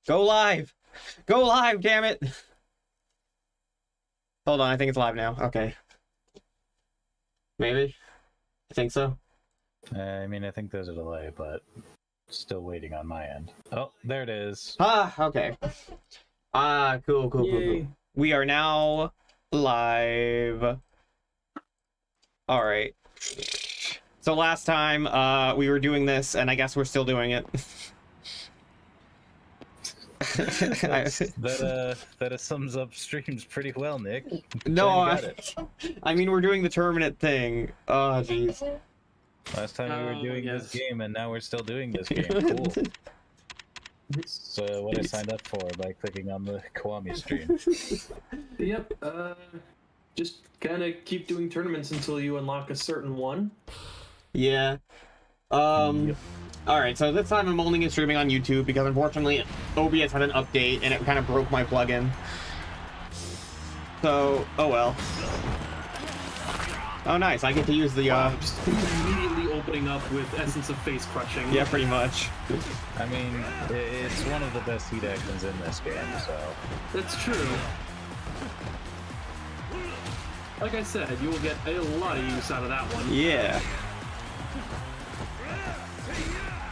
Go live! Go live, damn it! Hold on, I think it's live now. Okay. Maybe? I think so. I mean, I think there's a delay, but still waiting on my end. Oh, there it is. Ah, okay. Ah, cool. We are now live. Alright. So last time, we were doing this, and I guess we're still doing it. that sums up streams pretty well, Nick. No, I mean, we're doing the Terminate thing. Oh, jeez. Last time we were doing this game, and now we're still doing this game. Cool. So what I signed up for by clicking on the Kiwami stream. Yep, just kind of keep doing tournaments until you unlock a certain one. Yeah. Yep. Alright, so this time I'm only streaming on YouTube because unfortunately OBS had an update and it kind of broke my plugin. So, oh well. Oh nice, I get to use the Just immediately opening up with Essence of Face Crushing. Yeah, pretty much. I mean, it's one of the best heat actions in this game, so... That's true. Like I said, you will get a lot of use out of that one. Yeah.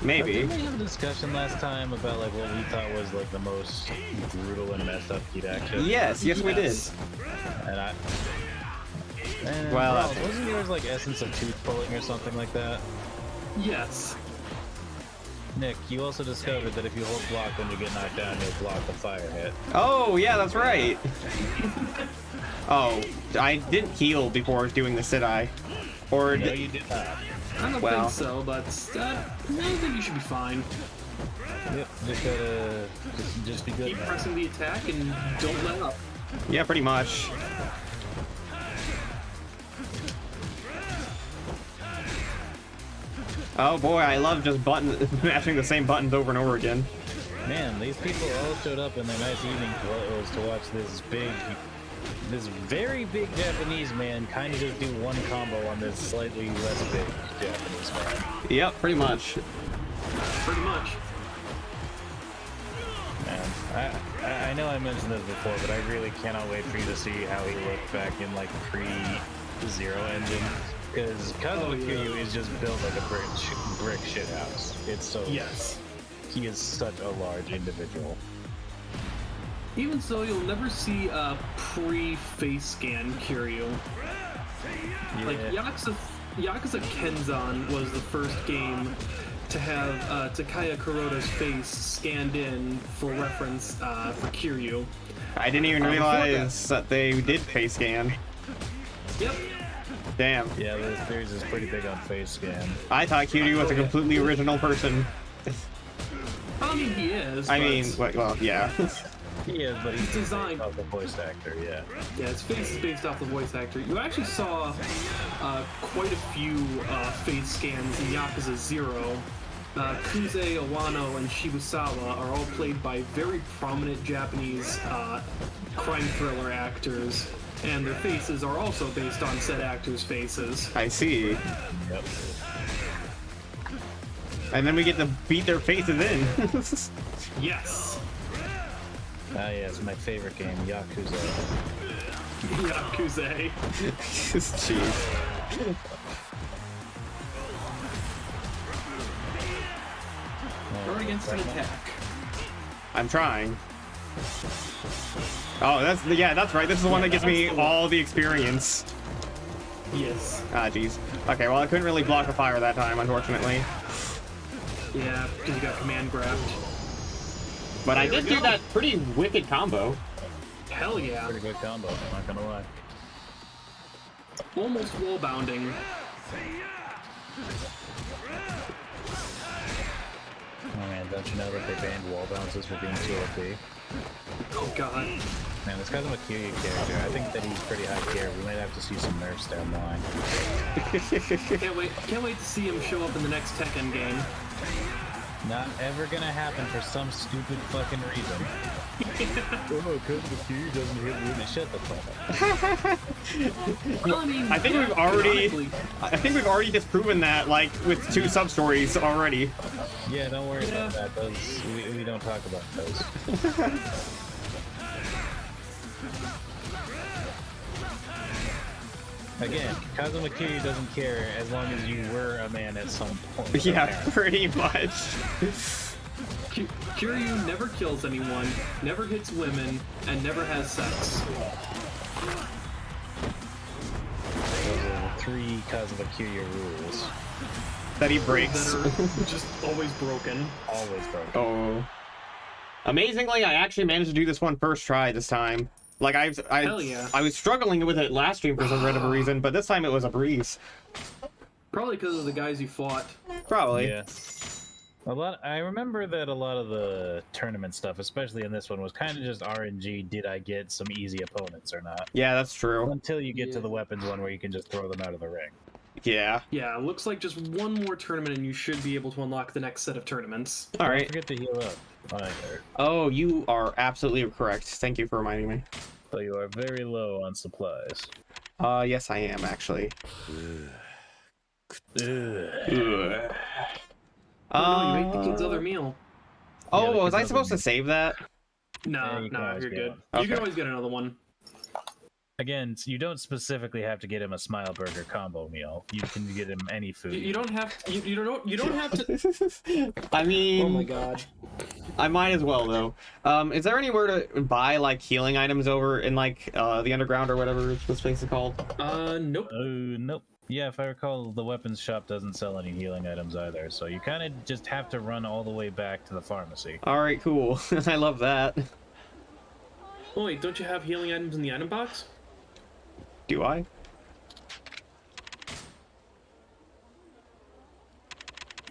Maybe. Didn't we have a discussion last time about like what we thought was like the most brutal and messed up heat action? Yes, we did. And well, wasn't yours like Essence of Tooth Pulling or something like that? Yes. Nick, you also discovered that if you hold block when you get knocked down, you'll block the fire hit. Oh, yeah, that's right. Oh, I didn't heal before doing this, did I? Or no, you did not. I don't think so, but I think you should be fine. Yep, just gotta just be good. Keep pressing the attack and don't let up. Yeah, pretty much. Oh boy, I love just mashing the same buttons over and over again. Man, these people all showed up in their nice evening clothes to watch this very big Japanese man kind of just do one combo on this slightly less big Japanese man. Yep, pretty much. Pretty much. Man, I know I mentioned this before, but I really cannot wait for you to see how he looked back in like pre-Zero Engine. Because Kiryu is just built like a brick shit house. It's so... Yes. He is such a large individual. Even so, you'll never see a pre-face scan Kiryu. Yeah. Like, Yakuza Kenzan was the first game to have Takaya Kuroda's face scanned in for reference for Kiryu. I didn't even realize that they did face scan. Yep. Damn. Yeah, the series is pretty big on face scan. I thought Kiryu was a completely original person. I mean, he is. I mean, well, yeah. He is, but he's designed off the voice actor, yeah. Yeah, his face is based off the voice actor. You actually saw quite a few face scans in Yakuza 0. Kuze, Awano, and Shibusawa are all played by very prominent Japanese crime thriller actors, and their faces are also based on said actors' faces. I see. Yep. And then we get to beat their faces in. Yes. Ah, yeah, it's my favorite game, Yakuza. Yakuza. Jeez. Guard against an attack. I'm trying. Oh, that's right. This is the one that gives me all the experience. Yes. Ah, jeez. Okay, well, I couldn't really block the fire that time, unfortunately. Yeah, because you got command grabbed. But I did do that pretty wicked combo. Hell yeah. Pretty good combo, I'm not gonna lie. Almost wall bounding. Oh man, don't you know that they banned wall bounces for being too OP? Oh god. Man, this guy's a Kiryu character. I think that he's pretty high tier. We might have to see some nerfs down the line. Can't wait to see him show up in the next Tekken game. Not ever gonna happen for some stupid fucking reason. Oh, because the Q doesn't hit women. Shut the fuck up. Well, I mean, I think yeah, we've already disproven that, like, with 2 sub-stories already. Yeah, don't worry about that. Those we don't talk about those. Again, Kazuma Kiryu doesn't care as long as you were a man at some point. Yeah, pretty much. Kiryu never kills anyone, never hits women, and never has sex. Those are the 3 Kazuma Kiryu rules. That he breaks. That are just always broken. Always broken. Oh. Amazingly, I actually managed to do this one first try this time. Like, Hell yeah. I was struggling with it last stream for some random reason, but this time it was a breeze. Probably because of the guys you fought. Probably. Yeah. I remember that a lot of the tournament stuff, especially in this one, was kind of just RNG. Did I get some easy opponents or not? Yeah, that's true. Until you get to the weapons one where you can just throw them out of the ring. Yeah. Yeah, looks like just one more tournament and you should be able to unlock the next set of tournaments. All Don't right. forget to heal up. Oh, you are absolutely correct. Thank you for reminding me. So you are very low on supplies. Yes, I am actually. Ugh. Ugh. Oh, no, you ate the kid's other meal. Oh, the was I kid's supposed other to save that? No, Yeah, you can always you're get good. one. You Okay. can always get another one. Again, you don't specifically have to get him a Smile Burger combo meal. You can get him any food. You don't have. You don't have to. I mean, Oh my god. I might as well though. Is there anywhere to buy like healing items over in like the underground or whatever this place is called? Nope. Nope. Yeah, if I recall, the weapons shop doesn't sell any healing items either, so you kind of just have to run all the way back to the pharmacy. All right, cool. I love that. Oh wait, don't you have healing items in the item box? Do I?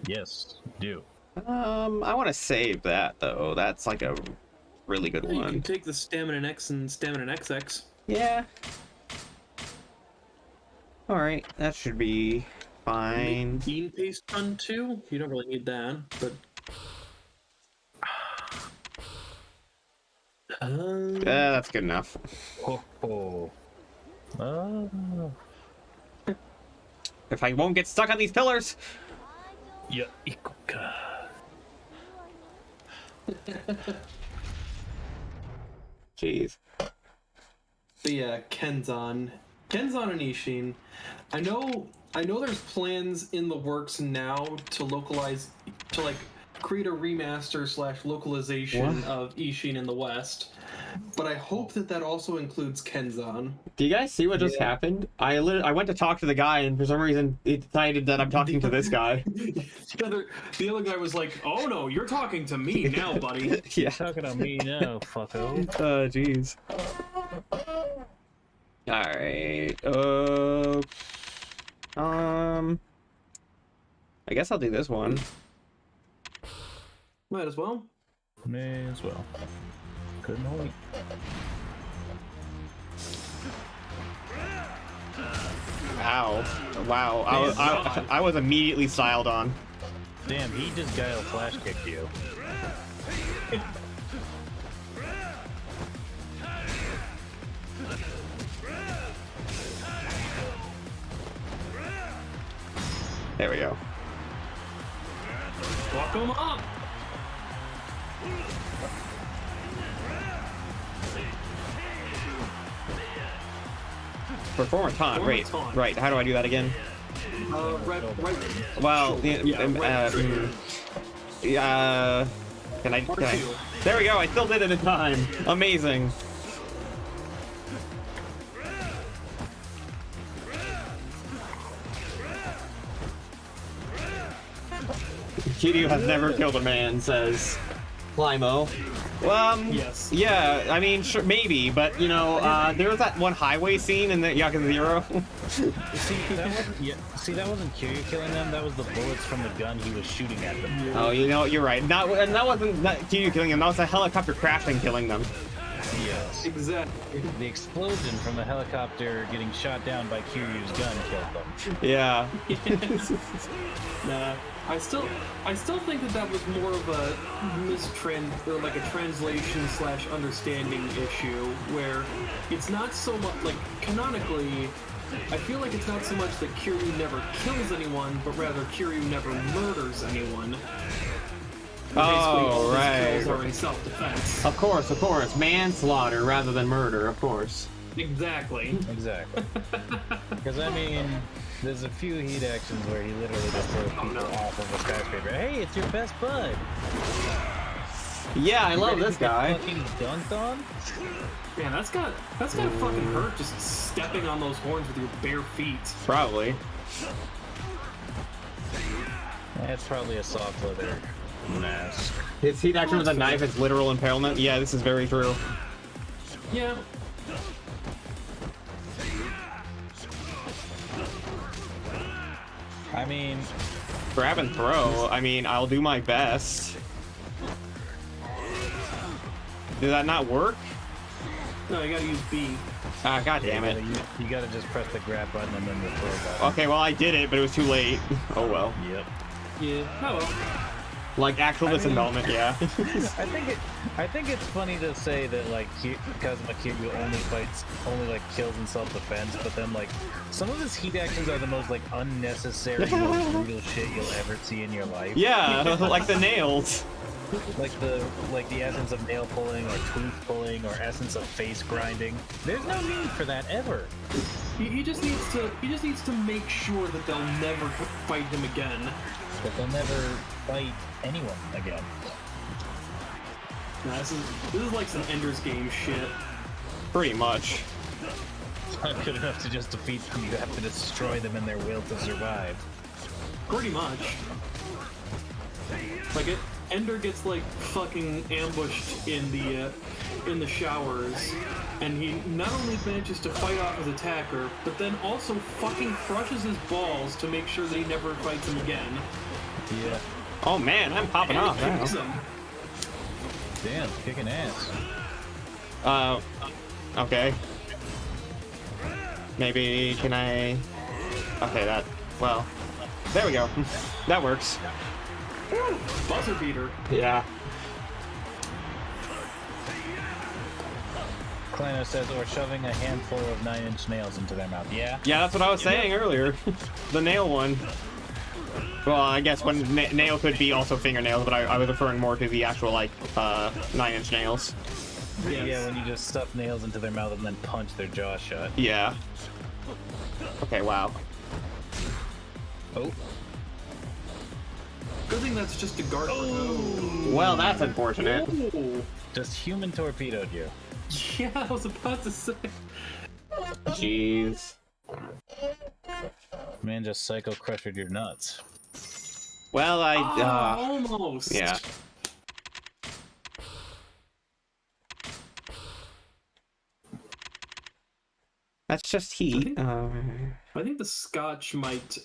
Yes, do. I want to save that though. That's like a really good You can one. take the Stamina X and Stamina XX. Yeah. All right, that should be fine. Bean paste ton too. You don't really need that, but. That's good enough. Ho ho. Oh. If I won't get stuck on these pillars. Yeah, ikuka. Jeez. But yeah, Kenzan and Ishin. I know there's plans in the works now to localize, to like create a remaster / localization of Ishin in the West. But I hope that also includes Kenzan. Do you guys see what just happened? I went to talk to the guy, and for some reason, it decided that I'm talking to this guy. The other guy was like, "Oh no, you're talking to me now, buddy." Yeah. Talking to me now, fucko. Oh, jeez. Alright. I guess I'll do this one. Might as well. May as well. Couldn't wait. Ow. Wow. I was immediately styled on. Damn, he just guile flash kicked you. There we go. Fuck him up. Perform a taunt. Perform a Wait. taunt. Right. How do I do that again? Right. Well, right. can I? R2. There we go. I still did it in time. Amazing. Kiryu has never killed a man, says Climo. Yes. Yeah, I mean, sure, maybe, but you know, there was that one highway scene in the Yakuza 0. See, that wasn't Kiryu killing them. That was the bullets from the gun he was shooting at them. Oh, you know, you're right. And that wasn't Kiryu killing them. That was a helicopter crashing killing them. Yes. Exactly. The explosion from the helicopter getting shot down by Kiryu's gun killed them. Yeah. Nah. I still think that was more of a or like a translation / understanding issue where it's not so much like canonically. I feel like it's not so much that Kiryu never kills anyone, but rather Kiryu never murders anyone. Basically, all his kills are in self-defense. Of course. Manslaughter rather than murder, of course. Exactly. Exactly. Because, I mean, there's a few heat actions where he literally just throws people off of a skyscraper. Hey, it's your best bud! Yeah, I love this guy. Fucking dunked on? Man, that's gotta fucking hurt just stepping on those horns with your bare feet. Probably. That's probably a soft leather mask. His heat action with a knife is literal impalement. Yeah, this is very true. Yeah. I mean... Grab and throw. I mean, I'll do my best. Did that not work? No, you gotta use B. Ah, god damn it. You gotta just press the grab button and then the throw button. Okay, well I did it, but it was too late. Oh well. Yep. Yeah. Oh well. Like actual disembowelment, yeah. I think it's funny to say that like Kazuma Kiryu only like kills in self-defense, but then like some of his heat actions are the most like unnecessary, most brutal shit you'll ever see in your life. Yeah, like the nails. Like the essence of nail pulling or tooth pulling or essence of face grinding. There's no need for that ever. He just needs to make sure that they'll never fight him again. But they'll never fight anyone again. Nah, this is like some Ender's Game shit. Pretty much. It's not good enough to just defeat them, you have to destroy them in their will to survive. Pretty much. Like Ender gets like fucking ambushed in the showers, and he not only manages to fight off his attacker, but then also fucking crushes his balls to make sure that he never fights him again. Yeah. Oh man, I'm popping off now. Damn, kicking ass. Okay. Maybe, can I... Okay, well, there we go. That works. Buzzer beater. Yeah. Klano says, or shoving a handful of 9-inch nails into their mouth. Yeah? Yeah, that's what I was saying earlier. The nail one. Well, I guess when nail could be also fingernails, but I was referring more to the actual, like, 9-inch nails. Yes. Yeah, when you just stuff nails into their mouth and then punch their jaw shut. Yeah. Okay, wow. Oh. Good thing that's just a guard. Oh. Well, that's unfortunate. Oh. Just human torpedoed you. Yeah, I was about to say. Jeez. Man just psycho crushed your nuts. Well, almost. Yeah. That's just heat. I think the scotch might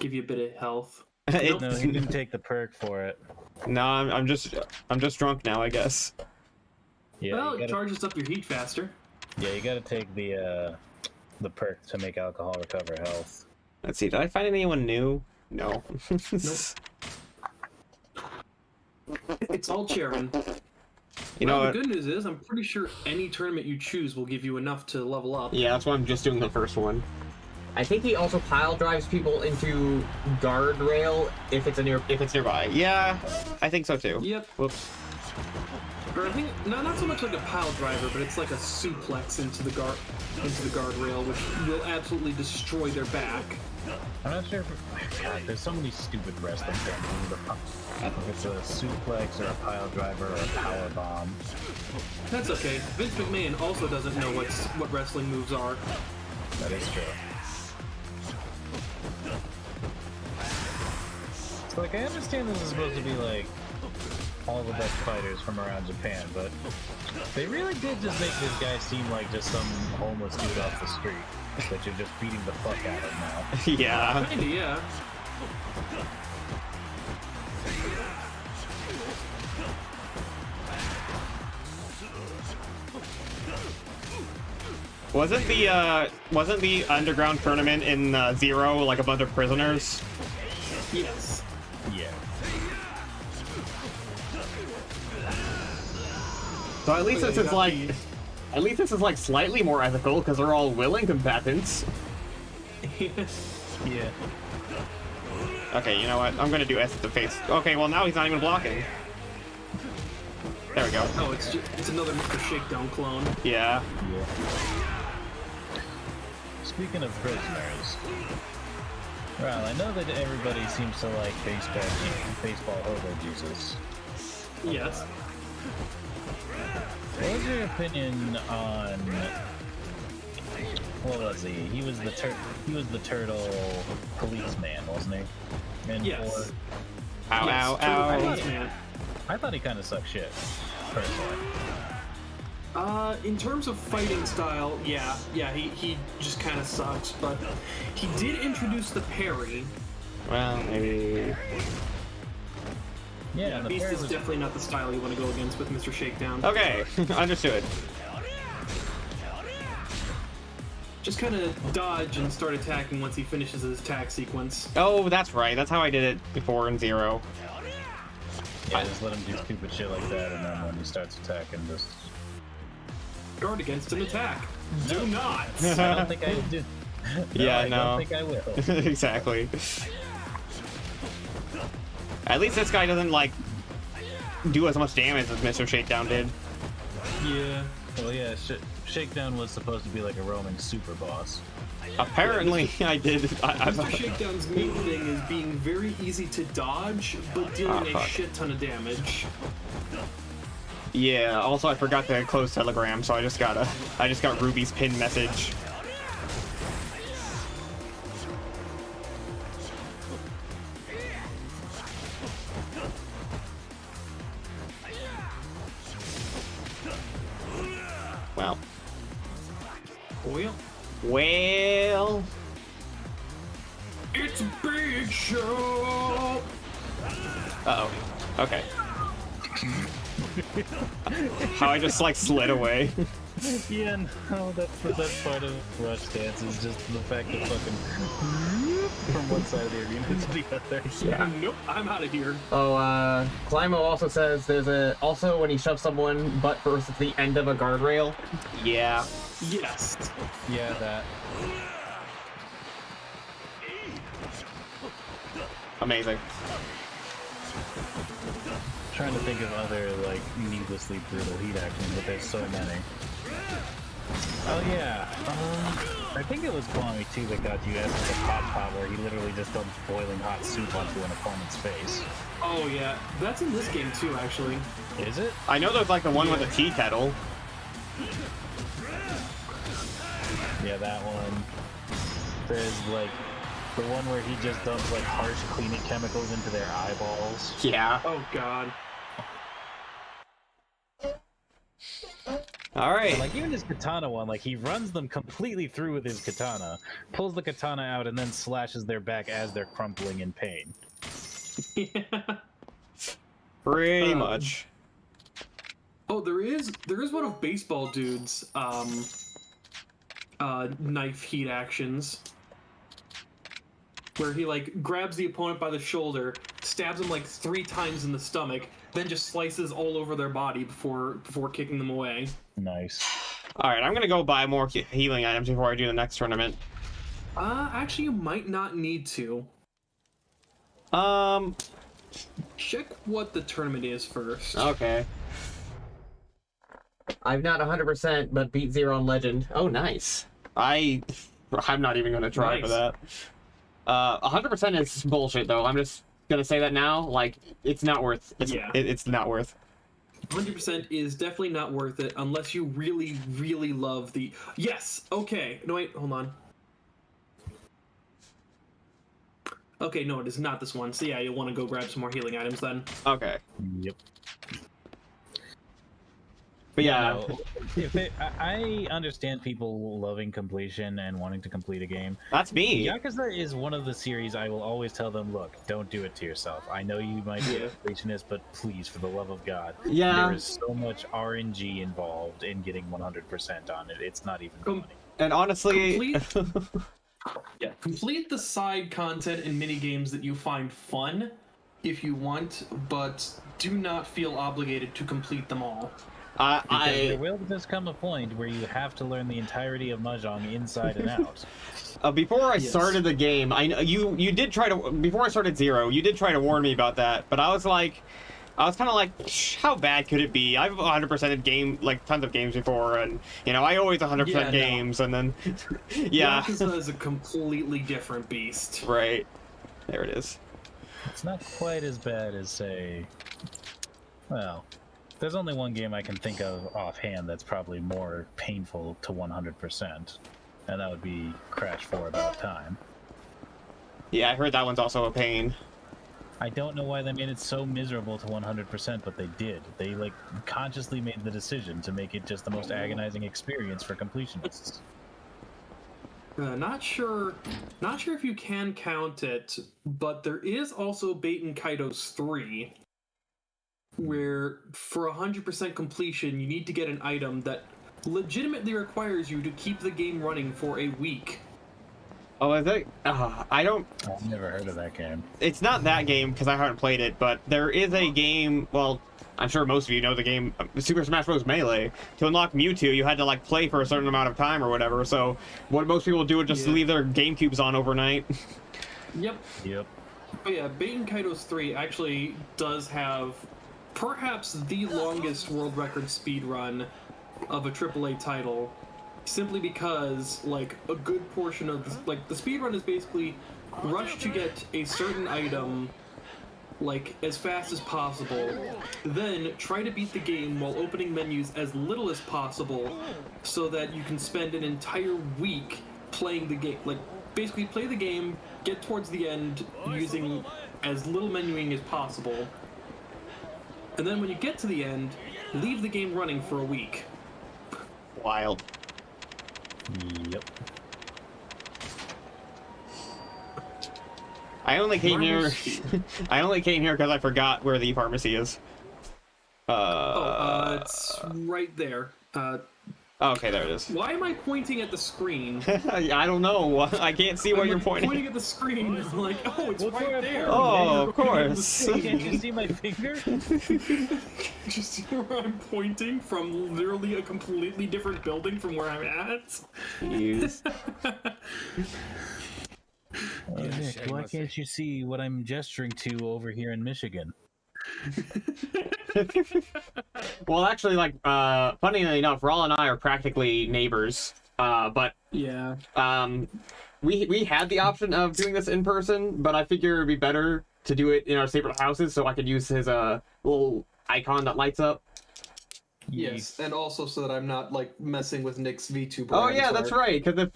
give you a bit of health. No, you didn't take the perk for it. No, I'm just drunk now, I guess. Yeah, Well, it charges up your heat faster. Yeah, you gotta take the perk to make alcohol recover health. Let's see, did I find anyone new? No. Nope. It's all Charon. You know The what? good news is, I'm pretty sure any tournament you choose will give you enough to level up. Yeah, that's why I'm just doing the first one. I think he also pile drives people into guardrail if it's nearby. Yeah, I think so too. Yep. Whoops. Or I think not so much like a pile driver, but it's like a suplex into the guardrail, which will absolutely destroy their back. I'm not sure if God, there's so many stupid wrestling things. If it's a suplex or a pile driver or a power bomb. That's okay. Vince McMahon also doesn't know what wrestling moves are. That is true. So, like, I understand this is supposed to be like all the best fighters from around Japan, but they really did just make this guy seem like just some homeless dude off the street that you're just beating the fuck out of now. Yeah. Kinda, yeah. Wasn't the underground tournament in Zero like a bunch of prisoners? Yes. Yeah. So at least Oh, yeah, this you is got like, the- at least this is like slightly more ethical because they're all willing combatants. Yeah. Okay, you know what? I'm gonna do S at the face. Okay, well now he's not even blocking. There we go. Oh, it's another Mr. Shakedown clone. Yeah. Yeah. Speaking of prisoners, Rall, I know that everybody seems to like baseball hobo Jesus. Yes. What was your opinion on? What was he? He was the turtle policeman, wasn't he? And Yes. Ow, Yes, ow, Turtle ow. Policeman. I thought he kind of sucked shit, personally. In terms of fighting style, yeah, he just kind of sucks, but he did introduce the parry. Well, maybe. Yeah, the Beast parry is was definitely not the style you want to go against with Mr. Shakedown. Okay, understood. Just kind of dodge and start attacking once he finishes his attack sequence. Oh, that's right. That's how I did it before in Zero. Yeah, just let him do stupid shit like that, and then when he starts attacking, just... Guard against an attack. Do not! I don't think I do. Yeah, I no. don't think I will. Exactly. At least this guy doesn't, like, do as much damage as Mr. Shakedown did. Yeah. Well, yeah, Shakedown was supposed to be like a roaming super boss. Apparently, I did. Mr. Shakedown's main thing is being very easy to dodge, but dealing a fuck. shit ton of damage. Yeah, also I forgot to close Telegram, so I just got Ruby's pin message. Well. Well, Well. it's a big show! Uh-oh. Okay. How I just, like, slid away. Yeah, no, that's the best part of Rush Dance is just the fact that fucking from one side of the arena to the other. Yeah. Nope, I'm out of here. Oh, Climo also says there's also when he shoves someone butt first at the end of a guardrail. Yeah. Yes. Yeah, that. Amazing. Trying to think of other, like, needlessly brutal heat actions, but there's so many. Oh, yeah. I think it was Kiwami, too, that got you as a pop where he literally just dumps boiling hot soup onto an opponent's face. Oh yeah, that's in this game too, actually. Is it? I know there's, like, the one with the tea kettle. Yeah, that one. There's, like, the one where he just dumps, like, harsh cleaning chemicals into their eyeballs. Yeah. Oh god. Alright. Like, even his katana one, like, he runs them completely through with his katana, pulls the katana out, and then slashes their back as they're crumpling in pain. Yeah. Pretty much. Oh, there is one of Baseball Dude's knife heat actions. Where he, like, grabs the opponent by the shoulder, stabs him, like, 3 times in the stomach, then just slices all over their body before kicking them away. Nice. Alright, I'm gonna go buy more healing items before I do the next tournament. Actually, you might not need to. Check what the tournament is first. Okay. I'm not 100%, but beat Zero on Legend. Oh, nice. I'm not even gonna try for that. 100% is bullshit, though. I'm just gonna say that now. Like, it's not worth. It's not worth. 100% is definitely not worth it unless you really, really love the... Yes! Okay. No, wait. Hold on. Okay, no, it is not this one. So yeah, you'll want to go grab some more healing items then. Okay. Yep. But yeah. No, I understand people loving completion and wanting to complete a game. That's me. Yakuza is one of the series I will always tell them, look, don't do it to yourself. I know you might be a completionist, but please, for the love of God. Yeah. There is so much RNG involved in getting 100% on it. It's not even funny. And honestly... Complete the side content and mini games that you find fun if you want, but do not feel obligated to complete them all. There will just come a point where you have to learn the entirety of Mahjong inside and out. Before I started the game, I know you did try to, before I started Zero, you did try to warn me about that, but I was kind of like, how bad could it be? I've 100%ed game, like tons of games before, and you know I always 100% games, and then Yakuza is a completely different beast. Right, there it is. It's not quite as bad as, say, well, there's only one game I can think of offhand that's probably more painful to 100%, and that would be Crash 4 About Time. Yeah, I heard that one's also a pain. I don't know why they made it so miserable to 100%, but they did. They, like, consciously made the decision to make it just the most agonizing experience for completionists. Not sure if you can count it, but there is also Baten Kaitos 3, where for 100% completion, you need to get an item that legitimately requires you to keep the game running for a week. Oh, is it? I've never heard of that game. It's not that game, because I haven't played it, but there is a game, well, I'm sure most of you know the game, Super Smash Bros. Melee. To unlock Mewtwo, you had to, like, play for a certain amount of time or whatever, so what most people do is just leave their GameCubes on overnight. Yep. But yeah, Baten Kaitos 3 actually does have perhaps the longest world record speedrun of a AAA title, simply because, like, a good portion of the speedrun is basically rush to get a certain item, like, as fast as possible, then try to beat the game while opening menus as little as possible, so that you can spend an entire week playing the game. Like, basically play the game, get towards the end using as little menuing as possible, and then when you get to the end, leave the game running for a week. Wild. Yep. I only came here. I only came here because I forgot where the pharmacy is. It's right there. Okay, there it is. Why am I pointing at the screen? I don't know. I can't see what you're pointing. Pointing at the screen is like, oh, it's right there. Oh, of course. Can't you see my finger? Just see where I'm pointing from literally a completely different building from where I'm at? Jeez. Nick, why can't you see what I'm gesturing to over here in Michigan? Well, actually, like, funnily enough, Rall and I are practically neighbors. But yeah, we had the option of doing this in person, but I figure it'd be better to do it in our separate houses, so I could use his little icon that lights up. Yes, and also so that I'm not, like, messing with Nick's VTuber. Oh yeah, that's right. Because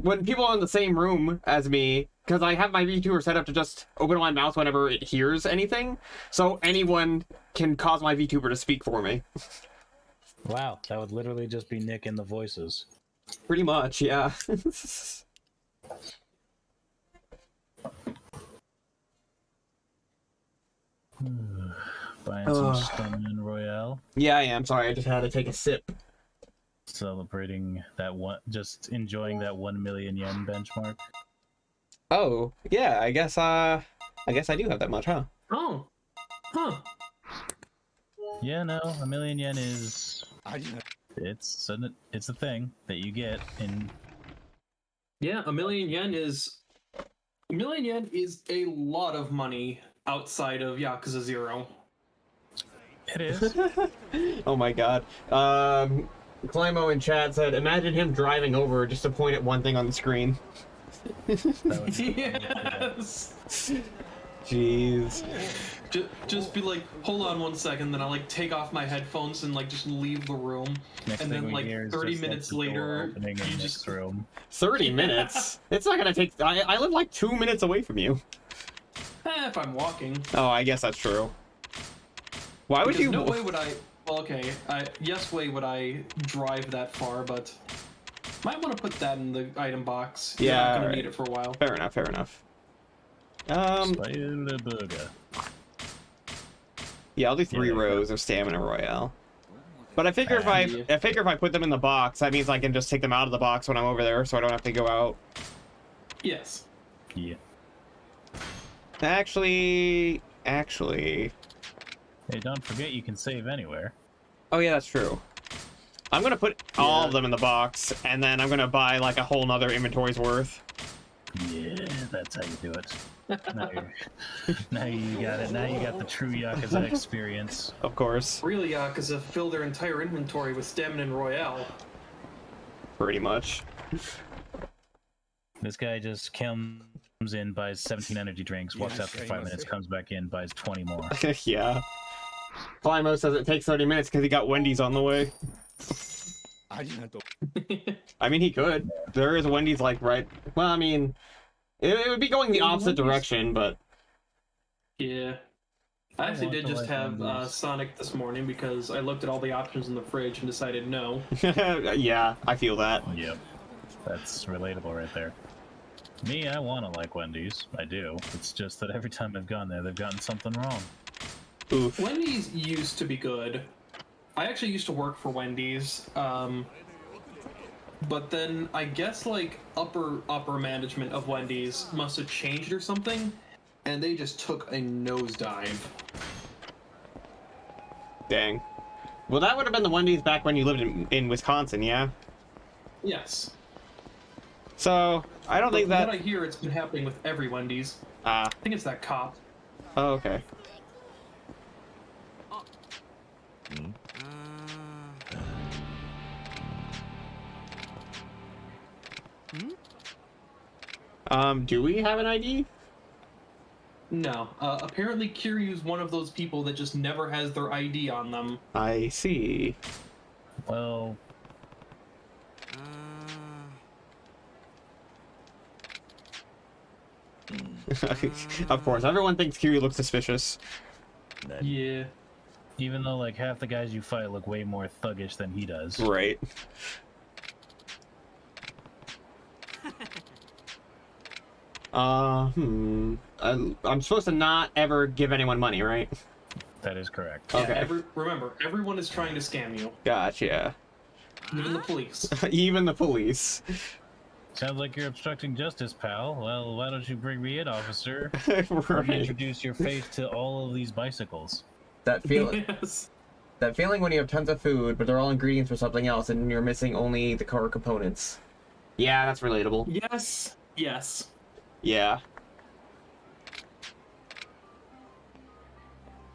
when people are in the same room as me, because I have my VTuber set up to just open my mouth whenever it hears anything, so anyone can cause my VTuber to speak for me. Wow, that would literally just be Nick and the voices. Pretty much, yeah. Buying some Stunning Royale. Yeah, I am. Sorry, I just had to take a sip. Celebrating that one, just enjoying that 1 million yen benchmark. Oh, yeah, I guess I do have that much, huh? Oh. Huh. Yeah, no, 1 million yen is... It's a thing that you get in... Yeah, 1 million yen is... 1 million yen is a lot of money outside of Yakuza 0. It is. Oh my god. Climo in chat said, imagine him driving over just to point at one thing on the screen. Yes! Jeez. Just be like, hold on one second, then I'll, like, take off my headphones and, like, just leave the room. Next and then, like, 30 minutes later, you just room. 30 minutes? It's not gonna take... I live, like, 2 minutes away from you. If I'm walking. Oh, I guess that's true. Why would you... No way would I okay. Yes way would I drive that far, but might want to put that in the item box. You're Yeah, not gonna right. need it for a while. Fair enough, fair enough. Spider burger. Yeah, I'll do 3 Yeah, rows of stamina royale. But I figure if I put them in the box, that means I can just take them out of the box when I'm over there, so I don't have to go out. Yes. Yeah. Actually. Hey, don't forget you can save anywhere. Oh yeah, that's true. I'm gonna put all of them in the box, and then I'm gonna buy like a whole nother inventory's worth. Yeah, that's how you do it. Now you got it. Now you got the true Yakuza experience. Of course. Really, Yakuza fill their entire inventory with stamina and royale. Pretty much. This guy just comes in, buys 17 energy drinks, walks out for 5 minutes, comes back in, buys 20 more. Yeah. Climo says it takes 30 minutes because he got Wendy's on the way. I mean, he could. There is Wendy's like right. Well, I mean, it would be going the opposite direction, but. Yeah. I actually did just have Sonic this morning because I looked at all the options in the fridge and decided no. Yeah, I feel that. Yep. That's relatable right there. Me, I want to like Wendy's. I do. It's just that every time I've gone there, they've gotten something wrong. Oof. Wendy's used to be good. I actually used to work for Wendy's, but then I guess like upper management of Wendy's must have changed or something, and they just took a nosedive. Dang. Well, that would have been the Wendy's back when you lived in Wisconsin, yeah? Yes. So, I don't think that... What I hear, it's been happening with every Wendy's. Ah. I think it's that cop. Oh, okay. Do we have an ID? No. Apparently Kiryu's one of those people that just never has their ID on them. I see. Well... Of course, everyone thinks Kiryu looks suspicious. Yeah. Even though, like, half the guys you fight look way more thuggish than he does. Right. I'm supposed to not ever give anyone money, right? That is correct. Yeah, Okay. remember, everyone is trying to scam you. Gotcha. Even the police. Even the police. Sounds like you're obstructing justice, pal. Well, why don't you bring me in, officer? Right. Introduce your face to all of these bicycles. That feeling. Yes. That feeling when you have tons of food, but they're all ingredients for something else, and you're missing only the core components. Yeah, that's relatable. Yes. Yes. Yeah.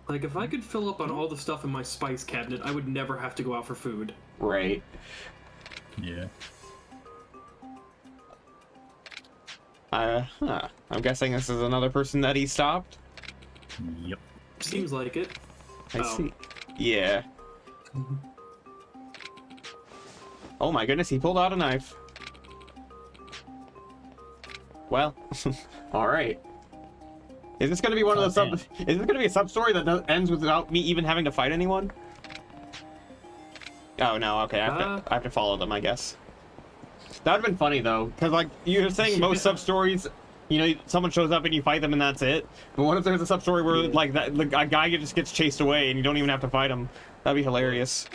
Like, if I could fill up on all the stuff in my spice cabinet, I would never have to go out for food. Right. Yeah. I'm guessing this is another person that he stopped? Yep. Seems like it. I see. Yeah. Oh my goodness, he pulled out a knife. Well, alright. Is this gonna be one of the is this gonna be a sub-story that ends without me even having to fight anyone? Oh no, okay, I have to follow them, I guess. That would've been funny though, because like, you're saying most sub-stories, you know, someone shows up and you fight them and that's it. But what if there's a sub-story where like that a guy just gets chased away and you don't even have to fight him? That'd be hilarious.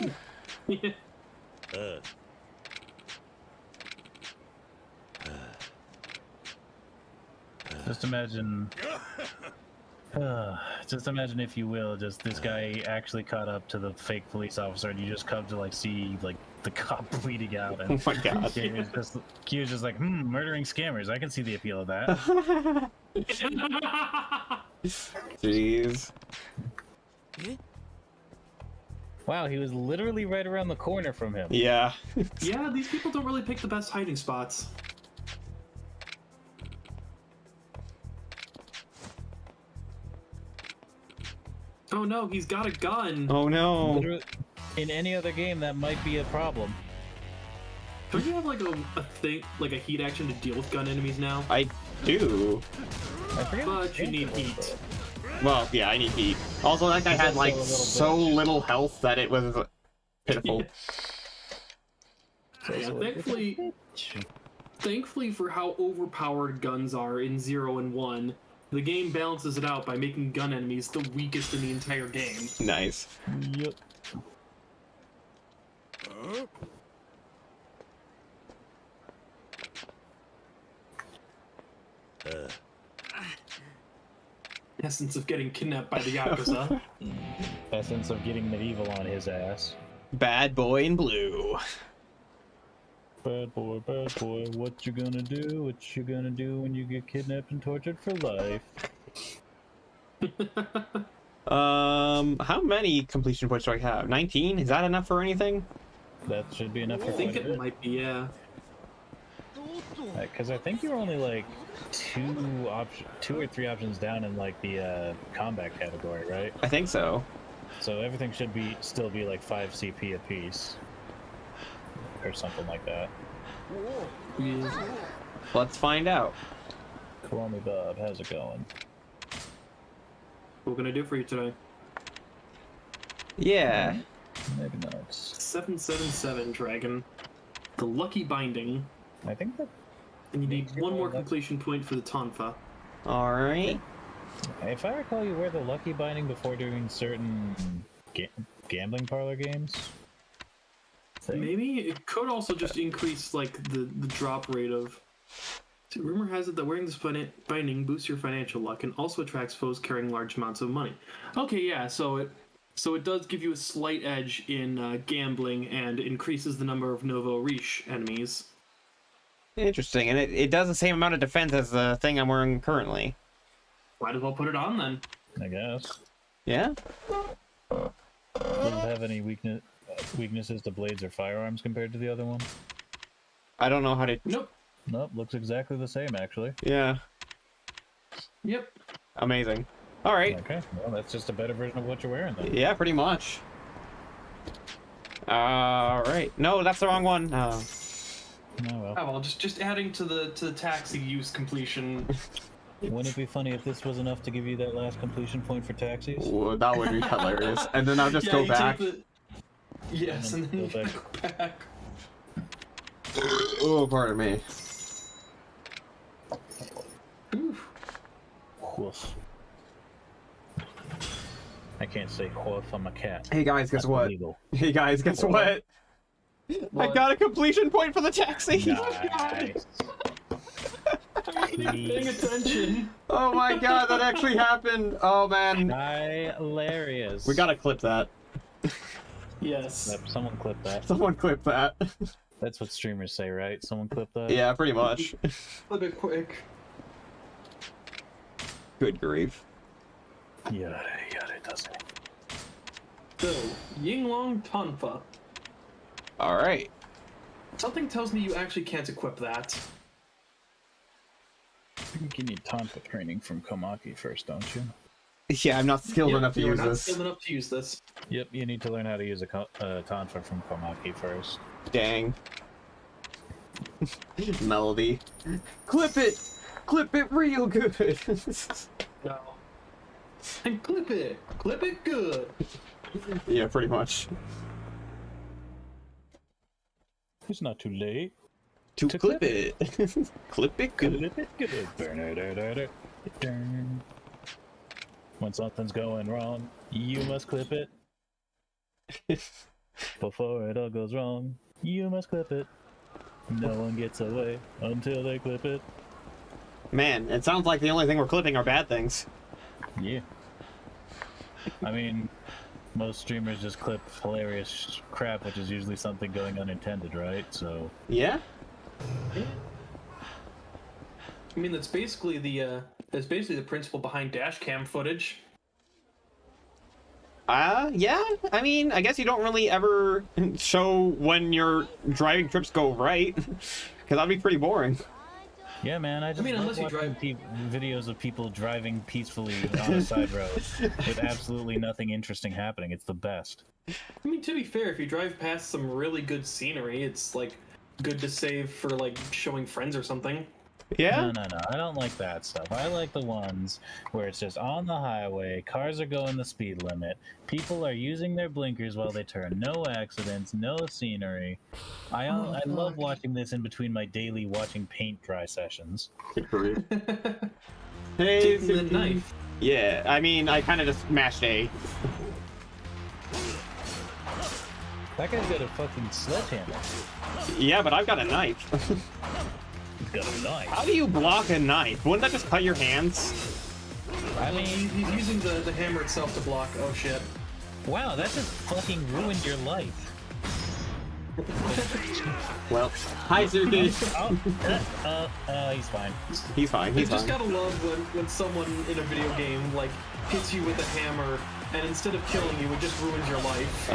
Just imagine... just imagine, if you will, just this guy actually caught up to the fake police officer and you just come to, like, see, like, the cop bleeding out. And Oh my god. He was just like, murdering scammers. I can see the appeal of that. Jeez. Wow, he was literally right around the corner from him. Yeah. Yeah, these people don't really pick the best hiding spots. Oh no, he's got a gun! Oh no. Literally, in any other game, that might be a problem. Don't you have like a thing, like a heat action to deal with gun enemies now? I do. I forget But you need heat. Well, yeah, I need heat. Also, that guy had like so little health that it was pitiful. Yeah, thankfully for how overpowered guns are in 0 and 1, the game balances it out by making gun enemies the weakest in the entire game. Nice. Yep. Essence of getting kidnapped by the Yakuza. Essence of getting medieval on his ass. Bad boy in blue. Bad boy, what you gonna do? What you gonna do when you get kidnapped and tortured for life? How many completion points do I have? 19? Is that enough for anything? That should be enough for I think it might be, yeah. Because I think you're only like two or three options down in like the combat category, right? I think so. So everything should still be like 5 CP apiece, or something like that. Yeah. Let's find out. Kiwami Bob, how's it going? What can I do for you today? Yeah. Maybe not. 777 Dragon. The Lucky Binding. I think that. And you need one more completion point for the Tonfa. Alright. If I recall, you wear the Lucky Binding before doing certain gambling parlor games. Maybe it could also just increase like the drop rate of. So rumor has it that wearing this binding boosts your financial luck and also attracts foes carrying large amounts of money. Okay, yeah, so it does give you a slight edge in gambling and increases the number of Novo Riche enemies. Interesting, and it does the same amount of defense as the thing I'm wearing currently. Might as well put it on then. I guess. Yeah? Does it have any weaknesses to blades or firearms compared to the other one? I don't know how to... Nope. Nope, looks exactly the same, actually. Yeah. Yep. Amazing. Alright. Okay, well, that's just a better version of what you're wearing, then. Yeah, pretty much. Alright. No, that's the wrong one. Oh, well. Oh, well, just adding to the taxi use completion. Wouldn't it be funny if this was enough to give you that last completion point for taxis? Ooh, that would be hilarious. And then I'll just go back. Yes, and then go back. Oh, pardon me. Woof. I can't say woof, I'm a cat. Hey guys, guess That's what? illegal. Hey guys, guess what? I got a completion point for the taxi! Nice. Paying attention. Oh my god, that actually happened! Oh man. Hilarious. We gotta clip that. Yes. Yep, someone clip that. Someone clip that. That's what streamers say, right? Someone clip that? Yeah, pretty much. Flip it quick. Good grief. Yada, doesn't it? So, Yinglong Tonfa. Alright. Something tells me you actually can't equip that. I think you need Tonfa training from Komaki first, don't you? Yeah, I'm not skilled enough to use You're not this. skilled enough to use this. Yep, you need to learn how to use a Tonfa from Komaki first. Dang. Melody. Clip it! Clip it real good! No. And clip it! Clip it good! Yeah, pretty much. It's not too late. To clip it! Clip it good. Clip it good. When something's going wrong, you must clip it. Before it all goes wrong, you must clip it. No one gets away until they clip it. Man, it sounds like the only thing we're clipping are bad things. Yeah. I mean, most streamers just clip hilarious crap, which is usually something going unintended, right? So. Yeah? I mean, that's basically the principle behind dashcam footage. Yeah. I mean, I guess you don't really ever show when your driving trips go right, because that'd be pretty boring. Yeah, man, I mean, unless you drive videos of people driving peacefully on a side road with absolutely nothing interesting happening. It's the best. I mean, to be fair, if you drive past some really good scenery, it's like good to save for like showing friends or something. Yeah? No, I don't like that stuff. I like the ones where it's just on the highway, cars are going the speed limit, people are using their blinkers while they turn, no accidents, no scenery. I love watching this in between my daily watching paint dry sessions. Good for you. Hey, Taking the knife. Yeah, I mean, I kind of just mashed A. That guy's got a fucking sledgehammer. Yeah, but I've got a knife. He's got a knife. How do you block a knife? Wouldn't that just cut your hands? I mean, He's using the hammer itself to block. Oh shit. wow, that just fucking ruined your life. Well, hi, Zuki. He's fine. He's fine. You He's just fine. gotta love when someone in a video game like hits you with a hammer, and instead of killing you, it just ruins your life.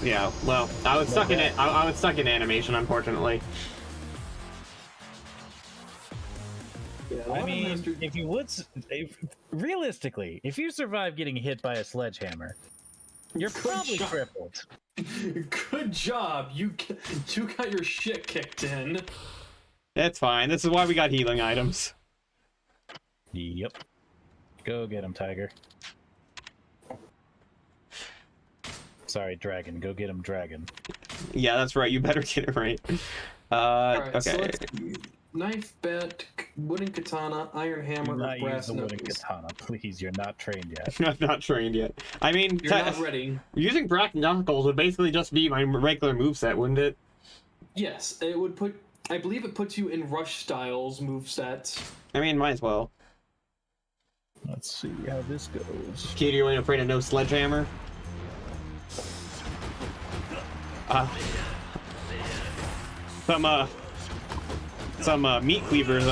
Yeah. Well, I was stuck in it. I was stuck in animation, unfortunately. Yeah, a lot I of mean, master- if you would, realistically, if you survive getting hit by a sledgehammer, you're Good probably shot. crippled. Good job. You got your shit kicked in. It's fine. This is why we got healing items. Yep. Go get him, Tiger. Sorry, Dragon. Go get him, Dragon. Yeah, that's right. You better get it right. Alright, Okay. so let's knife, bat, wooden katana, iron Do hammer, or not use brass the wooden knuckles. katana, please. You're not trained yet. I'm not trained yet. I mean, You're not ready. using brass knuckles would basically just be my regular moveset, wouldn't it? Yes, it would put. I believe it puts you in Rush Styles moveset. I mean, might as well. Let's see how this goes. Kid, you ain't afraid of no sledgehammer? Some meat cleavers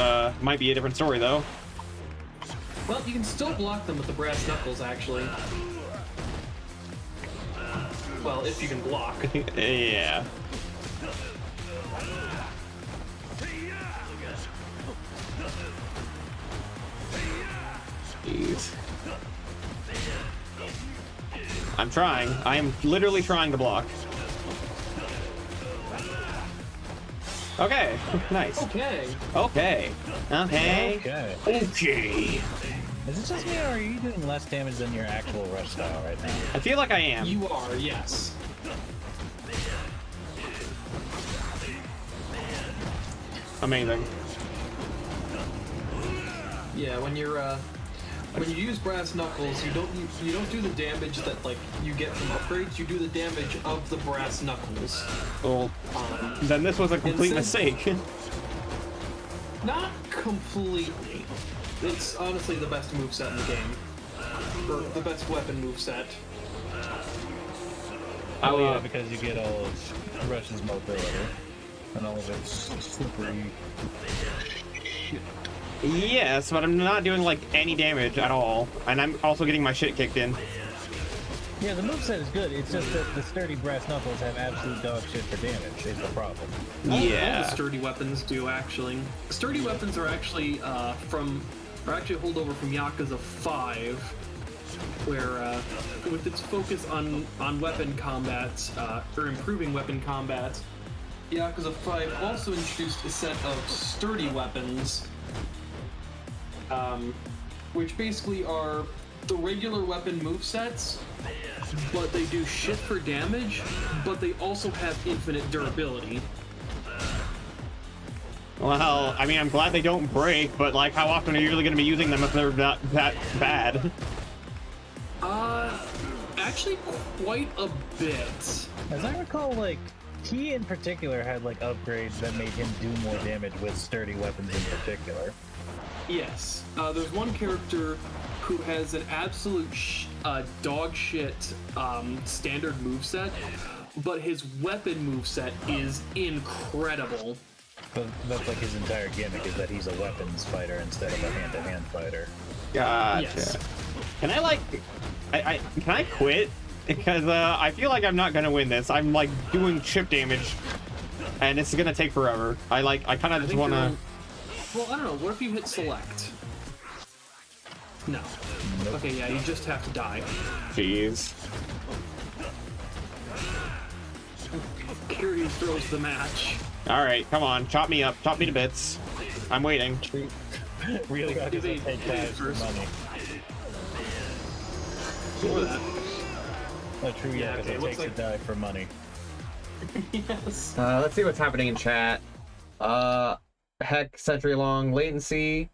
might be a different story though. Well, you can still block them with the brass knuckles, actually. Well, if you can block. Yeah. Jeez. I'm trying. I am literally trying to block. Okay. Nice. Okay. Okay. Okay. Okay. Okay. Is it just me, or are you doing less damage than your actual rush style right now? I feel like I am. You are, yes. Amazing. Yeah, when you use brass knuckles, you don't do the damage that like you get from upgrades. You do the damage of the brass knuckles. Well, then this was a complete Insane. mistake. Not completely. It's honestly the best moveset in the game. Or the best weapon moveset. Oh yeah, because you get all of Rush's mobility and all of its slippery. Yes, but I'm not doing like any damage at all, and I'm also getting my shit kicked in. Yeah, the moveset is good. It's just that the sturdy brass knuckles have absolute dog shit for damage. Is the problem. All the Yeah. sturdy weapons do actually. Sturdy weapons are actually actually a holdover from Yakuza 5, where with its focus on weapon combat or improving weapon combat, Yakuza 5 also introduced a set of sturdy weapons, which basically are the regular weapon movesets, but they do shit for damage, but they also have infinite durability. Well, I mean, I'm glad they don't break, but like, how often are you really going to be using them if they're not that bad? Actually quite a bit. As I recall, like, he in particular had like upgrades that made him do more damage with sturdy weapons in particular. Yes. There's one character who has an absolute dog shit standard moveset, but his weapon moveset is incredible. But that's like his entire gimmick, is that he's a weapons fighter instead of a hand-to-hand fighter. Gotcha. Yes. Can I like, can I quit? Because I feel like I'm not gonna win this. I'm like doing chip damage, and it's gonna take forever. I kind of just wanna. Well, I don't know. What if you hit select? No. Nope. Okay, yeah, you just have to die. Jeez. Kiryu throws the match. All right, come on, chop me up, chop me to bits. I'm waiting. Really got to take dives for money. Or that. A true Yeah, Yakuza okay, takes a dive for money. Yes. Let's see what's happening in chat. Heck, century long latency.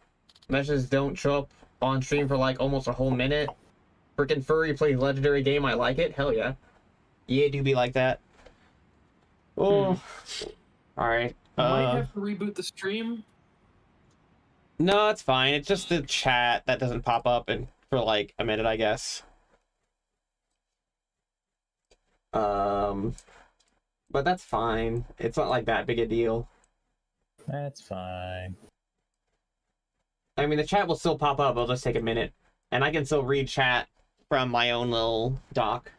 Messages don't show up on stream for like almost a whole minute. Freaking furry plays legendary game. I like it. Hell yeah. Yeah, do be like that. Oh. All right. Might have to reboot the stream. No, it's fine. It's just the chat that doesn't pop up and for like a minute, I guess. But that's fine. It's not like that big a deal. That's fine. I mean, the chat will still pop up. It'll just take a minute. And I can still read chat from my own little doc.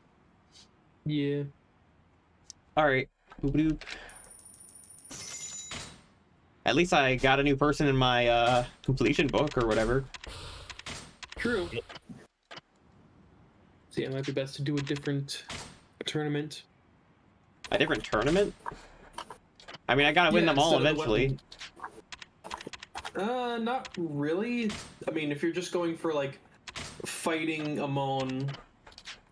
Yeah. Alright. Boop-a-doop. At least I got a new person in my completion book or whatever. True. So yeah, it might be best to do a different tournament. A different tournament? I mean, I gotta win them all instead of the eventually. Not really. I mean, if you're just going for, like, fighting Amon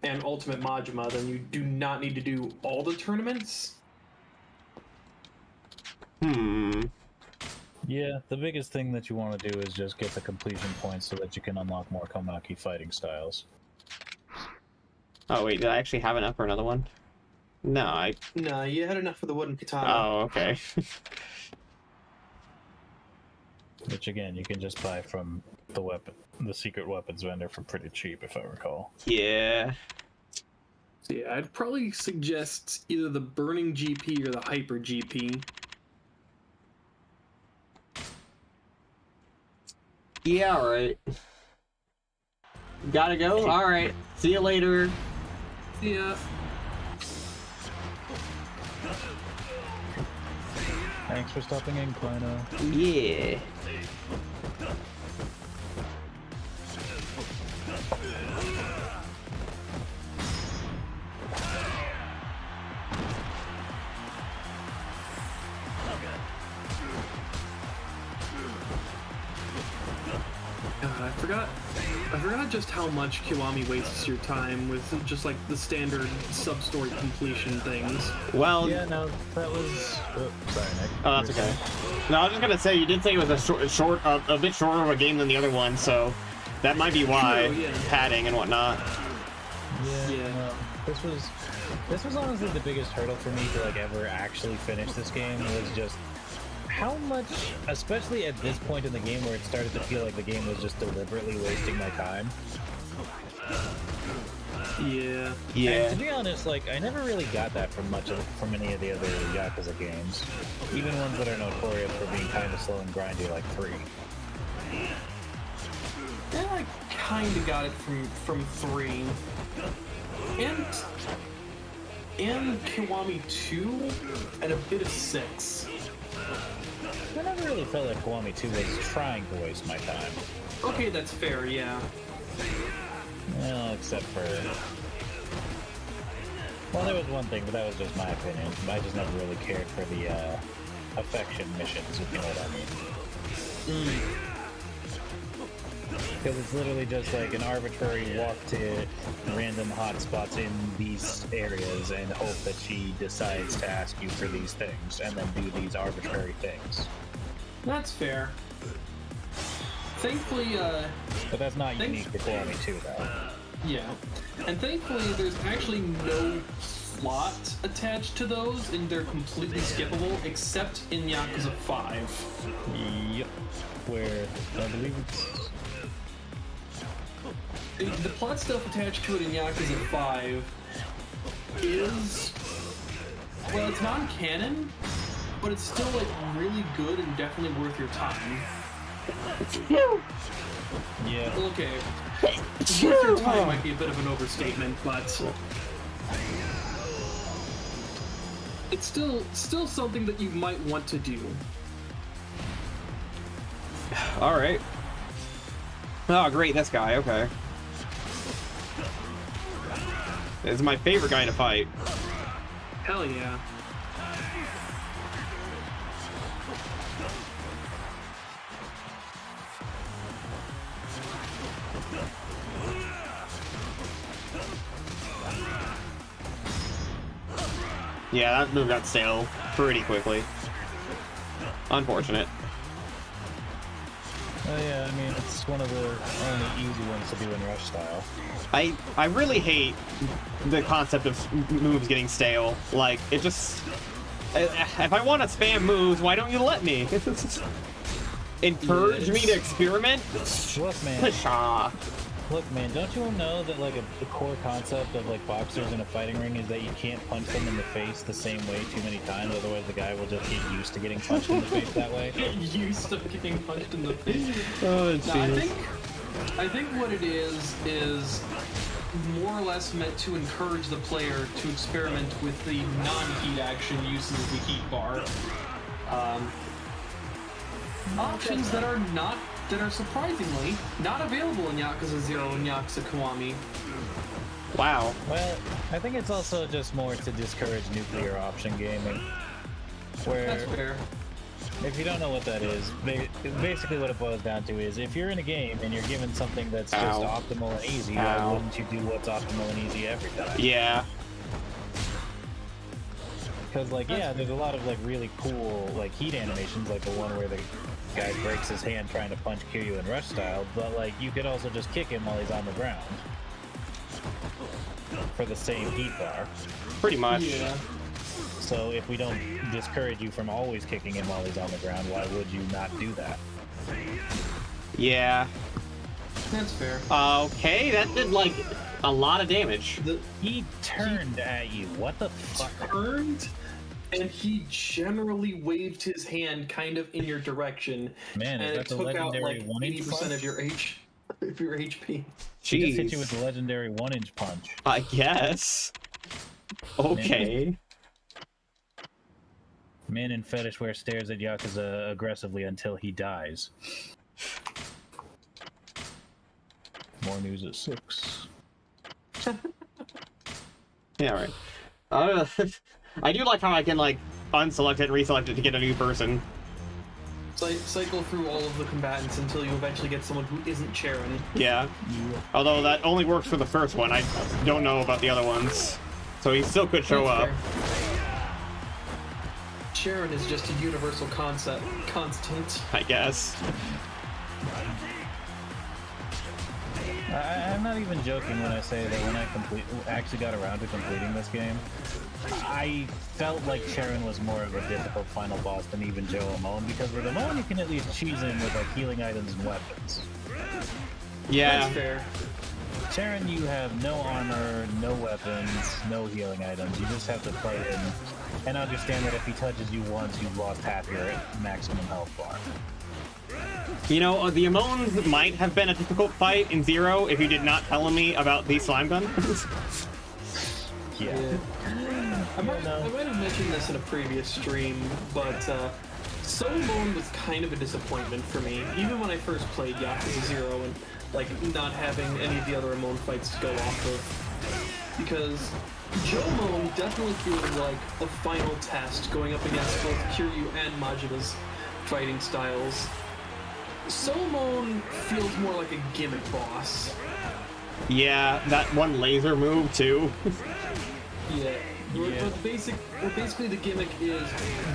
and Ultimate Majima, then you do not need to do all the tournaments. Yeah, the biggest thing that you want to do is just get the completion points so that you can unlock more Komaki fighting styles. Oh, wait, did I actually have enough for another one? No, Nah, you had enough for the wooden katana. Oh, okay. Which again, you can just buy from the secret weapons vendor for pretty cheap, if I recall. Yeah. So yeah, I'd probably suggest either the Burning GP or the Hyper GP. Yeah, alright. Gotta go? Alright. See you later. See ya. Thanks for stopping in, Kleino. Yeah. I forgot just how much Kiwami wastes your time with just like the standard sub-story completion things. Well, Yeah, no, that was... Oh, sorry, Nick. oh, that's okay. No, I was just gonna say, you did say it was a a bit shorter of a game than the other one, so that might be why. True, yeah. Padding and whatnot. Yeah. This was honestly the biggest hurdle for me to like ever actually finish this game, was just how much, especially at this point in the game where it started to feel like the game was just deliberately wasting my time. Yeah. Yeah. And to be honest, like, I never really got that from from any of the other Yakuza games. Even ones that are notorious for being kind of slow and grindy, like 3. Yeah, I kinda got it from 3. And Kiwami 2 and a bit of 6. I never really felt like Kiwami 2 was trying to waste my time. Okay, that's fair, yeah. Well, except for... Well, there was one thing, but that was just my opinion. I just never really cared for the affection missions, if you know what I mean. Because it's literally just like an arbitrary walk to random hotspots in these areas and hope that she decides to ask you for these things, and then do these arbitrary things. That's fair. Thankfully, But that's not unique to Kiwami 2, though. yeah. And thankfully, there's actually no plot attached to those, and they're completely skippable, except in Yakuza 5. Yep. Where, I believe it's... The plot stuff attached to it in Yakuza 5 is... well, it's non-canon, but it's still, like, really good and definitely worth your time. Yeah. Okay. Worth your time might be a bit of an overstatement, but... it's still something that you might want to do. Alright. Oh, great, this guy, okay. This is my favorite guy to fight. Hell yeah. Yeah, that move got stale pretty quickly. Unfortunate. Oh yeah, I mean, it's one of the only easy ones to do in rush style. I really hate the concept of moves getting stale. Like, it just... If I want to spam moves, why don't you let me? Encourage me to experiment? Look, man. Pshaw. Look, man, don't you know that, like, the core concept of, like, boxers in a fighting ring is that you can't punch them in the face the same way too many times, otherwise the guy will just get used to getting punched in the face that way? Get used to getting punched in the face. Oh, it's I think what it is more or less meant to encourage the player to experiment with the non-heat action uses of the heat bar. Options that are surprisingly not available in Yakuza 0 and Yakuza Kiwami. Wow. Well, I think it's also just more to discourage nuclear option gaming. Where, That's fair. if you don't know what that is, basically what it boils down to is if you're in a game and you're given something that's just optimal and easy, why wouldn't you do what's optimal and easy every time? Yeah. Because, like, yeah, there's a lot of, like, really cool, like, heat animations, like the one where the guy breaks his hand trying to punch Kiryu in rush style, but, like, you could also just kick him while he's on the ground. For the same heat bar. Pretty much. Yeah. So if we don't discourage you from always kicking him while he's on the ground, why would you not do that? Yeah. That's fair. Okay, that did, like, a lot of damage. He turned at you. What the fuck? Turned, and he generally waved his hand kind of in your direction. Man, and is it that the took out legendary like 1-inch 80% punch? of your HP. He just hit you Jeez. with the legendary 1-inch punch. I guess. Okay. Man in fetish wear stares at Yakuza aggressively until he dies. More news at 6. Yeah, right. I do like how I can, like, unselect it and reselect it to get a new person. Cycle through all of the combatants until you eventually get someone who isn't Charon. Yeah. Although that only works for the first one. I don't know about the other ones. So he still could show up. Charon is just a universal constant. I guess. I'm not even joking when I say that when I actually got around to completing this game, I felt like Charon was more of a difficult final boss than even Joe Amon, because with Amon you can at least cheese in with like healing items and weapons. Yeah. That's fair. Charon, you have no armor, no weapons, no healing items. You just have to fight him and understand that if he touches you once, you've lost half your maximum health bar. You know, the Amons might have been a difficult fight in Zero if you did not tell me about the slime gun. Yeah. I might have mentioned this in a previous stream, but Solomon was kind of a disappointment for me, even when I first played Yakuza 0 and like not having any of the other Amon fights to go off of. Because Jomon definitely feels like a final test going up against both Kiryu and Majida's fighting styles. Solomon feels more like a gimmick boss. Yeah, that one laser move too. Yeah. But basically the gimmick is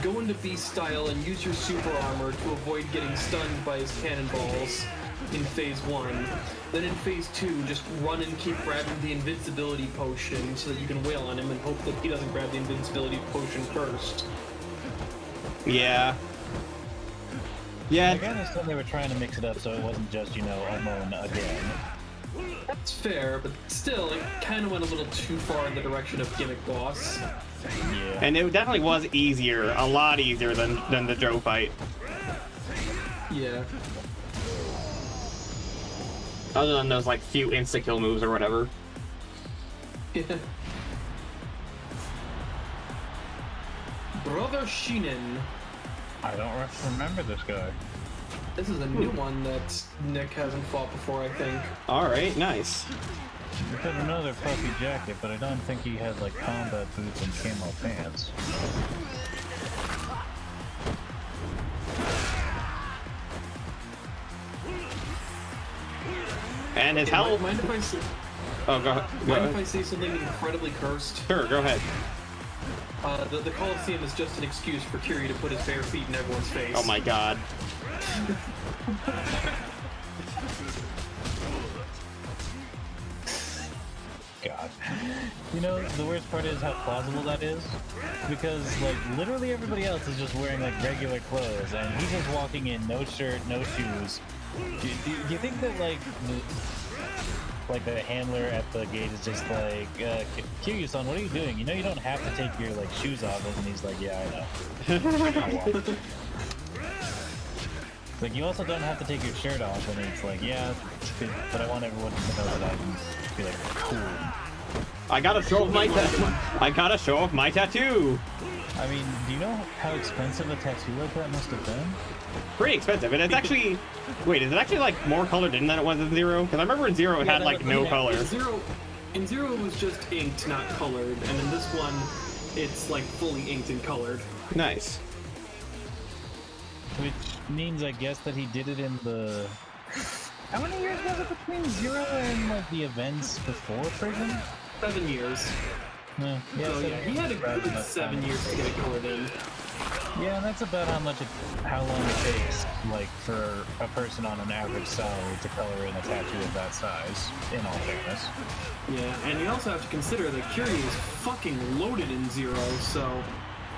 go into beast style and use your super armor to avoid getting stunned by his cannonballs in phase 1. Then in phase 2, just run and keep grabbing the invincibility potion so that you can wail on him and hope that he doesn't grab the invincibility potion first. Yeah. Yeah. I understand they were trying to mix it up so it wasn't just, you know, Amon again. That's fair, but still, it kind of went a little too far in the direction of gimmick boss. Yeah. And it definitely was easier, a lot easier than the Joe fight. Yeah. Other than those, like, few insta-kill moves or whatever. Yeah. Brother Shinen. I don't remember this guy. This is a new one that Nick hasn't fought before, I think. Alright, nice. He has another puffy jacket, but I don't think he has like combat boots and camo pants. And his health. Mind if I say, Oh, go ahead. mind if I say something incredibly cursed? Sure, go ahead. The Coliseum is just an excuse for Kiryu to put his bare feet in everyone's face. Oh my god. God. You know, the worst part is how plausible that is. Because, like, literally everybody else is just wearing, like, regular clothes, and he's just walking in, no shirt, no shoes. Do you think that, like, the handler at the gate is just like, Kiryu-san, what are you doing? You know you don't have to take your, like, shoes off. And he's like, yeah, I know. Like, you also don't have to take your shirt off. And it's like, yeah, but I want everyone to know that I can be like, cool. I gotta show off my tattoo. I mean, do you know how expensive a tattoo like that must have been? Pretty expensive, and it's actually... Wait, is it actually, like, more colored in than it was in Zero? Because I remember in Zero it had, like, no color. In Zero it was just inked, not colored, and in this one, it's, like, fully inked and colored. Nice. Which means, I guess, that he did it in the... How many years was it between Zero and, like, the events before prison? 7 years. Yeah, So, yeah, he had a good 7 years to get it colored in. Yeah, and that's about how long it takes, like, for a person on an average salary to color in a tattoo of that size, in all fairness. Yeah, and you also have to consider that Kiryu is fucking loaded in Zero, so...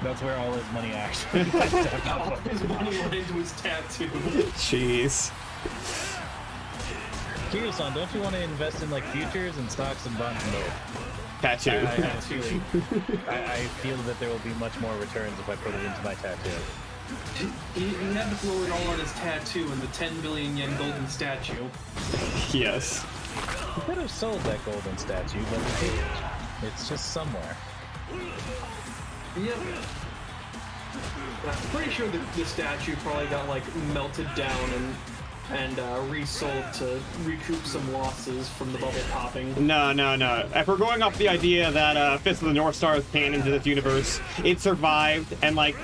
That's where all his money actually went. All his money went into his tattoo. Jeez. Kiryu-san, don't you want to invest in, like, futures and stocks and bonds and gold? Tattoo. I feel that there will be much more returns if I put it into my tattoo. He had to throw it all on his tattoo and the 10 billion yen golden statue. Yes. He could have sold that golden statue, but he didn't. It's just somewhere. Yep. I'm pretty sure that the statue probably got, like, melted down and resold to recoup some losses from the bubble popping. No. If we're going off the idea that Fist of the North Star is canon into this universe, it survived, and, like,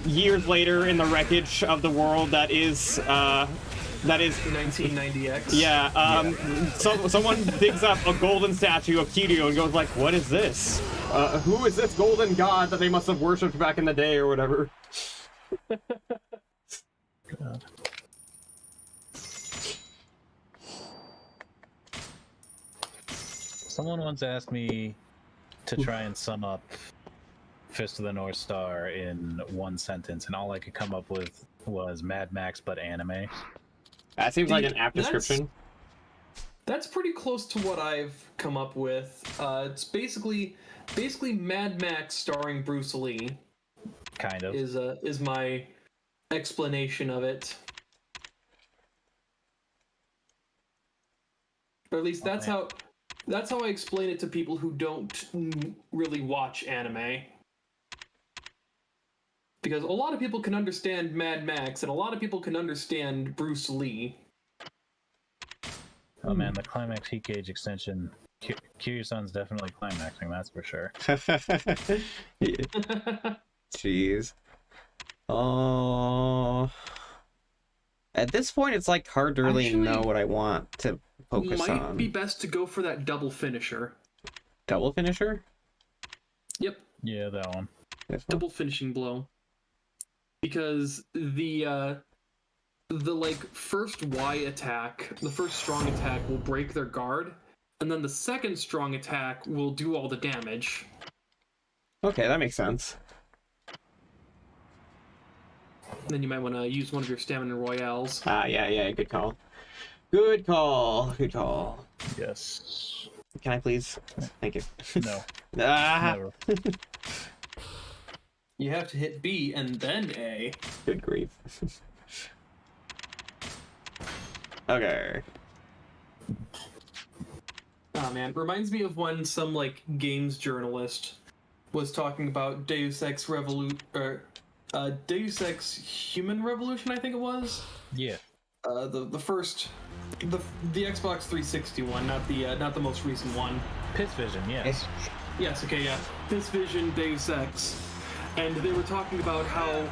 years later in the wreckage of the world that is 1990X. Yeah, someone digs up a golden statue of Kiryu and goes like, what is this? Who is this golden god that they must have worshipped back in the day or whatever? God. Someone once asked me to try and sum up Fist of the North Star in one sentence, and all I could come up with was Mad Max but anime. That seems like an apt description. That's pretty close to what I've come up with. It's basically Mad Max starring Bruce Lee. Kind of. Is my explanation of it. Or at least that's how I explain it to people who don't really watch anime. Because a lot of people can understand Mad Max, and a lot of people can understand Bruce Lee. Oh man, the climax heat gauge extension. Kiryu-san's definitely climaxing, that's for sure. Jeez. Oh. At this point, it's like hard to really know what I want to focus on. Might be best to go for that double finisher. Double finisher? Yep. Yeah, that one. Double finishing blow. Because the like first Y attack, the first strong attack will break their guard, and then the second strong attack will do all the damage. Okay, that makes sense. Then you might want to use one of your stamina royales. Yeah, good call. Good call. Yes. Can I please? Thank you. No. Never. You have to hit B and then A. Good grief. Okay. Oh man, reminds me of when some like games journalist was talking about Deus Ex Deus Ex Human Revolution, I think it was. Yeah. The first, the Xbox 360 one, not the most recent one. Piss Vision, yes. Yes, okay, yeah. Piss Vision, Deus Ex. And they were talking about how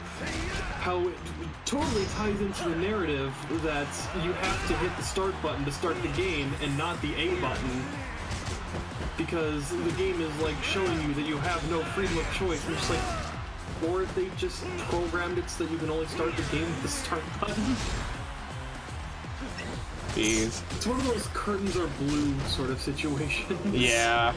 it totally ties into the narrative that you have to hit the start button to start the game and not the A button. because the game is like showing you that you have no freedom of choice. And it's like, or they just programmed it so that you can only start the game with the start button. Jeez. It's one of those curtains are blue sort of situations. Yeah.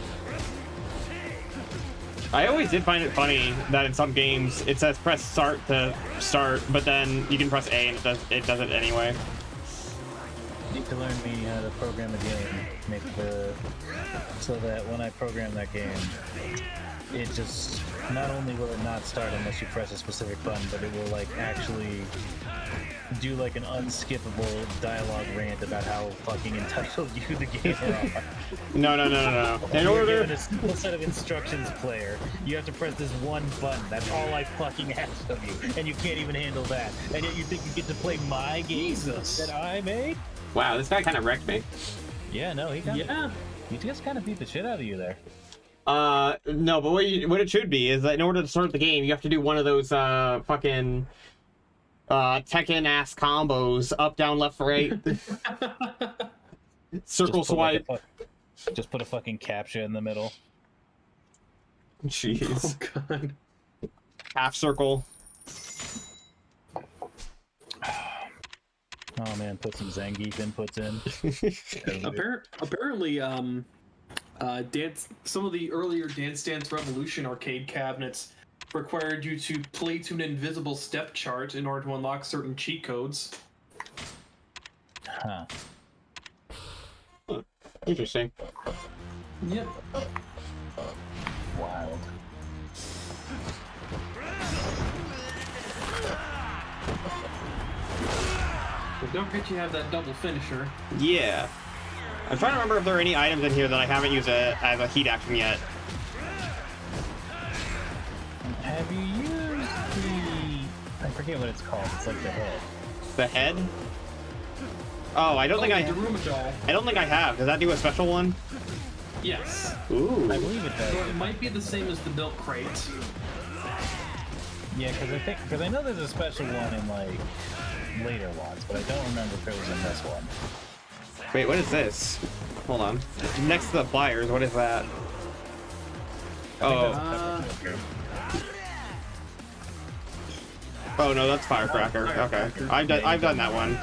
I always did find it funny that in some games it says press start to start, but then you can press A and it does it anyway. Need to learn me how to program a game, so that when I program that game, it just not only will it not start unless you press a specific button, but it will like actually do like an unskippable dialogue rant about how fucking entitled you the gamer are. No. In You're order, given a simple set of instructions, player. You have to press this one button. That's all I fucking ask of you, and you can't even handle that. And yet you think you get to play my game that I made? wow, this guy kind of wrecked me. Yeah, no, he just kind of beat the shit out of you there. No, but what it should be is that in order to start the game, you have to do one of those fucking Tekken ass combos, up, down, left, right, circle swipe. Just put a fucking captcha in the middle. Jeez. Oh god. Half circle. Oh man, put some Zangief inputs in. Apparently, some of the earlier Dance Dance Revolution arcade cabinets required you to play to an invisible step chart in order to unlock certain cheat codes. Huh. Interesting. Yep. Wild. But don't forget you have that double finisher. Yeah. I'm trying to remember if there are any items in here that I haven't used as a heat action yet. Have you used the... I forget what it's called. It's like the head. The head? Oh, I don't think I don't think I have. Does that do a special one? Yes. Ooh. I believe it does. So it might be the same as the milk crate. Yeah, because I know there's a special one in like later ones, but I don't remember if it was in this one. Wait, what is this? Hold on. Next to the pliers, what is that? Oh. Oh no, that's firecracker. Okay, I've done that one.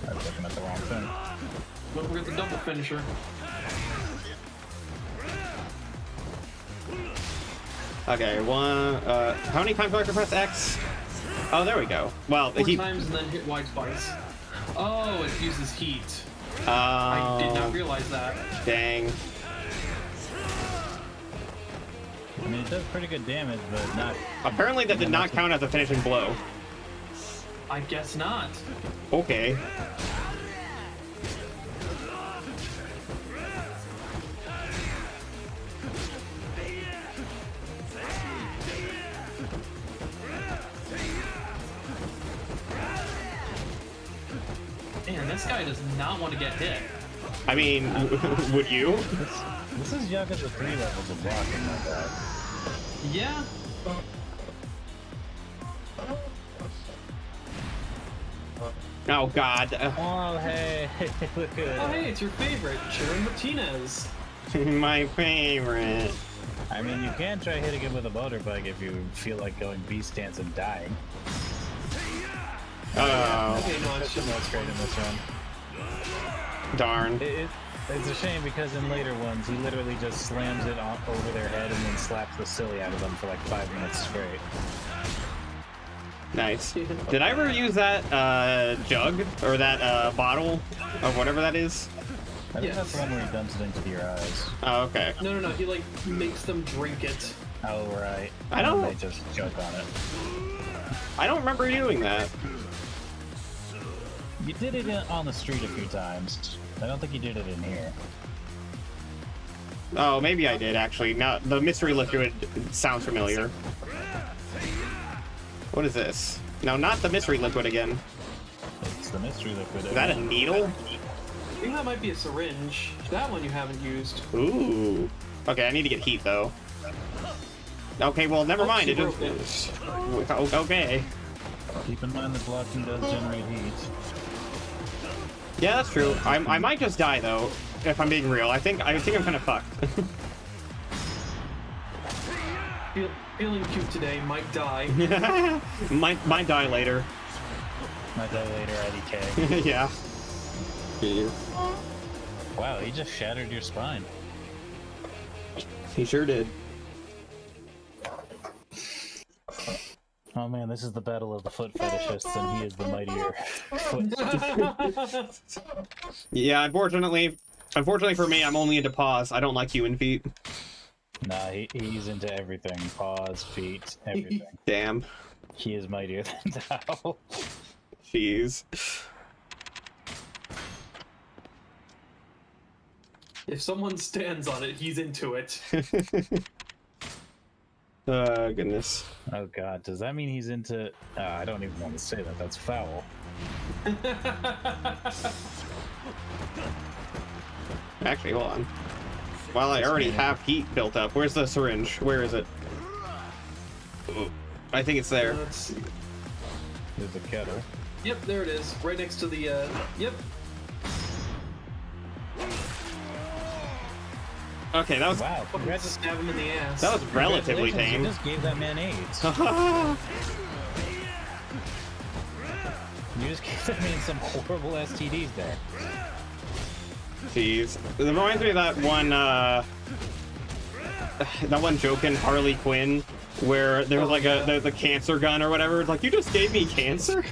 I was looking at the wrong thing. Don't forget the double finisher. Okay, one. How many times do I have to press X? Oh, there we go. Well, 4 times and then hit Y twice. Oh, it uses heat. Oh. I did not realize that. Dang. I mean, it does pretty good damage, but not... Apparently that did not count as a finishing blow. I guess not. Okay. Man, this guy does not want to get hit. I mean, would you? This is Yakuza 3 levels of blocking like that. Yeah. Oh God. Oh, hey, look at Oh, hey, it's your favorite, Sharon Martinez. My favorite. I mean, you can try hitting him with a motorbike if you feel like going beast stance and dying. Oh, Okay, no, it's just That's great in this one. darn. It's a shame because in later ones, he literally just slams it over their head and then slaps the silly out of them for like 5 minutes straight. Nice. Did I ever use that jug or that bottle of whatever that is? I think that's the one where he dumps it into your eyes. Oh, okay. No, he like makes them drink it. Oh, right. I don't- And they just choke on it. I don't remember doing that. You did it on the street a few times. I don't think you did it in here. Oh, maybe I did actually. Now the mystery liquid sounds familiar. What is this? No, not the mystery liquid again. It's the mystery liquid. Is that a needle? I think that might be a syringe. That one you haven't used. Ooh. Okay, I need to get heat though. Okay, well, never mind. It broke just. Okay. Keep in mind that blocking does generate heat. Yeah, that's true. I might just die though. if I'm being real. I think I'm kind of fucked. Feeling cute today, might die. might die later. Might die later, IDK. Yeah. Jeez. Wow, he just shattered your spine. He sure did. Oh man, this is the battle of the foot fetishists, and he is the mightier foot. Yeah, unfortunately for me, I'm only into paws. I don't like human feet. Nah, he's into everything. Paws, feet, everything. Damn. He is mightier than thou. Jeez. If someone stands on it, he's into it. Goodness. Oh god, does that mean he's into... I don't even want to say that, that's foul. Actually, hold on. While I already have heat built up, where's the syringe? Where is it? Oh, I think it's there. Let's see. There's a kettle. Yep, there it is. Right next to the, yep. Okay, that was... Wow, Fucking stab him in the ass. That was relatively tame. You just gave that man AIDS. You just gave that man some horrible STDs there. Jeez. It reminds me of that one joke in Harley Quinn where there was like the cancer gun or whatever. It's like, you just gave me cancer?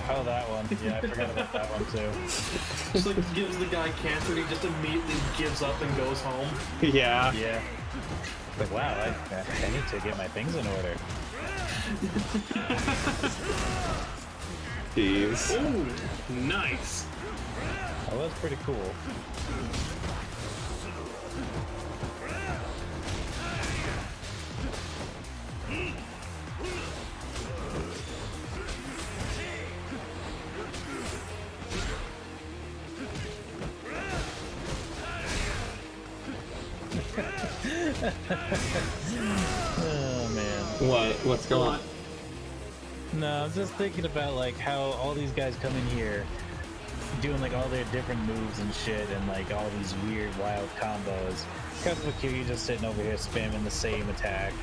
Oh, that one. Yeah, I forgot about that one too. Just like gives the guy cancer and he just immediately gives up and goes home. Yeah. Yeah. Like, wow, I need to get my things in order. Jeez. Ooh, nice. That was pretty cool. Oh man. What's going on? No, I'm just thinking about like how all these guys come in here doing like all their different moves and shit and like all these weird wild combos. Kazuma just sitting over here spamming the same attack.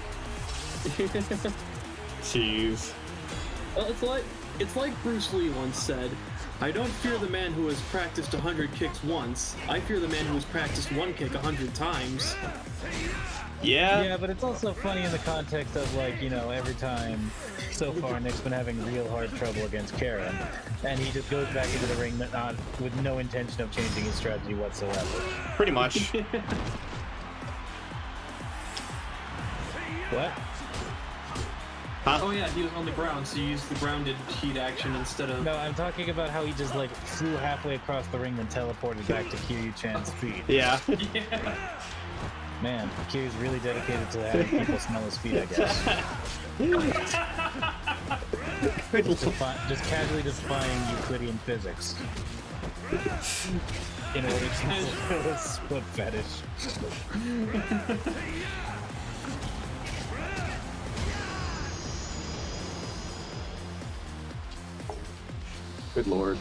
Jeez. Well, it's like Bruce Lee once said, I don't fear the man who has practiced 100 kicks once. I fear the man who has practiced one kick 100 times. Yeah. Yeah, but it's also funny in the context of like, you know, every time so far Nick's been having real hard trouble against Karen, and he just goes back into the ring not with no intention of changing his strategy whatsoever. Pretty much. What? Huh? Oh yeah, he was on the ground, so you used the grounded heat action instead of... No, I'm talking about how he just like flew halfway across the ring and teleported back to Kiryu-chan's feet. Yeah. Yeah. Man, Kiryu's really dedicated to having people smell his feet, I guess. Just casually defying Euclidean physics in order to fulfill his foot fetish. Good lord.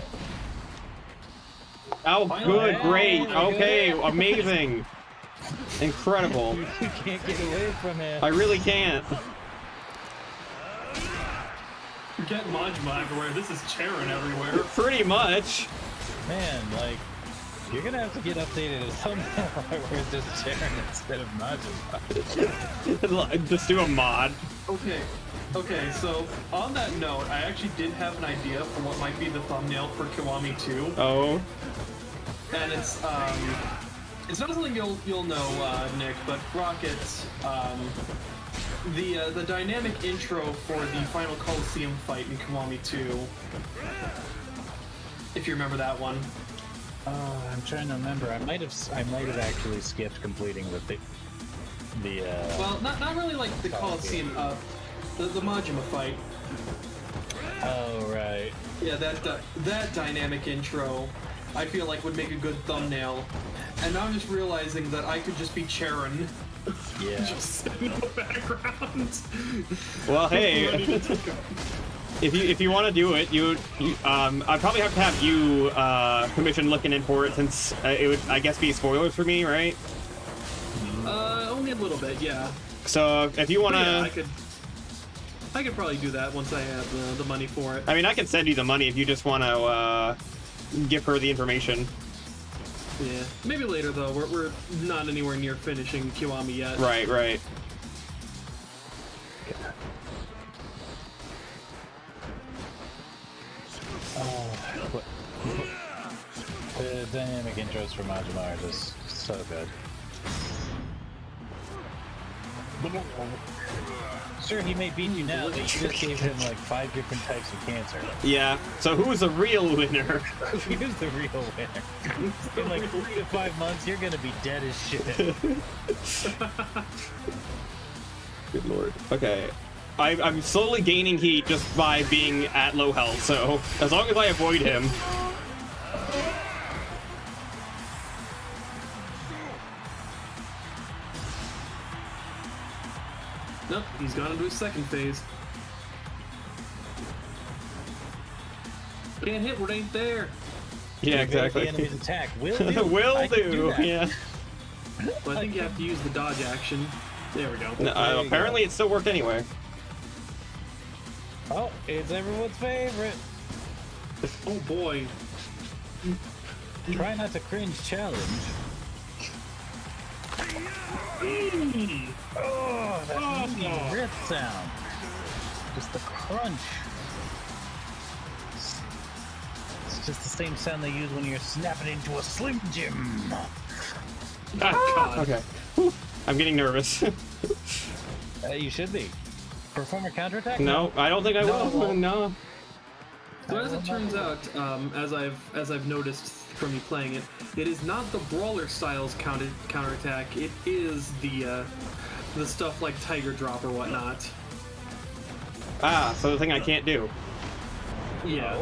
Oh, good, great, okay, amazing. Incredible. You can't get away from it. I really can't. Forget Majima everywhere, this is Charon everywhere. Pretty much. Man, like, you're gonna have to get updated as thumbnail where it's just Charon instead of Majima. Just do a mod. Okay, so on that note, I actually did have an idea for what might be the thumbnail for Kiwami 2. Oh. And it's not something you'll know, Nick, but Rokkit, the dynamic intro for the final Coliseum fight in Kiwami 2. If you remember that one. I'm trying to remember. I might have actually skipped completing the Well, not really like the Coliseum, the Majima fight. Oh right. Yeah, that dynamic intro, I feel like would make a good thumbnail. And now I'm just realizing that I could just be Charon. Yeah. Just in the background. Well, hey. if you want to do it, I'd probably have to have you commission looking in for it, since it would, I guess, be spoilers for me, right? Only a little bit, yeah. So if you want to, yeah, I could probably do that once I have the money for it. I mean, I can send you the money if you just want to give her the information. Yeah, maybe later though. We're not anywhere near finishing Kiwami yet. Right, right. The dynamic intros for Majima are just so good. Sure, he may beat you now, but you just gave him like 5 different types of cancer. Yeah. So who's the real winner? Who's the real winner? In like 3 to 5 months, you're gonna be dead as shit. Good lord. Okay. I'm slowly gaining heat just by being at low health, so as long as I avoid him. Nope, he's gone into his second phase. Can't hit what ain't there. Yeah, exactly. The enemy's attack will do. Will do. Yeah. Well, I think you have to use the dodge action. There we go. No, apparently it still worked anyway. Oh, it's everyone's favorite. Oh boy. Try not to cringe challenge. Oh, that rip sound. Just the crunch. It's just the same sound they use when you're snapping into a Slim Jim. God. Okay. Whew. I'm getting nervous. You should be. Perform a counterattack? No, I don't think I will. No. So as it turns out, as I've noticed from you playing it, it is not the brawler styles counterattack. It is the stuff like Tiger Drop or whatnot. Ah, so the thing I can't do. Yeah.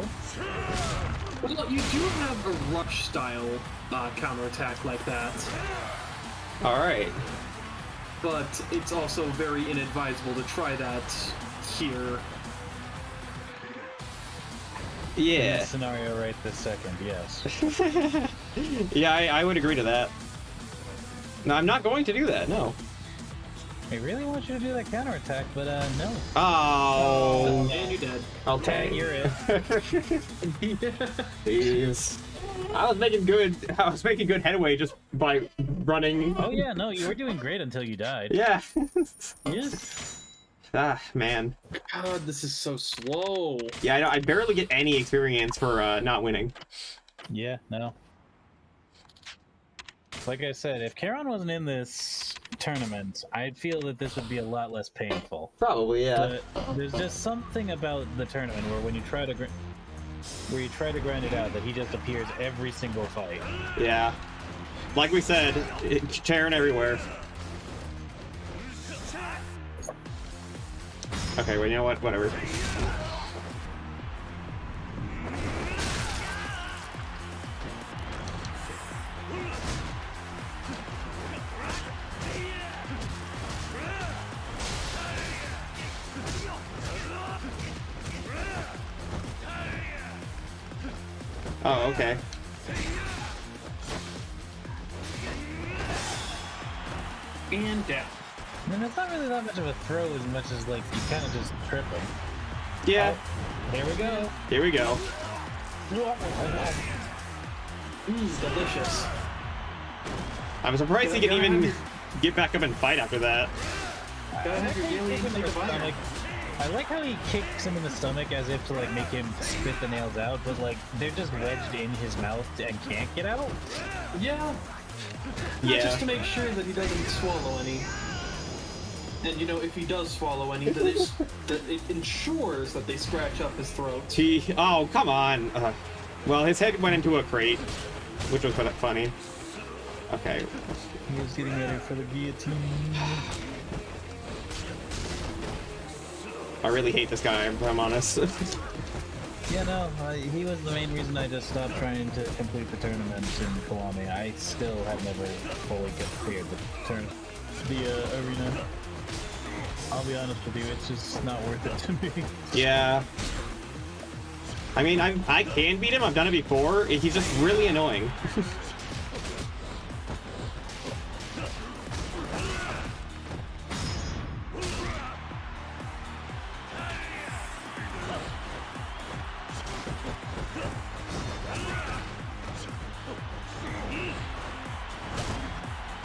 Well, you do have a rush style counterattack like that, All right. but it's also very inadvisable to try that here. In Yeah. this scenario right this second, yes. Yeah, I would agree to that. No, I'm not going to do that. No. I really want you to do that counterattack, but no. Oh. And you're dead. I'll Tag, tag. you're it. Jeez. I was making good headway just by running. Oh yeah, no, you were doing great until you died. Yeah. Yes. Ah, man. God, this is so slow. Yeah, I barely get any experience for not winning. Yeah, no. Like I said, if Charon wasn't in this tournament, I'd feel that this would be a lot less painful. Probably, yeah. But there's just something about the tournament where when you try to grind it out, that he just appears every single fight. Yeah. Like we said, Charon everywhere. Okay, well, you know what? Whatever. Oh, okay. And down. I mean, it's not really that much of a throw as much as, like, you kind of just trip him. Yeah. Oh, there we go. Here we go. Delicious. I'm surprised he can even get back up and fight after that. Gotta have your daily intake of iron. I like how he kicks him in the stomach as if to like make him spit the nails out, but like they're just wedged in his mouth and can't get out. Yeah. Yeah. Just to make sure that he doesn't swallow any. And you know, if he does swallow any, that it ensures that they scratch up his throat. Oh, come on. Well, his head went into a crate, which was funny. Okay. He was getting ready for the guillotine. I really hate this guy, if I'm honest. Yeah, no, he was the main reason I just stopped trying to complete the tournament in Kiwami. I still have never fully cleared the arena. I'll be honest with you, it's just not worth it to me. Yeah. I mean, I can beat him. I've done it before. He's just really annoying.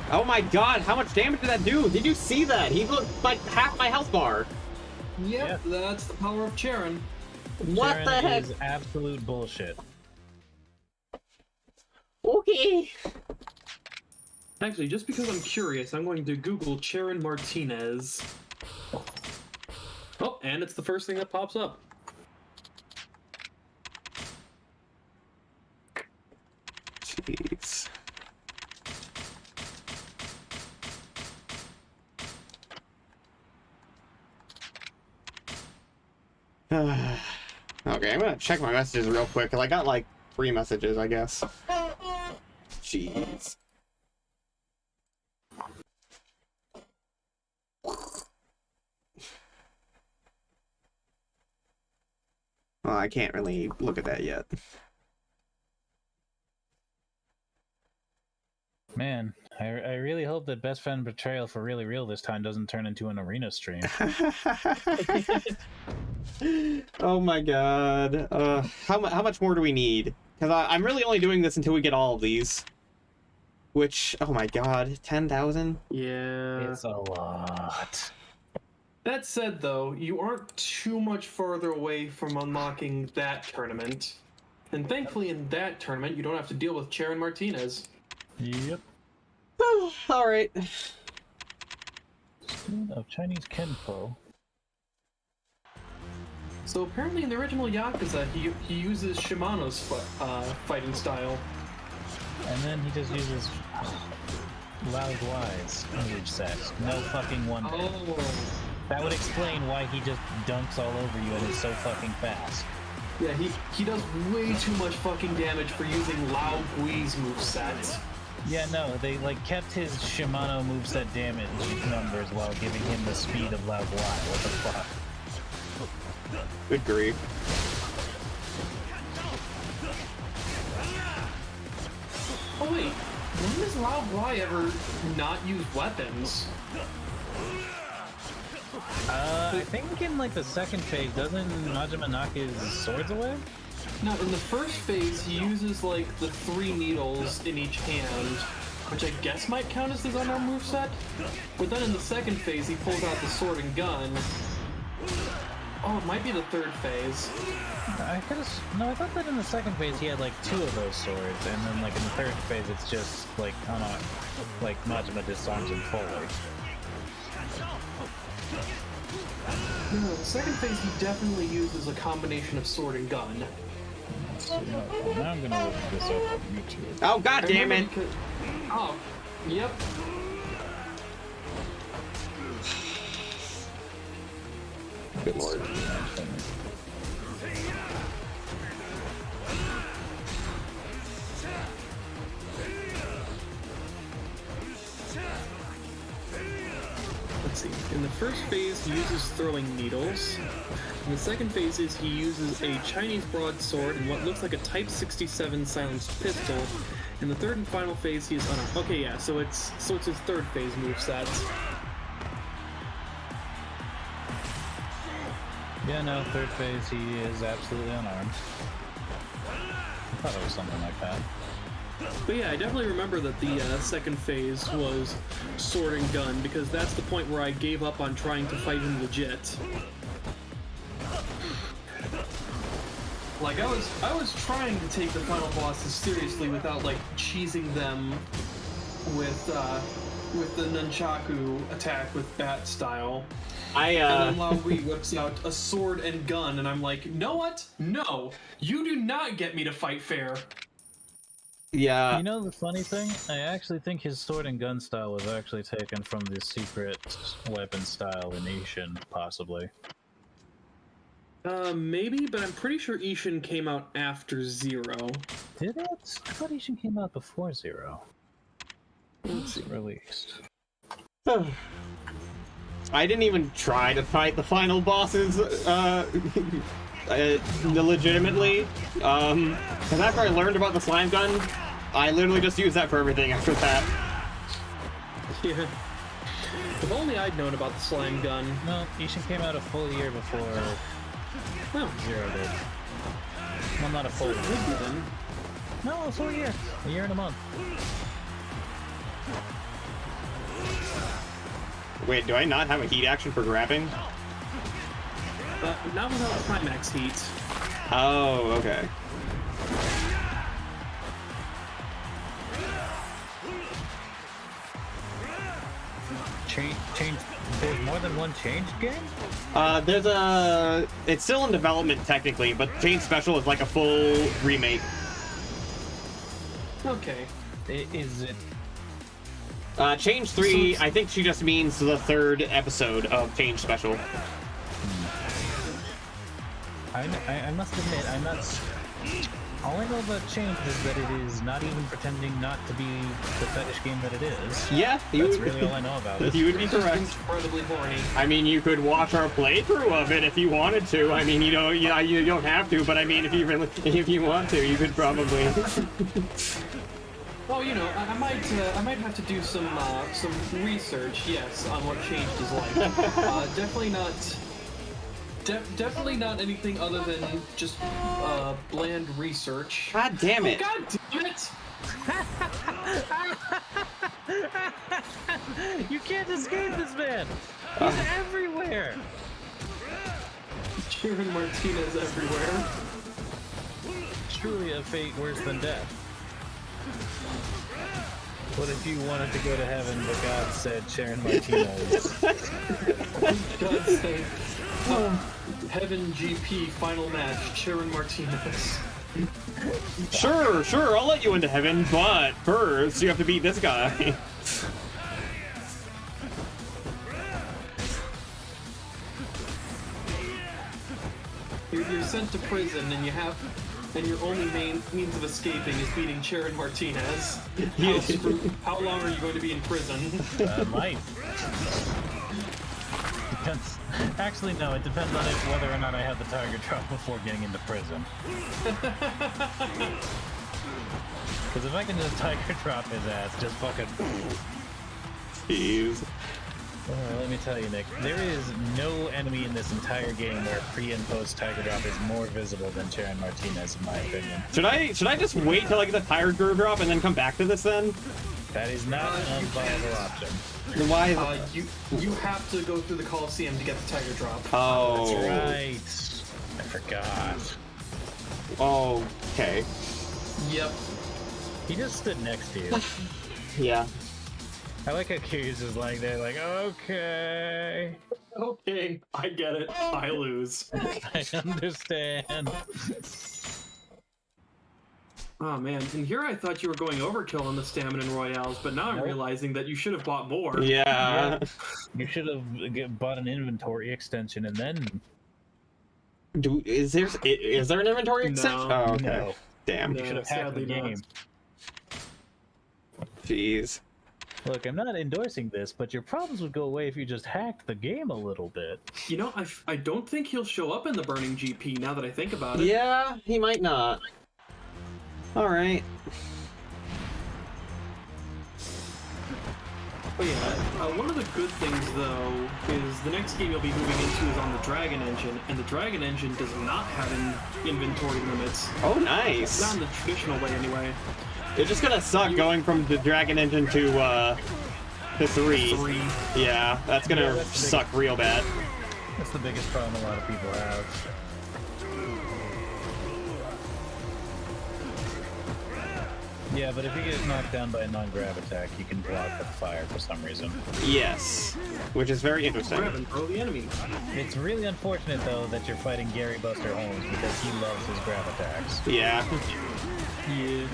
Oh my god, how much damage did that do? Did you see that? He looked like half my health bar. Yep, that's the power of Charon. What the heck? Is absolute bullshit. Okay. Actually, just because I'm curious, I'm going to Google Charon Martinez. Oh, and it's the first thing that pops up. Jeez. Okay, I'm gonna check my messages real quick, because I got like 3 messages, I guess. Jeez. Well, I can't really look at that yet. Man, I really hope that Best Friend Betrayal for Really Real this time doesn't turn into an arena stream. Oh my god. How much more do we need? Because I'm really only doing this until we get all of these. Which, oh my god, 10,000? Yeah. It's a lot. That said, though, you aren't too much further away from unlocking that tournament. And thankfully in that tournament, you don't have to deal with Charon Martinez. Yep. Oh, alright. Of Chinese Kenpo. So apparently in the original Yakuza, he uses Shimano's fighting style. And then he just uses Loud Wise moveset. No fucking wonder. Oh. That would explain why he just dunks all over you and is so fucking fast. Yeah, he does way too much fucking damage for using Lao Gui's moveset. Yeah, no, they like kept his Shimano moveset damage numbers while giving him the speed of Loud Wise. What the fuck? Good grief. Oh wait, when does Lao Gui ever not use weapons? I think in like the second phase, doesn't Majima knock his swords away? No, in the first phase, he uses like the 3 needles in each hand, which I guess might count as his unarmed moveset. But then in the second phase, he pulls out the sword and gun. Oh, it might be the third phase. I thought that in the second phase he had like 2 of those swords, and then like in the third phase it's just like, oh no, like Majima disarms him fully. No, the second phase he definitely uses a combination of sword and gun. So, now I'm gonna look this up on YouTube. Oh god damn it! Oh, yep. Good lord. Let's see. In the first phase, he uses throwing needles. In the second phase, he uses a Chinese broadsword and what looks like a Type 67 silenced pistol. In the third and final phase, he is unarmed. Okay, yeah, so it's his third phase moveset. Yeah, no, third phase he is absolutely unarmed. I thought it was something like that. But yeah, I definitely remember that the second phase was sword and gun, because that's the point where I gave up on trying to fight him legit. Like, I was trying to take the final bosses seriously without, like, cheesing them with the nunchaku attack with bat style. And then Lao Gui whips out a sword and gun, and I'm like, you know what? No! You do not get me to fight fair! Yeah. You know the funny thing? I actually think his sword and gun style was actually taken from the secret weapon style in Ishin, possibly. Maybe, but I'm pretty sure Ishin came out after Zero. Did it? I thought Ishin came out before Zero. Let's see. Released. I didn't even try to fight the final bosses legitimately. Because after I learned about the slime gun, I literally just used that for everything after that. Yeah. If only I'd known about the slime gun. No, Ishin came out a full year before Zero did. Well, not a full year. Then. No, a full year. A year and a month. Wait, do I not have a heat action for grabbing? Not without climax heat. Oh, okay. Change. There's more than one change game? It's still in development technically, but Change Special is like a full remake. Okay. Is it? Change 3, I think she just means the 3rd episode of Change Special. I must admit, I'm not. All I know about Change is that it is not even pretending not to be the fetish game that it is. Yeah, that's really all I know about it. You would be correct. Incredibly horny. I mean, you could watch our playthrough of it if you wanted to. I mean, you don't have to, but I mean, if you want to, you could probably. Oh, you know, I might have to do some research, yes, on what Change is like. Definitely not anything other than just bland research. God damn it! Oh, God damn it! You can't escape this man. He's everywhere. Sharon Martinez everywhere. Truly a fate worse than death. What if you wanted to go to heaven, but God said Sharon Martinez? God said, Heaven GP final match, Sharon Martinez. Sure, I'll let you into heaven, but first you have to beat this guy. You're sent to prison, and your only main means of escaping is beating Sharon Martinez. How long are you going to be in prison? Life. Actually, no, it depends on whether or not I have the tiger drop before getting into prison. Because if I can just tiger drop his ass, just fucking... Jeez. Let me tell you, Nick, there is no enemy in this entire game where pre and post tiger drop is more visible than Sharon Martinez, in my opinion. Should I just wait till I get the tiger drop and then come back to this then? That is not an unviable option. Why? You have to go through the Coliseum to get the tiger drop. Oh. That's right. I forgot. Oh, okay. Yep. He just stood next to you. Yeah. I like how Curious is like there, like, okay. Okay, I get it. I lose. I understand. Oh man, and here I thought you were going overkill on the stamina royales, but now I'm realizing that you should have bought more. Yeah. You should have bought an inventory extension and then... Is there an inventory extension? No. Oh, okay. No. Damn. You should have hacked the game. Jeez. Look, I'm not endorsing this, but your problems would go away if you just hacked the game a little bit. You know, I don't think he'll show up in the Burning GP now that I think about it. Yeah, he might not. Alright. Oh yeah, one of the good things though is the next game you'll be moving into is on the Dragon Engine, and the Dragon Engine does not have inventory limits. Oh, nice. Not in the traditional way anyway. It's just gonna suck going from the Dragon Engine to 3. Yeah, that's gonna suck real bad. That's the biggest problem a lot of people have. Yeah, but if you get knocked down by a non-grab attack, you can block the fire for some reason. Yes, which is very interesting. Grab and throw the enemy. It's really unfortunate, though, that you're fighting Gary Buster Holmes because he loves his grab attacks. Yeah. Yeah.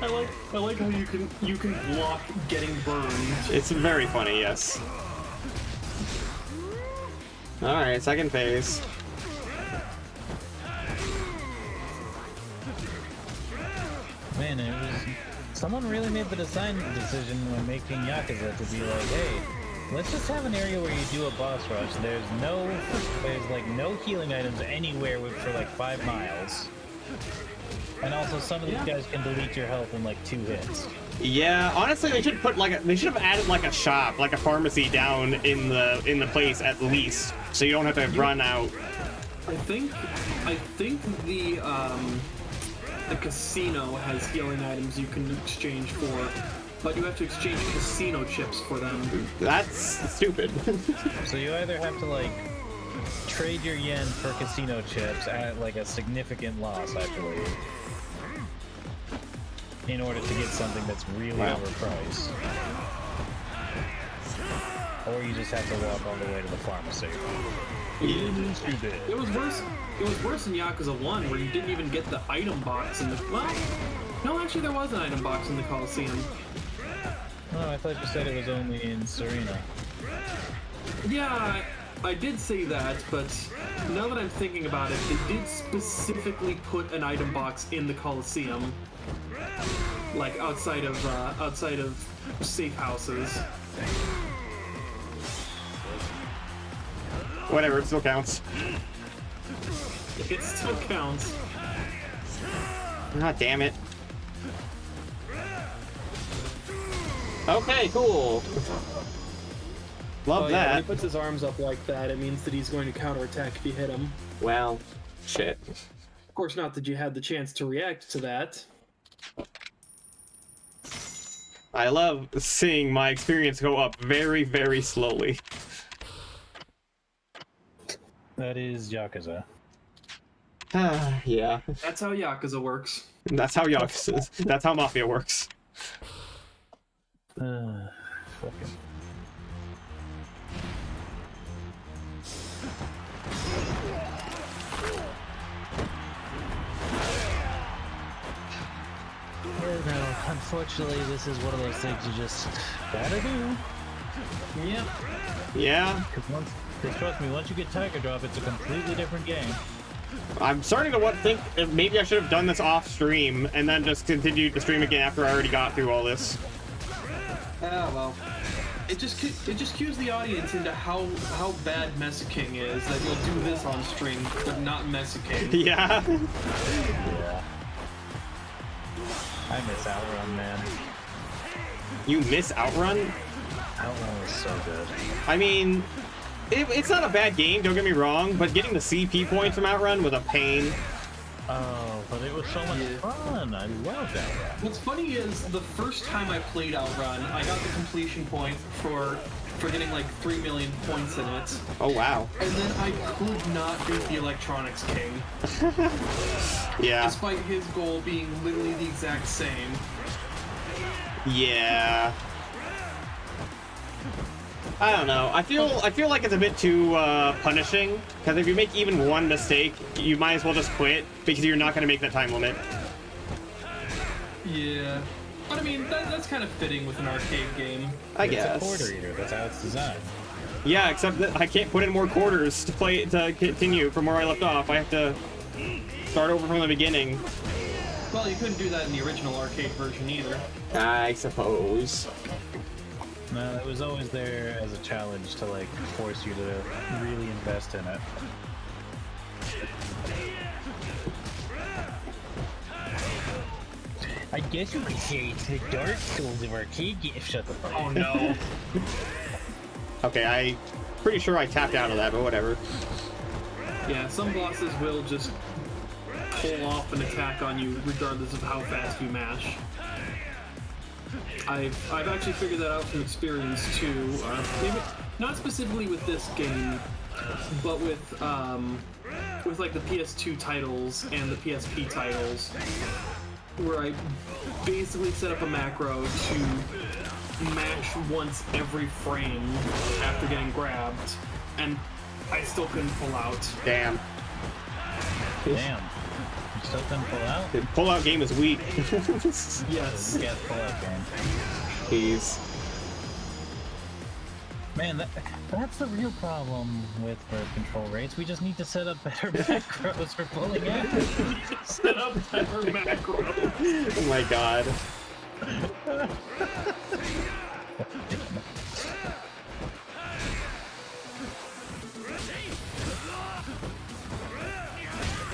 I like how you can block getting burned. It's very funny, yes. Alright, second phase. Man, it was someone really made the design decision when making Yakuza to be like, hey, let's just have an area where you do a boss rush. There's like no healing items anywhere for like 5 miles. And also some of these guys can delete your health in like 2 hits. Yeah, honestly, they should put they should have added like a shop, like a pharmacy down in the place at least, so you don't have to run out. I think the casino has healing items you can exchange for, but you have to exchange casino chips for them. That's stupid. So you either have to like trade your yen for casino chips at like a significant loss, I believe, in order to get something that's really overpriced. Or you just have to walk all the way to the pharmacy. It was worse in Yakuza 1, where you didn't even get the item box in the... Well, no, actually there was an item box in the Coliseum. Oh, I thought you said it was only in Serena. Yeah, I did say that, but now that I'm thinking about it, they did specifically put an item box in the Coliseum. Like, outside of safe houses. Whatever, it still counts. It still counts. God damn it. Okay, cool. Love that. When he puts his arms up like that, it means that he's going to counterattack if you hit him. Well, shit. Of course, not that you had the chance to react to that. I love seeing my experience go up very, very slowly. That is Yakuza. Yeah. That's how Yakuza works. That's how Yakuza. That's how Mafia works. Fucking. No, unfortunately, this is one of those things you just gotta do. Yep. Yeah. Because trust me, once you get Tiger Drop, it's a completely different game. I'm starting to think maybe I should have done this off stream and then just continued to stream again after I already got through all this. Ah, well. It just cues the audience into how bad Mesa King is, that you'll do this on stream, but not Mesa King. Yeah. Yeah. I miss Outrun, man. You miss Outrun? Outrun was so good. I mean, it's not a bad game, don't get me wrong, but getting the CP points from Outrun was a pain. Oh, but it was so much fun. I loved Outrun. What's funny is, the first time I played Outrun, I got the completion point for getting like 3 million points in it. Oh, wow. And then I could not beat the Electronics King. Yeah. Despite his goal being literally the exact same. Yeah. I don't know. I feel like it's a bit too punishing, because if you make even one mistake, you might as well just quit, because you're not going to make that time limit. Yeah. But I mean, that's kind of fitting with an arcade game. I guess. It's a quarter eater. That's how it's designed. Yeah, except that I can't put in more quarters to continue from where I left off. I have to start over from the beginning. Well, you couldn't do that in the original arcade version either. I suppose. No, it was always there as a challenge to like force you to really invest in it. I guess you could say it's the Dark Souls of arcade games. Shut the fuck up. Oh no. Okay, I'm pretty sure I tapped out of that, but whatever. Yeah, some bosses will just pull off an attack on you regardless of how fast you mash. I've actually figured that out from experience too. Maybe not specifically with this game, but with like the PS2 titles and the PSP titles, where I basically set up a macro to mash once every frame after getting grabbed, and I still couldn't pull out. Damn. Damn. You still couldn't pull out? The pull-out game is weak. Yes. Yeah, pull out game. Please. Man, that's the real problem with birth control rates. We just need to set up better macros for pulling out. Set up better macro. Oh my god.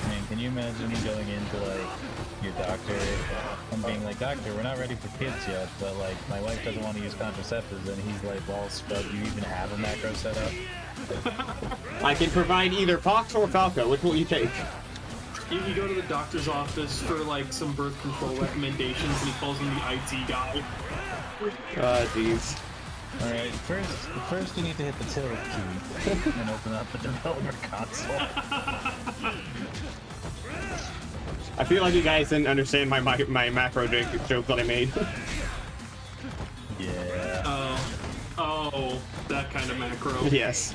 Man, can you imagine me going into like your doctor and being like, "Doctor, we're not ready for kids yet, but like my wife doesn't want to use contraceptives," and he's like, "Well, Spud, do you even have a macro set up?" I can provide either Fox or Falco. Which will you take? You go to the doctor's office for like some birth control recommendations, and he calls him the IT guy. Jeez. All right, first you need to hit the tilde key and open up the developer console. I feel like you guys didn't understand my macro joke that I made. Yeah. Oh, that kind of macro. Yes.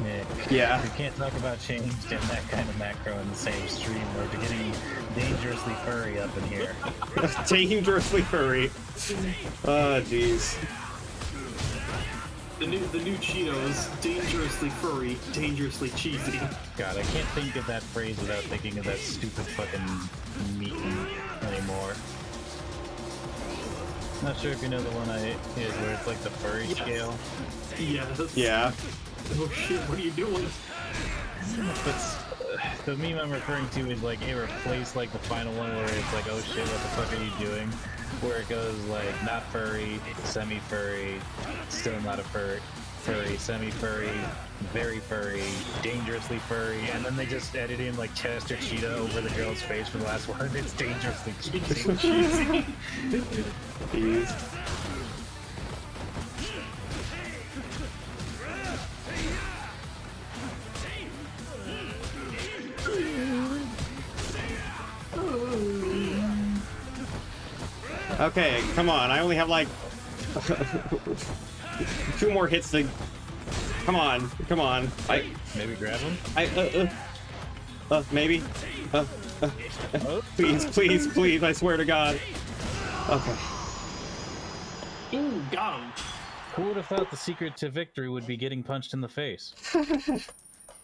Nick, Yeah. we can't talk about change in that kind of macro in the same stream. We're getting dangerously furry up in here. Dangerously furry. Oh, jeez. The new Cheetos, dangerously furry, dangerously cheesy. God, I can't think of that phrase without thinking of that stupid fucking meeting anymore. Not sure if you know the one is where it's like the furry scale. Yes. Yeah. Oh shit, what are you doing? But the meme I'm referring to is like it replaced like the final one where it's like, oh shit, what the fuck are you doing? Where it goes like not furry, semi-furry, still not a furry, semi-furry, very furry, dangerously furry, and then they just edit in like Chester Cheetah over the girl's face for the last one. It's dangerously cheesy. Jeez. Okay, come on. I only have like 2 more hits to. Come on, come on. Maybe grab him. Maybe. Oh. Please, please, please! I swear to God. Okay. Ooh, got him. Who would have thought the secret to victory would be getting punched in the face?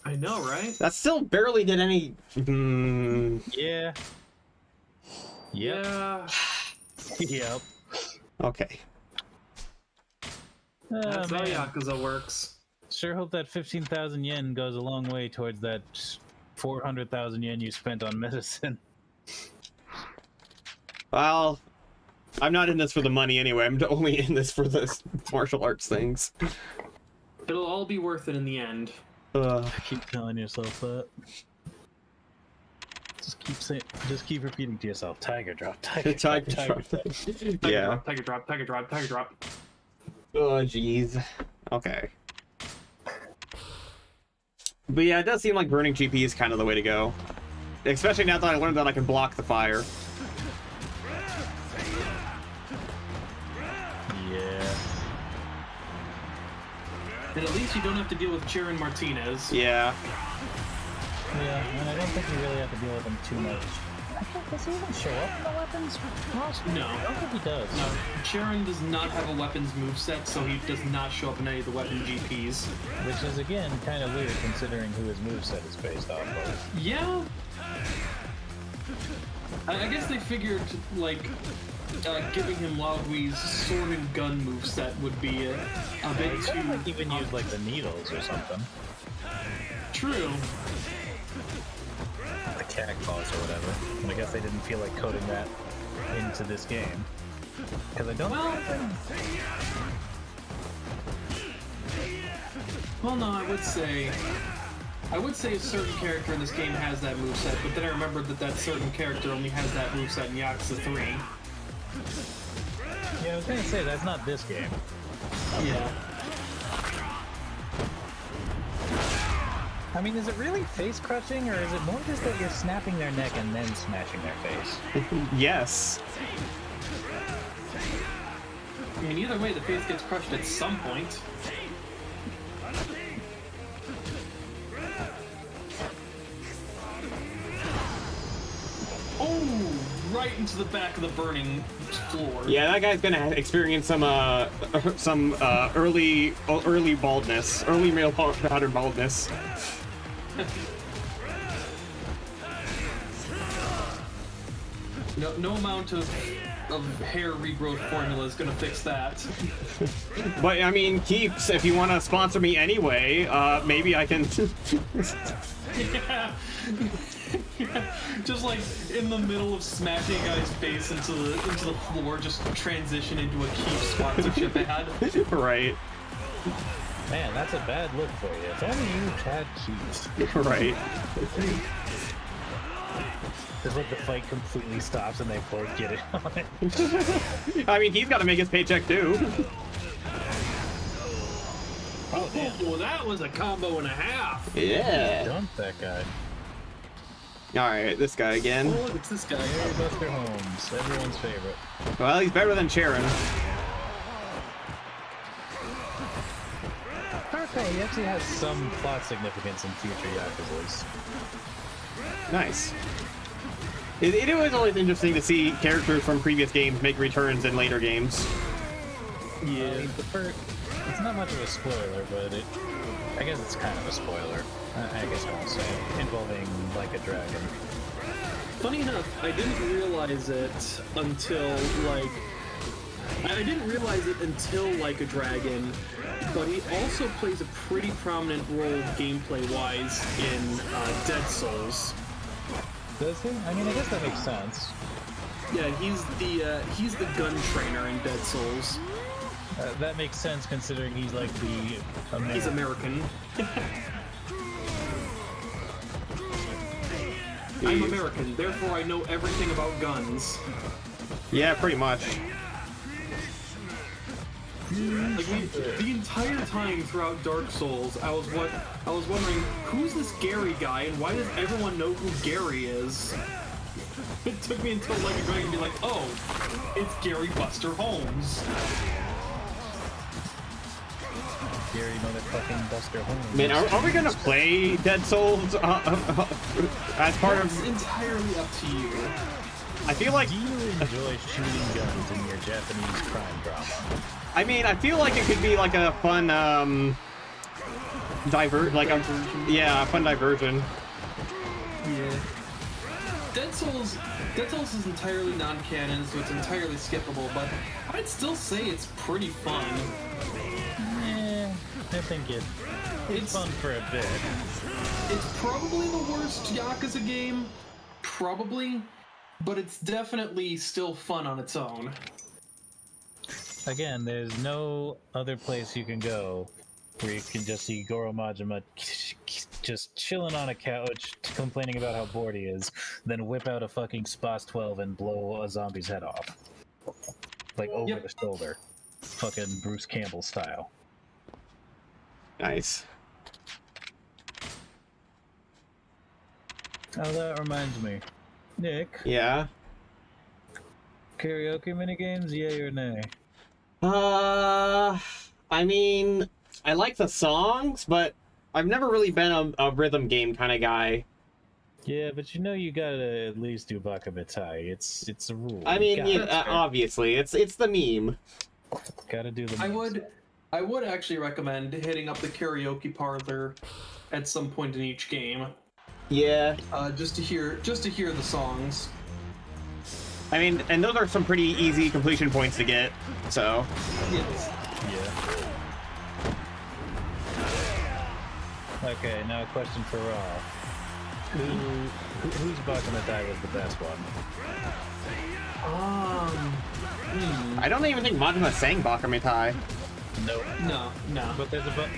I know, right? That still barely did any. Yeah. Yep. Yeah. Yep. Okay. That's how Man. Yakuza works. Sure hope that 15,000 yen goes a long way towards that 400,000 yen you spent on medicine. Well, I'm not in this for the money anyway. I'm only in this for the martial arts things. It'll all be worth it in the end. Keep telling yourself that. Just keep repeating to yourself, tiger drop, tiger drop, tiger drop. Yeah. Tiger drop, tiger drop, tiger drop. Oh, jeez. Okay. But yeah, it does seem like burning GP is kind of the way to go. Especially now that I learned that I can block the fire. Yeah. And at least you don't have to deal with Sharon Martinez. Yeah. Yeah, and I don't think you really have to deal with him too much. Does he even show up in the weapons? No. I don't think he does. No, Sharon does not have a weapons moveset, so he does not show up in any of the weapon GPs. Which is, again, kind of weird considering who his moveset is based off of. Yeah. I guess they figured, like, giving him Laogui's sword and gun moveset would be a bit He too... could like, even use, like, the needles or something. True. The cactpaws or whatever. And I guess they didn't feel like coding that into this game. Because I don't Well, no, I would say a certain character in this game has that moveset, but then I remembered that certain character only has that moveset in Yakuza 3. Yeah, I was gonna say, that's not this game. Yeah. I mean, is it really face crushing, or is it more just that you're snapping their neck and then smashing their face? Yes. I mean, either way, the face gets crushed at some point. right into the back of the burning floor. Yeah, that guy's gonna experience some early baldness, early male pattern baldness. No amount of hair regrowth formula is gonna fix that. But I mean, Keeps, if you want to sponsor me anyway, maybe I can. Yeah. Just like in the middle of smashing a guy's face into the floor, just transition into a Keeps sponsorship ad. Right. Man, that's a bad look for you. If only you had Keeps. Right. Just like the fight completely stops and they both get it on it. I mean, he's got to make his paycheck too. Oh, well, that was a combo and a half. Yeah. Dump that guy. All right, this guy again. Oh, look, it's this guy. Gary Buster Holmes, everyone's favorite. Well, he's better than Sharon. Okay, he actually has some plot significance in future Yakuzas. Nice. It was always interesting to see characters from previous games make returns in later games. Yeah. I mean, it's not much of a spoiler, but I guess it's kind of a spoiler. I guess I won't say it. Involving like a dragon. Funny enough, I didn't realize it until Like a Dragon, but he also plays a pretty prominent role gameplay-wise in Dead Souls. Does he? I mean, I guess that makes sense. Yeah, he's the gun trainer in Dead Souls. That makes sense considering he's like the American. He's American. I'm American, therefore I know everything about guns. Yeah, pretty much. Like the entire time throughout Dark Souls, I was wondering who's this Gary guy and why does everyone know who Gary is? It took me until Like a Dragon to be like, oh, it's Gary Buster Holmes. Gary motherfucking Buster Holmes. Man, are we gonna play Dead Souls as part That's of? entirely up to you. I feel like. Do you enjoy shooting guns in your Japanese crime drama? I mean, I feel like it could be like a fun diversion. Yeah, a fun diversion. Yeah. Dead Souls is entirely non-canon, so it's entirely skippable, but I'd still say it's pretty fun. Yeah, I think it's fun for a bit. It's probably the worst Yakuza game, probably, but it's definitely still fun on its own. Again, there's no other place you can go where you can just see Goro Majima just chilling on a couch, complaining about how bored he is, then whip out a fucking Spas 12 and blow a zombie's head off. Like over the shoulder. Fucking Bruce Campbell style. Nice. Oh, that reminds me. Nick, Yeah. karaoke minigames, yay or nay? I mean, I like the songs, but I've never really been a rhythm game kind of guy. Yeah, but you know you gotta at least do Bakabitai. It's a rule. I mean, yeah, obviously, it's the meme. Gotta do the. I would actually recommend hitting up the karaoke parlor at some point in each game. Yeah. Just to hear the songs. I mean, and those are some pretty easy completion points to get, so. Yes. Yeah. Okay, now a question for Rall. Whose Bakabitai was the best one? I don't even think Majima sang Bakamitai. Nope. No. But there's a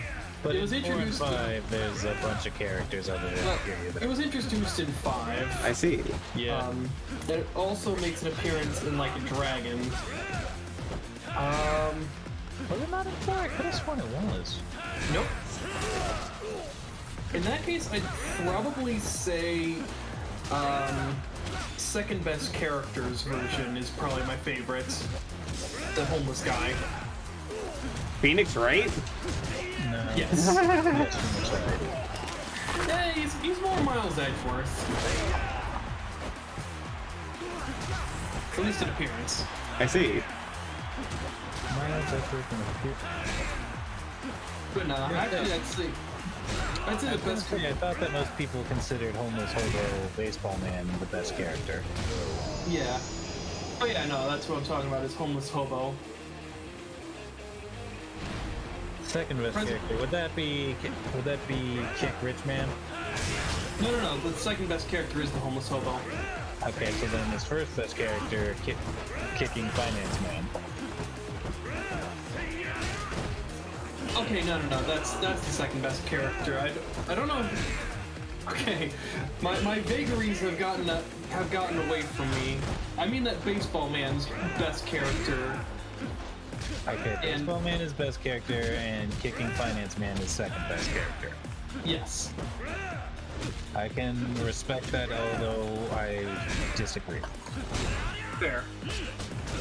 but It was in 4 and introduced 5, there's a bunch of characters other than Well, it was introduced in 5. I see. Yeah. And it also makes an appearance in Like a Dragon. Was it not in 4? I could have sworn it was. Nope. In that case, I'd probably say second best characters version is probably my favorite. The homeless guy. Phoenix, right? No. Yes. Yes, that's right. Yeah, he's more Miles Edgeworth. at least in appearance. I see. But no, actually, I'd say the best. I thought that most people considered Homeless Hobo Baseball Man the best character. Yeah. Oh yeah, no, that's what I'm talking about. Is Homeless Hobo. Second best character, would that be Kick Rich Man? No. The second best character is the Homeless Hobo. Okay, so then his first best character, Kicking Finance Man. Okay, no. That's the second best character. I don't know. Okay, my vagaries have gotten away from me. I mean that Baseball Man's best character. Okay, Baseball Man is best character, and Kicking Finance Man is second best character. Yes. I can respect that, although I disagree. Fair.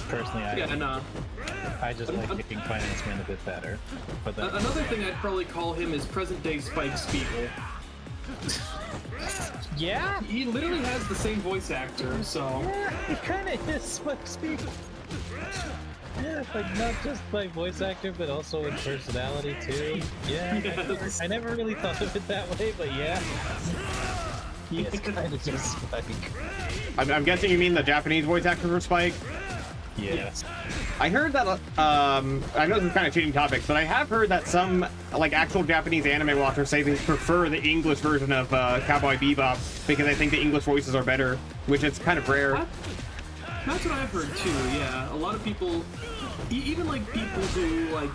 Personally, I just like Kicking Finance Man a bit better. But another thing I'd probably call him is present-day Spike Spiegel. Yeah? He literally has the same voice actor, so... Yeah, he kind of is Spike Spiegel. Yeah, like not just by voice actor, but also in personality too. Yeah, yes. I never really thought of it that way, but yeah. He is kind of just Spike. I'm guessing you mean the Japanese voice actor for Spike? Yes. I heard that, I know this is kind of cheating topics, but I have heard that some, like, actual Japanese anime watchers say they prefer the English version of Cowboy Bebop because I think the English voices are better, which is kind of rare. That's what I've heard too, yeah. A lot of people, even like people who like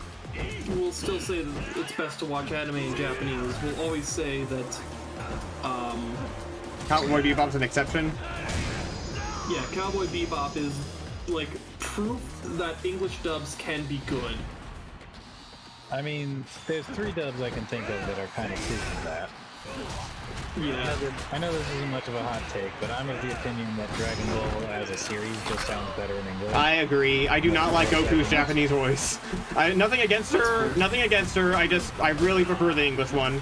will still say that it's best to watch anime in Japanese, will always say that, Cowboy Bebop's an exception? Yeah, Cowboy Bebop is like proof that English dubs can be good. I mean, there's 3 dubs I can think of that are kind of proof of that. Yeah. I know this isn't much of a hot take, but I'm of the opinion that Dragon Ball as a series just sounds better in English. I agree. I do not like Goku's Japanese voice. Nothing against her. Nothing against her. I really prefer the English one.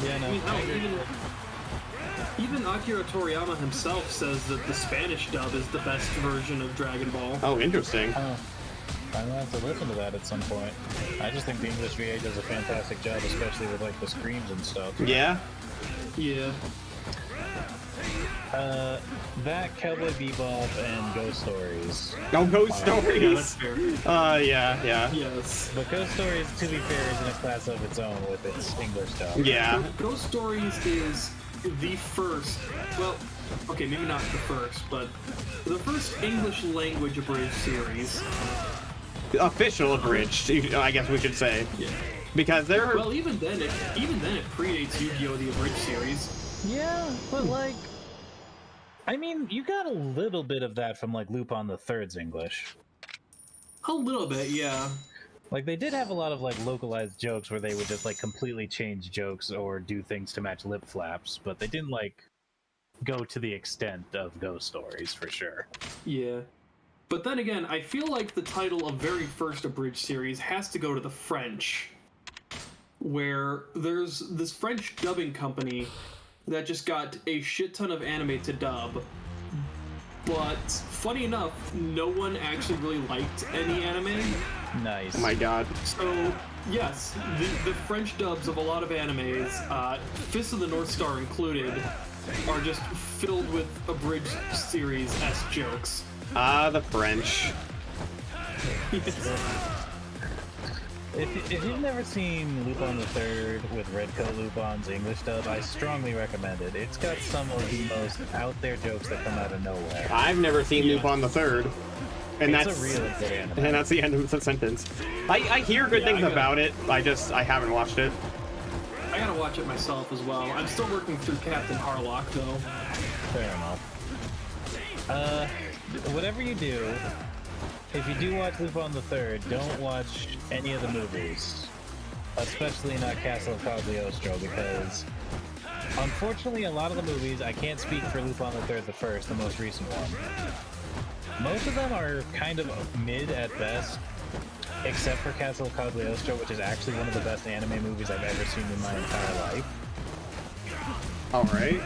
Yeah, no. I mean, even Akira Toriyama himself says that the Spanish dub is the best version of Dragon Ball. Oh, interesting. Oh. I'm gonna have to listen to that at some point. I just think the English VA does a fantastic job, especially with like the screams and stuff. Yeah. Yeah. That Cowboy Bebop and Ghost Stories. No, Ghost Stories. Yeah, that's fair. Yeah. Yes. But Ghost Stories, to be fair, is in a class of its own with its English dub. Yeah. Ghost Stories is the first, well, okay, maybe not the first, but the first English language abridged series. Official abridged, I guess we should say. Yeah. Because there are... Well, even then it predates Yu-Gi-Oh! The abridged series. Yeah, but like, I mean, you got a little bit of that from like Lupin the Third's English. A little bit, yeah. Like, they did have a lot of like localized jokes where they would just like completely change jokes or do things to match lip flaps, but they didn't like go to the extent of Ghost Stories for sure. Yeah. But then again, I feel like the title of very first abridged series has to go to the French, where there's this French dubbing company that just got a shit ton of anime to dub, but funny enough, no one actually really liked any anime. Nice. Oh my god. So, yes, the French dubs of a lot of animes, Fist of the North Star included, are just filled with abridged series-esque jokes. The French. If you've never seen Lupin the Third with Red Coat Lupin's English dub, I strongly recommend it. It's got some of the most out there jokes that come out of nowhere. I've never seen Lupin the Third. And It's that's a really good anime. And that's the end of the sentence. I hear good things about it. I haven't watched it. I gotta watch it myself as well. I'm still working through Captain Harlock, though. Fair enough. Whatever you do, if you do watch Lupin the Third, don't watch any of the movies. Especially not Castle of Cagliostro, because unfortunately a lot of the movies, I can't speak for Lupin the Third the first, the most recent one. Most of them are kind of mid at best, except for Castle of Cagliostro, which is actually one of the best anime movies I've ever seen in my entire life. All right.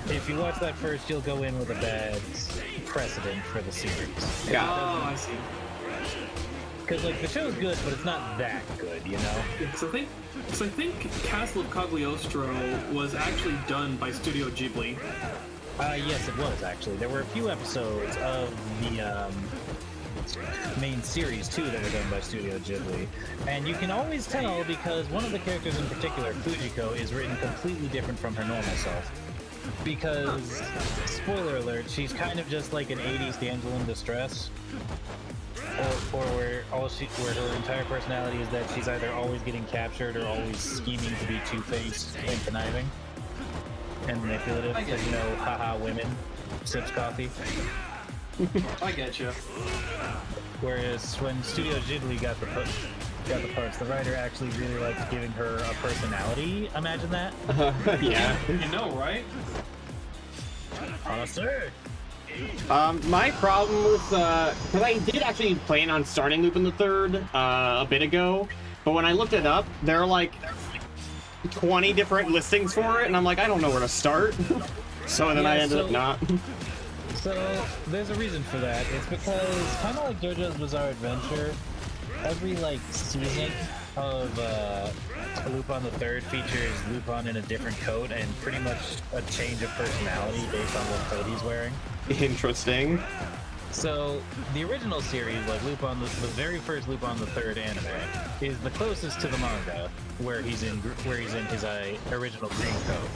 If you watch that first, you'll go in with a bad precedent for the series. Yeah. Oh, I see. Because like the show's good, but it's not that good, you know. So I think Castle of Cagliostro was actually done by Studio Ghibli. Yes, it was actually. There were a few episodes of the main series too that were done by Studio Ghibli, and you can always tell because one of the characters in particular, Fujiko, is written completely different from her normal self. Because, spoiler alert, she's kind of just like an 80s damsel in distress. Or where her entire personality is that she's either always getting captured or always scheming to be two-faced and conniving and manipulative. Because, you know, haha, women sips coffee. I get you. Whereas when Studio Ghibli got the parts, the writer actually really liked giving her a personality. Imagine that. Yeah. You know, right? Sir. My problem with because I did actually plan on starting Lupin the Third a bit ago, but when I looked it up, there are like 20 different listings for it, and I'm like, I don't know where to start. So then I ended up not. So there's a reason for that. It's because kind of like JoJo's Bizarre Adventure, every like season of Lupin the Third features Lupin in a different coat and pretty much a change of personality based on what coat he's wearing. Interesting. So the original series, like Lupin, the very first Lupin the Third anime, is the closest to the manga, where he's in his original green coat.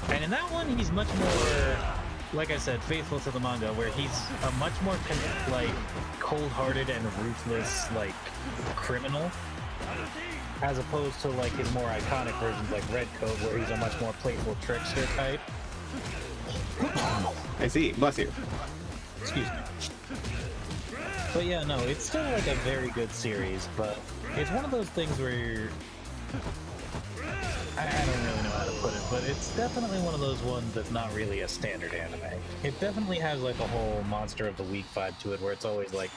And in that one, he's much more, like I said, faithful to the manga, where he's a much more like cold-hearted and ruthless like criminal, as opposed to like his more iconic versions like Red Coat, where he's a much more playful trickster type. I see. Bless you. Excuse me. But yeah, no, it's still like a very good series, but it's one of those things where I don't really know how to put it, but it's definitely one of those ones that's not really a standard anime. It definitely has like a whole Monster of the Week vibe to it, where it's always like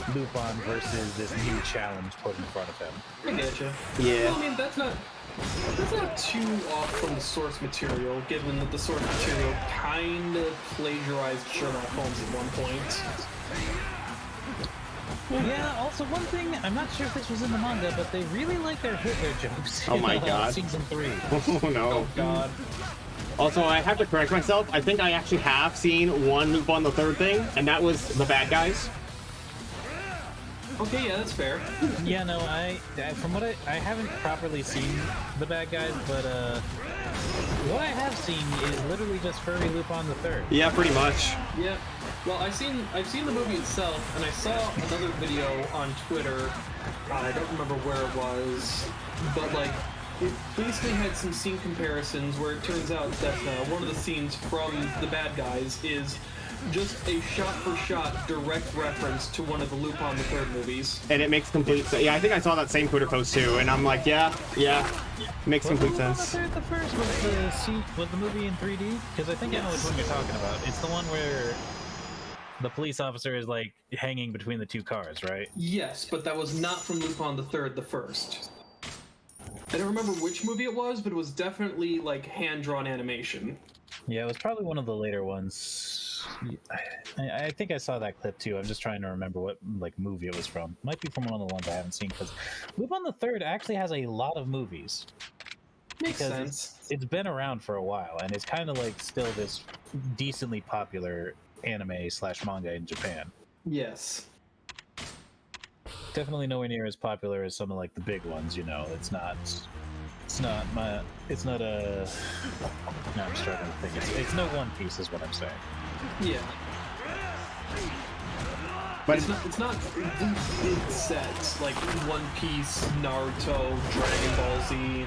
Lupin versus this new challenge put in front of him. I getcha. Yeah. Well, I mean, that's not too off from the source material, given that the source material kind of plagiarized Sherlock Holmes at one point. Yeah, also one thing, I'm not sure if this was in the manga, but they really like their Hitler jokes Oh my god. Season 3. Oh no. Oh god. Also, I have to correct myself. I think I actually have seen one Lupin the Third thing, and that was the bad guys. Okay, yeah, that's fair. Yeah, no, from what I haven't properly seen the bad guys, but what I have seen is literally just furry Lupin the Third. Yeah, pretty much. Yeah. Well, I've seen the movie itself, and I saw another video on Twitter. I don't remember where it was, but like it basically had some scene comparisons where it turns out that one of the scenes from the bad guys is just a shot-for-shot direct reference to one of the Lupin the Third movies. And it makes complete sense. Yeah, I think I saw that same Twitter post too, and I'm like, yeah, makes complete sense. Was the first was the movie in 3D? Because I think I know which one you're talking about. It's the one where the police officer is like hanging between the two cars, right? Yes, but that was not from Lupin the Third, the first. I don't remember which movie it was, but it was definitely like hand-drawn animation. Yeah, it was probably one of the later ones. I think I saw that clip too. I'm just trying to remember what like movie it was from. Might be from one of the ones I haven't seen, because Lupin the Third actually has a lot of movies. Makes sense. It's been around for a while, and it's kind of like still this decently popular anime/manga in Japan. Yes. Definitely nowhere near as popular as some of like the big ones, you know. It's not a no, I'm struggling to think. It's no One Piece is what I'm saying. Yeah. But It's not the big sets like One Piece, Naruto, Dragon Ball Z.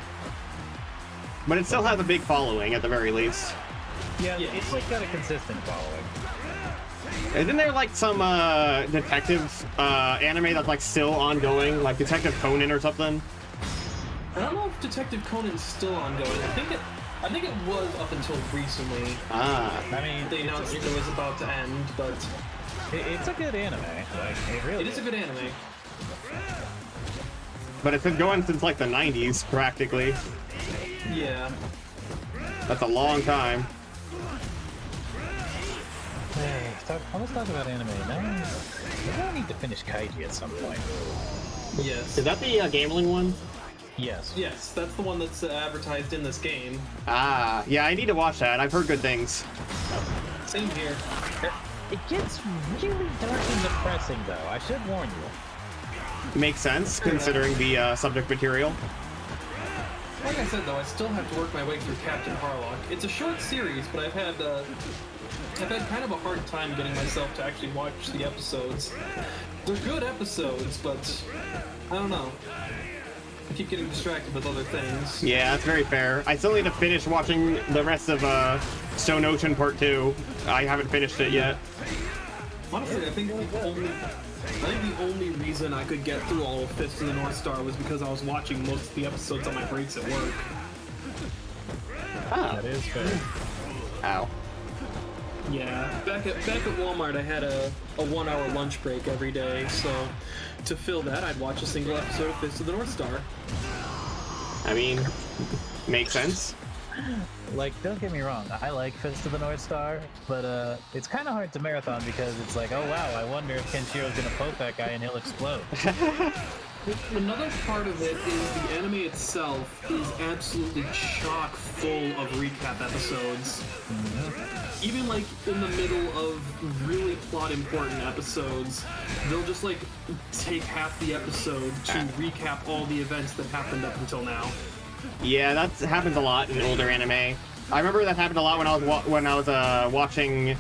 But it still has a big following at the very least. Yeah, Yes. it's like got a consistent following. Isn't there like some detective anime that's like still ongoing, like Detective Conan or something? I don't know if Detective Conan's still ongoing. I think it was up until recently. Ah. I mean, They announced it was about to end, but it's a good anime. Like, it really it is a good anime. But it's been going since like the 90s, practically. Yeah. That's a long time. Hey, let's talk about anime. Maybe I need to finish Kaiji at some point. Yes. Is that the gambling one? Yes. Yes, that's the one that's advertised in this game. Ah, yeah, I need to watch that. I've heard good things. Same here. It gets really dark and depressing, though. I should warn you. Makes sense, considering the subject material. Like I said, though, I still have to work my way through Captain Harlock. It's a short series, but I've had kind of a hard time getting myself to actually watch the episodes. They're good episodes, but I don't know. I keep getting distracted with other things. Yeah, that's very fair. I still need to finish watching the rest of Stone Ocean Part 2. I haven't finished it yet. Honestly, I think the only reason I could get through all of Fist of the North Star was because I was watching most of the episodes on my breaks at work. Ah. That is fair. Ow. Yeah, back at Walmart, I had a 1 hour lunch break every day, so to fill that, I'd watch a single episode of Fist of the North Star. I mean, makes sense. Like, don't get me wrong, I like Fist of the North Star, but it's kind of hard to marathon because it's like, oh wow, I wonder if Kenshiro's gonna poke that guy and he'll explode. Another part of it is the anime itself is absolutely chock full of recap episodes. Mm-hmm. Even like in the middle of really plot important episodes, they'll just like take half the episode to recap all the events that happened up until now. Yeah, that happens a lot in older anime. I remember that happened a lot when I was watching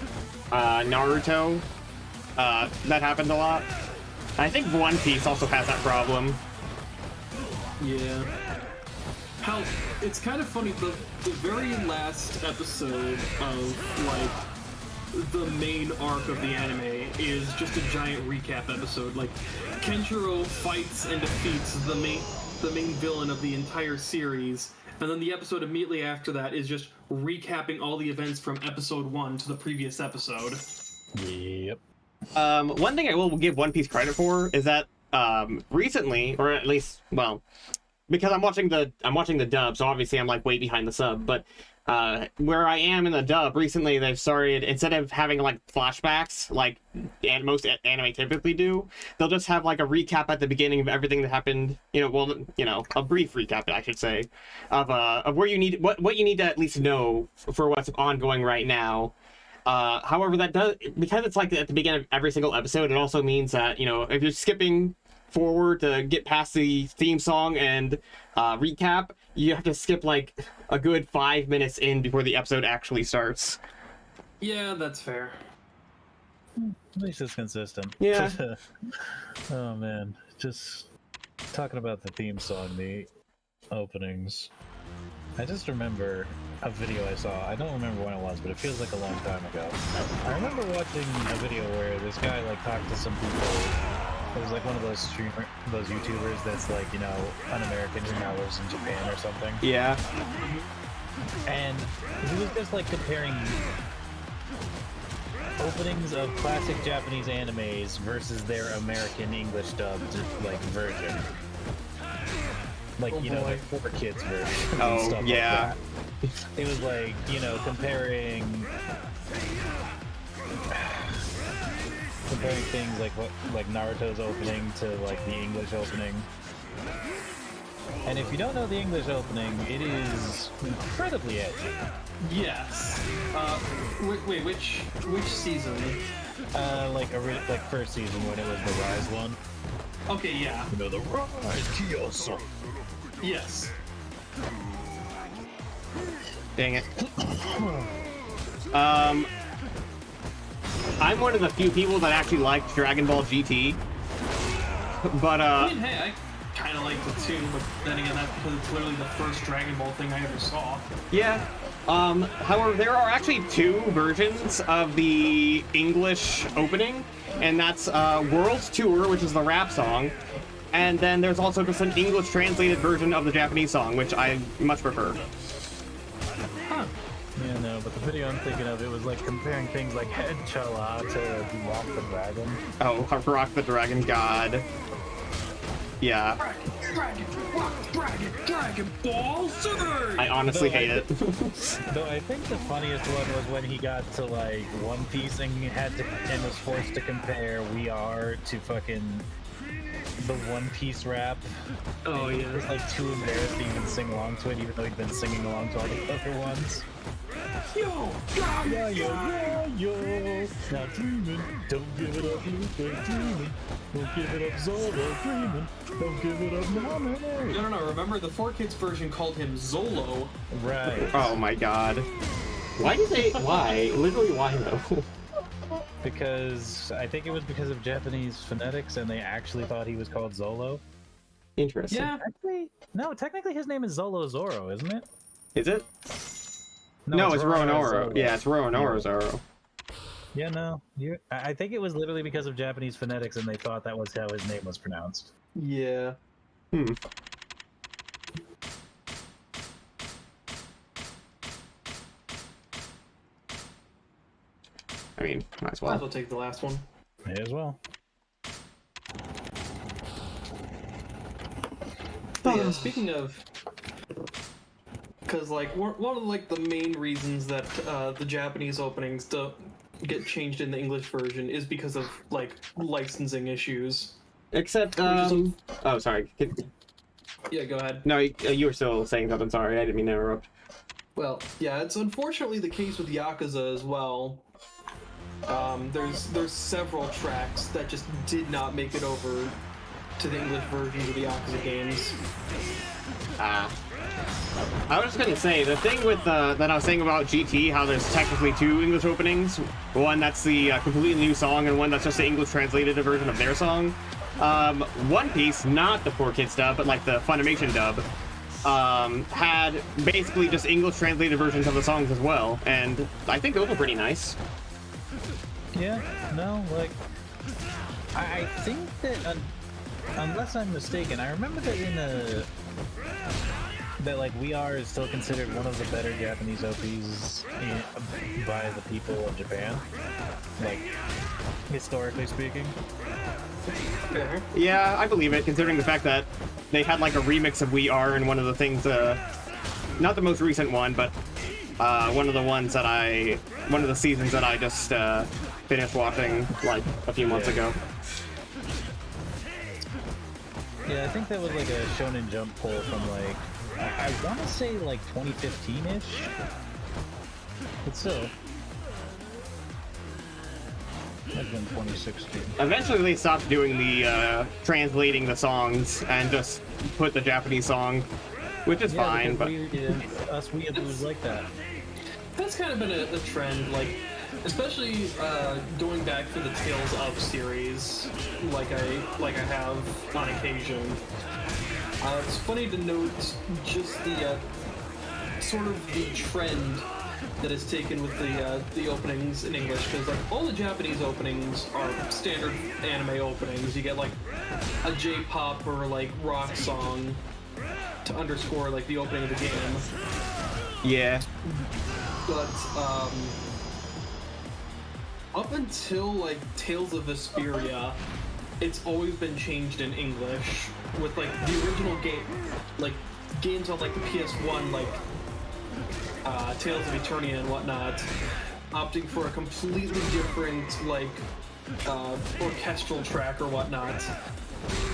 Naruto. That happened a lot. I think One Piece also has that problem. Yeah. Hell, it's kind of funny, the very last episode of, like, the main arc of the anime is just a giant recap episode. Like, Kenshiro fights and defeats the main villain of the entire series, and then the episode immediately after that is just recapping all the events from episode 1 to the previous episode. Yep. One thing I will give One Piece credit for is that recently, or at least, well, because I'm watching the dub, so obviously I'm like way behind the sub, but where I am in the dub, recently they've started, instead of having like flashbacks like most anime typically do, they'll just have like a recap at the beginning of everything that happened, a brief recap, I should say, of where you need what you need to at least know for what's ongoing right now. However, that does, because it's like at the beginning of every single episode, it also means that, if you're skipping forward to get past the theme song and recap, you have to skip like a good 5 minutes in before the episode actually starts. Yeah, that's fair. At least it's consistent. Yeah. Oh man, just talking about the theme song, the openings. I just remember a video I saw. I don't remember when it was, but it feels like a long time ago. I remember watching a video where this guy like talked to some people. It was like one of those YouTubers that's like, an American who now lives in Japan or something. Yeah. And he was just like comparing openings of classic Japanese animes versus their American English dubbed like version. Like, like 4Kids version. Oh, stuff yeah. Like that. It was like, comparing things like Naruto's opening to like the English opening. And if you don't know the English opening, it is incredibly edgy. Yes. Wait, which season? Like first season when it was the Rise one. Okay, yeah. The Rise Kiyosu. Yes. Dang it. I'm one of the few people that actually liked Dragon Ball GT. But I mean, hey, I kind of liked it too, but then again, that's because it's literally the first Dragon Ball thing I ever saw. yeah. However, there are actually two versions of the English opening, and that's World's Tour, which is the rap song, and then there's also just an English translated version of the Japanese song, which I much prefer. Huh. Yeah, no, but the video I'm thinking of, it was like comparing things like Head Chala to Rock the Dragon. Oh, Rock the Dragon, God. Yeah. Dragon, rock, dragon. Dragon Ball Z! I honestly hate it. Though I think the funniest one was when he got to like One Piece and and was forced to compare "We Are" to fucking the One Piece rap. Oh and yeah. He was like too embarrassed to even sing along to it, even though he'd been singing along to all the other ones. Yo! Yo. Now dreaming, don't give it up, Lupe, dreaming. Don't give it up, Zoro, dreaming. Don't give it up, Nami. No. Remember, the 4Kids version called him Zolo. Right. Oh my god. Why did they? Why? Literally, why though? Because I think it was because of Japanese phonetics, and they actually thought he was called Zolo. Interesting. Yeah. Actually, no. Technically, his name is Zolo Zoro, isn't it? Is it? No, it's Roanoro. Yeah, it's Roanoro Zoro. Yeah, no. I think it was literally because of Japanese phonetics, and they thought that was how his name was pronounced. Yeah. Hmm. I mean, might as Might as well. well take the last one. May as well. Yeah, speaking of, because like one of like the main reasons that the Japanese openings don't get changed in the English version is because of like licensing issues. Except, is oh, sorry. Yeah, go ahead. No, you were still saying something. Sorry, I didn't mean to interrupt. Well, yeah, it's unfortunately the case with Yakuza as well. There's several tracks that just did not make it over to the English versions of the Yakuza games. I was just gonna say, the thing with, that I was saying about GT, how there's technically two English openings. One that's the completely new song, and one that's just the English translated version of their song. One Piece, not the 4Kids dub, but like the Funimation dub, had basically just English translated versions of the songs as well, and I think those were pretty nice. Yeah, no, like, I think that, unless I'm mistaken, I remember that that like We Are is still considered one of the better Japanese OPs by the people of Japan, like, historically speaking. Fair. Yeah, I believe it, considering the fact that they had like a remix of We Are in one of the things, not the most recent one, but one of the seasons that I just finished watching like a few months ago. Yeah, I think that was like a Shonen Jump poll from like, I want to say like 2015-ish, but still. Might have been 2016. Eventually they stopped doing the translating the songs and just put the Japanese song, which is fine, but us weeaboos like that. That's kind of been a trend, like, especially going back to the Tales of series, like I have on occasion. It's funny to note just the sort of the trend that is taken with the openings in English, because like all the Japanese openings are standard anime openings. You get like a J-pop or like rock song to underscore like the opening of the game. yeah. But up until like Tales of Vesperia, it's always been changed in English with like the original game, like games on like the PS1, like Tales of Eternia and whatnot, opting for a completely different like orchestral track or whatnot.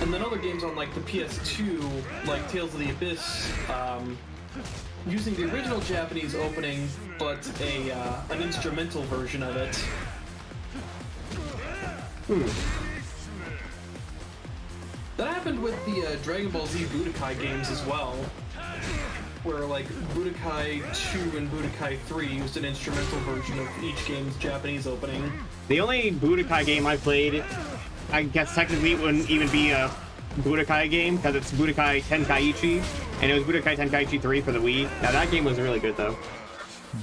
And then other games on like the PS2, like Tales of the Abyss, using the original Japanese opening, but an instrumental version of it. That happened with the Dragon Ball Z Budokai games as well, where like Budokai 2 and Budokai 3 used an instrumental version of each game's Japanese opening. The only Budokai game I played, I guess technically it wouldn't even be a Budokai game, because it's Budokai Tenkaichi, and it was Budokai Tenkaichi 3 for the Wii. Now that game was really good though.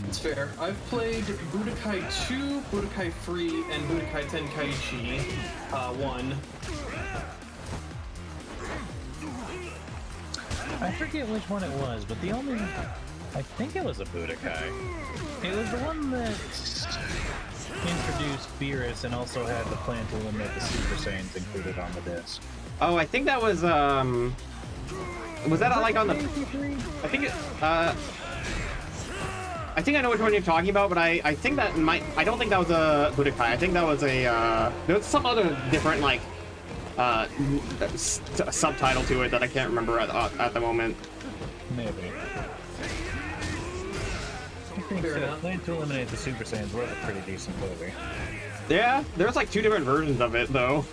It's fair. I've played Budokai 2, Budokai 3, and Budokai Tenkaichi 1. I forget which one it was, but I think it was a Budokai. It was the one that introduced Beerus and also had the plan to eliminate the Super Saiyans included on the disc. Oh, I think that was Was that like on the? I think it. I think I know which one you're talking about, but I think that might. I don't think that was a Budokai. I think that was a. There was some other different like subtitle to it that I can't remember at the moment. Maybe. I think so. Plan to Eliminate the Super Saiyans was a pretty decent movie. Yeah, there's like 2 different versions of it though.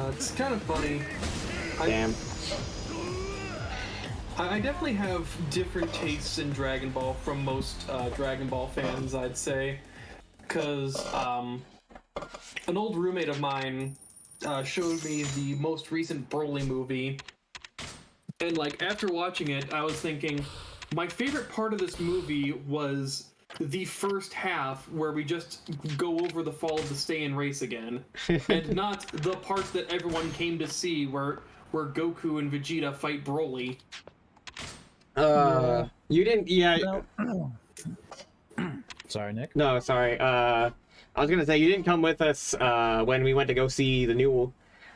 It's kind of funny. Damn. I definitely have different tastes in Dragon Ball from most Dragon Ball fans, I'd say. Because an old roommate of mine showed me the most recent Broly movie. And, like, after watching it, I was thinking, my favorite part of this movie was the first half where we just go over the fall of the Saiyan race again. And not the part that everyone came to see where Goku and Vegeta fight Broly. You didn't, yeah. No. Sorry, Nick. No, sorry. I was gonna say you didn't come with us when we went to go see the new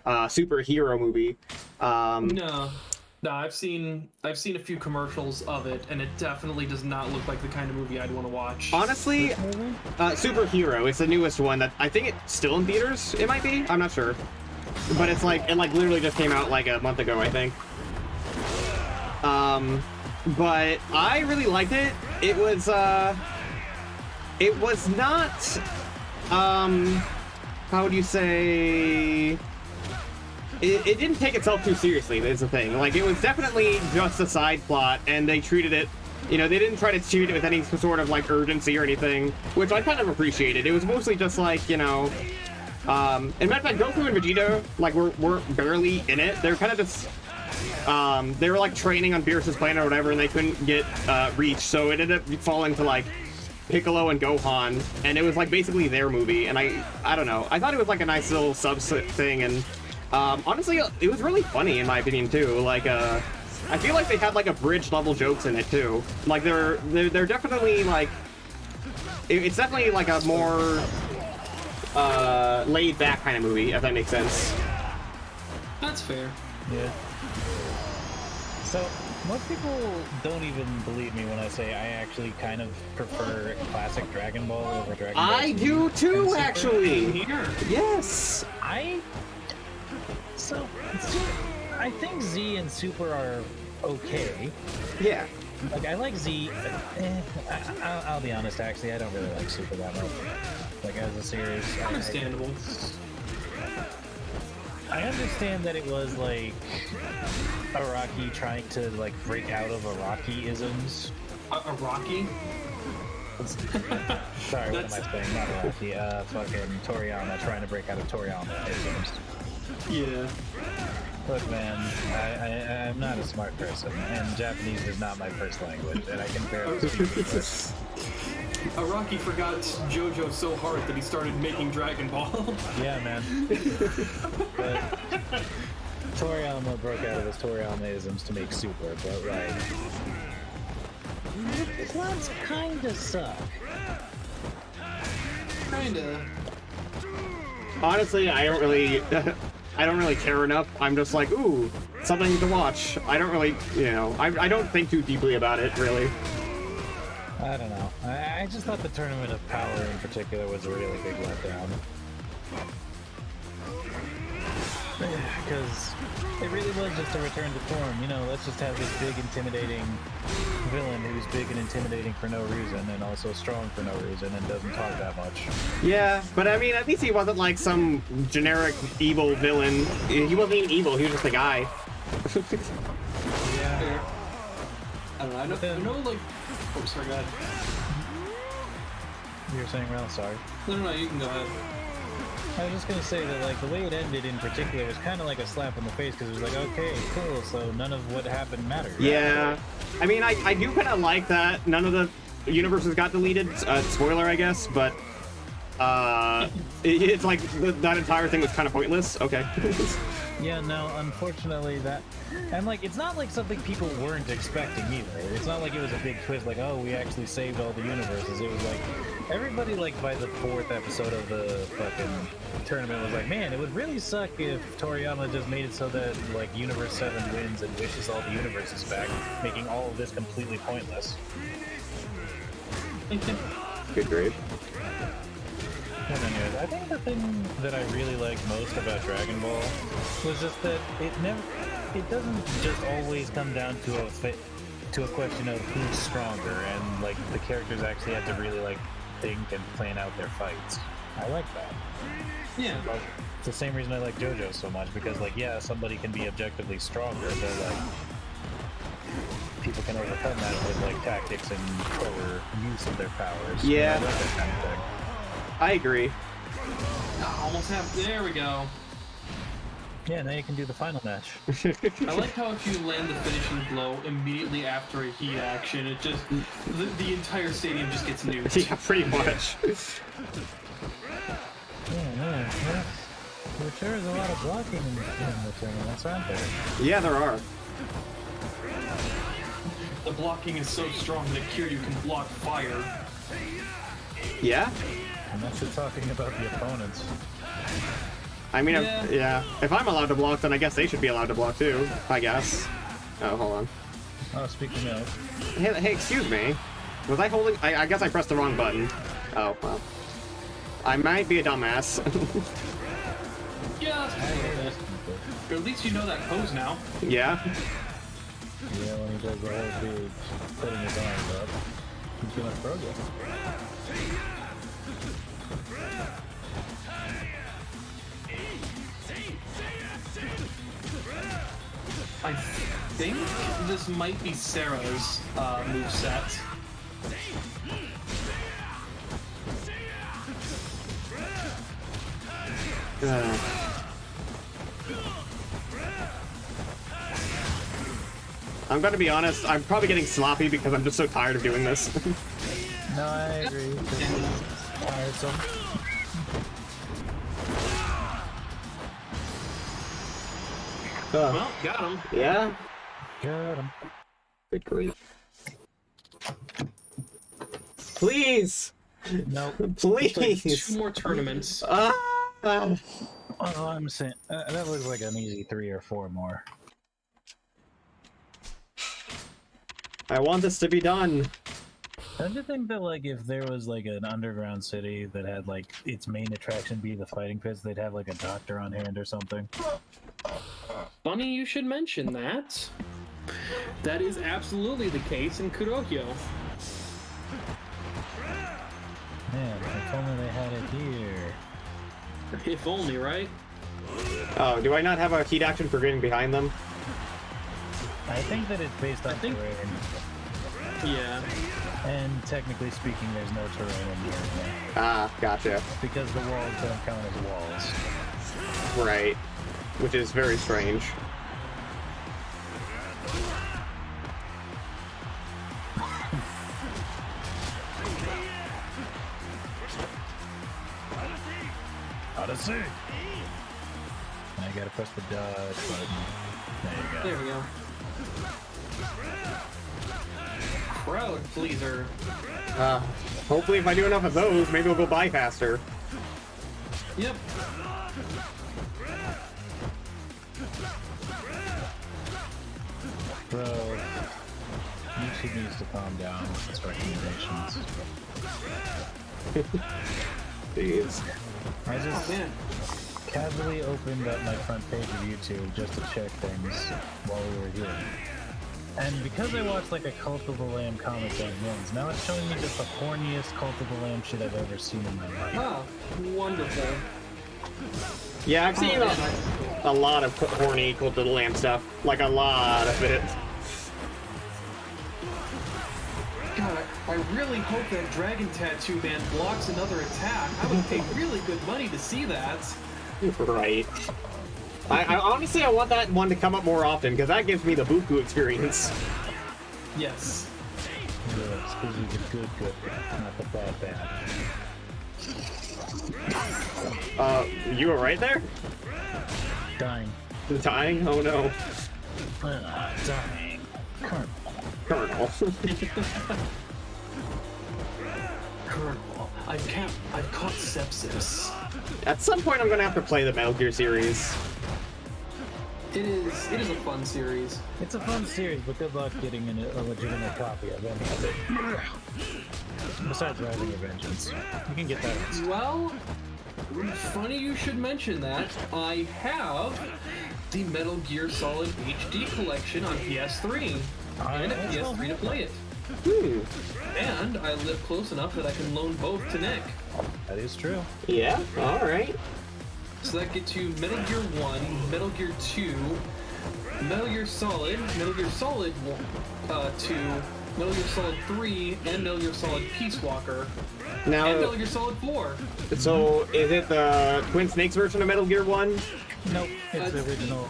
superhero movie. No, I've seen a few commercials of it, and it definitely does not look like the kind of movie I'd want to watch. Honestly, Superhero is the newest one that I think it's still in theaters. It might be. I'm not sure, but it's like it literally just came out like a month ago, I think. But I really liked it. It was not, how would you say, it didn't take itself too seriously, is the thing. Like, it was definitely just a side plot, and they treated it, you know, they didn't try to treat it with any sort of, like, urgency or anything, which I kind of appreciated. It was mostly just, like, you know, and matter of fact, Goku and Vegeta, like, were barely in it. They're kind of just, they were, like, training on Beerus's planet or whatever, and they couldn't get, reached, so it ended up falling to, like, Piccolo and Gohan, and it was, like, basically their movie, and I don't know. I thought it was, like, a nice little sub thing, and, honestly, it was really funny, in my opinion, too. Like, I feel like they had, like, a bridge-level jokes in it, too. Like, they're definitely, like, it's definitely, like, a more, laid-back kind of movie, if that makes sense. That's fair. Yeah. So, most people don't even believe me when I say I actually kind of prefer classic Dragon Ball over Dragon Ball. I do too, actually! Here. Yes! So, I think Z and Super are okay. Yeah. Like, I like Z. I'll be honest, actually, I don't really like Super that much. Like, as a series. Understandable. I understand that it was, like, Araki trying to, like, break out of Araki-isms. Araki? Sorry, what am I saying? Not Araki. Fucking Toriyama trying to break out of Toriyama-isms. Yeah. Look, man, I'm not a smart person, and Japanese is not my first language, and I can barely speak English. Araki forgot JoJo so hard that he started making Dragon Ball. Yeah, man. But Toriyama broke out of his Toriyama-isms to make Super, but right. The plots kinda suck. Kinda. Honestly, I don't really care enough. I'm just like, ooh, something to watch. I don't really, you know, I don't think too deeply about it, really. I don't know. I just thought the Tournament of Power in particular was a really big letdown. Because it really was just a return to form. You know, let's just have this big, intimidating villain who's big and intimidating for no reason, and also strong for no reason, and doesn't talk that much. Yeah, but I mean, at least he wasn't like some generic evil villain. He wasn't even evil, he was just a guy. Yeah. I don't know, I know, like... Oh, sorry, go ahead. You were saying, Rall, sorry. No, you can go ahead. I was just gonna say that, like, the way it ended in particular was kind of like a slap in the face, because it was like, okay, cool, so none of what happened mattered. Yeah. I mean, I do kind of like that none of the universes got deleted. Spoiler, I guess, but it's like that entire thing was kind of pointless. Okay. Yeah, no, unfortunately that... And, like, it's not like something people weren't expecting either. It's not like it was a big twist, like, oh, we actually saved all the universes. It was like, everybody, like, by the 4th episode of the fucking tournament was like, man, it would really suck if Toriyama just made it so that, like, Universe 7 wins and wishes all the universes back, making all of this completely pointless. Good grade. And anyways, I think the thing that I really liked most about Dragon Ball was just that it doesn't just always come down to a question of who's stronger, and like the characters actually have to really like think and plan out their fights. I like that. Yeah. Like, it's the same reason I like JoJo so much, because like yeah, somebody can be objectively stronger, but like people can overcome that with like tactics and clever use of their powers. Yeah. I like that kind of thing. I agree. Almost have. There we go. Yeah, now you can do the final match. I like how if you land the finishing blow immediately after a heat action, it just the entire stadium just gets nuked. Yeah, pretty much. Yeah. There sure is a lot of blocking in the tournaments, aren't there? Yeah, there are. The blocking is so strong that Kiryu can block fire. Yeah? And that's just talking about the opponents. I mean, Yeah. yeah. If I'm allowed to block, then I guess they should be allowed to block too, I guess. Oh, hold on. Oh, speaking of... Hey, excuse me. Was I holding... I guess I pressed the wrong button. Oh, well. I might be a dumbass. Yeah, but at least you know that pose now. Yeah? Yeah, when he does the whole big putting his arms up, he's gonna progress. I think this might be Sarah's moveset. I'm gonna be honest, I'm probably getting sloppy because I'm just so tired of doing this. No, I agree. Tiresome. Well, got him. Yeah? Got him. Good grief. Please! Nope. Please! 2 more tournaments. Oh, I'm saying that looks like an easy 3 or 4 more. I want this to be done. Don't you think that, like, if there was, like, an underground city that had, like, its main attraction be the fighting pits, they'd have, like, a doctor on hand or something? Funny you should mention that. That is absolutely the case in Kurohyou. Man, if only they had it here. If only, right? Oh, do I not have a heat action for getting behind them? I think that it's based on terrain. Yeah. And technically speaking, there's no terrain in the area. Ah, gotcha. Because the walls don't count as walls. Right. Which is very strange. Odyssey! And I gotta press the dodge button. There you go. There we go. Crowd pleaser. Hopefully if I do enough of those, maybe we'll go by faster. Yep. Bro, YouTube needs to calm down with its recommendations. Jeez. I Oh just man. casually opened up my front page of YouTube just to check things while we were here. And because I watched like a Cult of the Lamb comic on Wins, now it's showing me just the horniest Cult of the Lamb shit I've ever seen in my life. Ah, wonderful. Yeah, I've seen a lot of horny Cult of the Lamb stuff. Like a lot of it. God, I really hope that Dragon Tattoo Man blocks another attack. I would pay really good money to see that. Right. I honestly, I want that one to come up more often, because that gives me the Buku experience. Yes. Yeah, it's because you the good, not the bad. You were right there? Dying. Dying? Oh no. Dying. Colonel. Colonel, I've caught sepsis. At some point, I'm gonna have to play the Metal Gear series. It is a fun series. It's a fun series, but good luck getting a legitimate copy of any of it. Besides Rising of Vengeance. You can get that on. Well, funny you should mention that. I have the Metal Gear Solid HD collection on PS3 and a PS3 to play it. And I live close enough that I can loan both to Nick. That is true. Yeah, alright. So that gets you Metal Gear 1, Metal Gear 2, Metal Gear Solid 2, Metal Gear Solid 3, and Metal Gear Solid Peace Walker, Now, and Metal Gear Solid 4. so is it the Twin Snakes version of Metal Gear 1? Nope, it's the original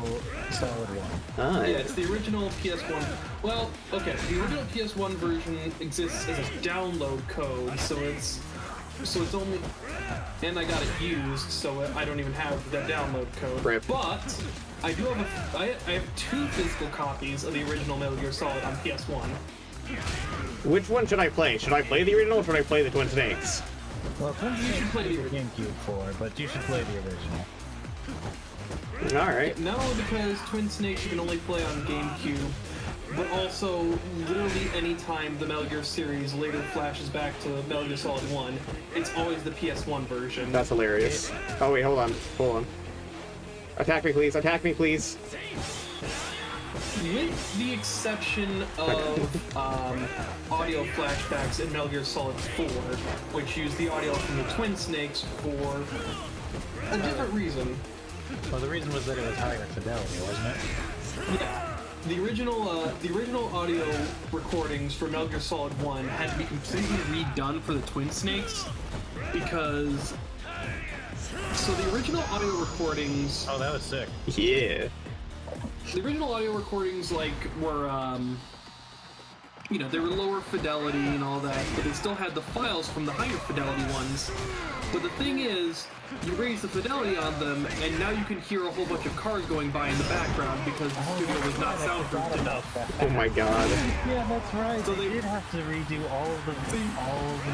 Solid 1. Ah, Yeah, it's the original PS1. Well, okay, the original PS1 version exists as a download code, so it's only, and I got it used, so I don't even have that download code. Rip. But I do have I have 2 physical copies of the original Metal Gear Solid on PS1. Which one should I play? Should I play the original or should I play the Twin Snakes? Well, Twin You should Snakes play is the for GameCube 4, but you should play the original. Alright. Not only because Twin Snakes you can only play on GameCube, but also literally any time the Metal Gear series later flashes back to Metal Gear Solid 1, it's always the PS1 version. That's hilarious. Oh wait, hold on. Attack me please, attack me please. With the exception of audio flashbacks in Metal Gear Solid 4, which use the audio from the Twin Snakes for a different reason. Well, the reason was that it was higher fidelity, wasn't it? Yeah. The original audio recordings for Metal Gear Solid 1 had to be completely redone for the Twin Snakes because... So the original audio recordings... Oh, that was sick. Yeah. The original audio recordings, like, were, they were lower fidelity and all that, but they still had the files from the higher fidelity ones. But the thing is, you raise the fidelity on them, and now you can hear a whole bunch of cars going by in the background because the studio was not soundproofed enough. Oh my god. Yeah, that's right. So they they- did have to redo all of the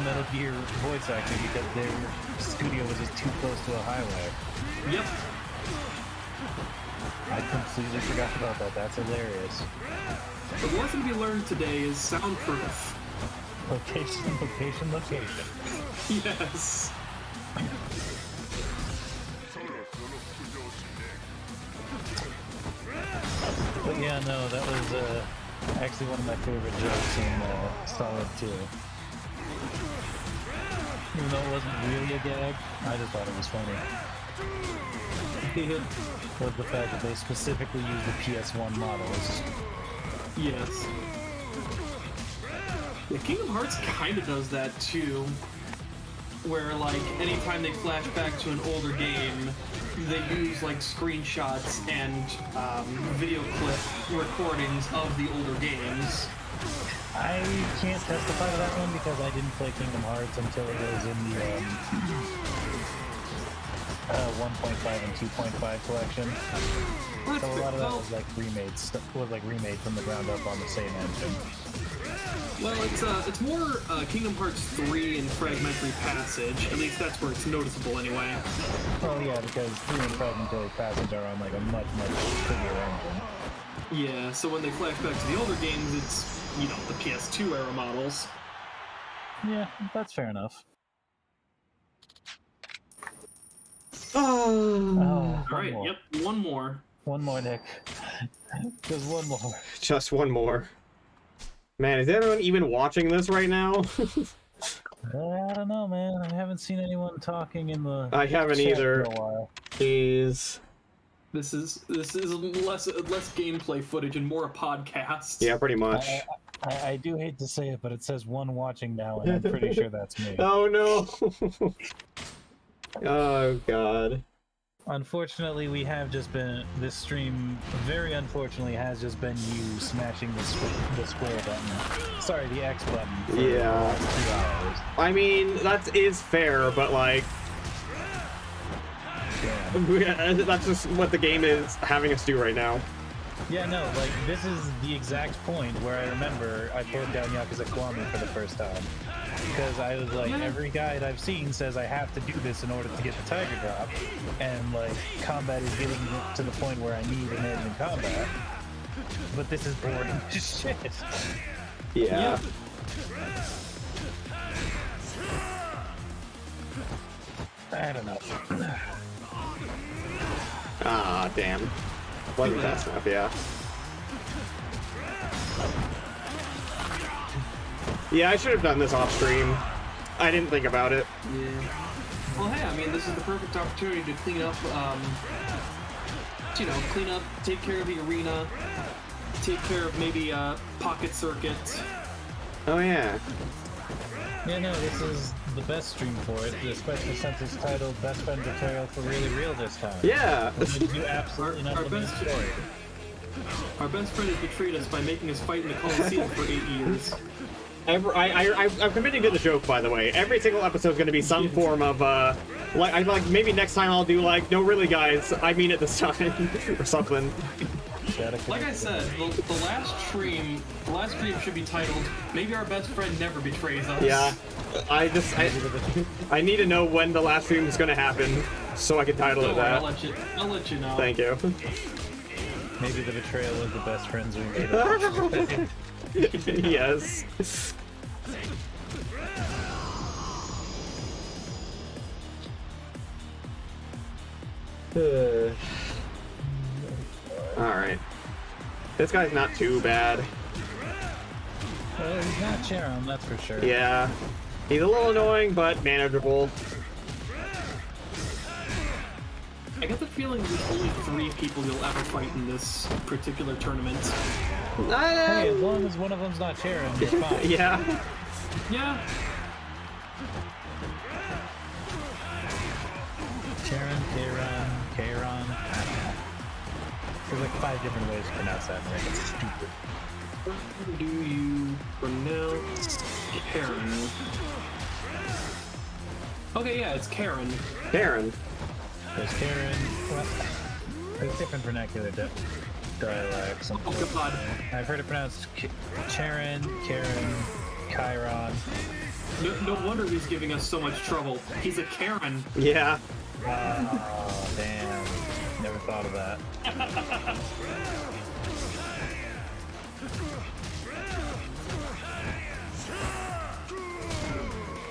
Metal Gear voice acting because their studio was just too close to a highway. Yep. I completely forgot about that. That's hilarious. The lesson we learned today is soundproof. Location, location, location. Yes. But yeah, no, that was actually one of my favorite jokes in Solid 2. Even though it wasn't really a gag, I just thought it was funny. Was the fact that they specifically used the PS1 models. Yes. Yeah, Kingdom Hearts kind of does that too, where like anytime they flash back to an older game, they use like screenshots and video clip recordings of the older games. I can't testify to that one because I didn't play Kingdom Hearts until it was in the 1.5 and 2.5 collection. Well, So a lot of that well, was like remade from the ground up on the same engine. well, it's more Kingdom Hearts 3 and Fragmentary Passage. At least that's where it's noticeable anyway. Oh yeah, because 3 and Fragmentary Passage are on like a much bigger engine. Yeah, so when they flash back to the older games, it's, the PS2 era models. Yeah, that's fair enough. Oh. Alright, more. yep, one more. One more, Nick. Just one more. Just one more. Man, is anyone even watching this right now? I don't know, man. I haven't seen anyone talking in the I haven't chat either. for a while. Please. This is less gameplay footage and more a podcast. Yeah, pretty much. I do hate to say it, but it says one watching now, and I'm pretty sure that's me. Oh no. Oh god. Unfortunately, we have just been, this stream, very unfortunately, has just been you smashing the square button. Sorry, the X button. For Yeah. the last 2 hours. I mean, that is fair, but like, Yeah, That's just what the game is having us do right now. Yeah, no, like, this is the exact point where I remember I put down Yakuza Kiwami for the first time. Because I was like, every guide I've seen says I have to do this in order to get the Tiger Drop, and like, combat is getting to the point where I need an edge in combat. But this is boring as shit. Yeah. I don't know. Ah, damn. Wasn't fast enough, yeah. Yeah, I should have done this off stream. I didn't think about it. Yeah. Well, hey, I mean, this is the perfect opportunity to clean up, clean up, take care of the arena, take care of maybe Pocket Circuit. Oh, yeah. Yeah, no, this is the best stream for it, especially since it's titled Best Friend Betrayal for Really Real this time. Yeah. You absolutely nothing to story. Our best friend has betrayed us by making us fight in the Coliseum for 8 years. I'm committing to the joke, by the way. Every single episode is going to be some form of, like, maybe next time I'll do, like, no, really, guys, I mean it this time, or something. Like I said, the last stream should be titled, Maybe Our Best Friend Never Betrays Us. Yeah. I need to know when the last stream is going to happen, so I can title it that. I'll let you know. Thank you. Maybe the betrayal was the best friends we made. Yes. Alright. This guy's not too bad. Well, he's not Sharon, that's for sure. Yeah. He's a little annoying, but manageable. I get the feeling there's only 3 people you'll ever fight in this particular tournament. Hey, as long as one of them's not Sharon, you're fine. Yeah. Yeah. Sharon, Kairon. There's like 5 different ways to pronounce that, and it's stupid. How do you pronounce Karen? Okay, yeah, it's Karen. Karen. There's Karen. Well, there's different vernacular dialects. Oh god. I've heard it pronounced Charon, Karen, Chiron. No wonder he's giving us so much trouble. He's a Karen. Yeah. Oh, damn. Never thought of that.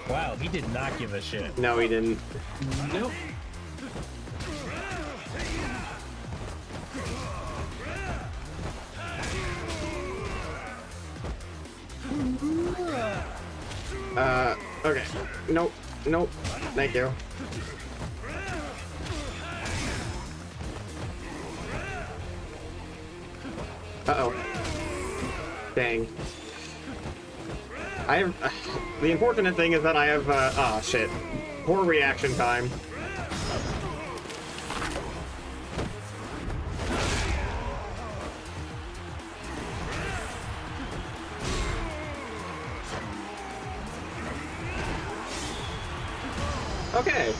Wow, he did not give a shit. No, he didn't. Nope. Okay. Nope. Nope. Thank you. Uh-oh. Dang. I have... the unfortunate thing is that I have, oh, shit. Poor reaction time. Okay.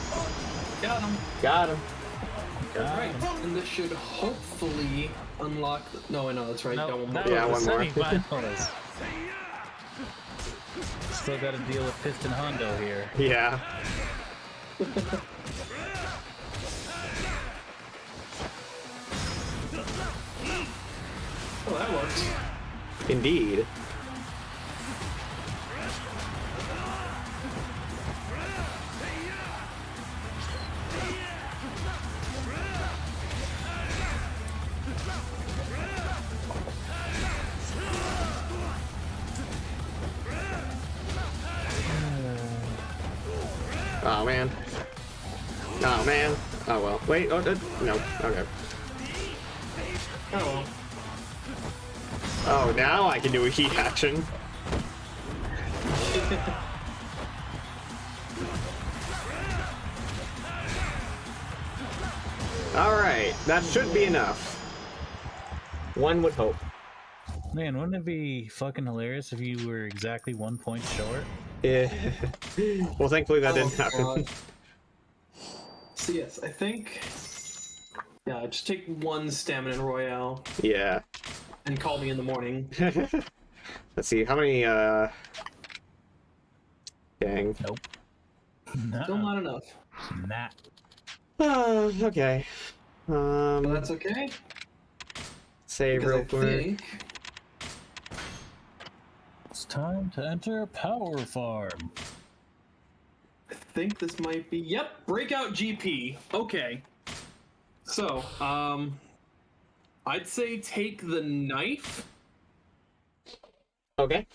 Got him. Got him. Right, and this should hopefully unlock. No, I know that's right. No, Got one more. Yeah, one more. Semifinals. Still got to deal with Piston Hondo here. Yeah. Oh, that works. Indeed. Oh man. Oh man. Oh well. Wait. Oh no. Okay. Oh. Oh, now I can do a heat action. Alright, that should be enough. One would hope. Man, wouldn't it be fucking hilarious if you were exactly 1 point short? Yeah. Well, thankfully that didn't happen. God. So yes, I think Yeah, just take one stamina royale Yeah. and call me in the morning. Let's see, how many, Dang. Nope. Still not enough. Nah. Okay. But that's okay. Save Because real I quick. think It's time to enter Power Farm. this might be. Yep, breakout GP. Okay. So, I'd say take the knife. Okay.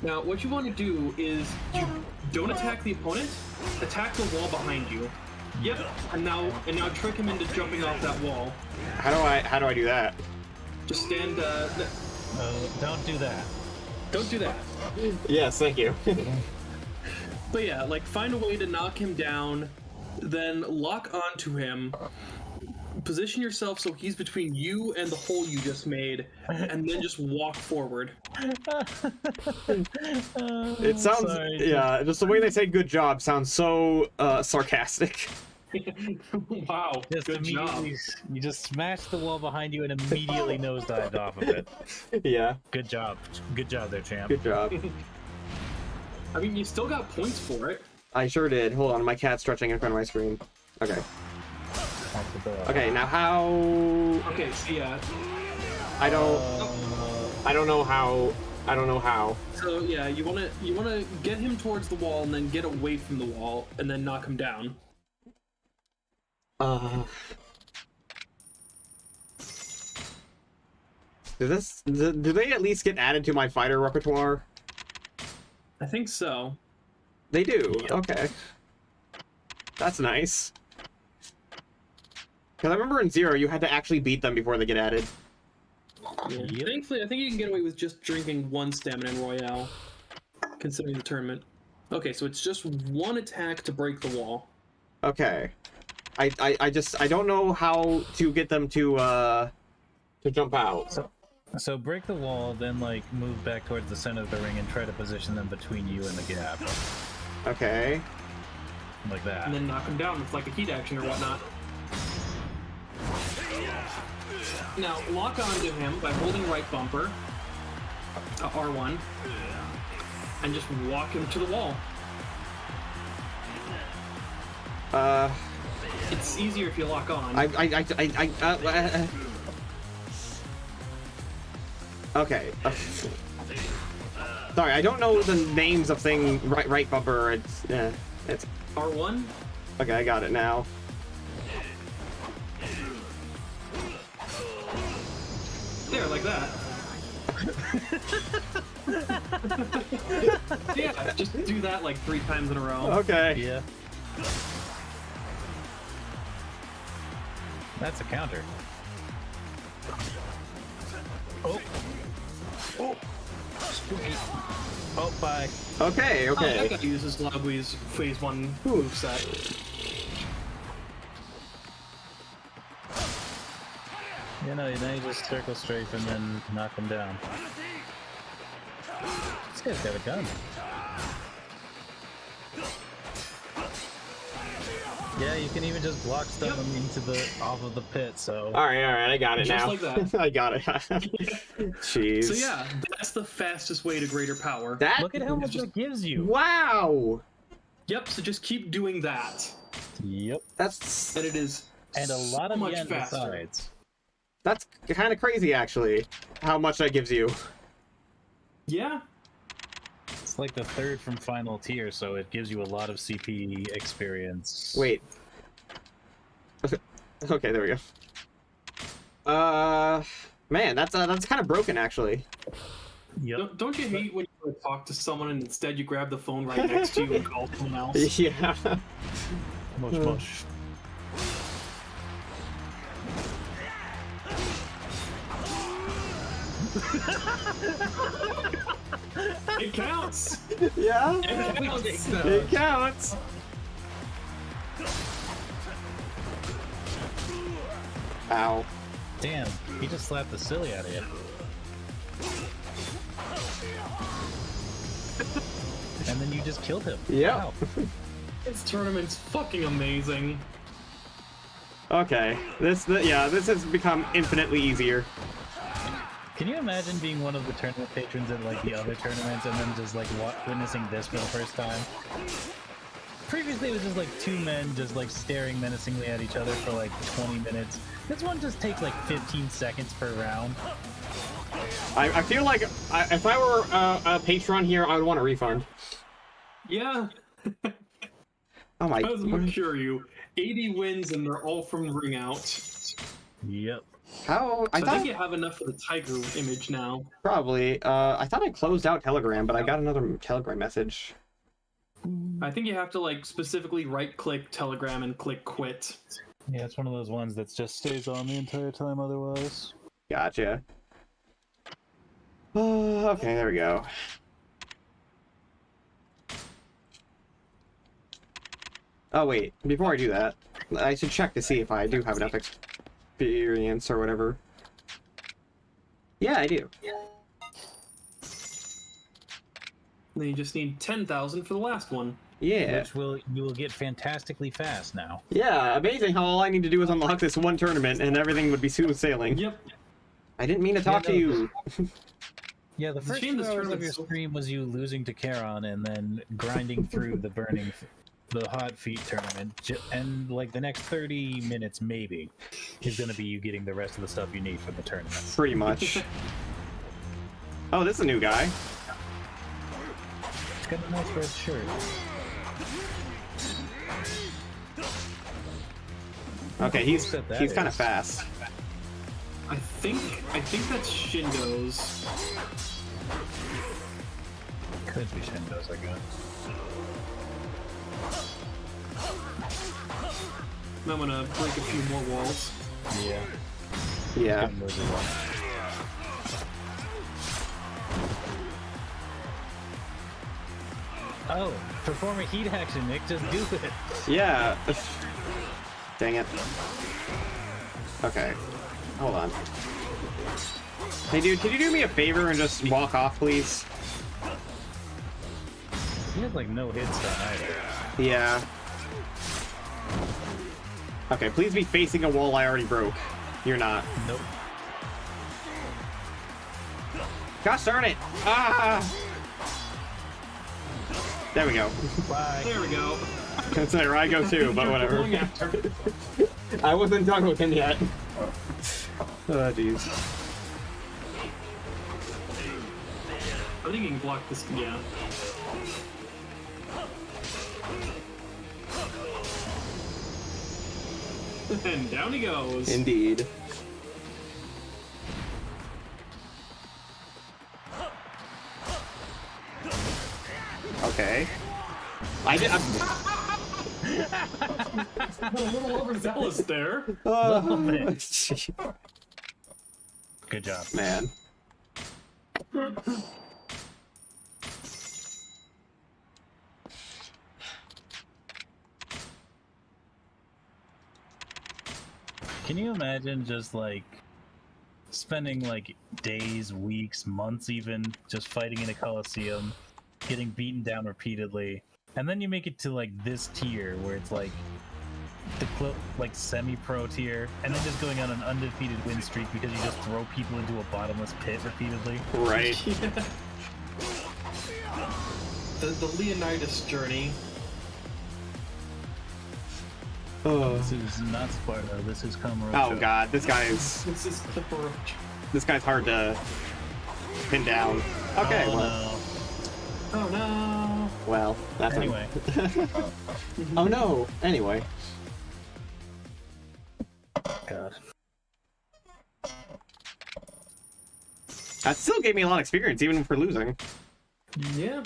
Now, what you want to do is you don't attack the opponent, attack the wall behind you. Yep, and now trick him into jumping off that wall. How do I do that? Just stand. Don't do that. Don't do that. Yes, thank you. But yeah, like find a way to knock him down, then lock onto him. Position yourself so he's between you and the hole you just made, and then just walk forward. It sounds, Sorry. yeah, just the way they say good job sounds so, sarcastic. Wow, Just good job. immediately, you just smashed the wall behind you and immediately nosedived off of it. Yeah, Good job. Good job there, champ. good job. I mean, you still got points for it. I sure did. Hold on, my cat's stretching in front of my screen. Okay. Okay, now how... Okay, so yeah. I don't know how. So yeah, you wanna get him towards the wall and then get away from the wall and then knock him down. Do they at least get added to my fighter repertoire? I think so. They do. Yep. Okay. That's nice. Because I remember in Zero, you had to actually beat them before they get added. Yeah. Yep. Thankfully, I think you can get away with just drinking one stamina royale, considering the tournament. Okay, so it's just one attack to break the wall. Okay. I don't know how to get them to jump out. So break the wall, then like move back towards the center of the ring and try to position them between you and the gap. Okay. Like that. And then knock him down with like a heat action or whatnot. Now, lock onto him by holding right bumper, R1, and just walk him to the wall. It's easier if you lock on. Okay. Sorry, I don't know the names of thing. Right bumper. It's R1? okay. I got it now. There, like that. Yeah, just do that like 3 times in a row. Okay. Yeah. That's a counter. Oh. Oh. Spooky. Oh, bye. Okay. I Okay. gotta use this Lobby's phase 1 moveset. You know, you just circle strafe and then knock him down. This guy's got a gun. Yeah, you can even just block stun them off of the pit, so... All right. I got it Just now. like that. I got it. Jeez. So yeah, that's the fastest way to greater power. That. Look at how much it gives you! Wow. Yep, so just keep doing that. Yep. That's And it is And a lot of much yen faster. besides. That's kind of crazy, actually. How much that gives you. Yeah. It's like the third from final tier, so it gives you a lot of CP experience. Wait. Okay, there we go. Man, that's kind of broken, actually. Yep. Don't you hate when you talk to someone and instead you grab the phone right next to you and call someone else? Yeah. Mush. It counts! Yeah. It counts! It counts. Ow. Damn, he just slapped the silly out of you. And then you just killed him. Yeah. Wow. This tournament's fucking amazing. Okay, this has become infinitely easier. Can you imagine being one of the tournament patrons at like the other tournaments and then just like witnessing this for the first time? Previously, it was just like two men just like staring menacingly at each other for like 20 minutes. This one just takes like 15 seconds per round. I feel like if I were a patron here, I would want a refund. Yeah. Oh my. How's Mercuriu? 80 wins and they're all from Ring Out. Yep. How? I think you have enough for the tiger image now. Probably. I thought I closed out Telegram, but I got another Telegram message. I think you have to like specifically right-click Telegram and click quit. Yeah, it's one of those ones that just stays on the entire time otherwise. Gotcha. Okay, there we go. Oh wait, before I do that, I should check to see if I do have enough experience or whatever. Yeah, I do. Then you just need 10,000 for the last one. Yeah. Which you will get fantastically fast now. Yeah, amazing how all I need to do is unlock this one tournament and everything would be smooth sailing. Yep. I didn't mean to talk to you. Yeah, the first 2 hours of your stream was you losing to Charon and then grinding through the hot feet tournament, and like the next 30 minutes maybe is going to be you getting the rest of the stuff you need from the tournament. Pretty much. Oh, this is a new guy. It's got a nice red shirt. Okay, he's kind of fast. I think that's Shindo's. Could be Shindo's, I guess. I'm gonna break a few more walls. Yeah. Yeah. Oh, perform a heat action, Nick. Just do it. Yeah. Dang it. Okay. Hold on. Hey, dude, can you do me a favor and just walk off, please? He has like no hits on either. Yeah. Okay, please be facing a wall I already broke. You're not. Nope. Gosh darn it! Ah! There we go. Bye. There we go. That's where I go too, but whatever. Going after. I wasn't done with him yet. Oh, jeez. I think you can block this. Yeah. And down he goes. Indeed. Okay. I did. A little overzealous there. Good job. Man. Can you imagine just like spending like days, weeks, months even just fighting in a coliseum, getting beaten down repeatedly, and then you make it to like this tier where it's like the like semi-pro tier, and then just going on an undefeated win streak because you just throw people into a bottomless pit repeatedly. Right. Yeah. The Leonidas journey. Oh. This is not Sparta. This is Kamurocho. Oh god, this guy's hard to pin down. Okay, Oh, well. no. Oh no. Well, that's Anyway. Oh no. Anyway. God. That still gave me a lot of experience, even for losing. Yeah.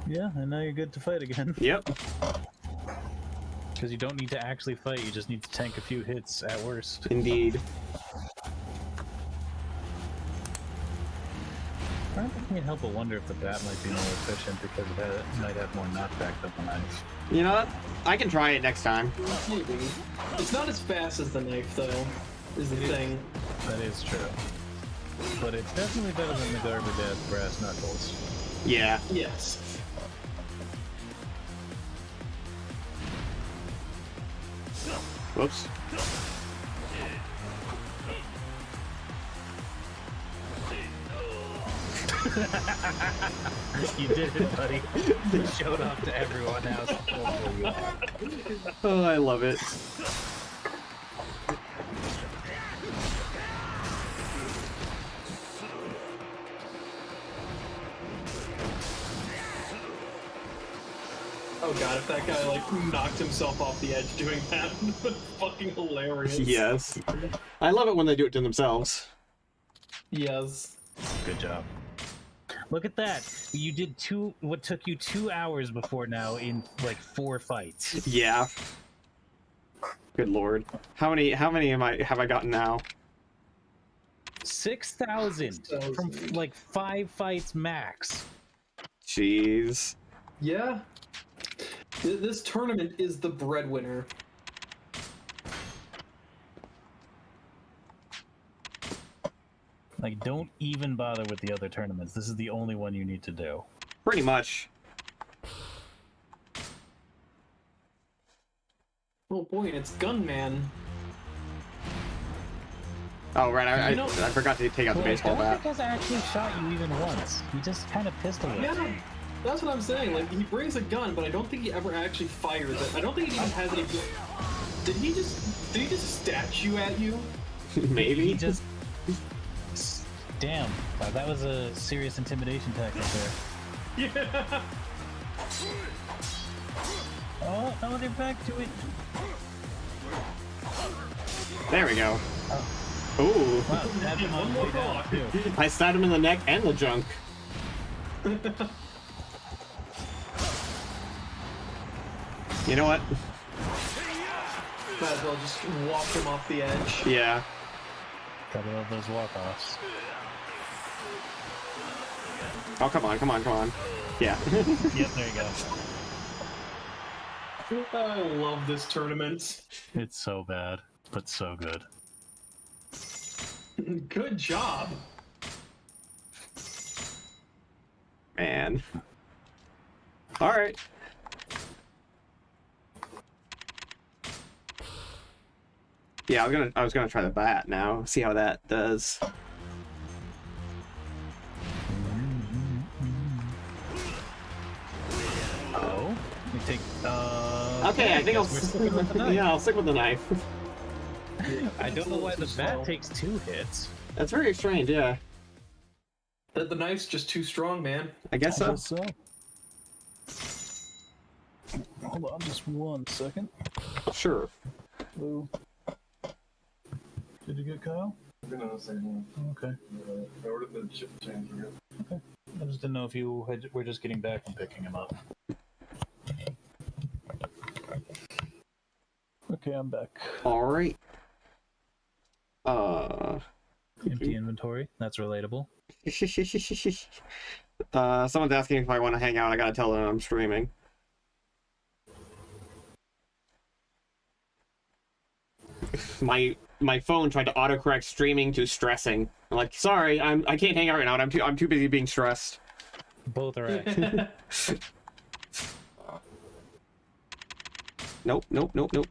Yeah, and now you're good to fight again. Yep. Because you don't need to actually fight, you just need to tank a few hits at worst. Indeed. I can't help but wonder if the bat might be more efficient because it might have more knockback than the knife. You know what? I can try it next time. Maybe. It's not as fast as the knife, though, is the thing. That is true. But it's definitely better than the garbage ass brass knuckles. Yeah. Yes. Whoops. You did it, buddy. You showed off to everyone else. Oh, I love it. Oh god, if that guy like knocked himself off the edge doing that, fucking hilarious. Yes. I love it when they do it to themselves. Yes. Good job. Look at that. You did what took you 2 hours before now in like 4 fights. Yeah. Good lord. How many have I gotten now? 6,000 from like 5 fights max. Jeez. Yeah. This tournament is the breadwinner. Like, don't even bother with the other tournaments. This is the only one you need to do. Pretty much. Oh boy, it's Gunman. Oh right, I You know- forgot to take out the baseball I don't bat. think has actually shot you even once. He just kind of pistol whipped. Yeah, that's what I'm saying. Like, he brings a gun, but I don't think he ever actually fires it. I don't think he even has any... Did he just statue at you? Maybe. He just... Damn, wow, that was a serious intimidation tactic there. Yeah. Oh, no, they're back to it. There we go. Ooh. Wow, stabbed him on the way down, too. I stabbed him in the neck and the junk. You know what? Might as well just walk him off the edge. Yeah. Gotta love those walk-offs. Oh, come on, come on, come on. Yeah. Yep, there you go. I love this tournament. It's so bad, but so good. Good job. Man. Alright. Yeah, I was gonna try the bat now. See how that does. Oh? We take, Okay, I think I'll we're sticking with the knife. yeah, I'll stick with the knife. I don't know why the bat takes 2 hits. That's very strange, yeah. The knife's just too strong, man. I guess so. So. Hold on, just 1 second. Sure. Hello. Did you get Kyle? Okay. I ordered the chip change again. Okay. I just didn't know if you were just getting back and picking him up. Okay, I'm back. Alright. Empty inventory. That's relatable. Someone's asking if I want to hang out. I gotta tell them I'm streaming. My phone tried to autocorrect streaming to stressing. I'm like, sorry, I can't hang out right now. I'm too busy being stressed. Both are accurate. Nope, nope, nope, nope.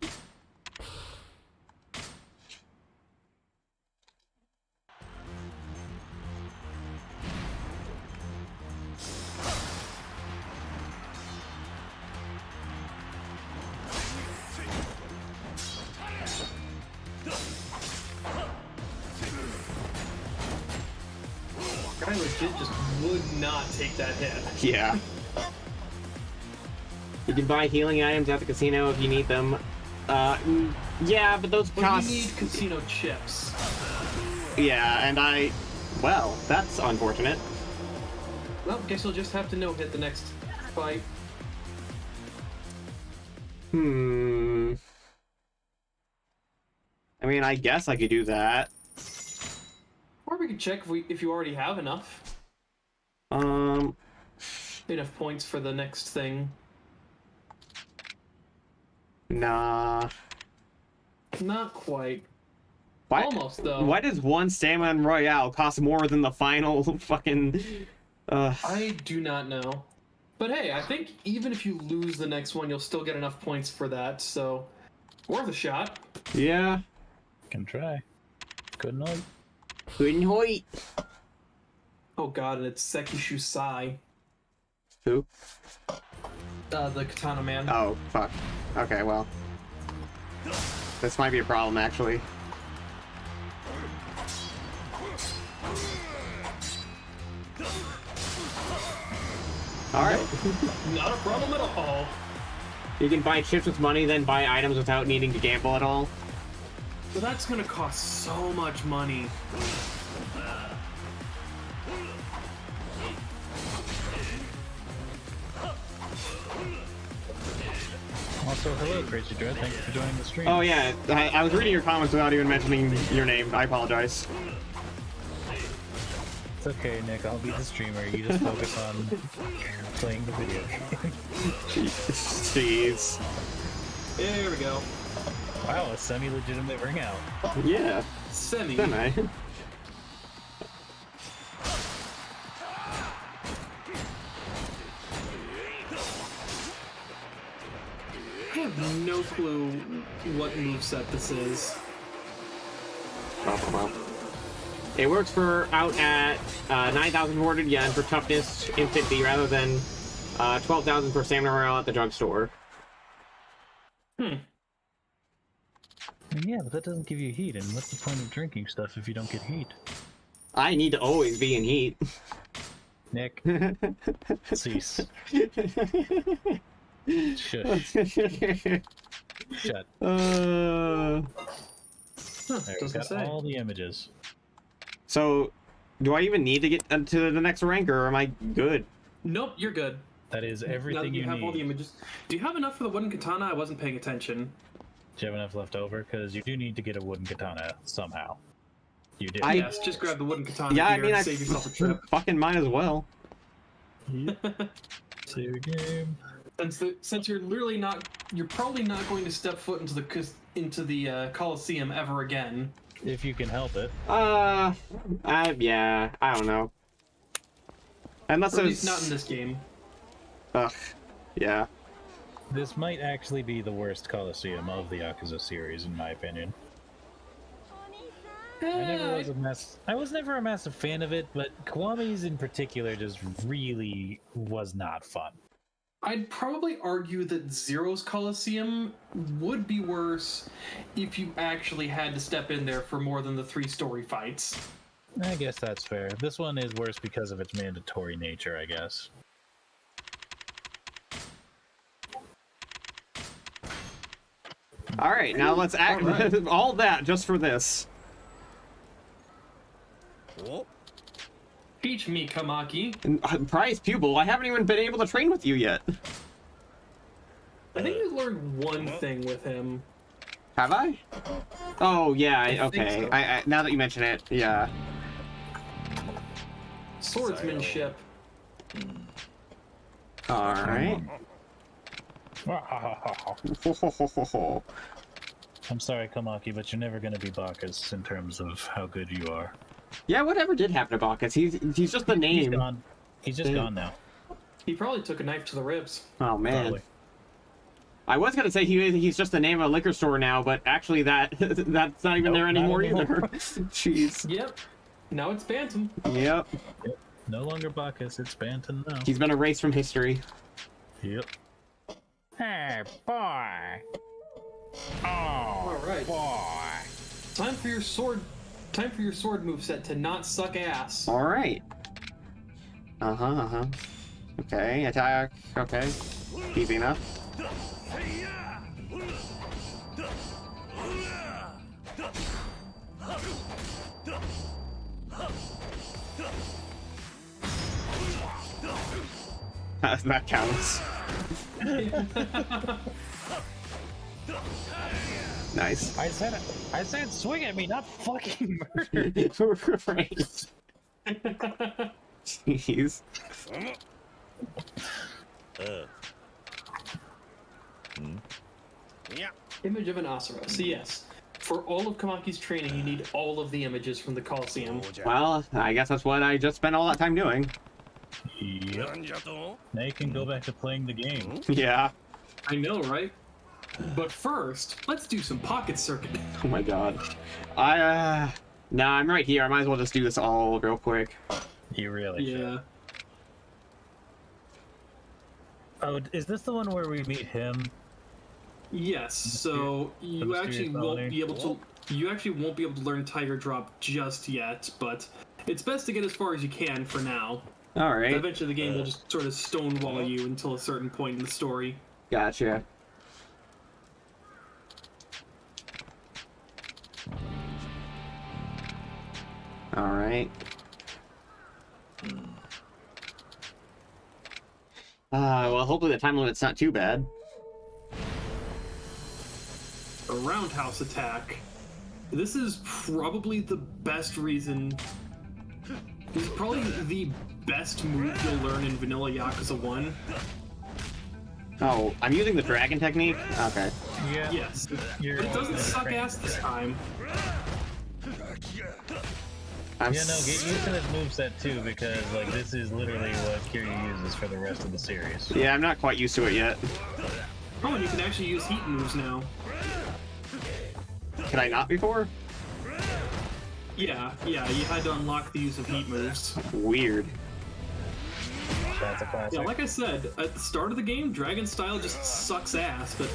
Guy legit just would not take that hit. Yeah. You can buy healing items at the casino if you need them. Yeah, but those But cost... you need casino chips. Yeah, and well, that's unfortunate. Well, guess you'll just have to no-hit the next fight. I mean, I guess I could do that. Or we could check if you already have enough. Enough points for the next thing. Nah. Not quite. Why, Almost, though. Why does one Stamina Royale cost more than the final fucking... I do not know. But hey, I think even if you lose the next one, you'll still get enough points for that, so... Worth a shot. Yeah. Can try. Good night. Good night. Oh god, and it's Sekishu Sai, Who? the Katana Man. Oh, fuck. Okay, well. This might be a problem, actually. Alright. Not a problem at all. You can buy chips with money, then buy items without needing to gamble at all. But that's gonna cost so much money. Also, hello, Crazy Dread. Thank you for joining the stream. Oh yeah, I was reading your comments without even mentioning your name. I apologize. It's okay, Nick. I'll be the streamer. You just focus on playing the video game. Jeez. There we go. Wow, a semi-legitimate ring out. Yeah. Semi. Semi. I have no clue what moveset this is. It works for out at 9,400 yen for toughness in 50 rather than 12,000 for stamina morale at the drugstore. Yeah, but that doesn't give you heat, and what's the point of drinking stuff if you don't get heat? I need to always be in heat. Nick, cease. Shush. Shut. Huh, There, we doesn't got say. all the images. So, do I even need to get to the next rank, or am I good? Nope, you're good. That is Now that everything you you have all the need. images. Do you have enough for the wooden katana? I wasn't paying attention. Do you have enough left over? Because you do need to get a wooden katana somehow. You did. Yes, just grab the wooden katana Yeah, I here mean, and I save yourself a trip. fucking might as well. Save your game. Since you're probably not going to step foot into the Coliseum ever again. If you can help it. Yeah, I don't know. Unless Or at least it's not in this game. Ugh, yeah. This might actually be the worst Coliseum of the Yakuza series, in my opinion. I was never a massive fan of it, but Kiwami's in particular just really was not fun. I'd probably argue that Zero's Coliseum would be worse if you actually had to step in there for more than the 3 story fights. I guess that's fair. This one is worse because of its mandatory nature, I guess. All right, now let's act all that just for this. Teach me, Kamaki. Prize pupil, I haven't even been able to train with you yet. I think you learned one thing with him. Have I? Oh yeah, I think okay. so. I now that you mention it, yeah. Swordsmanship. All right. I'm sorry, Kamaki, but you're never going to be Bacchus in terms of how good you are. Yeah, whatever did happen to Bacchus? He's just the name. He's gone. He's just gone now. He probably took a knife to the ribs. Oh man. Probably. I was gonna say he's just the name of a liquor store now, but actually that's not even there anymore either. Jeez. Yep. Now it's Bantam. Yep. Yep. No longer Bacchus, it's Banton now. He's been erased from history. Yep. Hey, boy. Oh, Alright. boy. Time for your sword moveset to not suck ass. All right. Okay, attack. Okay, keeping up. That counts. Nice. I said swing at me, not fucking murder. Right. Jeez. Image of an Asura. So yes, for all of Kamaki's training, you need all of the images from the Coliseum. Well, I guess that's what I just spent all that time doing. Yep. Now you can go back to playing the game. Yeah. I know, right? But first, let's do some pocket circuit. Oh my god. Nah, I'm right here. I might as well just do this all real quick. You really should. Yeah. Oh, is this the one where we meet him? Yes. So you actually won't be able to. You actually won't be able to learn Tiger Drop just yet, but it's best to get as far as you can for now. All right. Eventually, the game will just sort of stonewall you until a certain point in the story. Gotcha. All right. Well, hopefully the time limit's not too bad. A roundhouse attack. This is probably the best reason. This is probably the best move you'll learn in Vanilla Yakuza 1. Oh, I'm using the dragon technique? Okay. Yeah. Yes, but it doesn't suck ass this time. I'm Yeah, no, get used to this moveset too, because like this is literally what Kiryu uses for the rest of the series. Yeah, I'm not quite used to it yet. Oh, and you can actually use heat moves now. Can I not before? Yeah, you had to unlock the use of heat moves. Weird. That's a classic. Yeah, like I said, at the start of the game, Dragon Style just sucks ass, but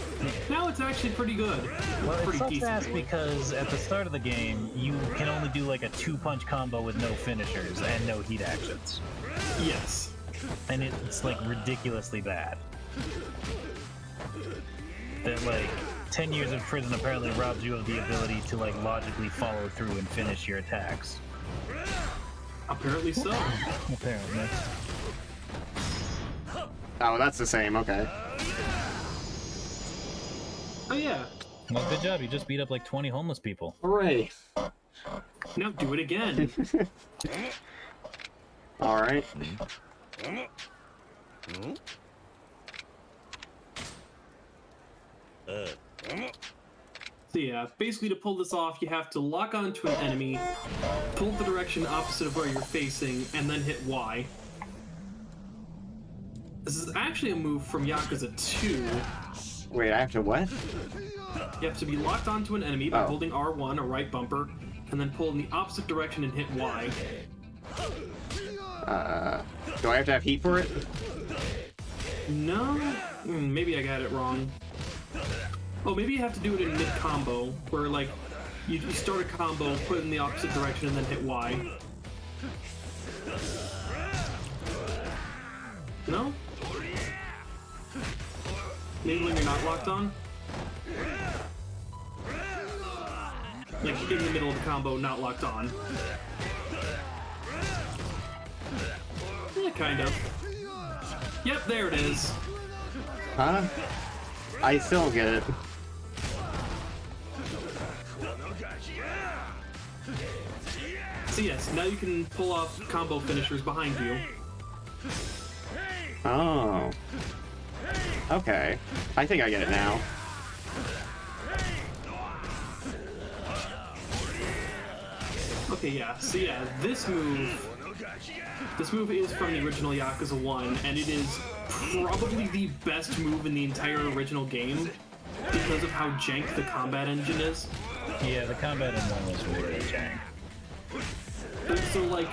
now it's actually pretty good. Well, it Pretty sucks decent, ass anyway. because at the start of the game, you can only do like a 2-punch combo with no finishers and no heat actions. Yes. And it's like ridiculously bad. That like 10 years of prison apparently robs you of the ability to like logically follow through and finish your attacks. Apparently so. Apparently. Oh, that's the same. Okay. Oh yeah. Well, good job. You just beat up like 20 homeless people. Hooray. Now do it again. All right. So yeah, basically to pull this off, you have to lock onto an enemy, pull the direction opposite of where you're facing, and then hit Y. This is actually a move from Yakuza 2. Wait, I have to what? You have to be locked onto an enemy by Oh. holding R1, or right bumper, and then pull in the opposite direction and hit Y. Do I have to have heat for it? No? Maybe I got it wrong. Oh, maybe you have to do it in mid-combo, where, like, you start a combo, put it in the opposite direction, and then hit Y. No? Maybe when you're not locked on? Like, in the middle of the combo, not locked on. Yeah, kind of. Yep, there it is. Huh? I still don't get it. So yes, now you can pull off combo finishers behind you. Oh. Okay. I think I get it now. Okay, yeah. So yeah, this move is from the original Yakuza 1, and it is probably the best move in the entire original game because of how jank the combat engine is. Yeah, the combat in one was really jank. And so like,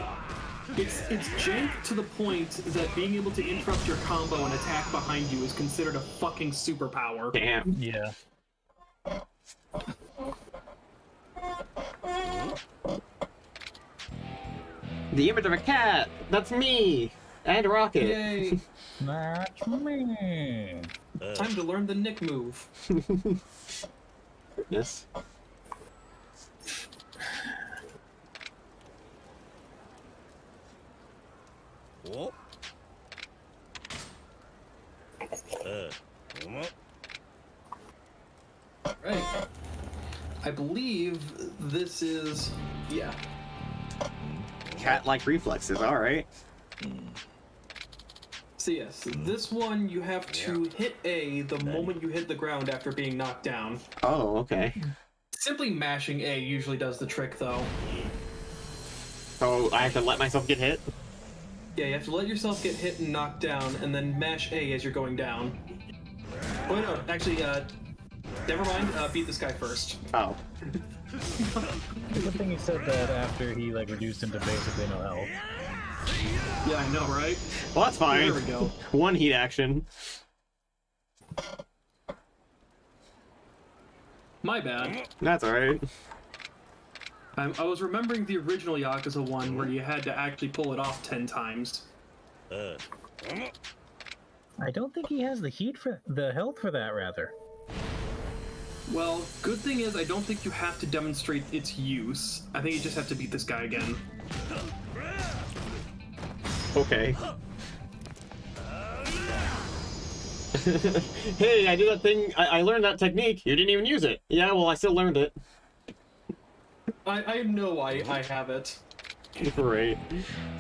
it's jank to the point that being able to interrupt your combo and attack behind you is considered a fucking superpower. Damn. Yeah. The image of a cat! That's me! And Rokkit! Yay! That's me. Time to learn the Nick move. Yes. Right. I believe this is... yeah. Cat-like reflexes, alright. So yes, this one you have to hit A the moment you hit the ground after being knocked down. Oh, okay. Simply mashing A usually does the trick though. So I have to let myself get hit? Yeah, you have to let yourself get hit and knocked down, and then mash A as you're going down. Oh no, actually, Never mind. Beat this guy first. Oh. Good thing he said that after he like reduced him to basically no health. Yeah, I know, right? Well, that's fine. There we go. One heat action. My bad. That's alright. I was remembering the original Yakuza one where you had to actually pull it off 10 times. I don't think he has the health for that, rather. Well, good thing is I don't think you have to demonstrate its use. I think you just have to beat this guy again. Okay. Hey, I did that thing. I learned that technique. You didn't even use it. Yeah, well, I still learned it. I know I have it. Great.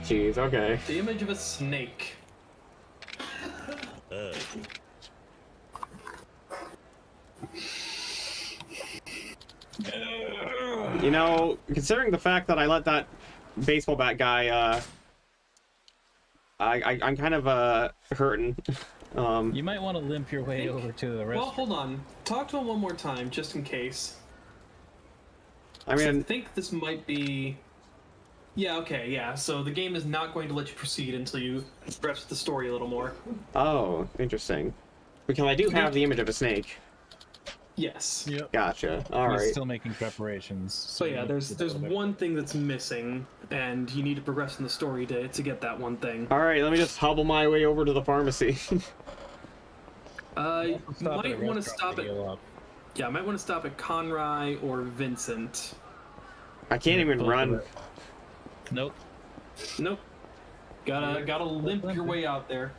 Jeez, okay. The image of a snake. You know, considering the fact that I let that baseball bat guy, I'm kind of, hurting. You might want to limp your way over to the rest. Well, hold on. Talk to him one more time, just in case. I I mean, think this might be... Yeah, okay, yeah. So the game is not going to let you proceed until you progress the story a little more. oh, interesting. Because I do have the image of a snake. Yes. Yep. Gotcha. He's Alright. still making preparations. So yeah, there's one thing that's missing, and you need to progress in the story to get that one thing. Alright, let me just hobble my way over to the pharmacy. You might want to stop at... it. Yeah, I might want to stop at Conrai or Vincent. I can't even run. Nope. Nope. Gotta limp your way out there.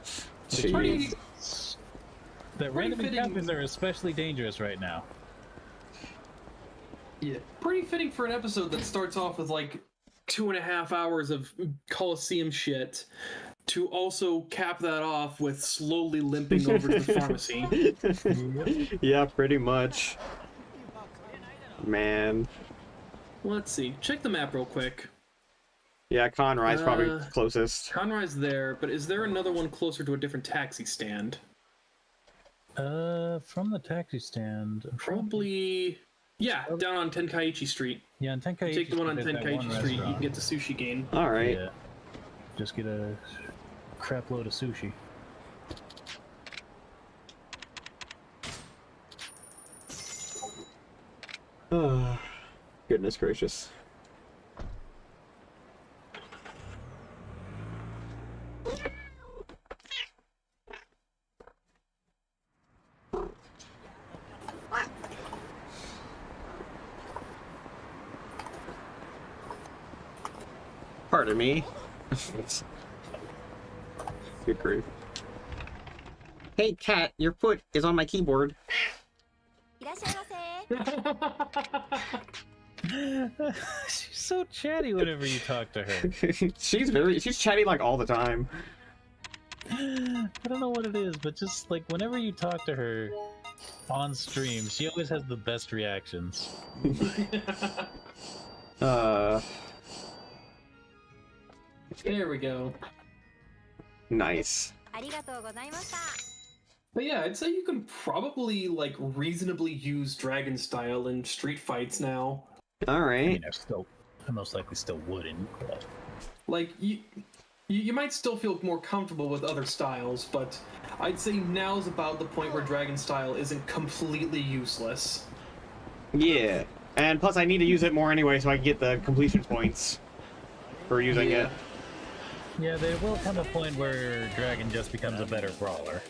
Jeez. Pretty, The random fitting. encounters are especially dangerous right now. yeah, pretty fitting for an episode that starts off with like 2.5 hours of Coliseum shit, to also cap that off with slowly limping over to the pharmacy. Yeah, pretty much. Man. Let's see. Check the map real quick. Yeah, Conrai's probably closest. Conrai's there, but is there another one closer to a different taxi stand? From the taxi stand. Probably... Yeah, down on Tenkaichi Street. Yeah, on Tenkaichi. Take the one on there's that one Tenkaichi Street, you restaurant. can get to Sushi Gain. Alright. Yeah. Just get a crap load of sushi. Oh, goodness gracious. Pardon me. Good grief. Hey, cat, your foot is on my keyboard. She's so chatty whenever you talk to her. she's chatty like all the time. I don't know what it is, but just like whenever you talk to her on stream, she always has the best reactions. There we go. Nice. But yeah, I'd say you can probably, like, reasonably use Dragon Style in street fights now. I Alright. mean, I most likely still wouldn't. But... Like, you might still feel more comfortable with other styles, but I'd say now's about the point where Dragon Style isn't completely useless. Yeah. And plus I need to use it more anyway so I can get the completion points for using it. Yeah, there will come a point where Dragon just becomes a better brawler.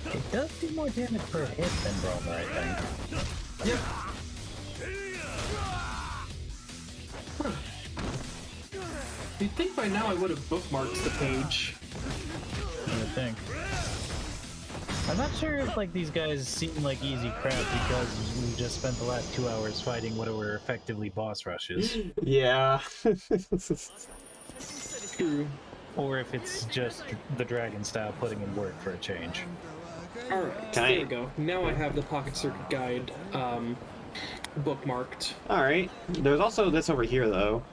It does do more damage per hit than Brawler, I think. Yep. You'd think by now I would have bookmarked the page. I would think. I'm not sure if like these guys seem like easy crap because we just spent the last 2 hours fighting what were effectively boss rushes, Yeah. True. or if it's just the Dragon style putting in work for a change. Alright, Can there I- we go. Now I have the Pocket Circuit Guide bookmarked. All right. There's also this over here, though.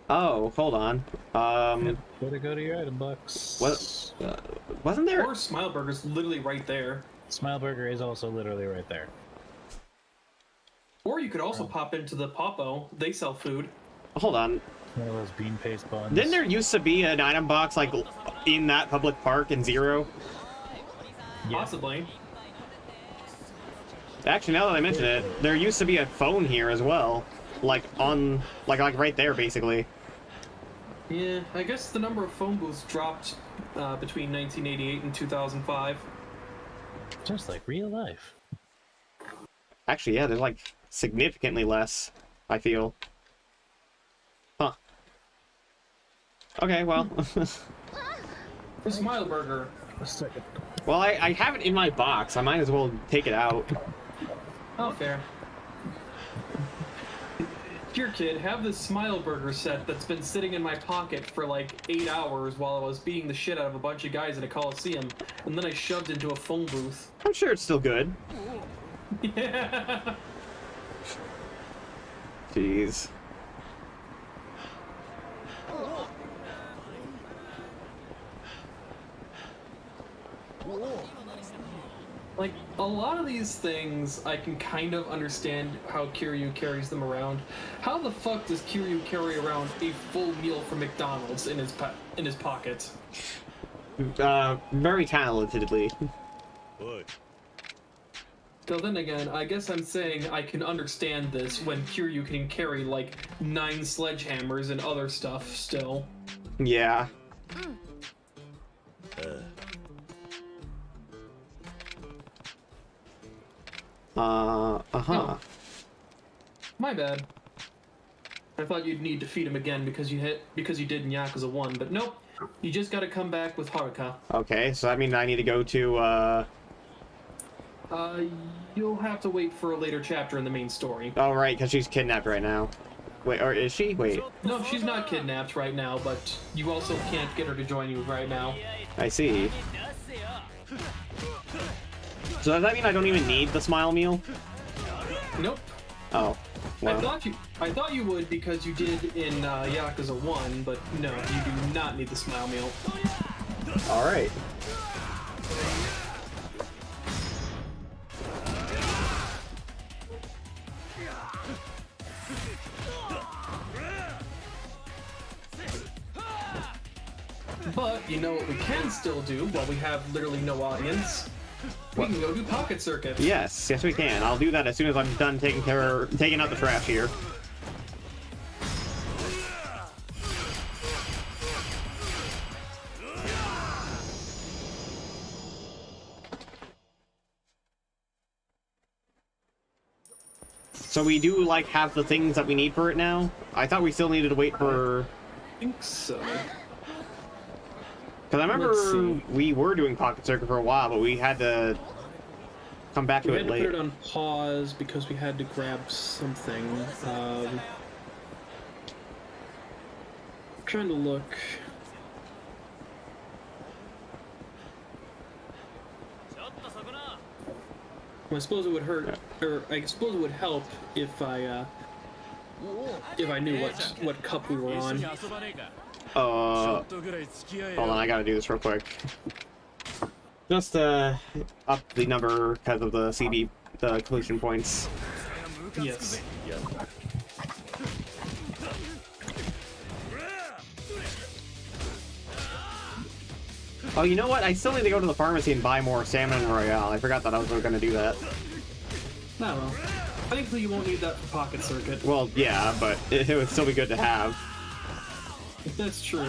Oh, hold on. Better go to your item box. What? Wasn't there? Or Smileburger's literally right there. Smileburger is also literally right there. Or you could also pop into the Popo. They sell food. Hold on. One of those bean paste buns. Didn't there used to be an item box like in that public park in Zero? Yeah. Possibly. Actually, now that I mention it, there used to be a phone here as well, like on, like right there, basically. Yeah, I guess the number of phone booths dropped between 1988 and 2005. Just like real life. Actually, yeah, there's like significantly less, I feel. Huh. Okay, well. For Smileburger. A second. Well, I have it in my box. I might as well take it out. Oh, fair. Here, kid, have this Smileburger set that's been sitting in my pocket for like 8 hours while I was beating the shit out of a bunch of guys in a coliseum, and then I shoved into a phone booth. I'm sure it's still good. Yeah. Jeez. Like, a lot of these things, I can kind of understand how Kiryu carries them around. How the fuck does Kiryu carry around a full meal from McDonald's in his pocket? Very talentedly. So then again, I guess I'm saying I can understand this when Kiryu can carry, like, 9 sledgehammers and other stuff still. Yeah. Oh. My bad. I thought you'd need to feed him again because you did in Yakuza 1, but nope. You just gotta come back with Haruka. Okay, so that means I need to go to, You'll have to wait for a later chapter in the main story. Oh, right, because she's kidnapped right now. Wait, or is she? Wait. No, she's not kidnapped right now, but you also can't get her to join you right now. I see. So does that mean I don't even need the smile meal? Nope. Oh. Well. I thought you would because you did in Yakuza 1, but no, you do not need the smile meal. Alright. But you know what we can still do while we have literally no audience? We can go do pocket circuits. Yes, yes we can. I'll do that as soon as I'm done taking out the trash here. So we do, like, have the things that we need for it now? I thought we still needed to wait for... I think so. Because I remember we were doing Pocket Circuit for a while, but we had to come back to it We had to later. put it on pause because we had to grab something. Trying to look. I suppose it would hurt, or I suppose it would help if I knew what cup we were on. Hold on, I gotta do this real quick. Just up the number because of the CD, the completion points. Yes. Oh, you know what? I still need to go to the pharmacy and buy more Salmon Royale. I forgot that I was going to do that. No, well, thankfully you won't need that for Pocket Circuit. Well, yeah, but it would still be good to have. That's true.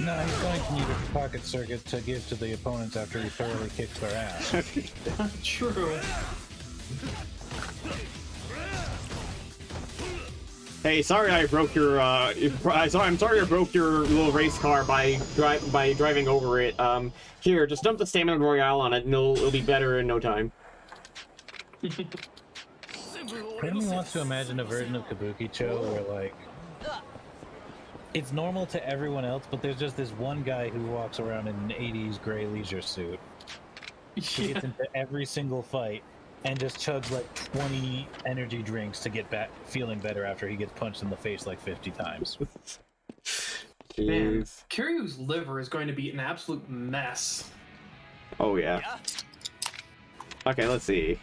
No, he's going to need a pocket circuit to give to the opponents after he thoroughly kicks their ass. True. Hey, sorry I broke your, I'm sorry I broke your little race car by driving over it. Here, just dump the Stamina Royale on it and it'll be better in no time. Part of me wants to imagine a version of Kabuki-cho where, like, it's normal to everyone else, but there's just this one guy who walks around in an 80s gray leisure suit. He gets into every single fight and just chugs like 20 energy drinks to get back feeling better after he gets punched in the face like 50 times. Man, Kiryu's liver is going to be an absolute mess. Oh yeah. Okay, let's see.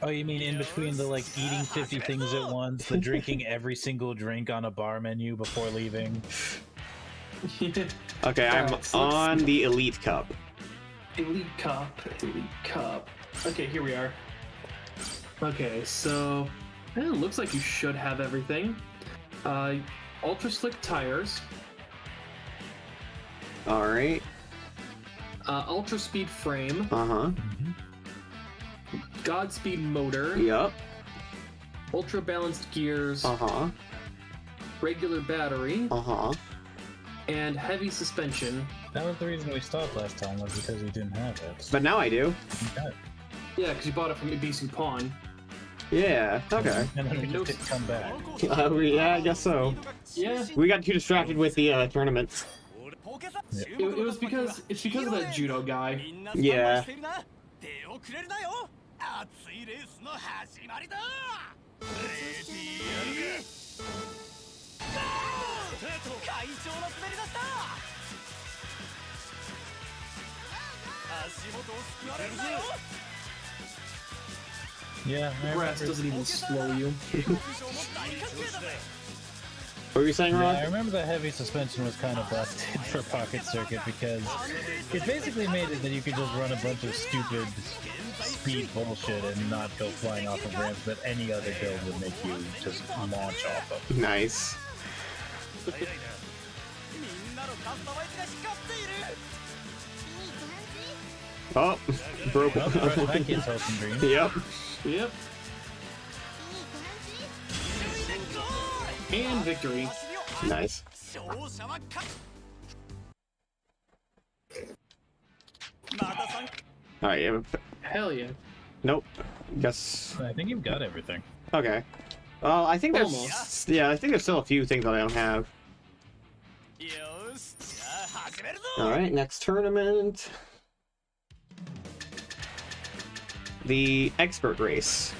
Oh, you mean in between the like eating 50 things at once, the drinking every single drink on a bar menu before leaving? Okay, I'm on the Elite Cup. Elite Cup. Okay, here we are. Okay, so it looks like you should have everything. Ultra slick tires. All right. Ultra speed frame. Uh-huh. Godspeed motor. Yep. Ultra balanced gears. Uh-huh. Regular battery. Uh-huh. And heavy suspension. That was the reason we stopped last time, was because we didn't have it. But now I do. Okay. Yeah, because you bought it from Ibisu Pawn. Yeah, okay. And then we just didn't come back. Yeah, I guess so. Yeah. We got too distracted with the tournament. It was because of that judo guy. Yeah. Yeah, I Grass remember, doesn't even slow you. What were you saying, yeah, Rod? I remember the heavy suspension was kind of busted for Pocket Circuit because it basically made it that you could just run a bunch of stupid speed bullshit and not go flying off of ramps that any other build would make you just launch off of. Nice. Oh, broke. Well, crushed that kid's hopes and dreams. Yep. Yep. And victory. Nice. Alright, yeah. Hell yeah. Nope. Guess. I think you've got everything. Okay. Well, I think there's. Almost. Yeah, I think there's still a few things that I don't have. Alright, next tournament. The expert race.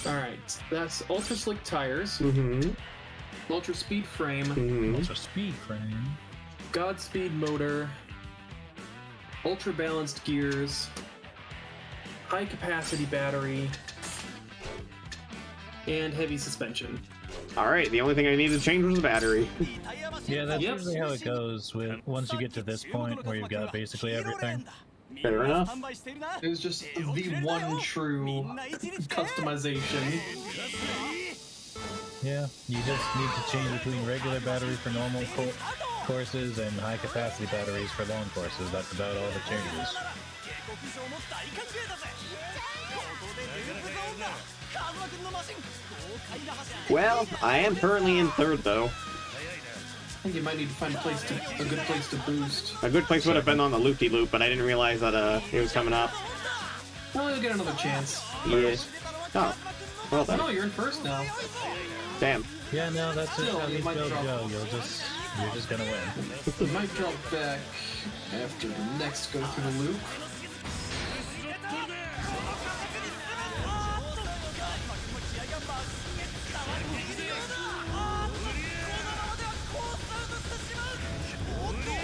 Alright, that's ultra slick tires, Mm-hmm. ultra speed frame, Mm-hmm. Ultra speed frame. Godspeed motor, ultra balanced gears, high capacity battery, and heavy suspension. Alright, the only thing I needed to change was the battery. Yeah, that's Yep. usually how it goes with once you get to this point where you've got basically everything. Fair enough. It was just the one true customization. Yeah, you just need to change between regular battery for normal courses and high capacity batteries for long courses. That's about all the changes. Well, I am currently in third, though. I think you might need to find a good place to boost. A good place would have been on the loop-de-loop, but I didn't realize that it was coming up. Well, you'll get another chance. Yeah. Oh, well then. No, you're in first now. Damn. Yeah, no, that's just Still, how you these might builds drop- go. You're just gonna win. You might drop back after the next go through the loop.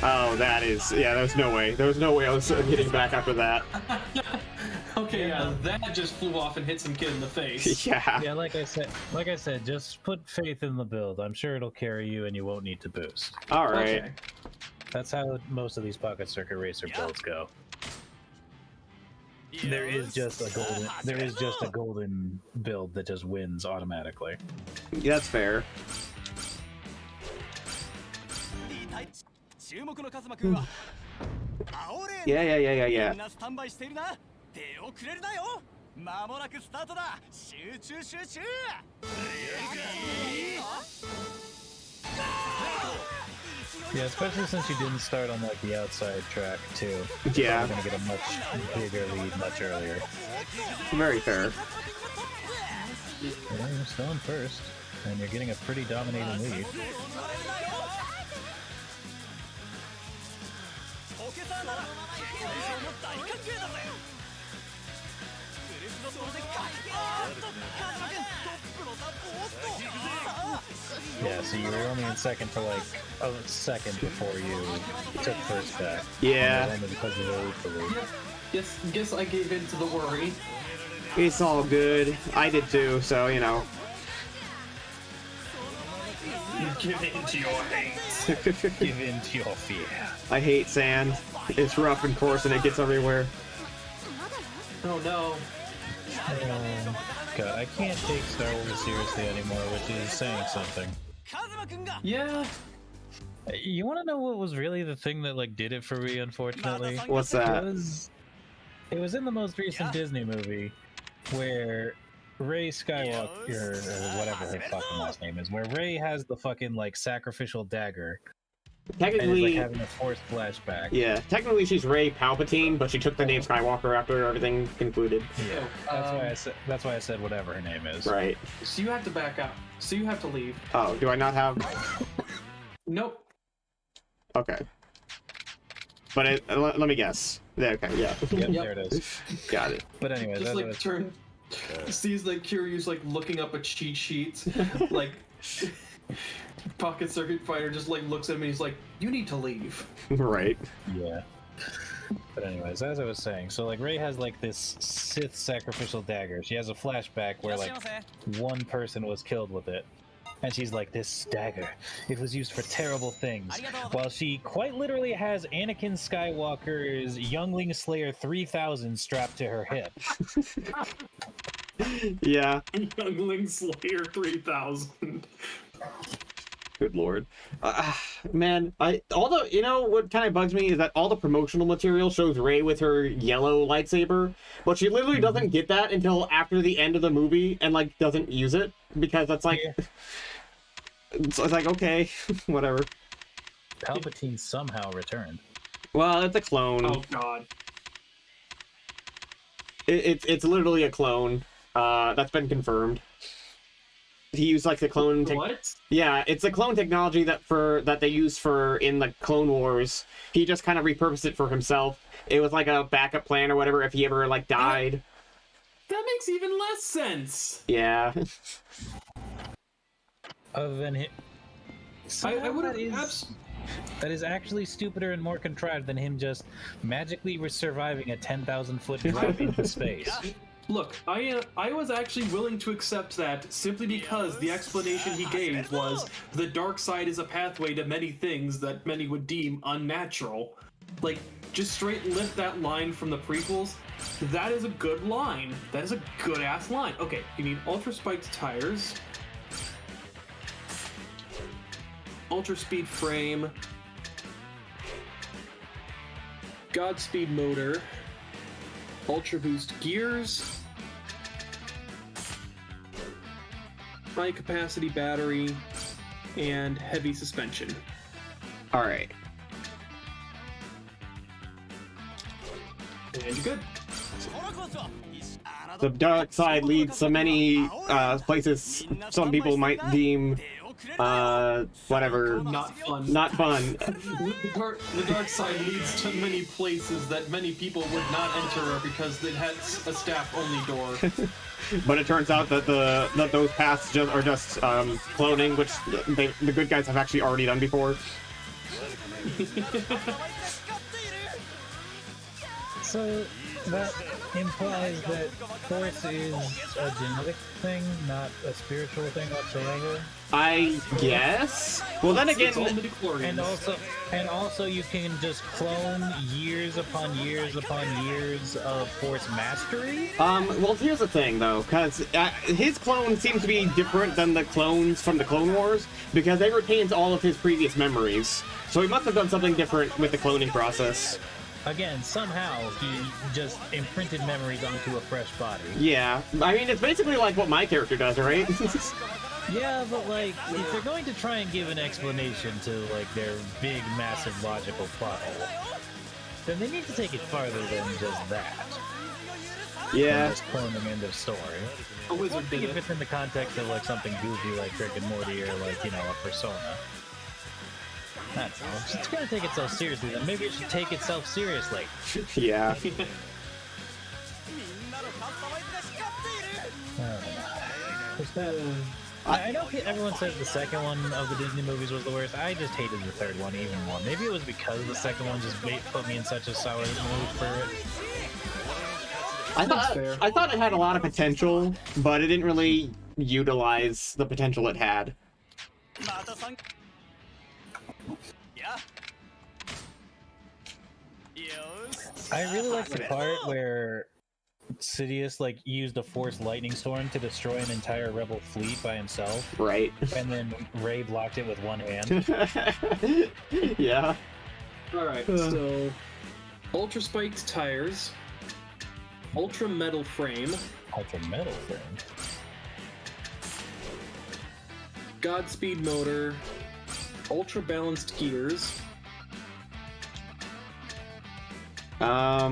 Oh, that is... Yeah, there's no way. There was no way I was getting back after that. Okay, yeah, that just flew off and hit some kid in the face. Yeah. Yeah, like I said, just put faith in the build. I'm sure it'll carry you, and you won't need to boost. Alright. Okay. That's how most of these Pocket Circuit Racer builds go. There is just a golden build that just wins automatically. That's fair. Yeah. Yeah, especially since you didn't start on like the outside track too. Yeah. You're gonna get a much bigger lead much earlier. Very fair. Yeah, you're still in first, and you're getting a pretty dominating lead. Yeah, so you were only in second for like a second before you took first back. Yeah. Only because you were weak to lead. Guess I gave in to the worry. It's all good. I did too, so, you know. Give in to your hate. Give in to your fear. I hate sand. It's rough and coarse and it gets everywhere. Oh no. God, I can't take Star Wars seriously anymore, which is saying something. Yeah. You want to know what was really the thing that like did it for me? Unfortunately, What's that? It was in the most recent Disney movie where Rey Skywalker, or whatever her fucking last name is, where Rey has the fucking like sacrificial dagger. And is Technically, like having a forced flashback. yeah, technically she's Rey Palpatine, but she took the name Skywalker after everything concluded. Yeah, that's why I said whatever her name is. Right. So you have to back up. So you have to leave. Oh, do I not have... Nope. Okay. But let me guess. Yeah, okay, yeah. Yep, Yep. there it is. Got it. But anyways, Just that's like what turn. Sees like Kiryu's like looking up a cheat sheet, like Pocket Circuit Fighter just like looks at him and he's like, "You need to leave." Right. yeah. But anyways, as I was saying, so like Rey has like this Sith sacrificial dagger. She has a flashback where like one person was killed with it. And she's like, this dagger, it was used for terrible things. While she quite literally has Anakin Skywalker's Youngling Slayer 3000 strapped to her hip. Yeah. Youngling Slayer 3000. Good lord. Man, although, you know what kind of bugs me is that all the promotional material shows Rey with her yellow lightsaber, but she literally doesn't get that until after the end of the movie and, like, doesn't use it, because that's like... Yeah. It's like, okay, whatever. Palpatine somehow returned. Well, it's a clone. Oh god. It's literally a clone. That's been confirmed. He used like the clone. What? Yeah, it's a clone technology that they use for in the Clone Wars. He just kind of repurposed it for himself. It was like a backup plan or whatever if he ever like died. That makes even less sense. Yeah. Other than him. I would that have. is, that is actually stupider and more contrived than him just magically surviving a 10,000-foot drop into space. Look, I was actually willing to accept that simply because the explanation he gave was the dark side is a pathway to many things that many would deem unnatural. Like, just straight lift that line from the prequels. That is a good line. That is a good-ass line. Okay, you need ultra-spiked tires, ultra-speed frame, Godspeed motor, ultra boost gears, high capacity battery, and heavy suspension. All right. And you're good. The dark side leads to many places some people might deem whatever. Not fun. Not fun. The dark side leads to many places that many people would not enter because it has a staff-only door. But it turns out that those paths are just cloning, which the good guys have actually already done before. So that implies that Force is a genetic thing, not a spiritual thing whatsoever. I guess. Well, then again, It's all midichlorians. And also you can just clone years upon years upon years of Force mastery. well, here's the thing though, because his clone seems to be different than the clones from the Clone Wars because they retains all of his previous memories. So he must have done something different with the cloning process. Again, somehow he just imprinted memories onto a fresh body. Yeah, I mean it's basically like what my character does, right? Yeah, but like, if they're going to try and give an explanation to like their big, massive logical plot hole, then they need to take it farther than just that. Yeah. Just cloning end of story. A wizard did If it. it's in the context of like something goofy like Rick and Morty or like, you know, a Persona. That's all. It's gonna take itself seriously, then maybe it should take itself seriously. Yeah. I know everyone says the second one of the Disney movies was the worst. I just hated the third one even more. Maybe it was because the second one just put me in such a sour mood for it. I thought it had a lot of potential, but it didn't really utilize the potential it had. I really like the part where Sidious used a forced lightning storm to destroy an entire rebel fleet by himself. Right. And then Ray blocked it with one hand. Yeah. Alright, so ultra spiked tires, ultra metal frame, Ultra metal frame. Godspeed motor, ultra balanced gears. I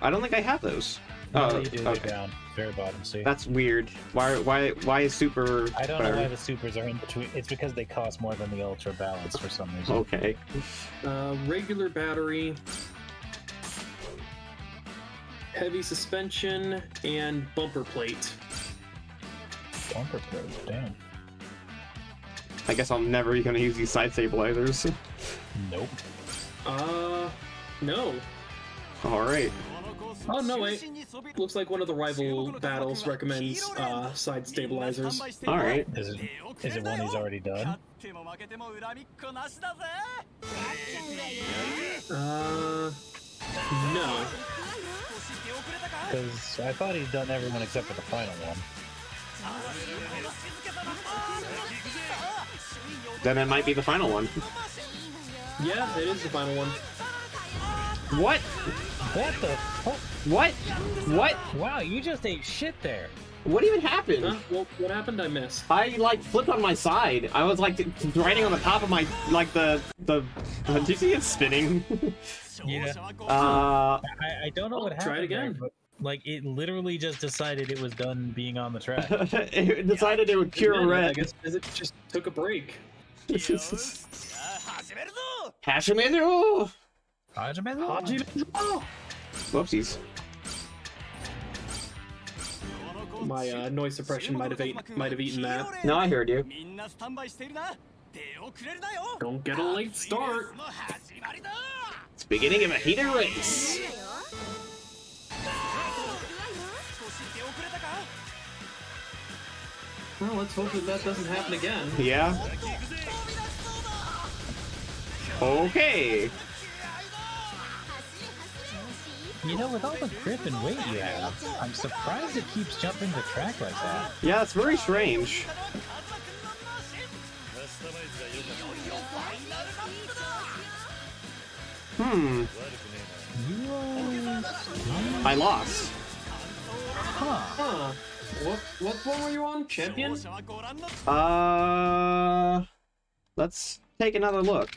don't think I have those. No, you do. Okay. Down, very bottom. See. That's weird. Why is super? I don't know why the supers are in between. It's because they cost more than the ultra balance for some reason. Okay. Regular battery, heavy suspension, and bumper plate. Bumper plate, damn. I guess I'm never gonna use these side stabilizers. Nope. No. All right. Oh, no, wait. Looks like one of the rival battles recommends side stabilizers. All right. Is it one he's already done? No. Because I thought he'd done everyone except for the final one. Then it might be the final one. Yeah, it is the final one. What? What the fuck? What? What? Wow, you just ate shit there. What even happened? Huh? Well, what happened? I missed. I flipped on my side. I was riding on the top of my the. Do you see it spinning? Yeah. I don't know what happened. Try it again. There, but, it literally just decided it was done being on the track. It decided it would cure I red. guess it just took a break. Hashimeru! Oh! Whoopsies. My noise suppression might have eaten that. No, I heard you. Don't get a late start. It's beginning of a heated race. Well, let's hope that doesn't happen again. Yeah. Okay. You know, with all the grip and weight you have, I'm surprised it keeps jumping the track like that. Yeah, it's very strange. I lost. Huh. What one were you on? Champion? Let's take another look.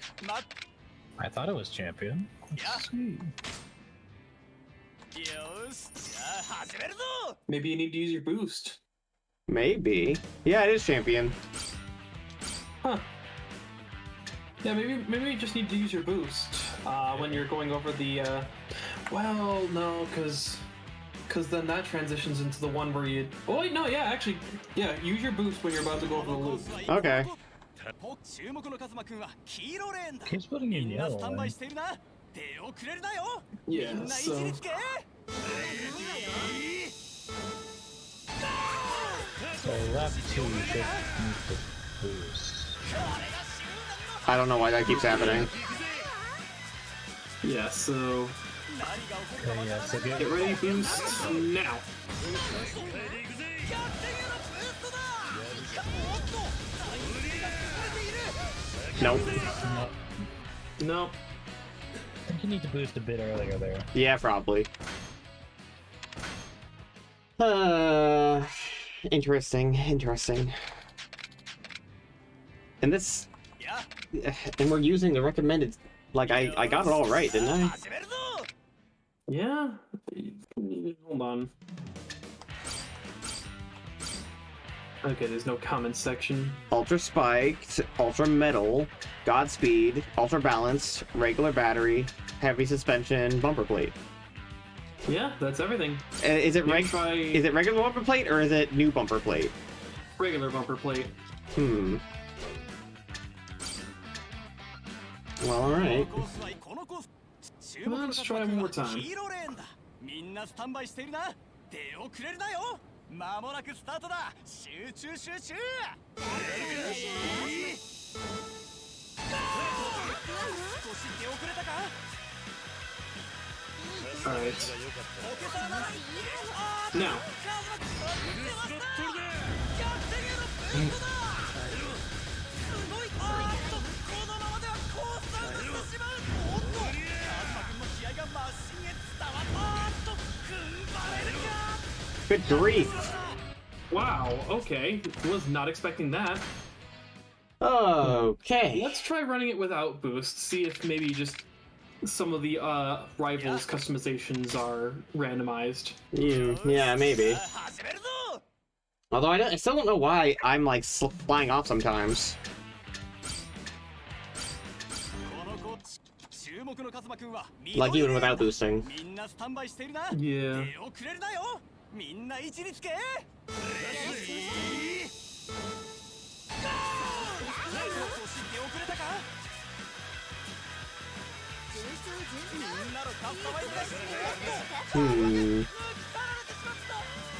I thought it was champion. Let's see. Maybe you need to use your boost. Maybe. Yeah, it is champion. Huh. Yeah, maybe you just need to use your boost when you're going over the. Well, no, because then that transitions into the one where you. Oh wait, no, yeah, actually, yeah, use your boost when you're about to go over the loop. Okay. Keeps putting in yellow. One. Yeah, so. So left 2 you should need to boost. I don't know why that keeps happening. Yeah, so. Okay, yeah, so Get ready, boost now. Nope. Nope. I think you need to boost a bit earlier there. Yeah, probably. Interesting. And this... And we're using the recommended... I got it all right, didn't I? Yeah. Hold on. Okay, there's no comment section. Ultra spiked, ultra metal, Godspeed, ultra balanced, regular battery, heavy suspension, bumper plate. Yeah, that's everything. Is it Maybe try Is it regular bumper plate or is it new bumper plate? regular bumper plate. Well, all right. Let's try one more time. みんなスタンバイしているな。手をくれるなよ。間もなくスタートだ。集中集中。少し出遅れたか。 Alright. Now. Good grief. Wow, okay. Was not expecting that. Okay. Let's try running it without boost, see if maybe just some of the rivals customizations are randomized. Yeah, maybe. Although I still don't know why I'm like flying off sometimes. Like even without boosting. Yeah.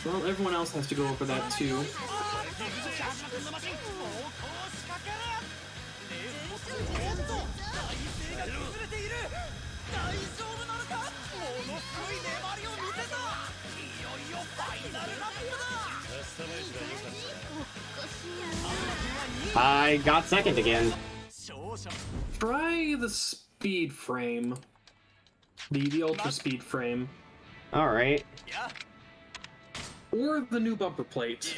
Well, everyone else has to go over that too. I got second again. Try the speed frame. The ultra speed frame. Alright. Or the new bumper plate.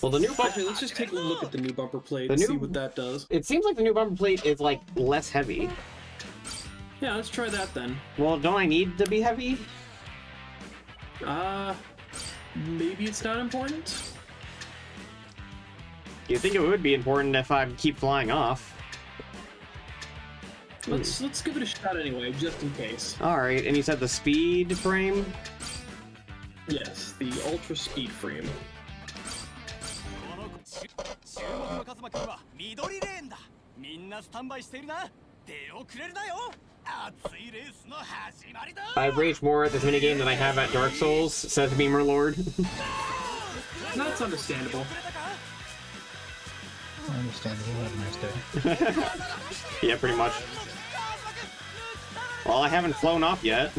Well, the new bumper... Actually, let's just take a look at the new bumper plate The and new- see what that does. It seems like the new bumper plate is, like, less heavy. Yeah, let's try that then. Well, don't I need to be heavy? Maybe it's not important? You'd think it would be important if I keep flying off. Let's give it a shot anyway, just in case. Alright, and you said the speed frame? Yes, the ultra speed frame. I've raged more at this minigame than I have at Dark Souls, says Beamer Lord. That's understandable. Understandable. Have a nice day. Yeah, pretty much. Well, I haven't flown off yet.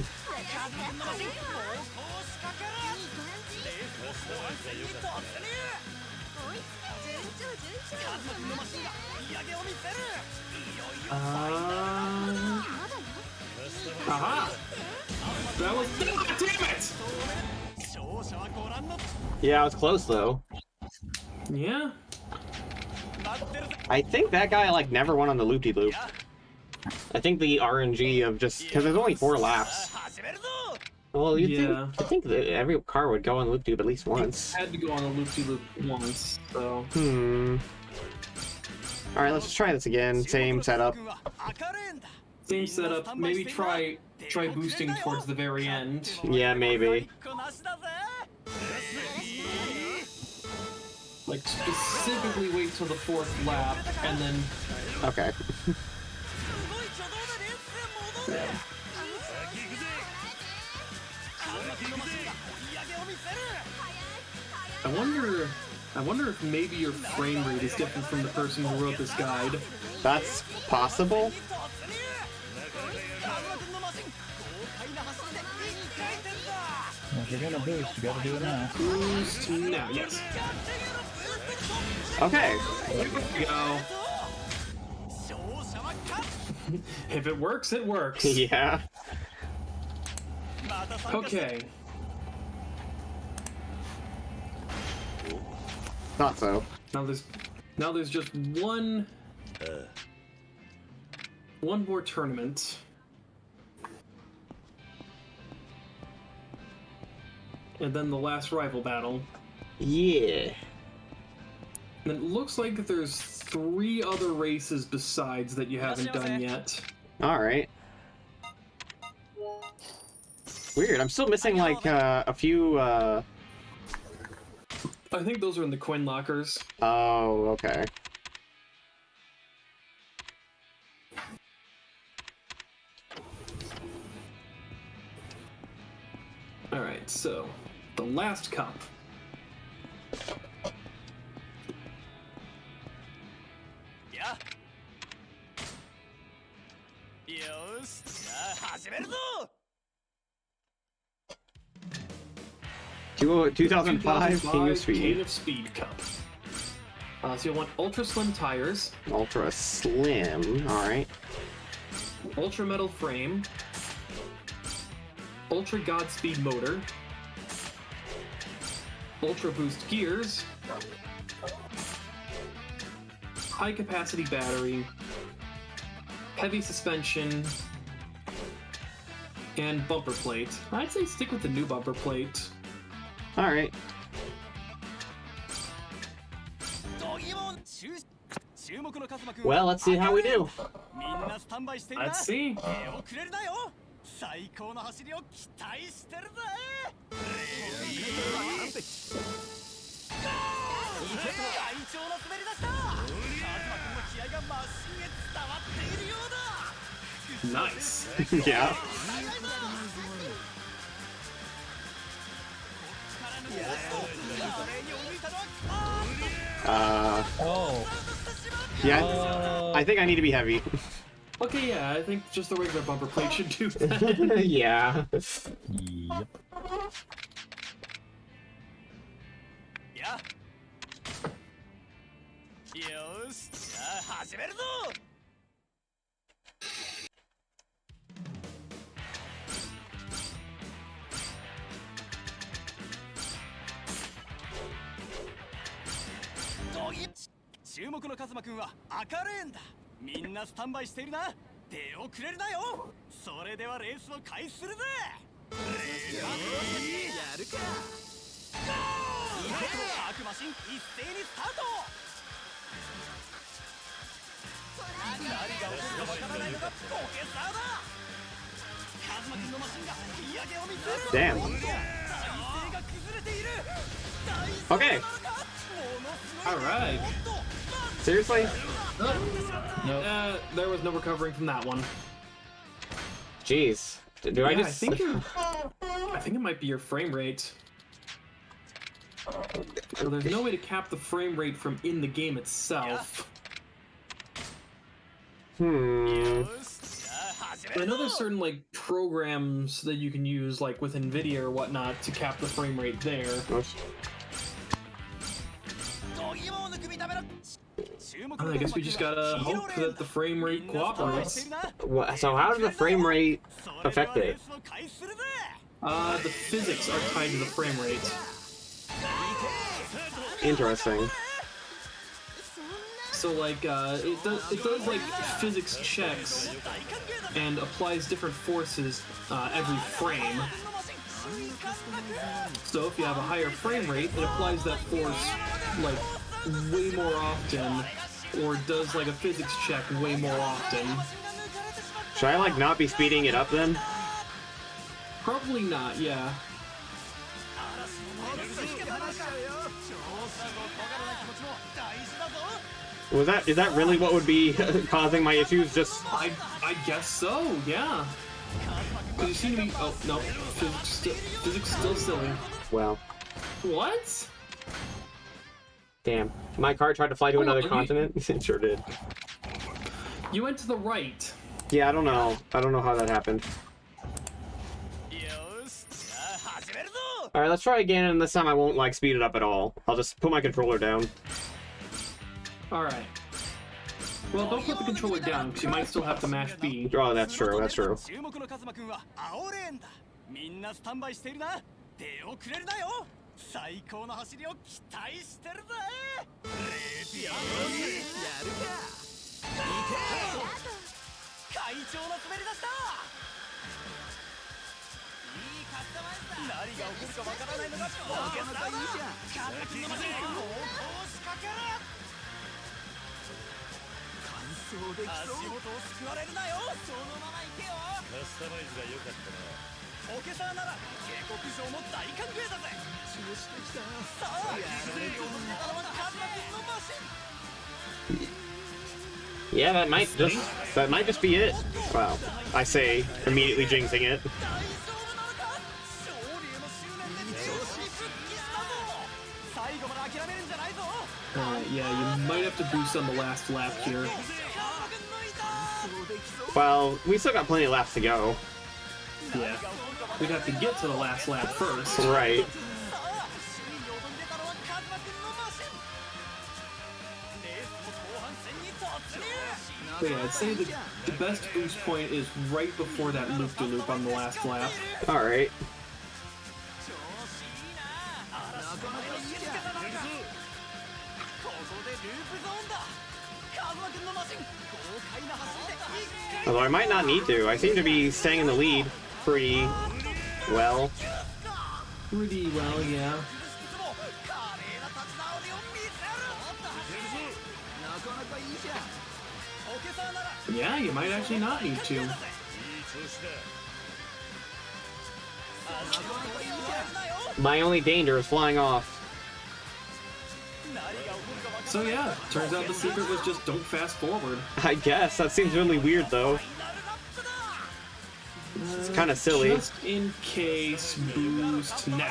Aha! That was... Damn it! Yeah, I was close, though. Yeah? I think that guy, like, never went on the loop-de-loop. I think the RNG of just... Because there's only 4 laps. Well, I think that every car would go on loop-de-loop at least once. Had to go on a loop-de-loop once, so... Alright, let's just try this again. Same setup. Same setup. Maybe try boosting towards the very end. Yeah, maybe. Like, specifically wait till the 4th lap, and then... Okay. I wonder if maybe your frame rate is different from the person who wrote this guide. That's possible. Well, if you're gonna boost, you gotta do it now. Boost now, yes. Okay. Here we go. If it works, it works. Yeah. Okay. Thought so. Now there's just one more tournament. And then the last rival battle. Yeah. And it looks like there's 3 other races besides that you haven't done yet. All right. Weird. I'm still missing like a few. I think those are in the coin lockers. Oh, okay. Alright, so the last cup. Yeah. よし、じゃあ始めるぞ。 2005 King of King Speed. of Speed Cup. So you'll want ultra slim tires, Ultra slim. All right. ultra metal frame, ultra Godspeed motor, ultra boost gears, high capacity battery, heavy suspension, and bumper plate. I'd say stick with the new bumper plate. All right. Well, let's see how we do. Let's see. 最高の走りを期待してるぜ。快調な滑り出した。カズマ君の気合がマシンへ伝わっているようだ。 Nice. Yeah. Oh. Yeah. I think I need to be heavy. Okay, yeah, I think just the regular bumper plate should do that. Yeah. Yep. Yeah. よし、じゃあ始めるぞ。 注目のカズマくんは赤レーンだ。みんなスタンバイしているな。出遅れるなよ。それではレースを開始するぜ。やるか。各マシン一斉にスタート。何が起こるかわからないのがボケサーだ。カズマくんのマシンが引き上げを見せる。 Damn. 体勢が崩れている。 Okay. Alright. Seriously? There was no recovering from that one. Jeez. Do I Yeah, just? I think it might be your frame rate. So there's no way to cap the frame rate from in the game itself. Hmm. But I know there's certain like programs that you can use like with NVIDIA or whatnot to cap the frame rate there. I guess we just gotta hope that the frame rate cooperates. What, so how does the frame rate affect it? The physics are tied to the frame rate. Interesting. So like it does like physics checks and applies different forces every frame. So if you have a higher frame rate, it applies that force like way more often, or does like a physics check way more often. Should I like not be speeding it up then? Probably not, yeah. Is that really what would be causing my issues? Just I guess so, yeah. Because you seem to be oh no, physics still silly. well, What? damn. My car tried to fly to another continent. It sure did. You went to the right. Yeah, I don't know. I don't know how that happened. All right, let's try again, and this time I won't like speed it up at all. I'll just put my controller down. Alright. Well, don't put the controller down, because you might still have to mash B. Oh, that's true. That's true. 最高の走りを期待してるぜ。やるか。快調な滑り出した。いいカスタマイズだ。何が起こるかわからないのがボケサーだ。カズマ君のマシン猛攻を仕掛ける。足元を救われるなよ。そのまま行けよ。カスタマイズが良かったな。オケサーなら下克上も大歓迎だぜ。さあ、やられてるんだ。カズマ君のマシン。 Yeah, that might just be it. Wow, I say, immediately jinxing it. 大丈夫なのか。勝利への執念で調子復帰したぞ。最後まで諦めるんじゃないぞ。Yeah, you might have to boost on the last lap here. カズマ君抜いた。 Well, we still got plenty of laps to go. Yeah, we'd have to get to the last lap first. Right. さあ、首位に躍り出たのはカズマ君のマシン。レースも後半戦に突入。 So yeah, I'd say the best boost point is right before that loop-de-loop on the last lap. All right. 調子いいな。嵐の前に静けたのか。ここでループゾーンだ。カズマ君のマシン、豪快な走りで一回。 Although I might not need to. I seem to be staying in the lead pretty well. Pretty well, yeah. 華麗な立ち直りを見せる。なかなかいいじゃん。オケサーなら Yeah, you might actually not need to. いい調子だ。 足元を救われるなよ。 My only danger is flying off. 何が起こるか分からない。 So yeah, turns out the secret was just don't fast forward. I guess that seems really weird though. ファイナルラップだ。 It's kind of silly. Just in case, boost now. こ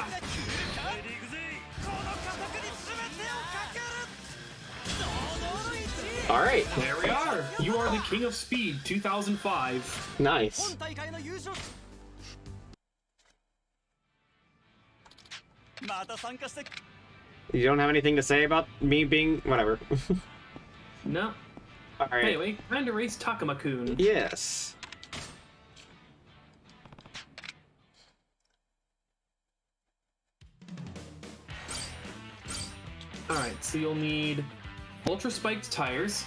の加速に全てをかける。堂々の1位。 All right, There we are. You are the king of speed, 2005. nice. 本大会の優勝。また参加して。 You don't have anything to say about me being whatever. No. All right. Anyway, time to race Takuma-kun. Yes. Alright, so you'll need ultra spiked tires,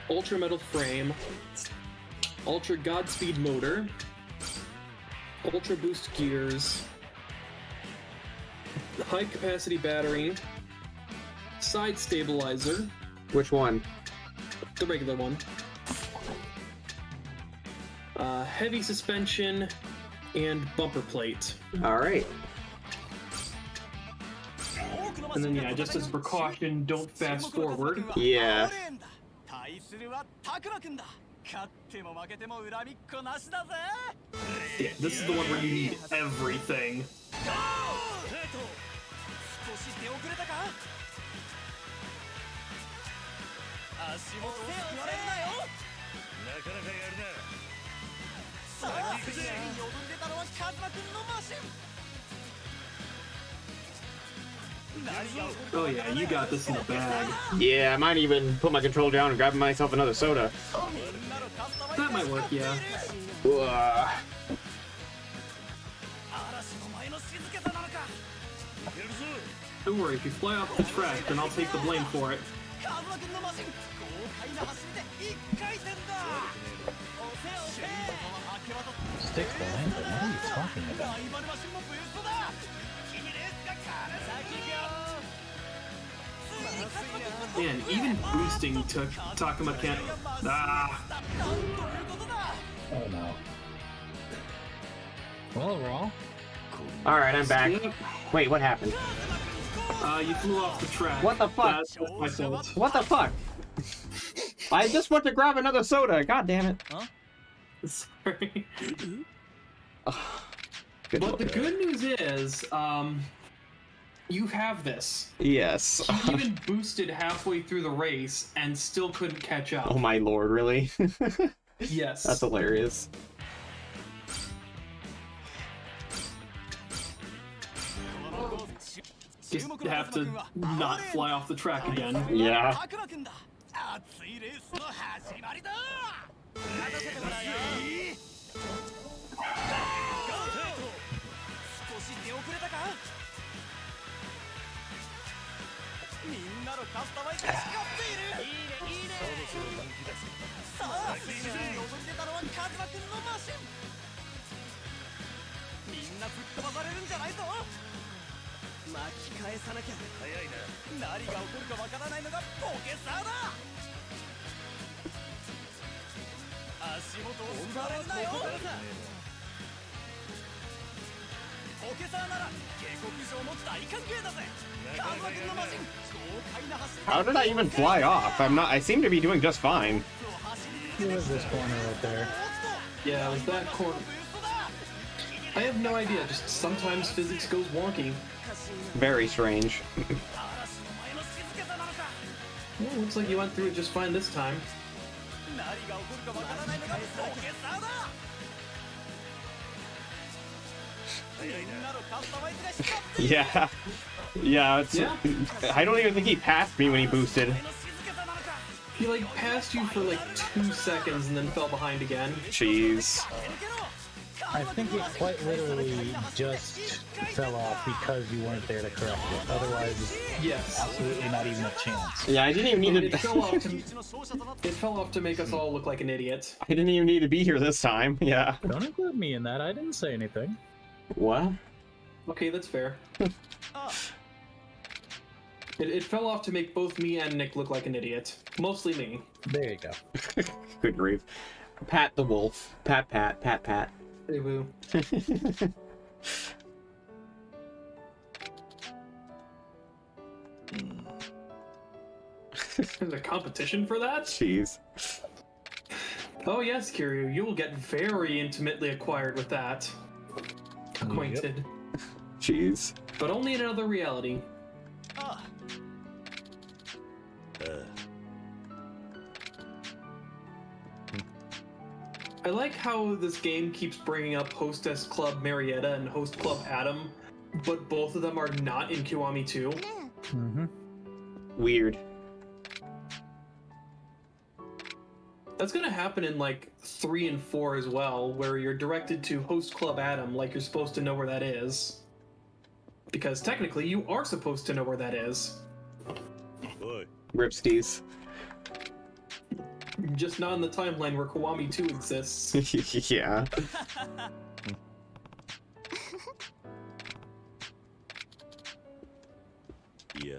ultra metal frame, ultra godspeed motor, ultra boost gears, high capacity battery, side stabilizer, Which one? the regular one, heavy suspension, and bumper plate. All right. And then, yeah, just as a precaution, don't fast forward. Yeah. 対するはタクマくんだ。勝っても負けても恨みっこなしだぜ。 Yeah, this is the one where you need everything. 少し出遅れたか。足元を救われるなよ。なかなかやるな。さあ、首位に躍り出たのはカズマくんのマシン。 Oh yeah, you got this in the bag. Yeah, I might even put my controller down and grab myself another soda. That might work, yeah. Ugh. 嵐の前の静けさなのか。 Don't worry, if you fly off the track, then I'll take the blame for it. カズマくんのマシン、豪快な走りで一回転だ。おせおせ。明け渡す。 Stick the landing. What are you talking about? ライバルマシンもブーストだ。一気にレースが枯れ先行くよ。ついにカズマくんが Man, even boosting took Takuma can't. Ah. なんということだ。 Oh no. Well, Rall. All right, I'm back. Yep. Wait, what happened? You flew off the track. What the fuck? That's my fault. What the fuck? I just went to grab another soda. God damn it. Sorry. Good But luck. the good news is, you have this. Yes. He even boosted halfway through the race and still couldn't catch up. Oh my lord, really? Yes. That's hilarious. Just have to not fly off the track again. Yeah. タクマくんだ。熱いレースの始まりだ。待たせてもらうよ。少し出遅れたか。みんなのカスタマイズが光っている。いいねいいね。さあ、首位に躍り出たのはカズマくんのマシン。みんなぶっ飛ばされるんじゃないぞ。巻き返さなきゃ。早いな。何が起こるかわからないのがポケサーだ。足元をすられるなよ。ポケサーなら警告状も大歓迎だぜ。カズマ君のマシン、豪快な走り。 How did I even fly off? I seem to be doing just fine. It was this corner right there. Yeah, it was that corner. I have no idea, just sometimes physics goes wonky. Very strange. Well, looks like you went through it just fine this time. Yeah. Yeah, it's... Yeah. I don't even think he passed me when he boosted. He like passed you for like 2 seconds and then fell behind again. Jeez. I think it quite literally just fell off because you weren't there to correct it. Otherwise, Yes. absolutely not even a chance. Yeah, I didn't even need It to... fell off to make us all look like an idiot. I didn't even need to be here this time. Yeah. Don't include me in that. I didn't say anything. What? Okay, that's fair. It fell off to make both me and Nick look like an idiot. Mostly me. There you go. Good grief. Pat the wolf. Pat, pat, pat, pat. Hey, boo. There's a competition for that? Jeez. Oh yes, Kiryu, you will get very intimately acquired with that. Acquainted. Jeez. But only in another reality. I like how this game keeps bringing up Hostess Club Marietta and Host Club Adam, but both of them are not in Kiwami 2. Mm-hmm. Weird. That's gonna happen in like 3 and 4 as well, where you're directed to Host Club Adam like you're supposed to know where that is. Because technically you are supposed to know where that is. Ripsties. Just not in the timeline where Kiwami 2 exists. Yeah. Yeah.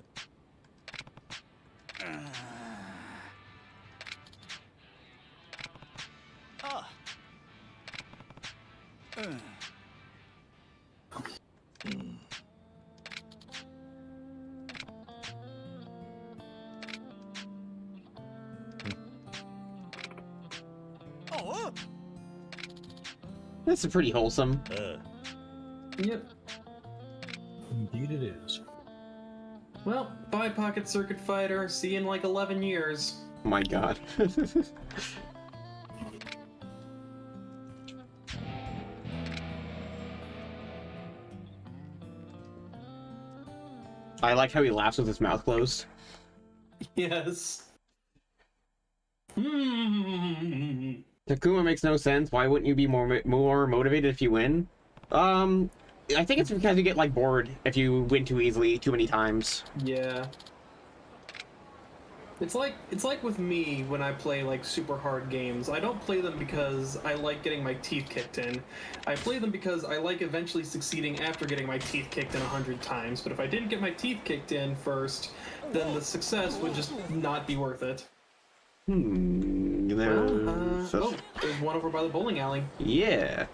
This is pretty wholesome. Yep. Indeed it is. Well, bye Pocket Circuit Fighter. See you in like 11 years. Oh my god. I like how he laughs with his mouth closed. Yes. Takuma makes no sense. Why wouldn't you be more motivated if you win? I think it's because you get like bored if you win too easily too many times. Yeah. It's like with me when I play like super hard games. I don't play them because I like getting my teeth kicked in. I play them because I like eventually succeeding after getting my teeth kicked in 100 times. But if I didn't get my teeth kicked in first, then the success would just not be worth it. There's there's one over by the bowling alley. Yeah.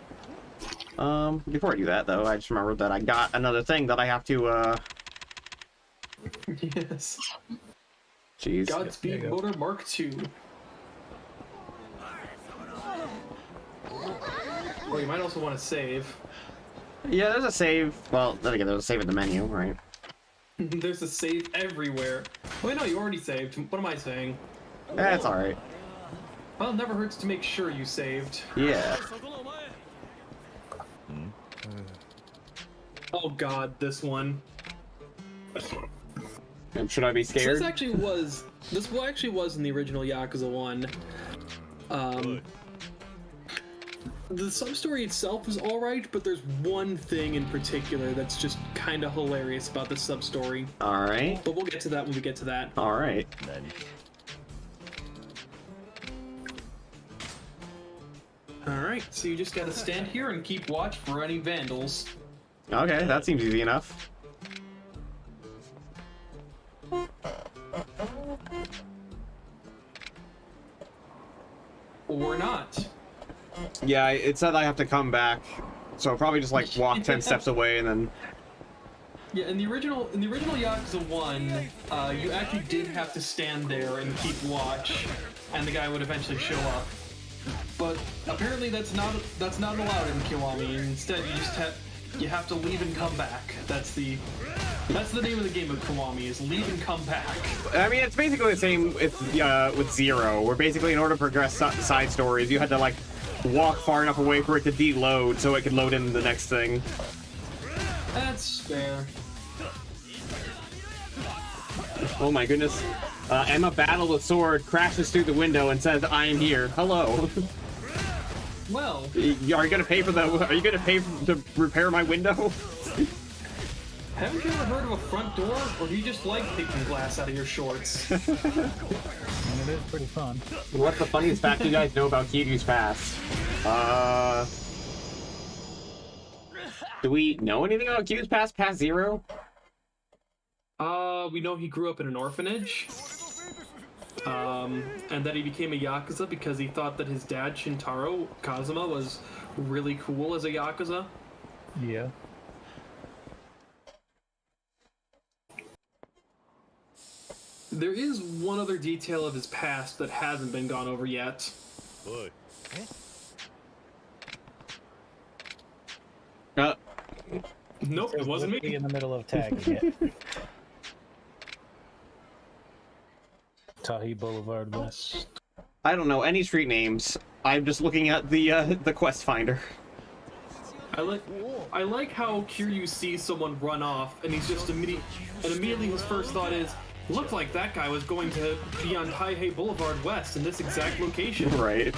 Before I do that though, I just remembered that I got another thing that I have to Yes. Jeez. Godspeed Motor Mark II. Or you might also want to save. Yeah, there's a save. Well, then again, there's a save in the menu, right? There's a save everywhere. Wait, no, you already saved. What am I saying? That's alright. Well, it never hurts to make sure you saved. Yeah. Oh god, this one. Should I be scared? This actually was in the original Yakuza 1. The sub-story itself is alright, but there's one thing in particular that's just kind of hilarious about the sub-story. Alright. But we'll get to that when we get to that. Alright. Alright, so you just gotta stand here and keep watch for any vandals. Okay, that seems easy enough. Yeah, it said I have to come back, so I'll probably just like walk 10 steps away and then. Yeah, in the original Yakuza 1, you actually did have to stand there and keep watch, and the guy would eventually show up. But apparently that's not allowed in Kiwami. Instead, you have to leave and come back. That's the name of the game of Kiwami, is leave and come back. I mean, it's basically the same with Zero, where basically in order to progress side stories, you had to like walk far enough away for it to deload so it could load in the next thing. That's fair. Oh my goodness. Emma battled a sword, crashes through the window, and says, "I am here. Hello." Well, Are you gonna pay to repair my window? haven't you ever heard of a front door, or do you just like taking glass out of your shorts? And it is pretty fun. What's the funniest fact you guys know about Kiryu's past? Do we know anything about Kiryu's past Zero? We know he grew up in an orphanage. And that he became a Yakuza because he thought that his dad, Shintaro Kazuma, was really cool as a Yakuza. Yeah. There is one other detail of his past that hasn't been gone over yet. Nope, it wasn't me. In the middle of tagging it. Tahi Boulevard West. I don't know any street names. I'm just looking at the quest finder. I like how Kiryu sees someone run off, and he's just immediately his first thought is, looked like that guy was going to be on Taihei Boulevard West in this exact location. Right.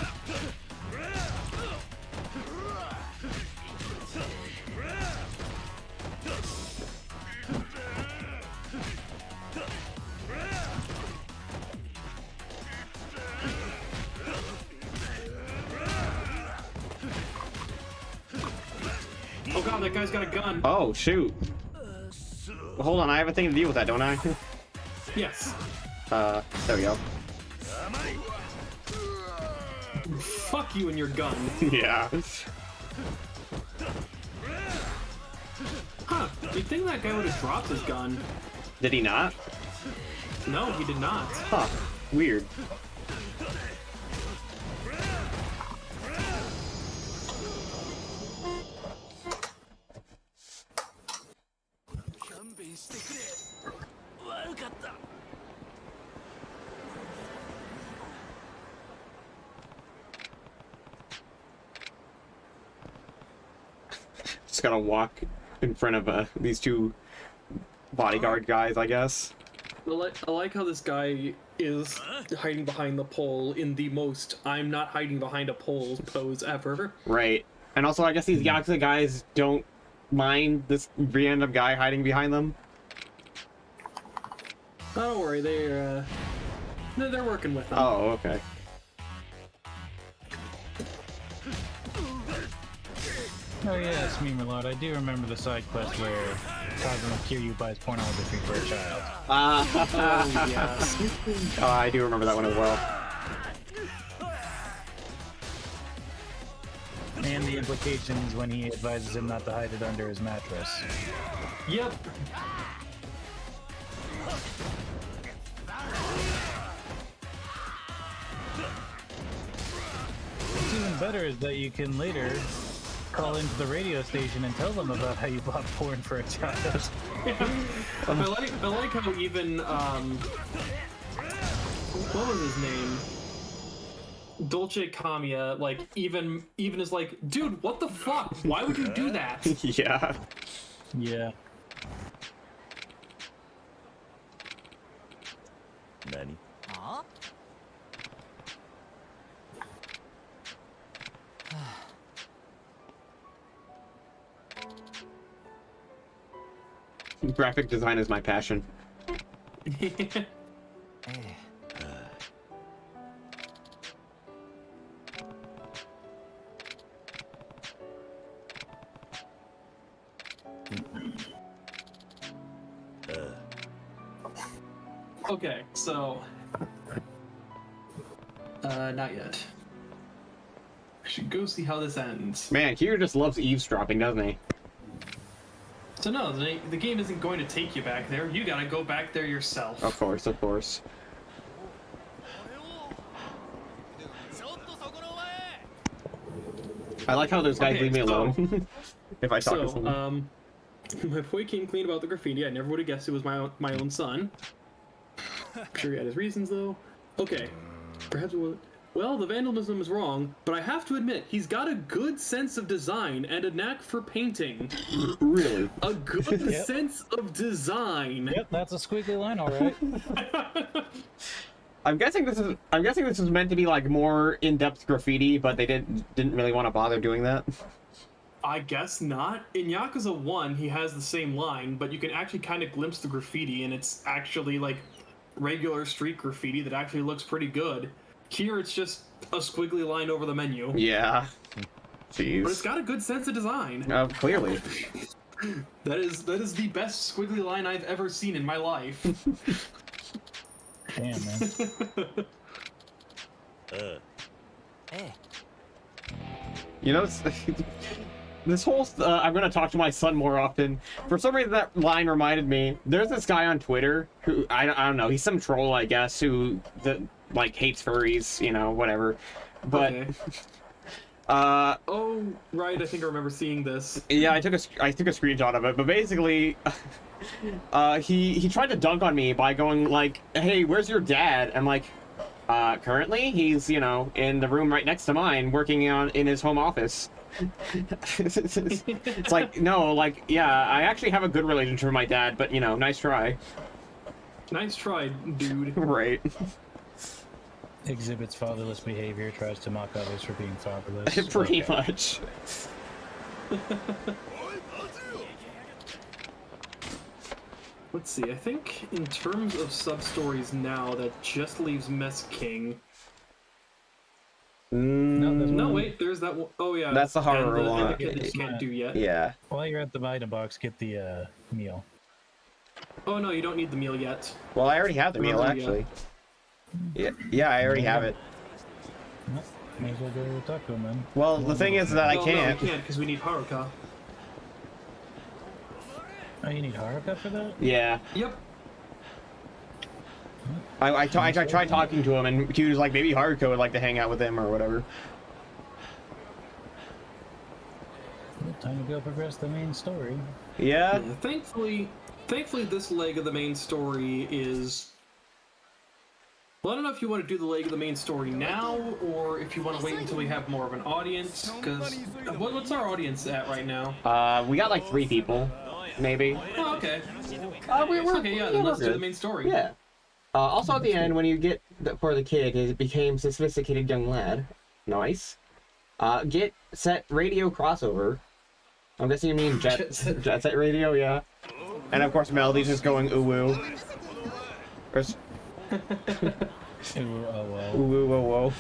Oh god, that guy's got a gun. Oh, shoot. Hold on, I have a thing to deal with that, don't I? Yes. There we go. Fuck you and your gun. Yeah. Huh, you'd think that guy would have dropped his gun. Did he not? No, he did not. Huh. Weird. Just gotta walk in front of these two bodyguard guys, I guess. I like how this guy is hiding behind the pole in the most "I'm not hiding behind a pole" pose ever. Right. And also, I guess these Yakuza guys don't mind this random guy hiding behind them. Don't worry, they're working with them. Oh, okay. Oh yes, me, my lord. I do remember the side quest where Kazuma Kiryu buys pornography for a child. Oh, yes. Oh, I do remember that one as well. And the implications when he advises him not to hide it under his mattress. Yep. What's even better is that you can later call into the radio station and tell them about how you bought porn for a child. I like how even what was his name? Dolce Kamiya, like even is like, dude, what the fuck? Why would you do that? Yeah. Yeah. Nani? Huh? Graphic design is my passion. Okay, so not yet. should go see how this ends. Man, Kiryu just loves eavesdropping, doesn't he? So no, the game isn't going to take you back there. You gotta go back there yourself. Of course, of course. I like how those guys leave me alone. If I talk to someone. My boy came clean about the graffiti. I never would have guessed it was my own son. I'm sure he had his reasons, though. Okay, perhaps it was... Well, the vandalism is wrong, but I have to admit, he's got a good sense of design and a knack for painting. Really? A good sense of design. Yep, that's a squiggly line, all right. I'm guessing this is meant to be like more in-depth graffiti, but they didn't really want to bother doing that. I guess not. In Yakuza 1, he has the same line, but you can actually kind of glimpse the graffiti, and it's actually like regular street graffiti that actually looks pretty good. Here, it's just a squiggly line over the menu. Yeah. Jeez. But it's got a good sense of design. Clearly. That is the best squiggly line I've ever seen in my life. Damn, man. You know, this whole I'm gonna talk to my son more often. For some reason, that line reminded me. There's this guy on Twitter who I don't know. He's some troll, I guess, who like hates furries. You know, whatever. But Okay. Oh right, I think I remember seeing this. yeah, I took a screenshot of it. But basically, he tried to dunk on me by going like, "Hey, where's your dad?" I'm like, currently he's, you know, in the room right next to mine, working in his home office. It's like, no, like, yeah, I actually have a good relationship with my dad, but, you know, nice try. Nice try, dude. Right. Exhibits fatherless behavior, tries to mock others for being fatherless. Pretty much. Let's see, I think in terms of sub-stories now, that just leaves Mess King. No, wait, there's that one. Oh, yeah. That's the horror and one. And the kid that you can't do yet. Yeah. While you're at the item box, get the meal. Oh, no, you don't need the meal yet. Well, I already have the meal, actually. Yeah, I already have it. Well, may as well go talk to him then. Well, the thing is that I No, can't. we can't, because we need Haruka. Oh, you need Haruka for that? Yeah. Yep. I tried talking to him, and he was like, maybe Haruka would like to hang out with him or whatever. Well, time to go progress the main story. Yeah. Thankfully, this leg of the main story is... Well, I don't know if you want to do the leg of the main story now, or if you want to wait until we have more of an audience, because... What's our audience at right now? We got like 3 people, maybe. Oh, okay. We're Okay, yeah, then let's do the main story. Yeah. Also at the end, when you get for the kid, it becomes a sophisticated young lad. Nice. Get set radio crossover. I'm guessing you mean jet set radio, yeah. And of course, Melody's just going ooh woo. Ooh, oh, well. Ooh woo whoa whoa.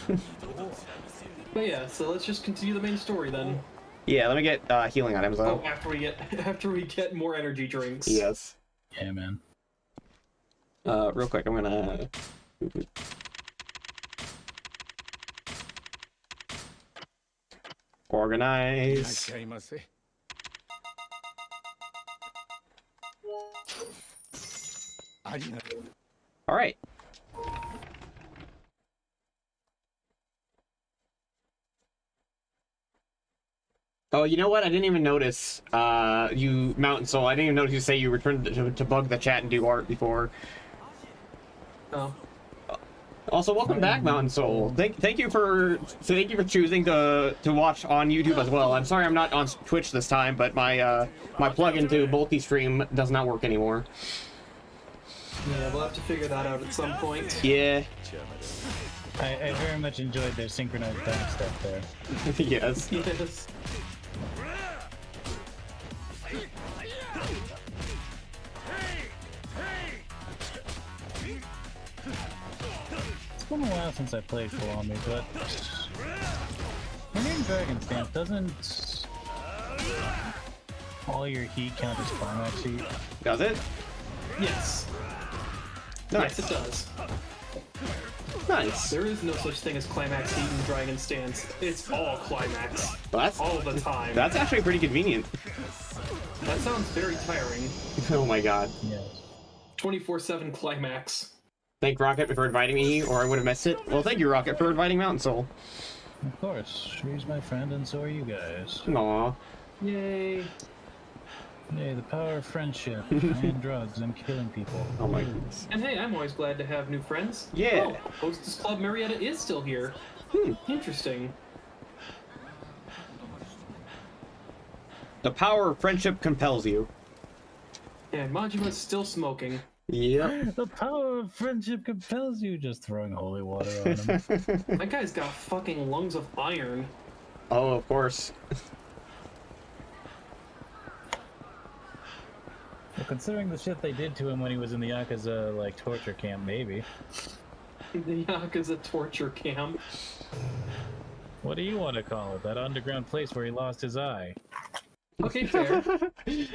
But yeah, so let's just continue the main story then. Yeah, let me get healing items though. Oh, after we get more energy drinks. Yes. Yeah, man. Real quick, I'm gonna. Organize. All right. Oh, you know what? I didn't even notice. You Mountain Soul. I didn't even notice you say you returned to bug the chat and do art before. Oh. Also, welcome back, Mountain Soul. Thank you for choosing to watch on YouTube as well. I'm sorry I'm not on Twitch this time, but my my plugin to multi-stream does not work anymore. Yeah, we'll have to figure that out at some point. Yeah. I very much enjoyed their synchronized dance stuff there. Yes. Yes. It's been a while since I played Kiwami, but when you're in Dragon's Camp, doesn't all your heat count as climax heat? Does it? Yes. Nice. Yes, it does. Nice. There is no such thing as climax heat in Dragon Stance. It's all climax. Well, all the time. That's actually pretty convenient. That sounds very tiring. Oh my god. Yes. 24/7 climax. Thank Rokkit for inviting me, or I would have missed it. Well, thank you, Rokkit, for inviting Mountain Soul. Of course. She's my friend, and so are you guys. Aw. Yay. Yay, the power of friendship, and drugs, and killing people. Oh my goodness. And hey, I'm always glad to have new friends. Yeah. Oh, Hostess Club Marietta is still here. Interesting. The power of friendship compels you. And Majima's still smoking. Yep. The power of friendship compels you, just throwing holy water on him. That guy's got fucking lungs of iron. Oh, of course. Well, considering the shit they did to him when he was in the Yakuza, like, torture camp, maybe. The Yakuza torture camp. What do you want to call it? That underground place where he lost his eye? Okay, fair.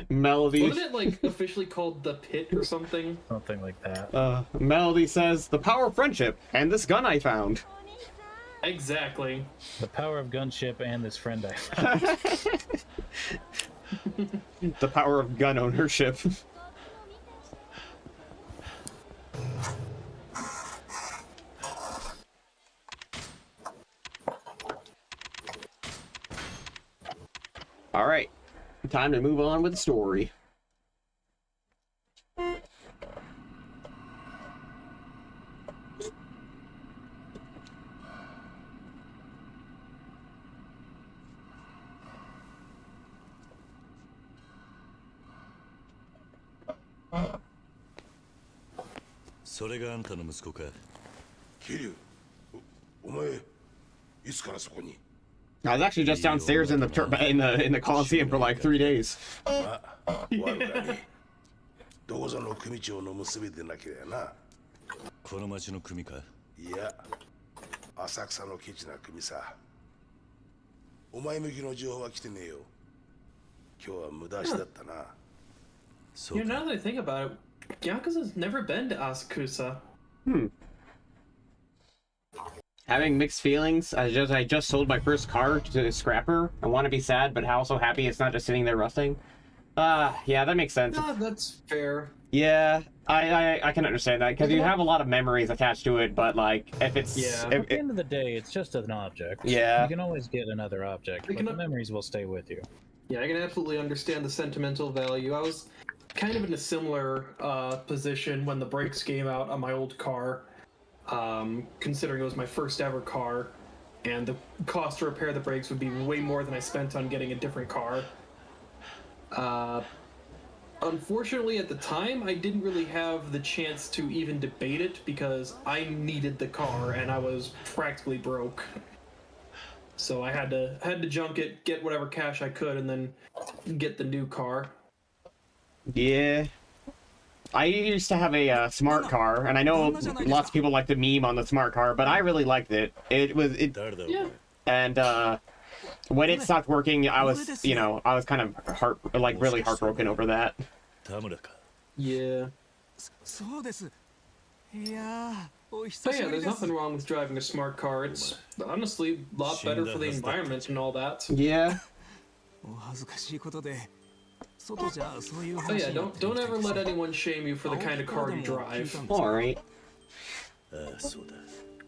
Melody. Wasn't it, like, officially called the Pit or something? Something like that. Melody says, the power of friendship, and this gun I found. Exactly. The power of gunship and this friend I found. The power of gun ownership. Alright, time to move on with the story. I was actually just downstairs in the Coliseum for like 3 days. どこぞの組長の結びでなければな。この町の組か？いや、浅草のケチな組さ。お前向きの情報は来てねえよ。今日は無駄足だったな。You know, now that I think about it, Yakuza's never been to Asakusa. Having mixed feelings. I just sold my first car to a scrapper. I want to be sad, but also happy it's not just sitting there rusting. Yeah, that makes sense. No, that's fair. Yeah, I can understand that, because you have a lot of memories attached to it, but like, if it's... Yeah. At the end of the day, it's just an object. Yeah. You can always get another object, but the memories will stay with you. Yeah, I can absolutely understand the sentimental value. I was kind of in a similar position when the brakes came out on my old car, considering it was my first ever car, and the cost to repair the brakes would be way more than I spent on getting a different car. Unfortunately, at the time, I didn't really have the chance to even debate it because I needed the car and I was practically broke. So I had to junk it, get whatever cash I could, and then get the new car. Yeah. I used to have a smart car, and I know lots of people like to meme on the smart car, but I really liked it. Yeah. And when it stopped working, I was kind of really heartbroken over that. Yeah. Oh But yeah, there's nothing wrong with driving a smart car. It's honestly a lot better for the environment and all that. Yeah. But yeah, don't ever let anyone shame you for the kind of car you drive. Alright.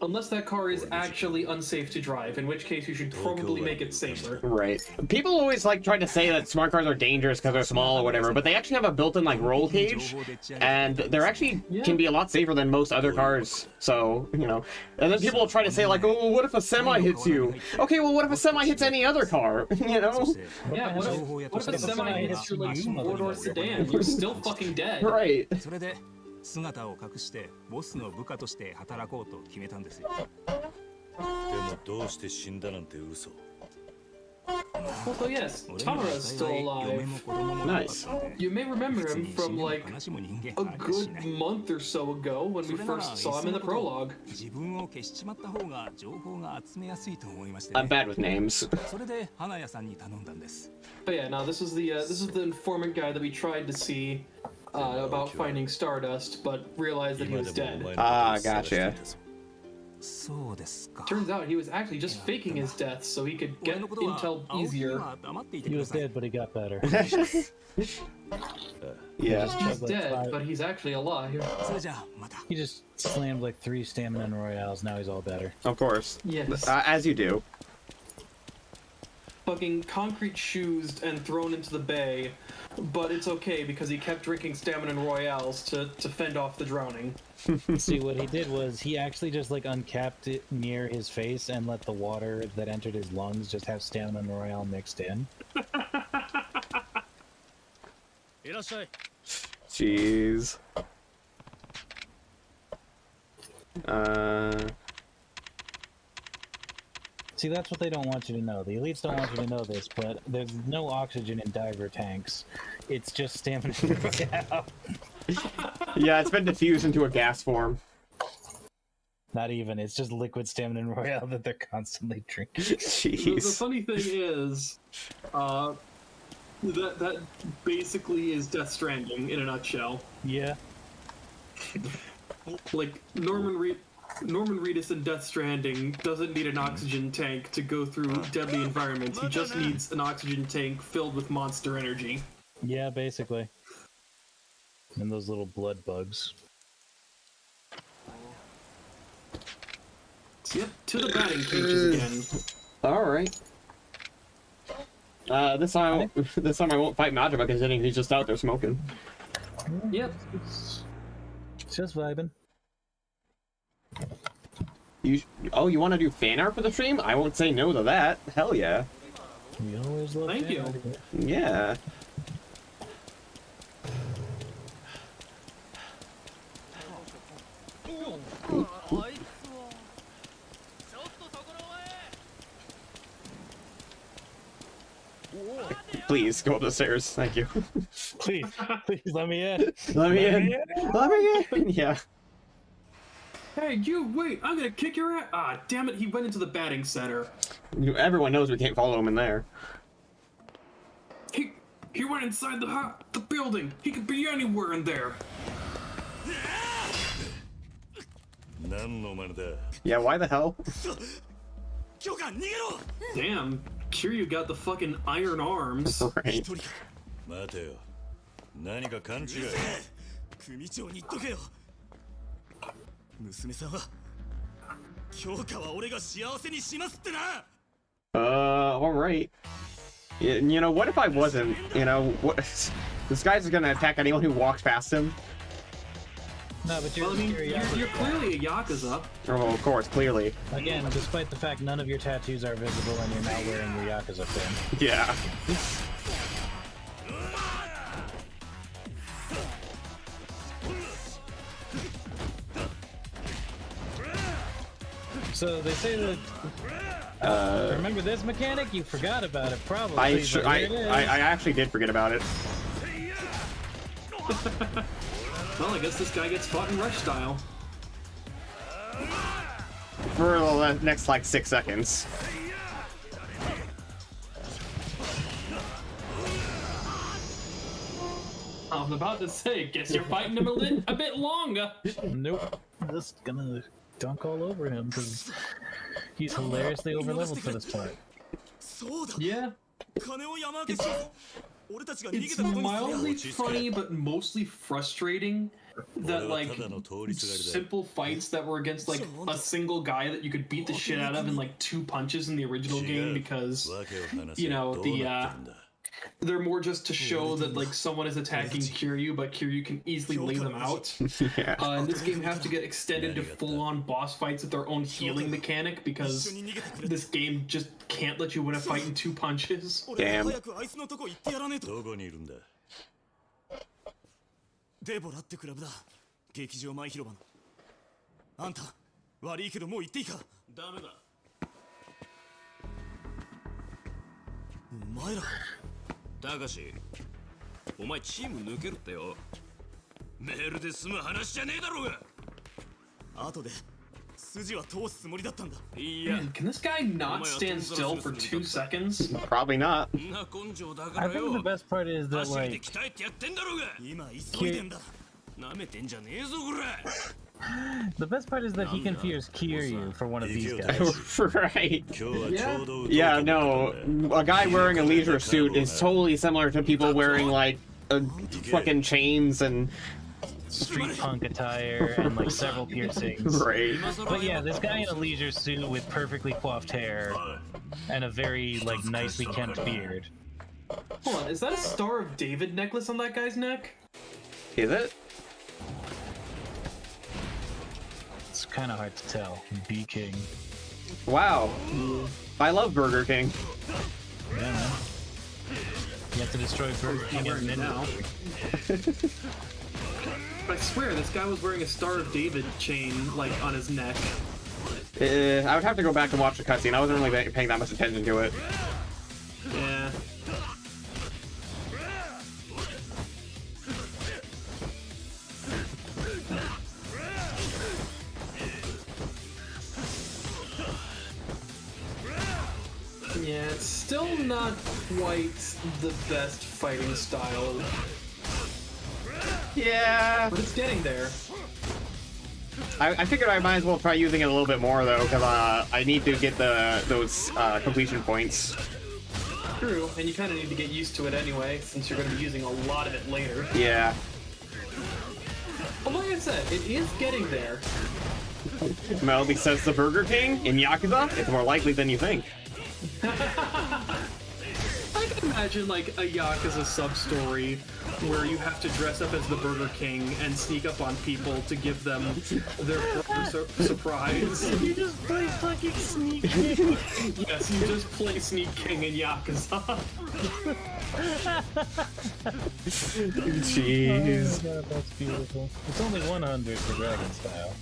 Unless that car is actually unsafe to drive, in which case you should probably make it safer. Right. People always try to say that smart cars are dangerous because they're small or whatever, but they actually have a built-in roll cage, and they're actually can be a lot safer than most other cars. So, and then people will try to say oh, what if a semi hits you? Okay, well, what if a semi hits any other car? Yeah, what if a semi hits your four-door sedan? You're still fucking dead. Right. 姿を隠してボスの部下として働こうと決めたんですよ。でもどうして死んだなんて嘘。 Also, yes, Tamara's still alive. Nice. You may remember him from a good month or so ago when we first saw him in the prologue. I'm bad with names. But yeah, no, this is the informant guy that we tried to see about finding Stardust, but realized that he was dead. Ah, gotcha. Turns out he was actually just faking his death so he could get intel easier. He was dead, but he got better. Yeah. He's dead, but he's actually alive. He just slammed like 3 stamina and royales. Now he's all better. Of course. Yes. As you do. Fucking concrete shoes and thrown into the bay, but it's okay because he kept drinking stamina and royales to fend off the drowning. See, what he did was he actually just like uncapped it near his face and let the water that entered his lungs just have stamina and royale mixed in. Jeez. See, that's what they don't want you to know. The elites don't want you to know this, but there's no oxygen in diver tanks. It's just stamina and royale. Yeah, it's been diffused into a gas form. Not even. It's just liquid stamina and royale that they're constantly drinking. Jeez. The funny thing is, that basically is Death Stranding in a nutshell. Yeah. Like Norman Reedus in Death Stranding doesn't need an oxygen tank to go through deadly environments. He just needs an oxygen tank filled with monster energy. Yeah, basically. And those little blood bugs. Yep, to the batting cages again. All right. This time I won't fight Majima considering he's just out there smoking. Yep. It's just vibing. You want to do fan art for the stream? I won't say no to that. Hell yeah. We always love Thank you. fan art here. Yeah. Please go up the stairs. Thank you. Please let me in. Let me in. Let me in. Yeah. Hey, you, wait, I'm gonna kick your ass. Ah, damn it, he went into the batting center. Everyone knows we can't follow him in there. He went inside the building. He could be anywhere in there. Yeah, why the hell? Damn, Kiryu got the fucking iron arms. Right. 待てよ。何か勘違い。組長に言っとけよ。娘さんは強化は俺が幸せにしますってな。Alright. You know, what if I wasn't? You know, what? This guy's gonna attack anyone who walks past him. No, but you're, Well, I mean, Yakuza. you're clearly a Yakuza. Oh, of course, clearly. Again, despite the fact none of your tattoos are visible and you're not wearing your Yakuza pin. Yeah. So they say that. Remember this mechanic? You forgot about it, probably. I but here it is. actually did forget about it. Well, I guess this guy gets fought in rush style. For the next, like, 6 seconds. I was about to say, guess you're fighting him a bit longer. Nope. Just gonna dunk all over him because he's hilariously overleveled for this part. Yeah. It's mildly funny, but mostly frustrating that, like, simple fights that were against, like, a single guy that you could beat the shit out of in, like, 2 punches in the original game because, you know, they're more just to show that, like, someone is attacking Kiryu, but Kiryu can easily lay them out. Yeah. And this game has to get extended to full-on boss fights with their own healing mechanic because this game just can't let you win a fight in 2 punches. Damn. どこにいるんだ。デボラってクラブだ。劇場前広場の。あんた、悪いけどもう行っていいか。ダメだ。お前ら。たかし、お前チーム抜けるってよ。メールで済む話じゃねえだろうが。後で筋は通すつもりだったんだ。いや。 Man, can this guy not stand still for 2 seconds? Probably not. I think the best part is that, like, The best part is that he confused Kiryu for one of these guys. Right. Yeah. Yeah, no. A guy wearing a leisure suit is totally similar to people wearing, like, fucking chains and... Street punk attire and like several piercings. Right. But yeah, this guy in a leisure suit with perfectly coiffed hair and a very like nicely kempt beard. Hold on, is that a Star of David necklace on that guy's neck? Is it? It's kind of hard to tell. B King. Wow. I love Burger King. Yeah, man. You have to destroy Burger King wearing it now. I swear, this guy was wearing a Star of David chain, like, on his neck. I would have to go back and watch the cutscene. I wasn't really paying that much attention to it. Yeah. Yeah, it's still not quite the best fighting style. Yeah. But it's getting there. I figured I might as well try using it a little bit more, though, because I need to get those completion points. True, and you kind of need to get used to it anyway, since you're going to be using a lot of it later. Yeah. But like I said, it is getting there. Melody says the Burger King in Yakuza, it's more likely than you think. I can imagine like a Yakuza sub-story where you have to dress up as the Burger King and sneak up on people to give them their burger surprise. You just play fucking Sneak King. Yes, you just play Sneak King in Yakuza. Jeez. Oh, God, that's beautiful. It's only 100 for Dragon Style.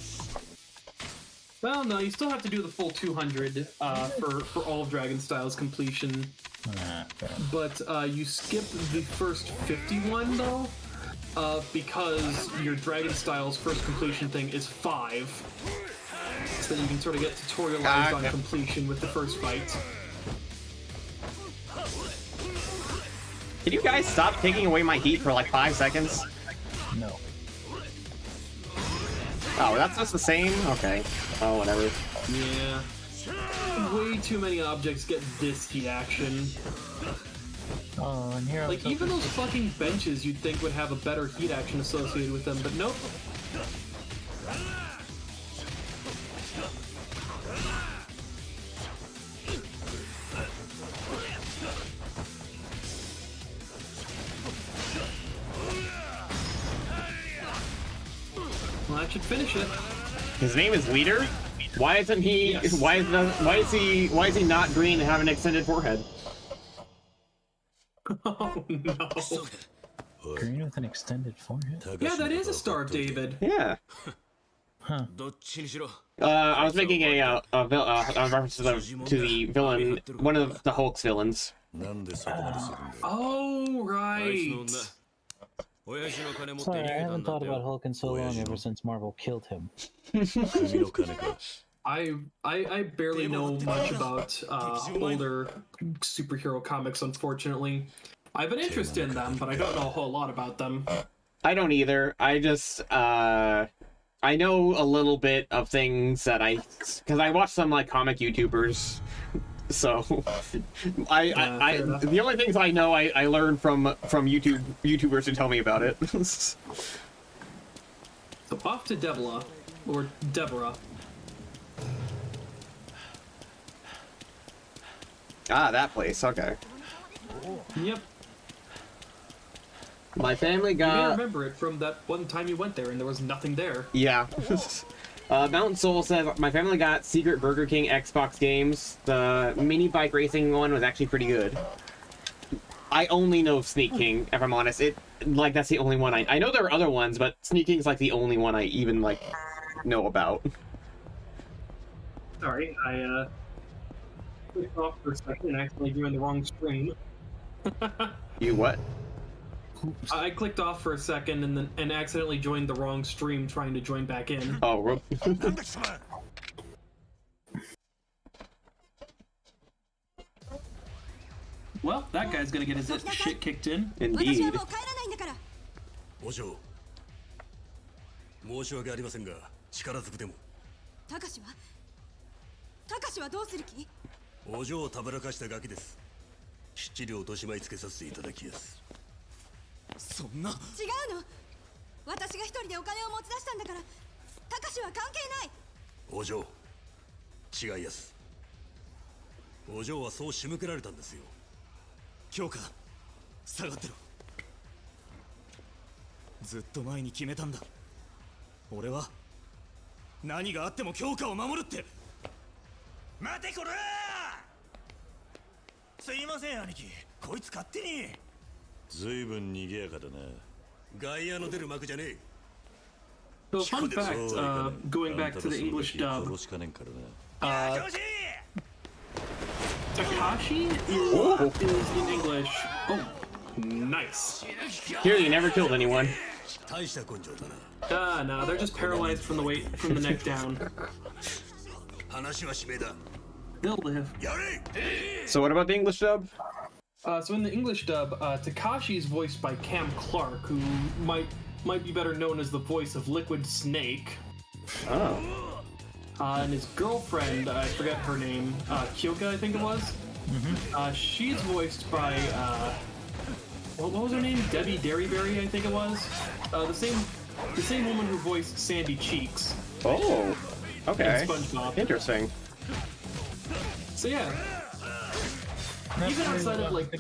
Well, no, you still have to do the full 200 for all of Dragon Style's completion. But you skip the first 51 though, because your Dragon Style's first completion thing is 5, so that you can sort of get tutorialized on completion with the first fight. Can you guys stop taking away my heat for like 5 seconds? No. Oh, that's just the same? Okay. Oh, whatever. Yeah. Way too many objects get this heat action. Oh, and here Like, even those fucking benches you'd think would have a better heat action associated with them, but nope. Well, that should finish it. His name is Leader? Why isn't he? Yes. Why is he not green and have an extended forehead? Oh no. green with an extended forehead. Yeah, that is a Star of David. Yeah. Huh. I was making a reference to the villain, one of the Hulk's villains. Oh, right. Sorry, I haven't thought about Hulk in so long ever since Marvel killed him. I barely know much about older superhero comics, unfortunately. I have an interest in them, but I don't know a whole lot about them. I don't either. I just I know a little bit of things that because I watch some like comic YouTubers. So the only things I know I learned from YouTubers who tell me about it. So off to Deborah, or Deborah. Ah, that place. Okay. Yep. My family You may got. remember it from that one time you went there and there was nothing there. Yeah. Mountain Soul says, my family got Secret Burger King Xbox games. The mini bike racing one was actually pretty good. I only know Sneak King, if I'm honest. That's the only one I know there are other ones, but Sneak King's like the only one I even know about. Sorry, I clicked off for a second and accidentally joined the wrong stream. You what? I clicked off for a second and accidentally joined the wrong stream trying to join back in. Oh, Well, that guy's gonna get his shit kicked in. indeed. お嬢申し訳ありませんが力ずくでも。たかしはどうする気？お嬢をたぶらかしたガキです。きっちり落とし前つけさせていただきやす。そんな。違うの。私が一人でお金を持ち出したんだから、たかしは関係ない。お嬢、違いやす。お嬢はそう仕向けられたんですよ。京香、下がってろ。ずっと前に決めたんだ。俺は何があっても京香を守るって。待てこら！すいません兄貴、こいつ勝手に。ずいぶん賑やかだな。外野の出る幕じゃねえ。 So fun fact, going back to the English dub, Takashi is in English. Oh, nice. Here, you never killed anyone. No, they're just paralyzed from the neck down. They'll live. So what about the English dub? So in the English dub, Takashi is voiced by Cam Clark, who might be better known as the voice of Liquid Snake. Oh. And his girlfriend, I forget her name, Kyoka, I think it was. She's voiced by what was her name? Debbie Derryberry, I think it was. The same woman who voiced Sandy Cheeks. Oh. Okay. In SpongeBob. Interesting. So yeah. Even outside of like,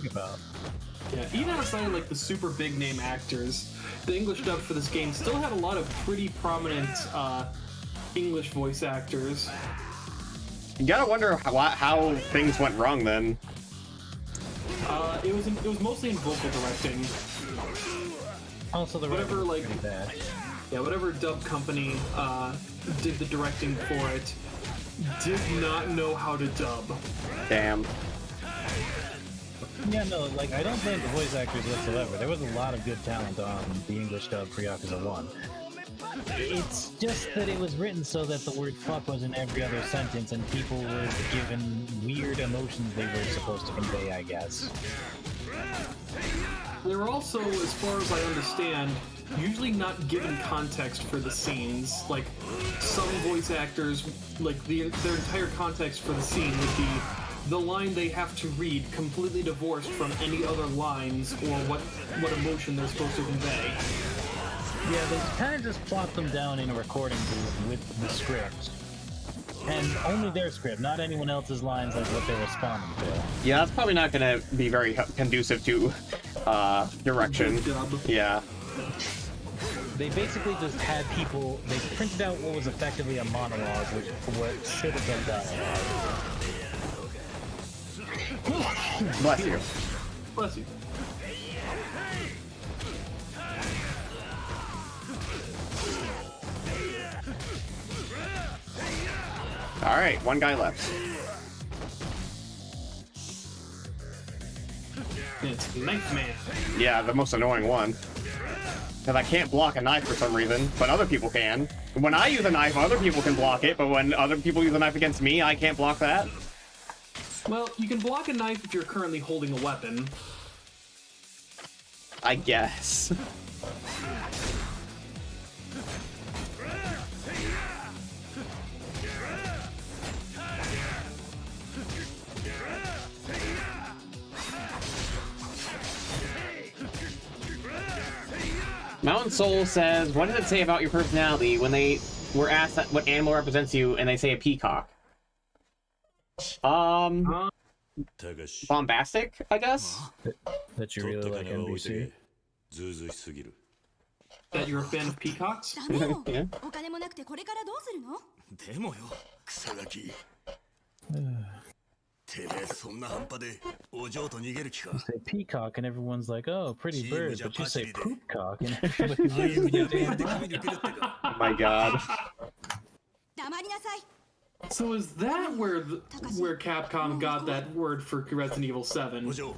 even outside of like the super big name actors, the English dub for this game still had a lot of pretty prominent English voice actors. You gotta wonder how things went wrong then. It was mostly in vocal directing. Also, the whatever like pretty bad. Yeah, whatever dub company did the directing for it did not know how to dub. Damn. Yeah, no, like, I don't blame the voice actors whatsoever. There was a lot of good talent on the English dub for Yakuza 1. It's just that it was written so that the word fuck was in every other sentence and people were given weird emotions they were supposed to convey, I guess. They were also, as far as I understand, usually not given context for the scenes. Like, some voice actors, like, their entire context for the scene would be the line they have to read completely divorced from any other lines or what emotion they're supposed to convey. Yeah, they kind of just plot them down in a recording booth with the script. And only their script, not anyone else's lines like what they're responding to. Yeah, that's probably not gonna be very conducive to direction. Yeah. They basically just had people, they printed out what was effectively a monologue, which what should have been dialogue. Bless you. Bless you. Alright, one guy left. It's Knife Man. Yeah, the most annoying one. Because I can't block a knife for some reason, but other people can. When I use a knife, other people can block it, but when other people use a knife against me, I can't block that. Well, you can block a knife if you're currently holding a weapon. I guess. Mountain Soul says, what does it say about your personality when they were asked what animal represents you and they say a peacock? Bombastic, I guess? That you really like NBC? That you're a fan of peacocks? Yeah. You say peacock and everyone's like, oh, pretty bird, but you say poopcock and everybody's Oh my god. So is that where Capcom got that word for Resident Evil 7? I guess so.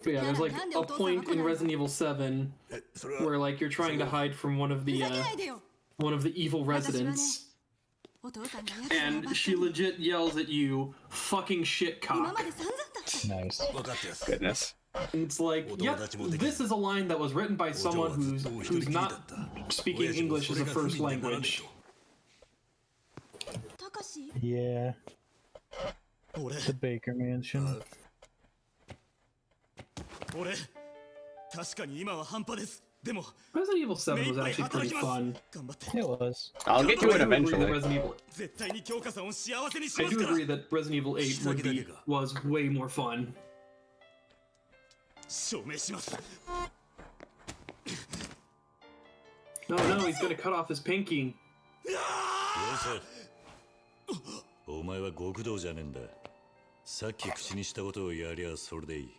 But yeah, there's like a point in Resident Evil 7 where like you're trying to hide from one of the evil residents. And she legit yells at you, fucking shit cock. Nice. Goodness. It's like, yep, this is a line that was written by someone who's not speaking English as a first language. Yeah. The Baker Mansion. 俺確かに今は半端です。でも Resident Evil 7 was actually pretty fun. It was. I'll get to it eventually. I do 絶対に京香さんを幸せにしますから。 agree that Resident Evil 8 was way more fun. 証明します。 No, no, he's gonna cut off his pinky. お前は極道じゃねえんだ。さっき口にしたことをやりゃそれでいい。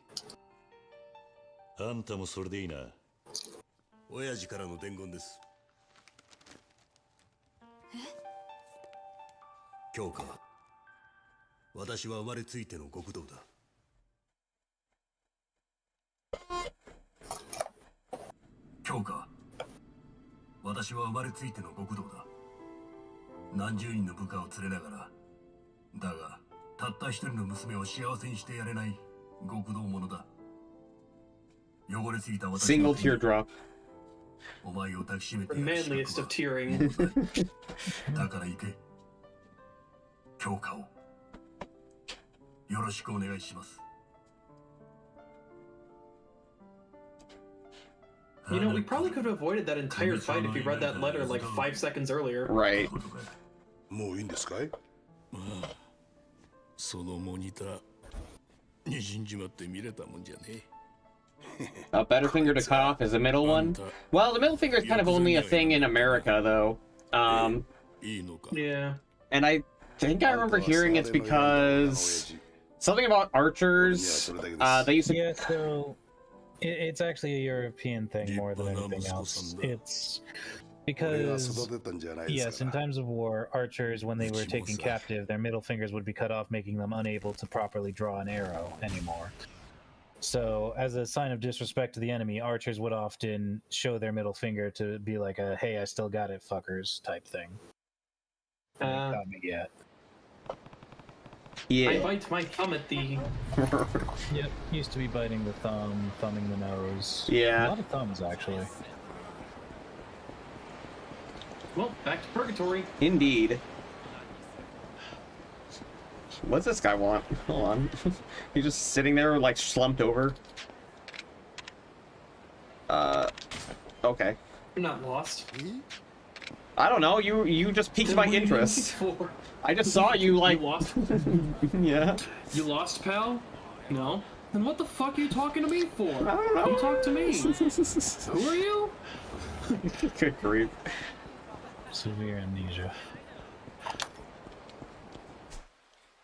あんたもそれでいいな。親父からの伝言です。京香、私は生まれついての極道だ。京香、私は生まれついての極道だ。何十人の部下を連れながら、だがたった一人の娘を幸せにしてやれない極道者だ。汚れすぎた私 Single teardrop. お前を抱きしめて The やる資 manliest 格 of tearing. はだから行け。京香をよろしくお願いします。 You know, we probably could have avoided that entire fight if you read that letter like 5 seconds earlier. Right. もういいんですかい？そのモニターにじんじまって見れたもんじゃねえ。 A better finger to cut off is the middle one. Well, the middle finger is kind of only a thing in America, though. Yeah. And I think I remember hearing it's because something about archers. They used to. Yeah, so it's actually a European thing more than anything else. It's because, yes, in times of war, archers, when they were taken captive, their middle fingers would be cut off, making them unable to properly draw an arrow anymore. So, as a sign of disrespect to the enemy, archers would often show their middle finger to be like a, hey, I still got it, fuckers, type thing. Got me yet. Yeah. I bite my thumb at the... Yep, used to be biting the thumb, thumbing the nose. Yeah. A lot of thumbs, actually. Well, back to purgatory. Indeed. What's this guy want? Hold on. He's just sitting there, like, slumped over. Okay. I'm not lost. I don't know, you just piqued my interest. I just saw you, like... You lost? Yeah. You lost, pal? No? Then what the fuck are you talking to me for? I don't know. You talk to me. Who are you? Good grief. Severe amnesia.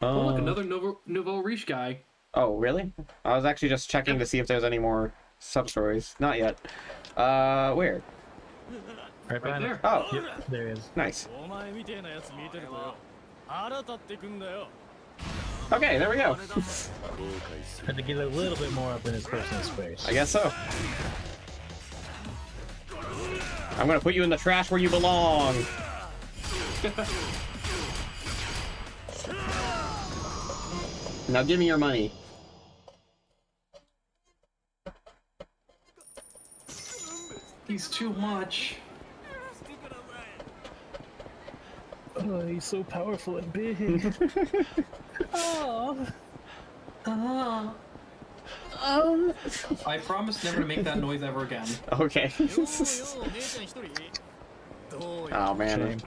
Oh, look, another Nouveau Riche guy. Oh, really? I was actually just checking to see if there's any more sub-stories. Not yet. Where? Right behind there. Oh, Yep, there is. nice. Okay, there we go. Had to get a little bit more up in his personal space. I guess so. I'm gonna put you in the trash where you belong. Now give me your money. He's too much. Oh, he's so powerful and big. Oh. I promise never to make that noise ever again. Okay. Oh man. Shame.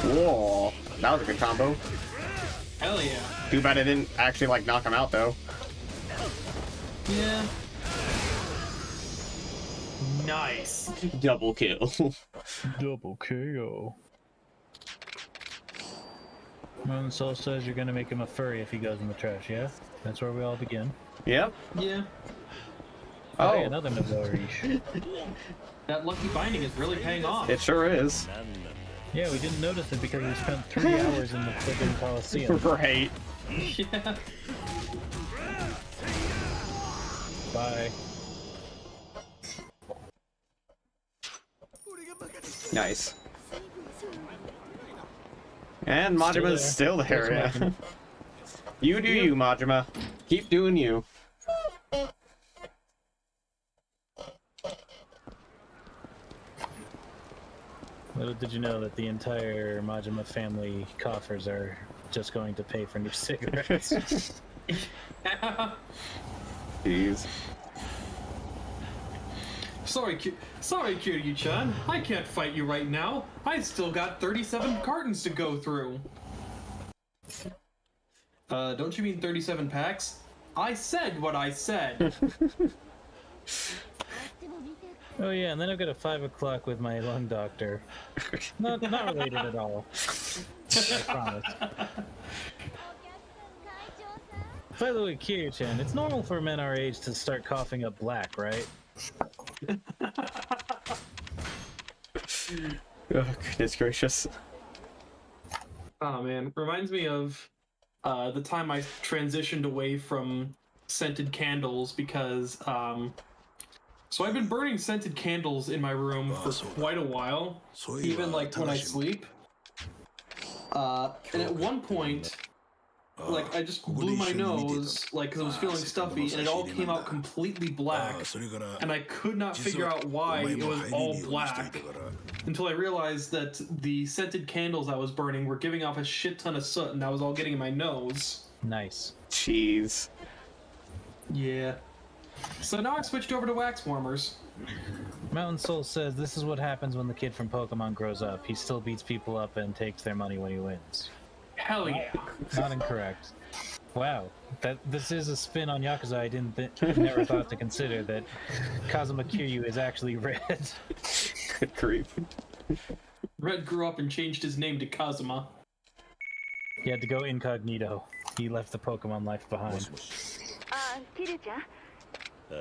Whoa, that was a good combo. Hell yeah. Too bad I didn't actually like knock him out though. Yeah. Nice. Double kill. Double KO. Moon Soul says you're gonna make him a furry if he goes in the trash, yeah? That's where we all begin. Yep. Yeah. Oh, Hey, another Nouveau Riche. That lucky binding is really paying off. it sure is. Yeah, we didn't notice it because we spent 3 hours in the friggin' Coliseum. Right. Yeah. Bye. Nice. And Majima's still there, yeah. You do you, Majima. Keep doing you. Little did you know that the entire Majima family coffers are just going to pay for new cigarettes. Jeez. Sorry, Kiryu-chan. I can't fight you right now. I still got 37 cartons to go through. Don't you mean 37 packs? I said what I said. Oh yeah, and then I've got a 5 o'clock with my lung doctor. Not related at all. I promise. By the way, Kiryu-chan, it's normal for men our age to start coughing up black, right? Oh, goodness gracious. Oh man, reminds me of the time I transitioned away from scented candles because so I've been burning scented candles in my room for quite a while, even like when I sleep. And at one point, like I just blew my nose, like because I was feeling stuffy, and it all came out completely black, and I could not figure out why it was all black until I realized that the scented candles I was burning were giving off a shit ton of soot, and that was all getting in my nose. Nice. Jeez. Yeah. So now I switched over to wax warmers. Mountain Soul says this is what happens when the kid from Pokemon grows up. He still beats people up and takes their money when he wins. Hell yeah. Not incorrect. Wow, this is a spin on Yakuza I never thought to consider, that Kazuma Kiryu is actually Red. Good grief. Red grew up and changed his name to Kazuma. He had to go incognito. He left the Pokemon life behind. Kiryu-chan. 伊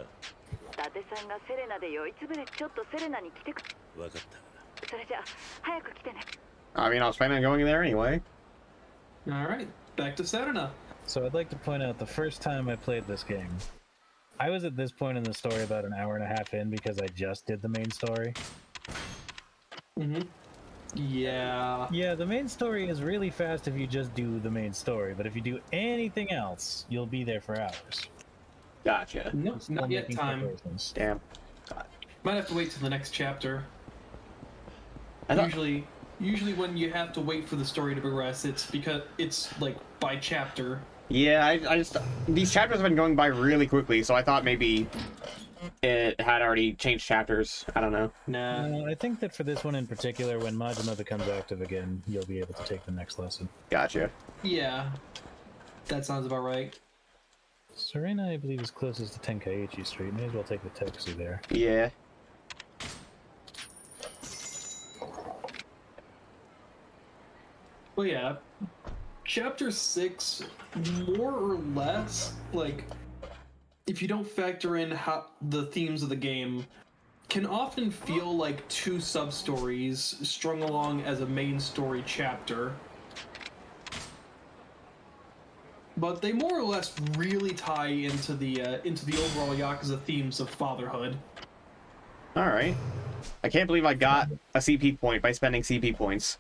達さんがセレナで酔いつぶれ、ちょっとセレナに来てく。わかった。それじゃあ早く来てね。I mean, I was planning on going there anyway. Alright, back to Serena. So I'd like to point out the first time I played this game, I was at this point in the story about an hour and a half in because I just did the main story. Yeah. Yeah, the main story is really fast if you just do the main story, but if you do anything else, you'll be there for hours. Gotcha. No, not yet time. Damn. Might have to wait till the next chapter. Usually when you have to wait for the story to progress, it's because it's like by chapter. Yeah, I just these chapters have been going by really quickly, so I thought maybe it had already changed chapters. I don't know. Nah. I think that for this one in particular, when Majima becomes active again, you'll be able to take the next lesson. Gotcha. Yeah. That sounds about right. Serena, I believe, is closest to Tenkaichi Street. May as well take the taxi there. Yeah. Well, yeah. Chapter 6, more or less, like, if you don't factor in how the themes of the game, can often feel like two sub-stories strung along as a main story chapter. But they more or less really tie into the overall Yakuza themes of fatherhood. Alright. I can't believe I got a CP point by spending CP points.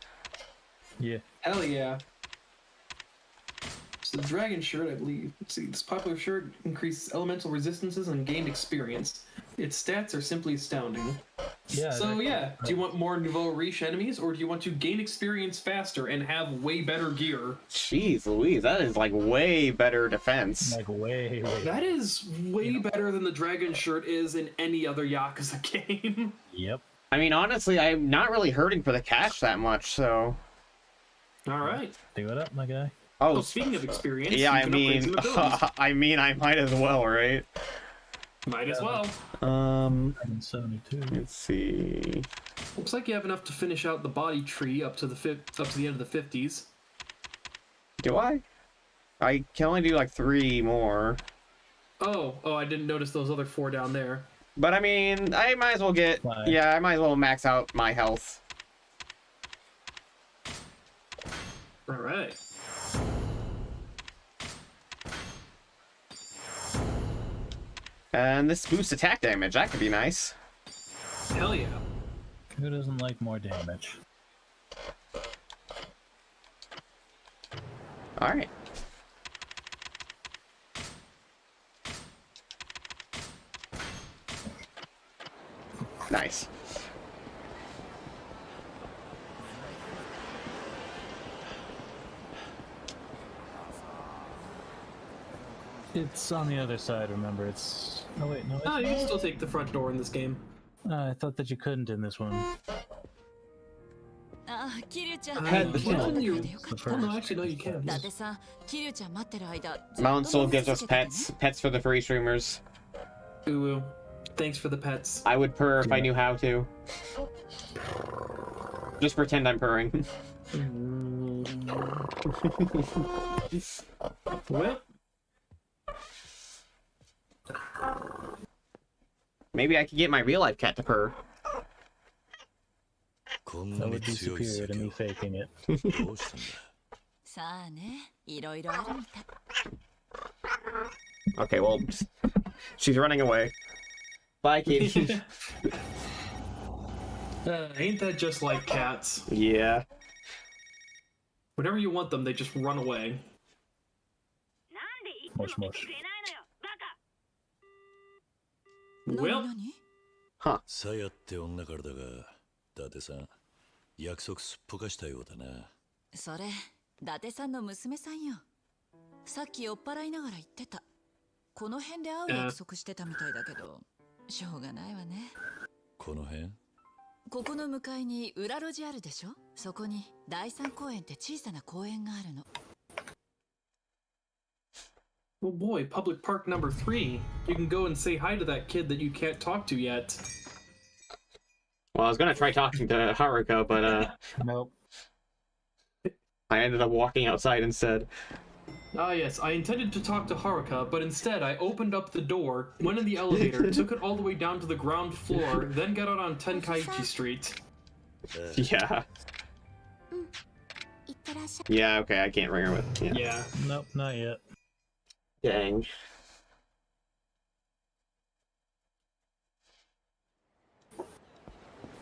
Yeah. Hell yeah. So the dragon shirt, I believe. Let's see, this popular shirt increases elemental resistances and gained experience. Its stats are simply astounding. Yeah. So yeah, do you want more Nouveau Riche enemies, or do you want to gain experience faster and have way better gear? Jeez Louise, that is like way better defense. Like way. That is way better than the dragon shirt is in any other Yakuza game. Yep. I mean, honestly, I'm not really hurting for the cash that much, so... Alright. Do it up, my guy. Oh, speaking of experience, yeah, you can upgrade some abilities. I mean, I might as well, right? Might as well. 72. Let's see. Looks like you have enough to finish out the body tree up to the end of the 50s. Do I? I can only do like 3 more. Oh, I didn't notice those other 4 down there. But I mean, I might as well get... Yeah, I might as well max out my health. Alright. And this boosts attack damage. That could be nice. Hell yeah. Who doesn't like more damage? Alright. Nice. It's on the other side, remember, it's... Oh wait, no, Oh, you can still take the front door in this game. I thought that you couldn't in this one. Oh no, actually, no, you can't. Mountain Soul gives us pets. Pets for the furry streamers. Ooh, thanks for the pets. I would purr if I knew how to. Just pretend I'm purring. Well, maybe I could get my real life cat to purr. That would be superior to me faking it. Okay, well, she's running away. Bye, Katie. Ain't that just like cats? Yeah. Whenever you want them, they just run away. Mush mush. Well, Huh. さやって女からだが、伊達さん、約束すっぽかしたようだな。それ、伊達さんの娘さんよ。さっき酔っ払いながら言ってた。この辺で会う約束してたみたいだけど、しょうがないわね。この辺？ここの向かいに裏路地あるでしょ？そこに第三公園って小さな公園があるの。oh boy, public park number 3. You can go and say hi to that kid that you can't talk to yet. Well, I was gonna try talking to Haruka, but Nope. I ended up walking outside instead. Ah yes, I intended to talk to Haruka, but instead I opened up the door, went in the elevator, took it all the way down to the ground floor, then got out on Tenkaichi Street. Yeah. Yeah, okay, I can't ring her with. Yeah. Yeah. Nope, not yet. Dang.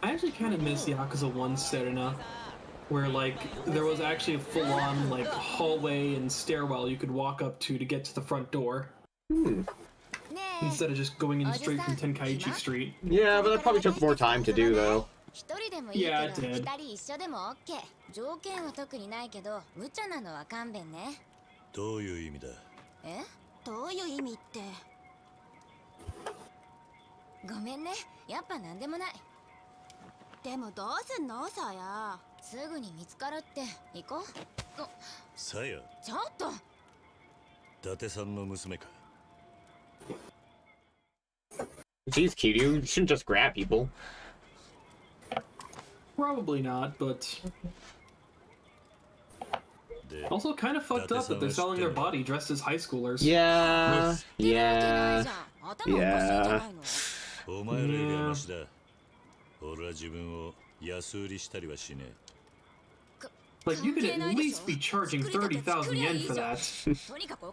I actually kind of miss Yakuza 1 Serena, where like there was actually a full-on like hallway and stairwell you could walk up to get to the front door. Instead of just going in straight from Tenkaichi Street. Yeah, but that probably took more time to do, though. Yeah, it did. 条件は特にないけど、無茶なのは勘弁ね。どういう意味だ？え？どういう意味って。ごめんね、やっぱなんでもない。でもどうすんの、さや。すぐに見つかるって行こう。さや。ちょっと。伊達さんの娘か。Jeez, Kiryu, you shouldn't just grab people. Probably not, but also kind of fucked up that they're selling their body dressed as high schoolers. Yeah. Yeah. Yeah. お前らよりはマシだ。俺は自分を安売りしたりはしねえ。 Like, you could at least be charging 30,000 yen for that.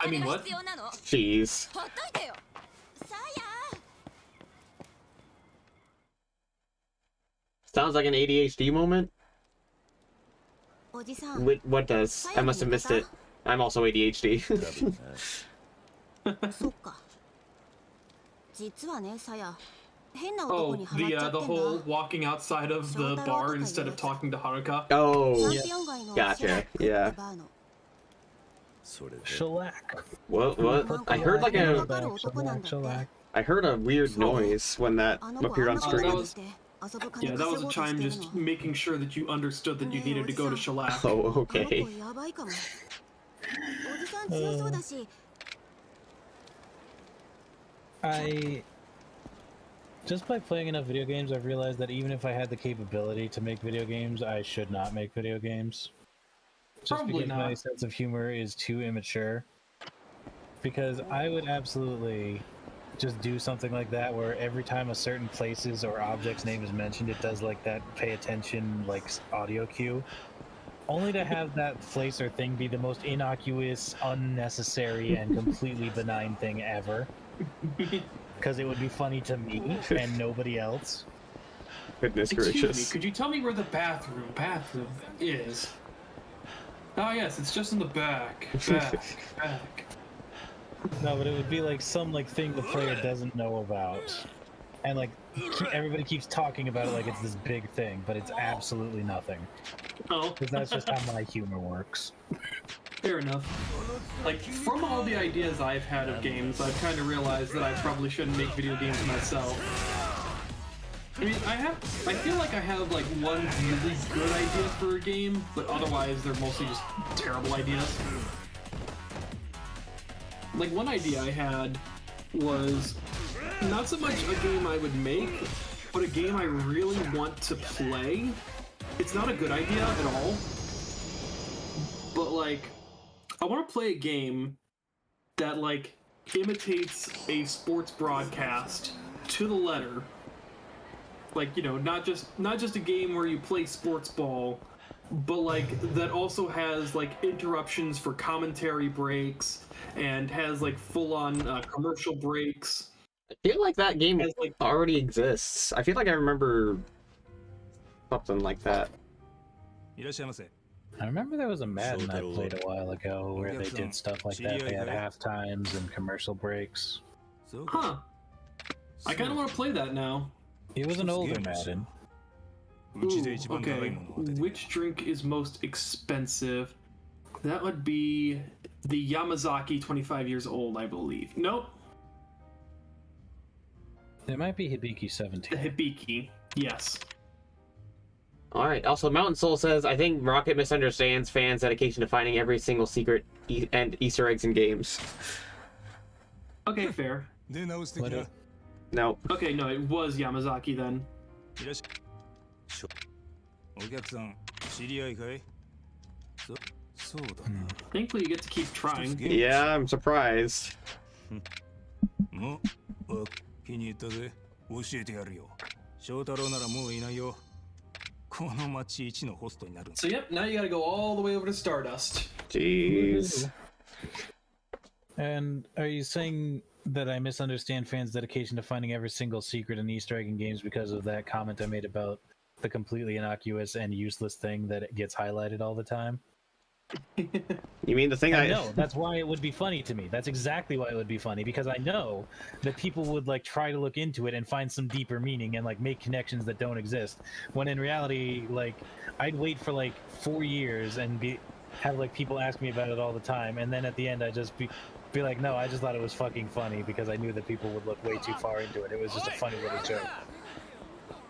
I mean, what? Jeez. Sounds like an ADHD moment. What does? I must have missed it. I'm also ADHD. Oh, the whole walking outside of the bar instead of talking to Haruka. Oh, gotcha. Yeah. Shellac. What? I heard like a. Shellac. I heard a weird noise when that appeared on screen. Yeah, that was a chime just making sure that you understood that you needed to go to Shellac. Oh, okay. Just by playing enough video games, I've realized that even if I had the capability to make video games, I should not make video games. Just because my sense of humor is too immature. Because I would absolutely just do something like that where every time a certain place's or object's name is mentioned, it does like that pay attention like audio cue. only to have that place or thing be the most innocuous, unnecessary, and completely benign thing ever. Because it would be funny to me and nobody else. Goodness Excuse gracious. me, could you tell me where the bathroom is? Oh yes, it's just in the back. Back. No, but it would be like some thing the player doesn't know about. And everybody keeps talking about it like it's this big thing, but it's absolutely nothing. Oh. Because that's just how my humor works. Fair enough. Like, from all the ideas I've had of games, I've kind of realized that I probably shouldn't make video games myself. I mean, I feel like I have one really good idea for a game, but otherwise they're mostly just terrible ideas. Like, one idea I had was not so much a game I would make, but a game I really want to play. It's not a good idea at all, but I want to play a game that imitates a sports broadcast to the letter. Not just a game where you play sports ball, but that also has interruptions for commentary breaks and has full-on commercial breaks. I feel like that game already exists. I feel like I remember something like that. I remember there was a Madden I played a while ago where they did stuff like that. They had half times and commercial breaks. Huh. I kind of want to play that now. It was an older Madden. Ooh, okay. Which drink is most expensive? That would be the Yamazaki 25 years old, I believe. Nope. It might be Hibiki 17. The Hibiki, yes. Alright, also Mountain Soul says, I think Rokkit misunderstands fans' dedication to finding every single secret and Easter eggs in games. Okay, fair. No. Okay, no, it was Yamazaki then. Thankfully, you get to keep trying. Yeah, I'm surprised. So yep, now you gotta go all the way over to Stardust. Jeez. And are you saying that I misunderstand fans' dedication to finding every single secret and Easter egg in games because of that comment I made about the completely innocuous and useless thing that gets highlighted all the time? You mean the thing I know? That's why it would be funny to me. That's exactly why it would be funny, because I know that people would try to look into it and find some deeper meaning and make connections that don't exist. When in reality, I'd wait for 4 years and have people ask me about it all the time, and then at the end I'd just be like, no, I just thought it was fucking funny because I knew that people would look way too far into it. It was just a funny little joke.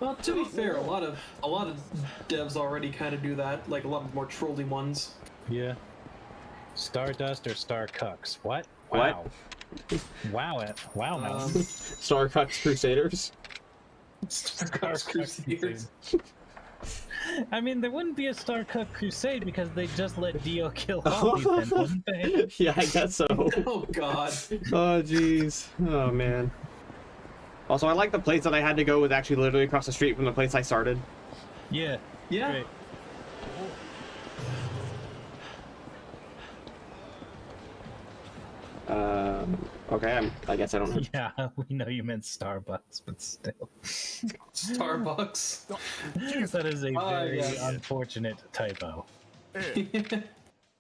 Well, to be fair, a lot of devs already kind of do that, a lot of more trolly ones. Yeah. Stardust or Star Cucks? What? Wow. Wow. Wow, man. Star Cucks Crusaders? Star Cucks Crusaders. I mean, there wouldn't be a Star Cuck Crusade because they just let Dio kill Holly, then, wouldn't they? Yeah, I guess so. Oh, God. Oh, jeez. Oh, man. Also, I like the place that I had to go with actually literally across the street from the place I started. Yeah. Yeah. Great. Okay, I guess I don't know. Yeah, we know you meant Starbucks, but still. Starbucks. That is a very unfortunate typo.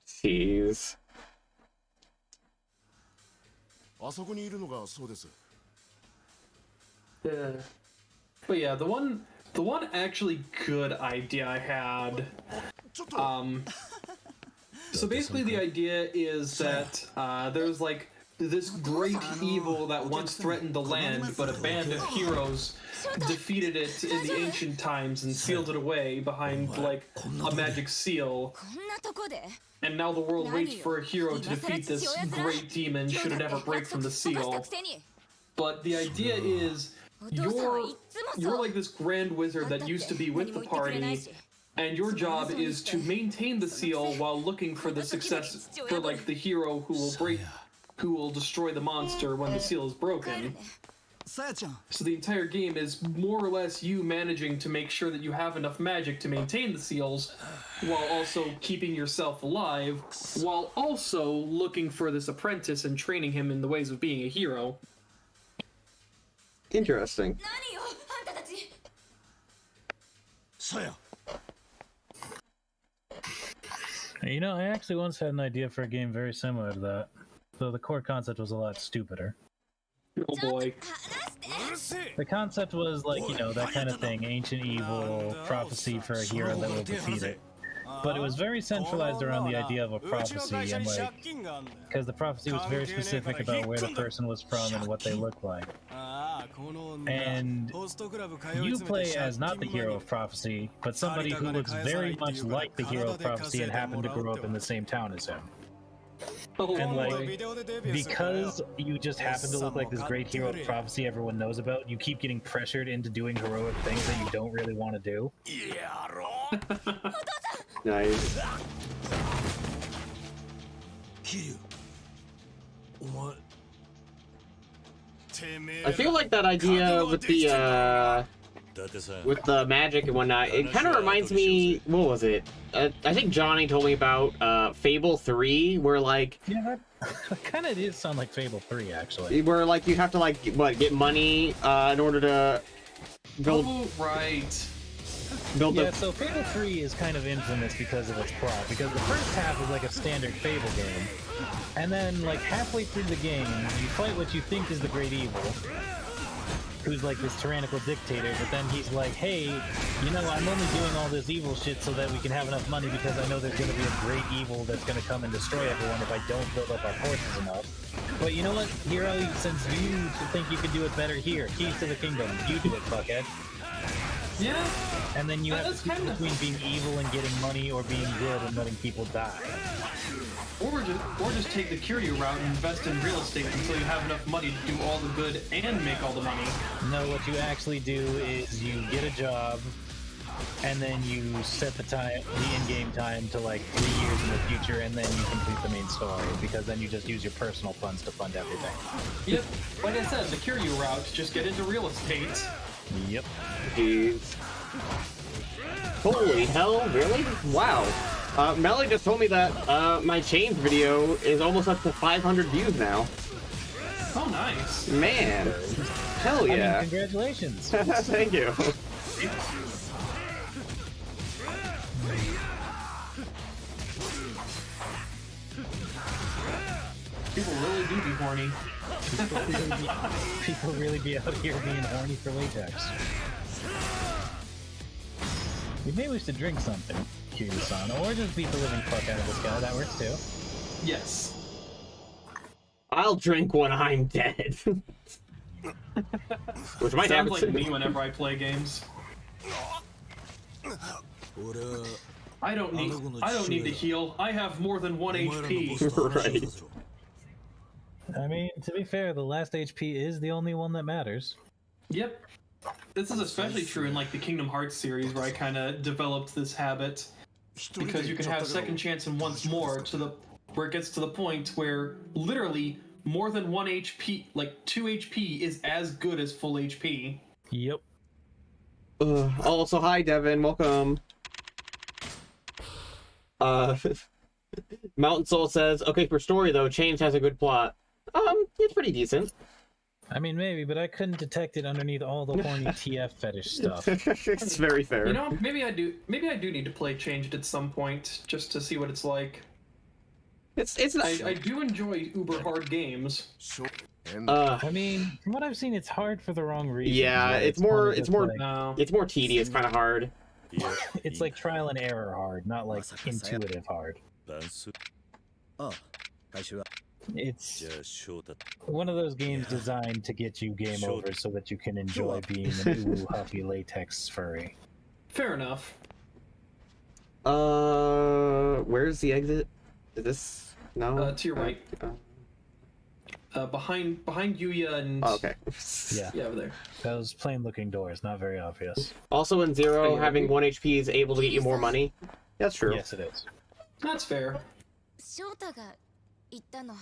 Jeez. But yeah, the one actually good idea I had, so basically the idea is that there's this great evil that once threatened the land, but a band of heroes defeated it in the ancient times and sealed it away behind a magic seal. And now the world waits for a hero to defeat this great demon should it ever break from the seal. But the idea is you're this grand wizard that used to be with the party, and your job is to maintain the seal while looking for the success for the hero who will destroy the monster when the seal is broken. So the entire game is more or less you managing to make sure that you have enough magic to maintain the seals, while also keeping yourself alive, while also looking for this apprentice and training him in the ways of being a hero. Interesting. You know, I actually once had an idea for a game very similar to that, though the core concept was a lot stupider. Oh boy. The concept was like, you know, that kind of thing, ancient evil, prophecy for a hero that will defeat it. But it was very centralized around the idea of a prophecy, and like, because the prophecy was very specific about where the person was from and what they looked like. And you play as not the hero of prophecy, but somebody who looks very much like the hero of prophecy and happened to grow up in the same town as him. And like, because you just happen to look like this great hero of prophecy everyone knows about, you keep getting pressured into doing heroic things that you don't really want to do. Nice. I feel like that idea with the magic and whatnot, it kind of reminds me, what was it? I think Johnny told me about Fable 3, where like... Yeah, that kind of did sound like Fable 3, actually. Where like you have to like, what, get money in order to build... Oh, right. Yeah, so Fable 3 is kind of infamous because of its plot, because the first half is like a standard Fable game, and then like halfway through the game, you fight what you think is the Great Evil, who's like this tyrannical dictator, but then he's like, hey, you know, I'm only doing all this evil shit so that we can have enough money because I know there's going to be a great evil that's going to come and destroy everyone if I don't build up our forces enough. But you know what, hero, since you think you can do it better, here, keys to the kingdom, you do it, fuckhead. Yeah. And then you have to choose between being evil and getting money or being good and letting people die. Or just take the Kiryu route and invest in real estate until you have enough money to do all the good and make all the money. No, what you actually do is you get a job, and then you set the in-game time to like 3 years in the future, and then you complete the main story, because then you just use your personal funds to fund everything. Yep, like I said, the Kiryu route, just get into real estate. Yep. Jeez. Holy hell, really? Wow. Melly just told me that my change video is almost up to 500 views now. Oh, nice. Man. Hell yeah. I mean, congratulations. Thank you. People really do be horny. People really be out here being horny for latex. Maybe we should drink something, Kiryu-san, or just beat the living fuck out of this guy. That works too. Yes. I'll drink when I'm dead. Which might happen. Sounds like me whenever I play games. I don't need to heal. I have more than 1 HP. Right. I mean, to be fair, the last HP is the only one that matters. Yep. This is especially true in like the Kingdom Hearts series, where I kind of developed this habit, because you can have second chance and once more where it gets to the point where literally more than 1 HP, like 2 HP, is as good as full HP. Yep. Also, hi Devin, welcome. Mountain Soul says, okay, for story though, Change has a good plot. It's pretty decent. I mean, maybe, but I couldn't detect it underneath all the horny TF fetish stuff. It's very fair. You know, maybe I do need to play Changed at some point just to see what it's like. It's nice. I do enjoy uber hard games. I mean, from what I've seen, it's hard for the wrong reasons. Yeah, right? it's more tedious, kind of hard. It's like trial and error hard, not like intuitive hard. It's one of those games designed to get you game over so that you can enjoy being an ooh huffy latex furry. Fair enough. Where's the exit? Is this no? To your right. Behind Yuya and. Oh, okay. Yeah, over there. Those plain-looking doors, not very obvious. Also, in Zero, having 1 HP is able to get you more money. That's true. Yes, it is. That's fair. 言ったの。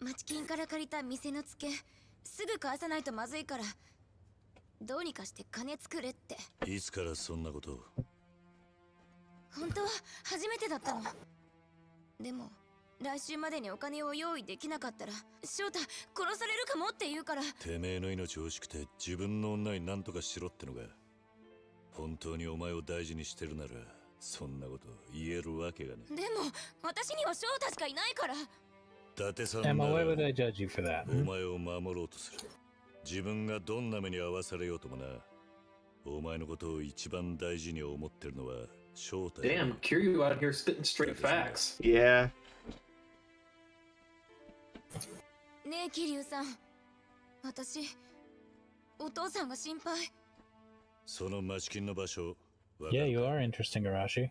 町金から借りた店のツケすぐ返さないとまずいから、どうにかして金作れって。いつからそんなことを？本当は初めてだったの。でも来週までにお金を用意できなかったら翔太殺されるかもって言うから。てめえの命欲しくて自分の女に何とかしろってのが本当にお前を大事にしてるならそんなこと言えるわけがね。でも私には翔太しかいないから。伊達さんなら Emma, why would I judge you for that? お前を守ろうとする。自分がどんな目に遭わされようともな、お前のことを一番大事に思ってるのは翔太。 Damn, Kiryu out here spitting straight facts. Yeah. ねえ桐生さん、私お父さんが心配。その町金の場所。 Yeah, you are interesting, Arashi.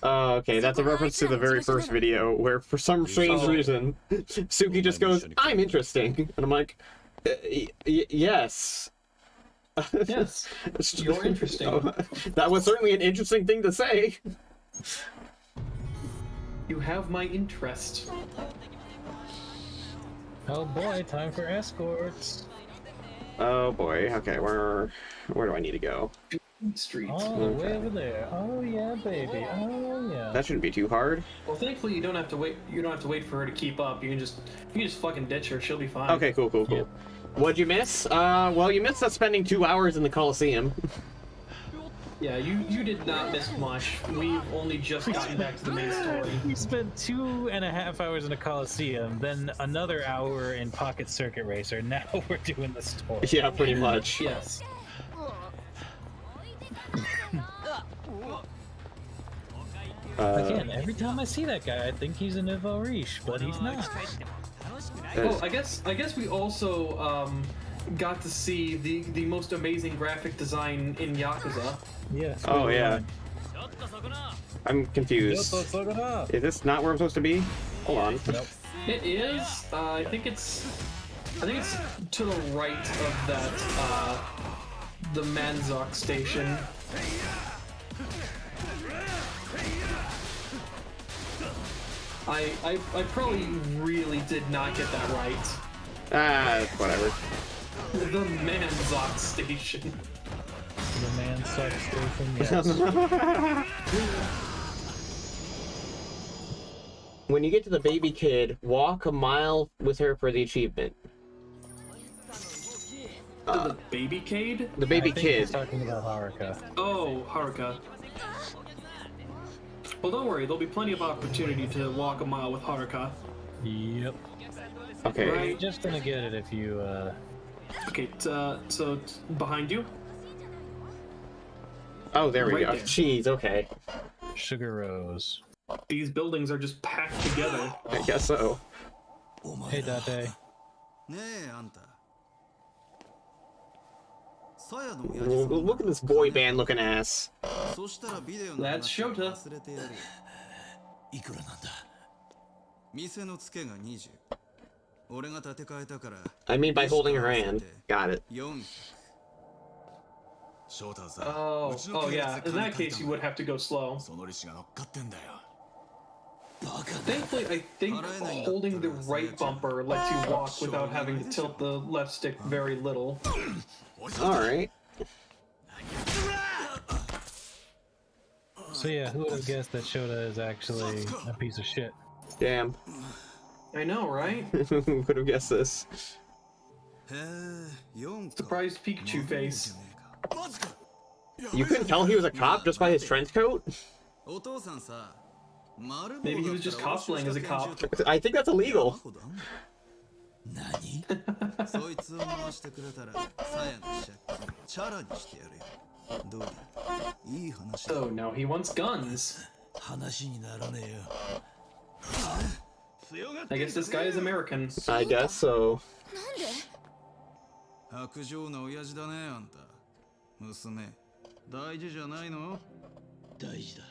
Okay, that's a reference to the very first video where for some strange reason Suki just goes, "I'm interesting," and I'm like, yes. Yes, you're interesting. That was certainly an interesting thing to say. You have my interest. Oh boy, time for escorts. Oh boy. Okay, where do I need to go? Street. Oh, way over there. Oh yeah, baby. Oh yeah. That shouldn't be too hard. Well, thankfully you don't have to wait. You don't have to wait for her to keep up. You can just fucking ditch her. She'll be fine. Okay, cool. Yep. What'd you miss? Well, you missed us spending 2 hours in the Coliseum. Yeah, you did not miss much. We've only just gotten back to the main story. We spent 2.5 hours in a Coliseum, then another hour in Pocket Circuit Racer. Now we're doing the story. Yeah, pretty much. Yes. Again, every time I see that guy, I think he's a nouveau riche, but he's not. Oh, I guess we also got to see the most amazing graphic design in Yakuza. Yes. Oh yeah. I'm confused. Is this not where I'm supposed to be? Hold on. Nope. It is. I think it's to the right of that the Manzok station. I probably really did not get that right. Whatever. The Manzok station. The man sucks station, yes. When you get to the baby kid, walk a mile with her for the achievement. The baby kid? The baby I think kid. he's talking about Haruka. Oh, Haruka. Well, don't worry. There'll be plenty of opportunity to walk a mile with Haruka. Yep. Okay. Right. You're just gonna get it if you, Okay, so behind you. Oh, there we Right go. there. Jeez, okay. Sugar Rose. These buildings are just packed together. I guess so. Hey, Date. Look at this boy band looking ass. That's Shota. いくらなんだ。店の付けが20。俺が立て替えたから。I mean by holding her hand. Got it. Oh, yeah. In that case, you would have to go slow. Thankfully, I think holding the right bumper lets you walk without having to tilt the left stick very little. Alright. So yeah, who would have guessed that Shota is actually a piece of shit? Damn. I know, right? Who could have guessed this? Surprised Pikachu face. You couldn't tell he was a cop just by his trench coat? Maybe he was just cosplaying as a cop. I think that's illegal. So now he wants guns. I guess this guy is American. I guess so. 白状な親父だねあんた娘大事じゃないの大事だ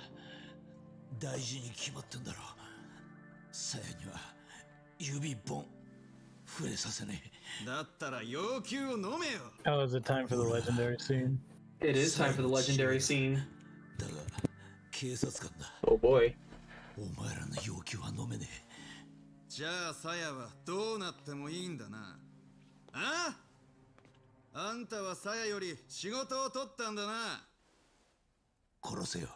大事に決まってんだろさやには指一本触れさせねえだったら要求を飲めよ Oh, is it time for the legendary scene? It is time for the legendary scene. だが警察官だ Oh boy. お前らの要求は飲めねえじゃあサヤはどうなってもいいんだな。あ？あんたはサヤより仕事を取ったんだな。殺せよ。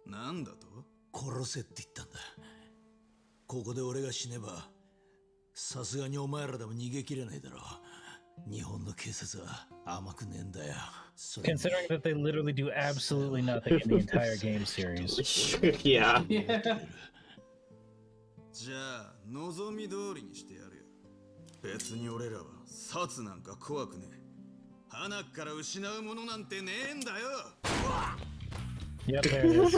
なんだと？殺せって言ったんだ。ここで俺が死ねばさすがにお前らでも逃げきれないだろう。日本の警察は甘くねえんだよ。Considering that they literally do absolutely nothing in the entire game series. Yeah. じゃあ望み通りにしてやるよ。別に俺らは殺なんか怖くねえ。花から失うものなんてねえんだよ。Yep, there it is.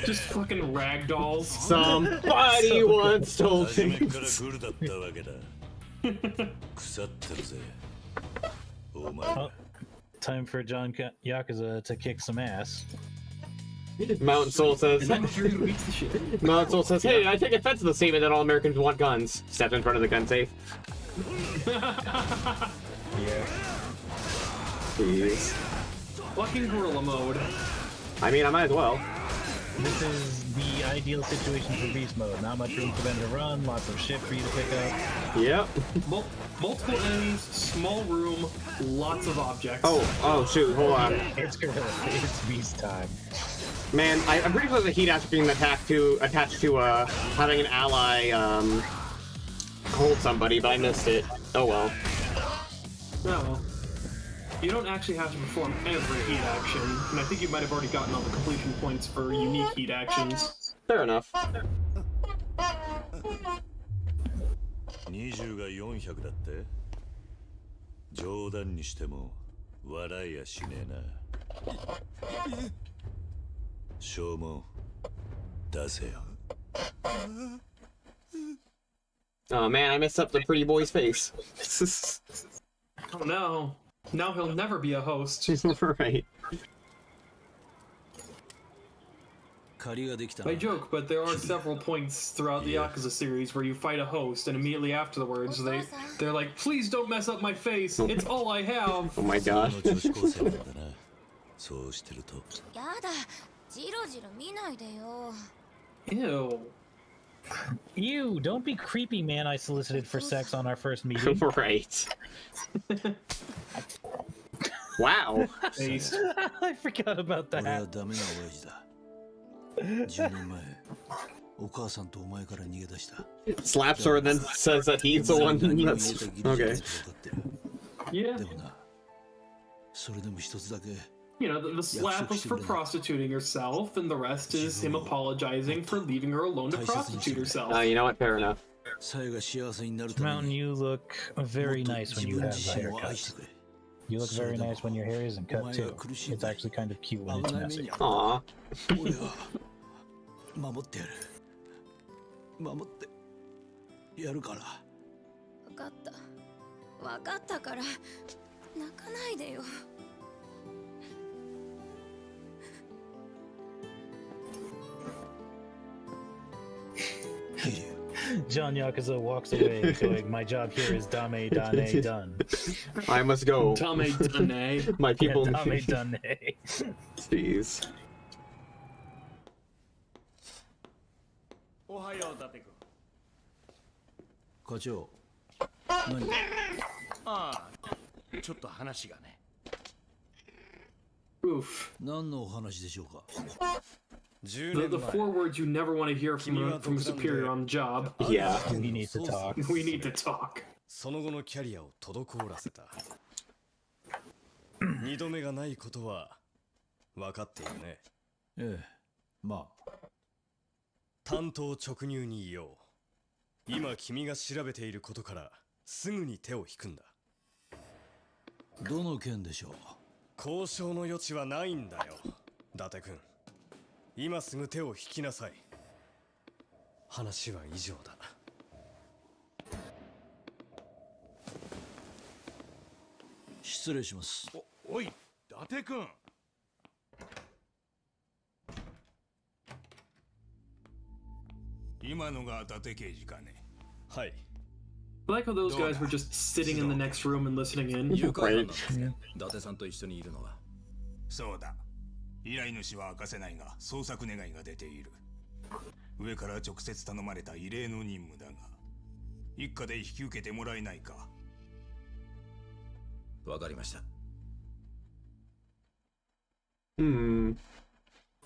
Just fucking ragdolls. Somebody once told me. Oh, time for John Yakuza to kick some ass. Mountain Soul says, And that sure beats the shit. Mountain Soul says, hey, I take offense to the statement that all Americans want guns. Step in front of the gun safe. Yeah. Jeez. Fucking gorilla mode. I mean, I might as well. This is the ideal situation for beast mode. Not much room for them to run, lots of shit for you to pick up. Yep. Multiple enemies, small room, lots of objects. Oh, shoot, hold on. It's gorilla. It's beast time. Man, I'm pretty sure the heat aspect being attached to having an ally hold somebody, but I missed it. Oh well. No. You don't actually have to perform every heat action, and I think you might have already gotten all the completion points for unique heat actions. Fair enough. 20が400だって？冗談にしても笑いやしねえな。証文出せよ。Oh man, I messed up the pretty boy's face. Oh no. Now he'll never be a host. Right. I joke, but there are several points throughout the Yakuza series where you fight a host, and immediately afterwards they're like, please don't mess up my face, it's all I have. Oh my god. Ew. Ew, don't be creepy, man. I solicited for sex on our first meeting. Right. Wow. I forgot about that. Slaps her and then says that he's the one that's... Okay. Yeah. You know, the slap was for prostituting herself, and the rest is him apologizing for leaving her alone to prostitute herself. You know what? Fair enough. Mountain, you look very nice when you have a haircut. You look very nice when your hair isn't cut too. It's actually kind of cute when it's messy. Aww. John Yakuza walks away going, my job here is dame dane done. I must go. Dame dane. My people. Yeah, dame dane. Jeez. Oof. The four words you never want to hear from a superior on the job. Yeah. We need to talk. We need to talk. その後のキャリアを滞らせた。二度目がないことは分かっているね。ええ、まあ。単刀直入に言おう。今君が調べていることからすぐに手を引くんだ。どの件でしょう。交渉の余地はないんだよ、伊達君。今すぐ手を引きなさい。話は以上だ。失礼します。おい、伊達君。今のが伊達刑事かね。はい。I like how those guys were just sitting in the next room and listening in. 伊達さんと一緒にいるのは。そうだ。依頼主は明かせないが、捜索願いが出ている。上から直接頼まれた異例の任務だが、一家で引き受けてもらえないか。わかりました。Hmm.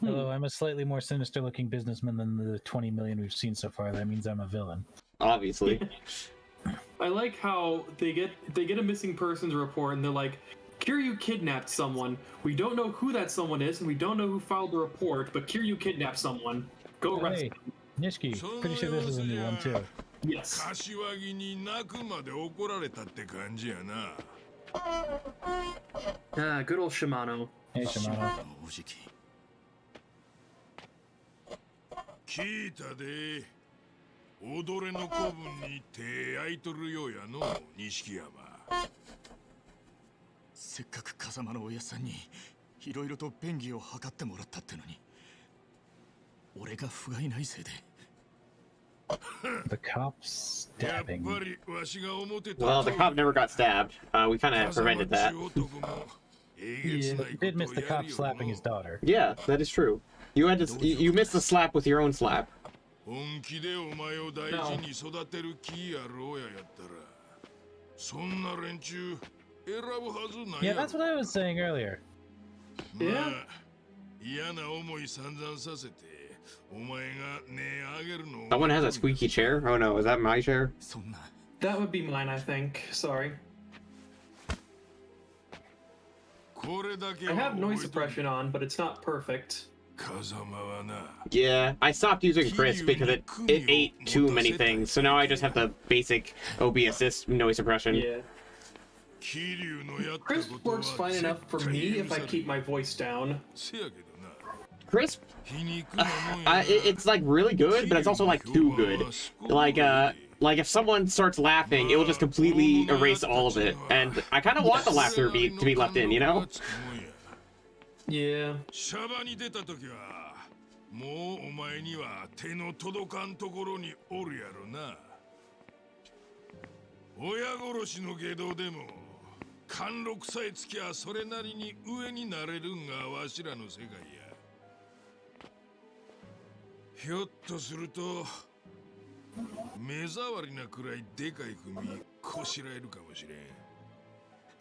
Although I'm a slightly more sinister-looking businessman than the 20 million we've seen so far, that means I'm a villain. Obviously. I like how they get a missing persons report and they're like, Kiryu kidnapped someone. We don't know who that someone is, and we don't know who filed the report, but Kiryu kidnapped someone. Go arrest him. Nishiki, pretty sure this is a new one too. Yes. 柏木に泣くまで怒られたって感じやな。Ah, good old Shimano. Hey, Shimano. 聞いたで。踊れの子分に手合いとるようやの、錦山。せっかく風間のおやさんにいろいろと便宜を図ってもらったってのに、俺が不甲斐ないせいで。The cop's stabbing. Well, the cop never got stabbed. We kind of prevented that. Yeah, but you did miss the cop slapping his daughter. Yeah, that is true. You had to. You missed the slap with your own slap. 本気でお前を大事に育てる気やろうやったら、そんな連中選ぶはずないや Yeah, that's what I was saying earlier. まあ、嫌な思い散々させて、お前が値上げるの。 Someone has a squeaky chair? Oh no, is that my chair? That would be mine, I think. Sorry. I have noise suppression on, but it's not perfect. Yeah, I stopped using Crisp because it ate too many things, so now I just have the basic OB assist noise suppression. Yeah. Crisp works fine enough for me if I keep my voice down. Crisp? It's like really good, but it's also like too good. Like if someone starts laughing, it will just completely erase all of it, and I kind of want the laughter to be left in, you know? Yeah. シャバに出た時はもうお前には手の届かんところにおるやろな。親殺しの下道でも貫禄さえつきゃそれなりに上になれるんがわしらの世界や。ひょっとすると目障りなくらいでかい組こしらえるかもしれん。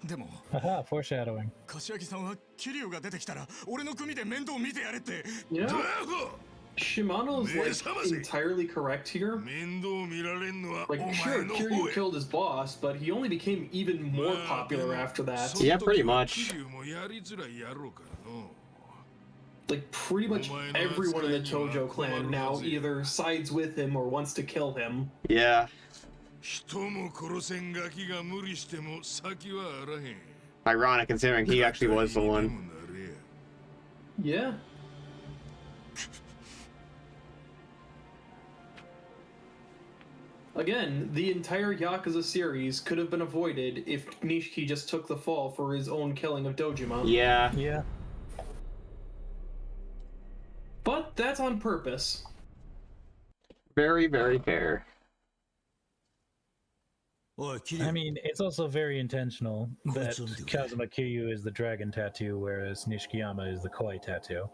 でも、 Haha, foreshadowing. 柏木さんは桐生が出てきたら俺の組で面倒見てやれって。You know, Shimano's like entirely correct here. Like, sure, Kiryu killed his boss, but he only became even more popular after that. Yeah, pretty much. Like, pretty much everyone in the Tojo clan now either sides with him or wants to kill him. Yeah. Ironic considering he actually was the one. Yeah. Again, the entire Yakuza series could have been avoided if Nishiki just took the fall for his own killing of Dojima. Yeah. Yeah. But that's on purpose. Very, very fair. I mean, it's also very intentional that Kazuma Kiryu is the dragon tattoo, whereas Nishikiyama is the koi tattoo.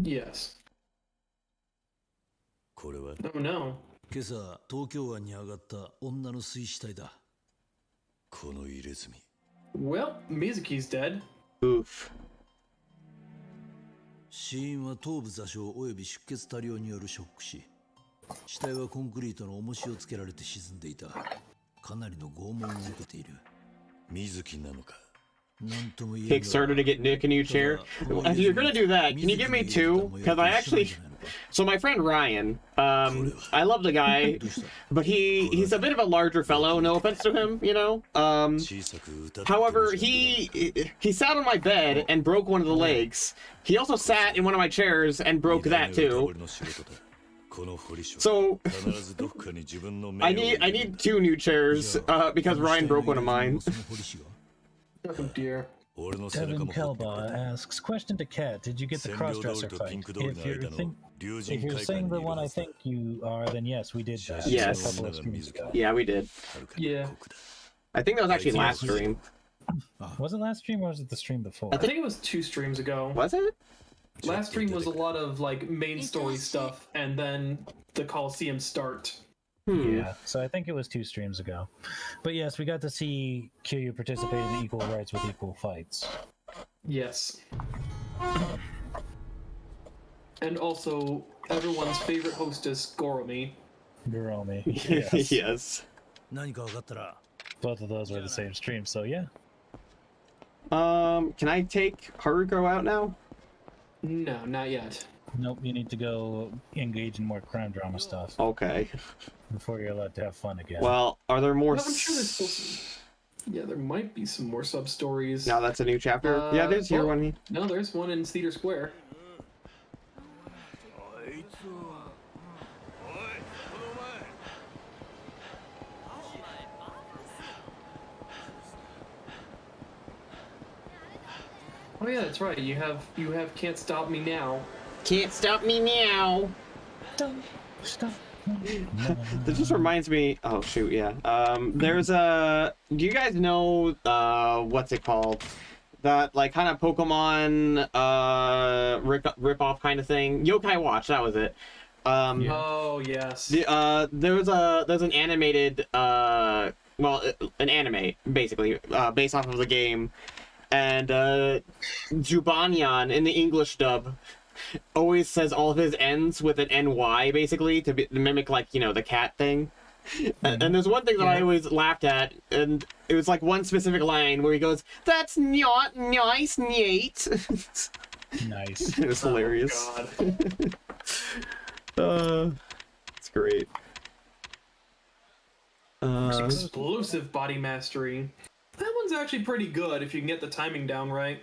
Yes. Oh no. 今朝東京湾に上がった女の水死体だ。この入れ墨。Well, Mizuki's dead. Oof. 死因は頭部挫傷および出血多量によるショック死。死体はコンクリートの重しをつけられて沈んでいた。かなりの拷問を受けている。水木なのか。Kickstarter to get Nick a new chair. If you're gonna do that, can you give me two? Because I actually, so my friend Ryan, I love the guy, but he's a bit of a larger fellow. No offense to him, you know. However, he sat on my bed and broke one of the legs. He also sat in one of my chairs and broke that too. So I need two new chairs because Ryan broke one of mine. Oh dear. Devin Kelba asks, question to Kat, did you get the crossdresser fight? If you're saying the one I think you are, then yes, we did that. Yes. A couple of streams ago. Yeah, we did. Yeah. I think that was actually last stream. Was it last stream or was it the stream before? I think it was 2 streams ago. Was it? Last stream was a lot of like main story stuff, and then the Coliseum start. Yeah, so I think it was 2 streams ago. But yes, we got to see Kiryu participate in equal rights with equal fights. Yes. And also, everyone's favorite hostess, Goromi. Goromi, yes. Yes. Both of those were the same stream, so yeah. Can I take Haruko out now? No, not yet. Nope, you need to go engage in more crime drama stuff. Okay. Before you're allowed to have fun again. Well, are there more? Well, I'm sure there's still yeah, there might be some more sub stories. Now that's a new chapter. Yeah, there's here one. No, there's one in Cedar Square. Oh yeah, that's right. You have Can't Stop Me Now. Can't stop me now. Don't stop. This just reminds me. Oh shoot, yeah. There's a. Do you guys know what's it called? That like kind of Pokemon rip off kind of thing. Yokai Watch. That was it. Oh yes. There's an animated an anime basically based off of the game, and Jubanyan in the English dub always says all of his ends with an NY basically to mimic like the cat thing. And there's one thing that I always laughed at, and it was like one specific line where he goes, "That's not nice, Nate." Nice. It was hilarious. God. It's great. Explosive body mastery. That one's actually pretty good if you can get the timing down right.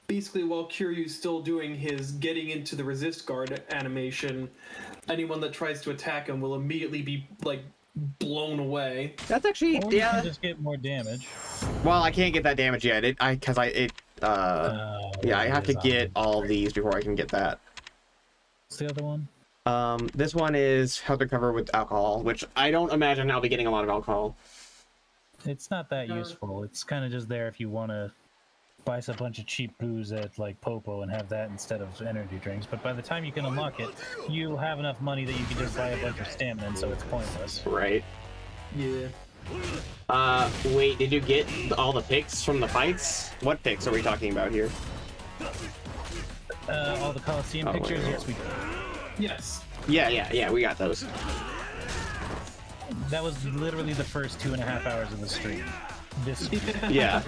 Basically, while Kiryu's still doing his getting into the resist guard animation, anyone that tries to attack him will immediately be like blown away. That's actually Or you can just get more damage. Well, I can't get that damage yet. I have to get all of these before I can get that. What's the other one? This one is how to cover with alcohol, which I don't imagine I'll be getting a lot of alcohol. It's not that useful. It's kind of just there if you want to buy a bunch of cheap booze at like Popo and have that instead of energy drinks. But by the time you can unlock it, you have enough money that you can just buy a bunch of stamina, so it's pointless. Right. Yeah. Wait, did you get all the pics from the fights? What pics are we talking about here? All the Coliseum pictures? Wait. Yes, we did. Yes. Yeah, we got those. That was literally the first 2.5 hours of the stream. This Yeah.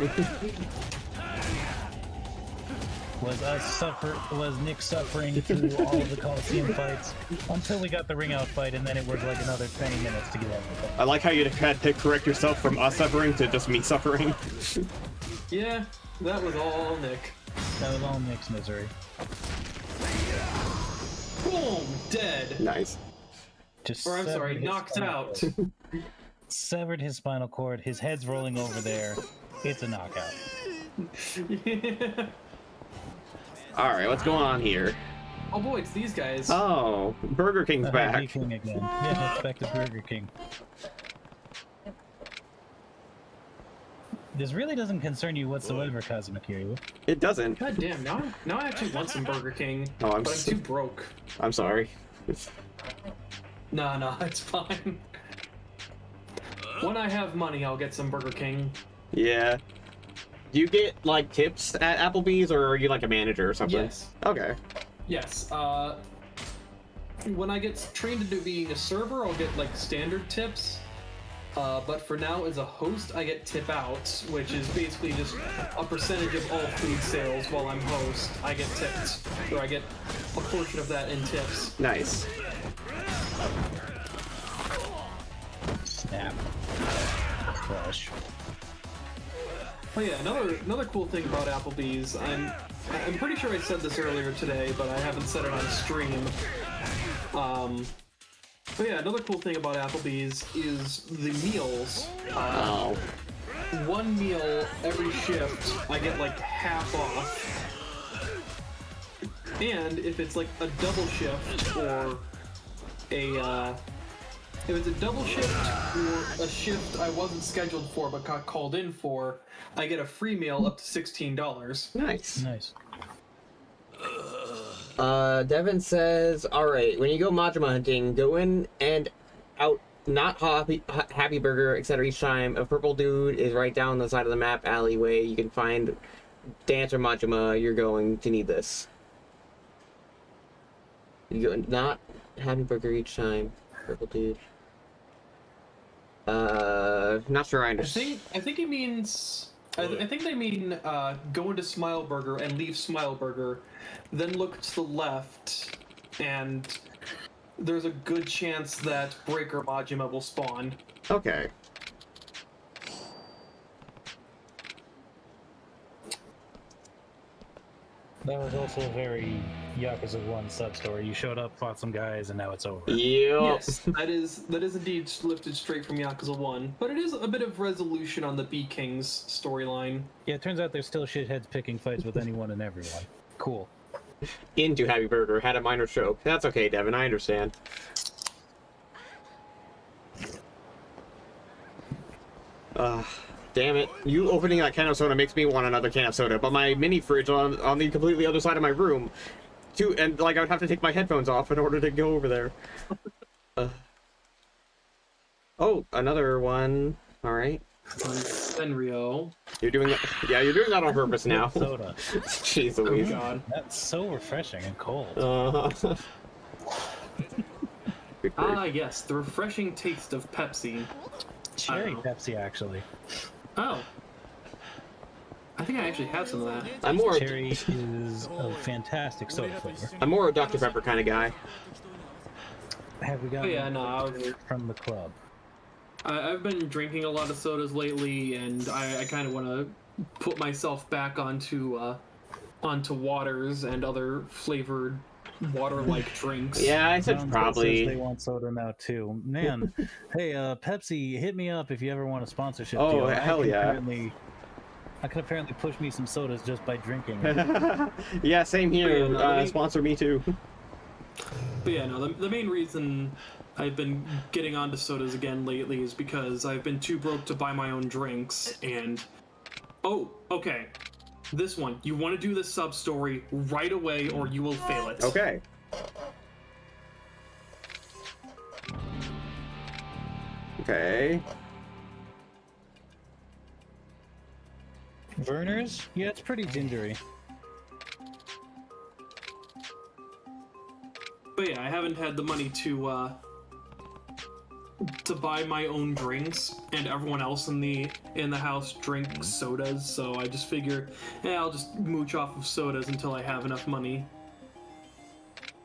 was Nick suffering through all of the Coliseum fights until we got the ring out fight, and then it was like another 20 minutes to get everything. I like how you had to correct yourself from us suffering to just me suffering. Yeah, that was all Nick. That was all Nick's misery. Boom! Dead. Nice. Or I'm sorry, knocked out. Severed his spinal cord. His head's rolling over there. It's a knockout. Yeah. Alright, what's going on here? Oh boy, it's these guys. Oh, Burger King's back. King again. Yeah, it's back to Burger King. This really doesn't concern you whatsoever, Kazuma-Kiryu. It doesn't. God damn, now I actually want some Burger King, Oh, but I'm too broke. I'm sorry. Nah, it's fine. When I have money, I'll get some Burger King. Yeah. Do you get, like, tips at Applebee's, or are you, like, a manager or something? Yes. Okay. Yes, when I get trained into being a server, I'll get, like, standard tips. But for now, as a host, I get tip outs, which is basically just a percentage of all food sales while I'm host. I get tipped, or I get a portion of that in tips. Nice. Snap. Crush. Oh yeah, another cool thing about Applebee's, I'm pretty sure I said this earlier today, but I haven't said it on stream. But yeah, another cool thing about Applebee's is the meals. One meal every shift, I get like half off. And if it's like a double shift or if it's a double shift or a shift I wasn't scheduled for but got called in for, I get a free meal up to $16. Nice. Nice. Devin says, alright, when you go Majima hunting, go in and out, not Happy Burger, etc. each time. A purple dude is right down the side of the map alleyway. You can find Dance or Majima, you're going to need this. You go, not Happy Burger each time. Purple dude. Not sure I understand. I think it means... I think they mean go into Smile Burger and leave Smile Burger, then look to the left, and there's a good chance that Breaker Majima will spawn. Okay. That was also a very Yakuza 1 sub-story. You showed up, fought some guys, and now it's over. Yep. Yes, that is indeed lifted straight from Yakuza 1, but it is a bit of resolution on the Bee King's storyline. Yeah, it turns out there's still shitheads picking fights with anyone and everyone. Cool. Into Happy Burger, had a minor choke. That's okay, Devin, I understand. Damn it. You opening that can of soda makes me want another can of soda, but my mini fridge on the completely other side of my room, and like I would have to take my headphones off in order to go over there. Oh, another one. All right. Senryo. You're doing that. Yeah, you're doing that on purpose now. Soda. Jeez Louise. Oh God. That's so refreshing and cold. Ah, yes, the refreshing taste of Pepsi. Cherry Pepsi, actually. Oh. I think I actually have some of that. I'm more. Cherry is a fantastic soda flavor. I'm more a Dr. Pepper kind of guy. Have we got from the club? I've been drinking a lot of sodas lately, and I kind of want to put myself back onto waters and other flavored water-like drinks. Yeah, I said probably. They want soda now too. Man, hey, Pepsi, hit me up if you ever want a sponsorship. Oh, deal. hell yeah. I can apparently push me some sodas just by drinking. Yeah, same here. Yeah, sponsor me too. But yeah, no, the main reason I've been getting onto sodas again lately is because I've been too broke to buy my own drinks, and... Oh, okay. This one. You want to do this sub-story right away or you will fail it. Okay. Okay. Verner's? Yeah, it's pretty gingery. But yeah, I haven't had the money to buy my own drinks, and everyone else in the house drinks sodas, so I just figure, I'll just mooch off of sodas until I have enough money.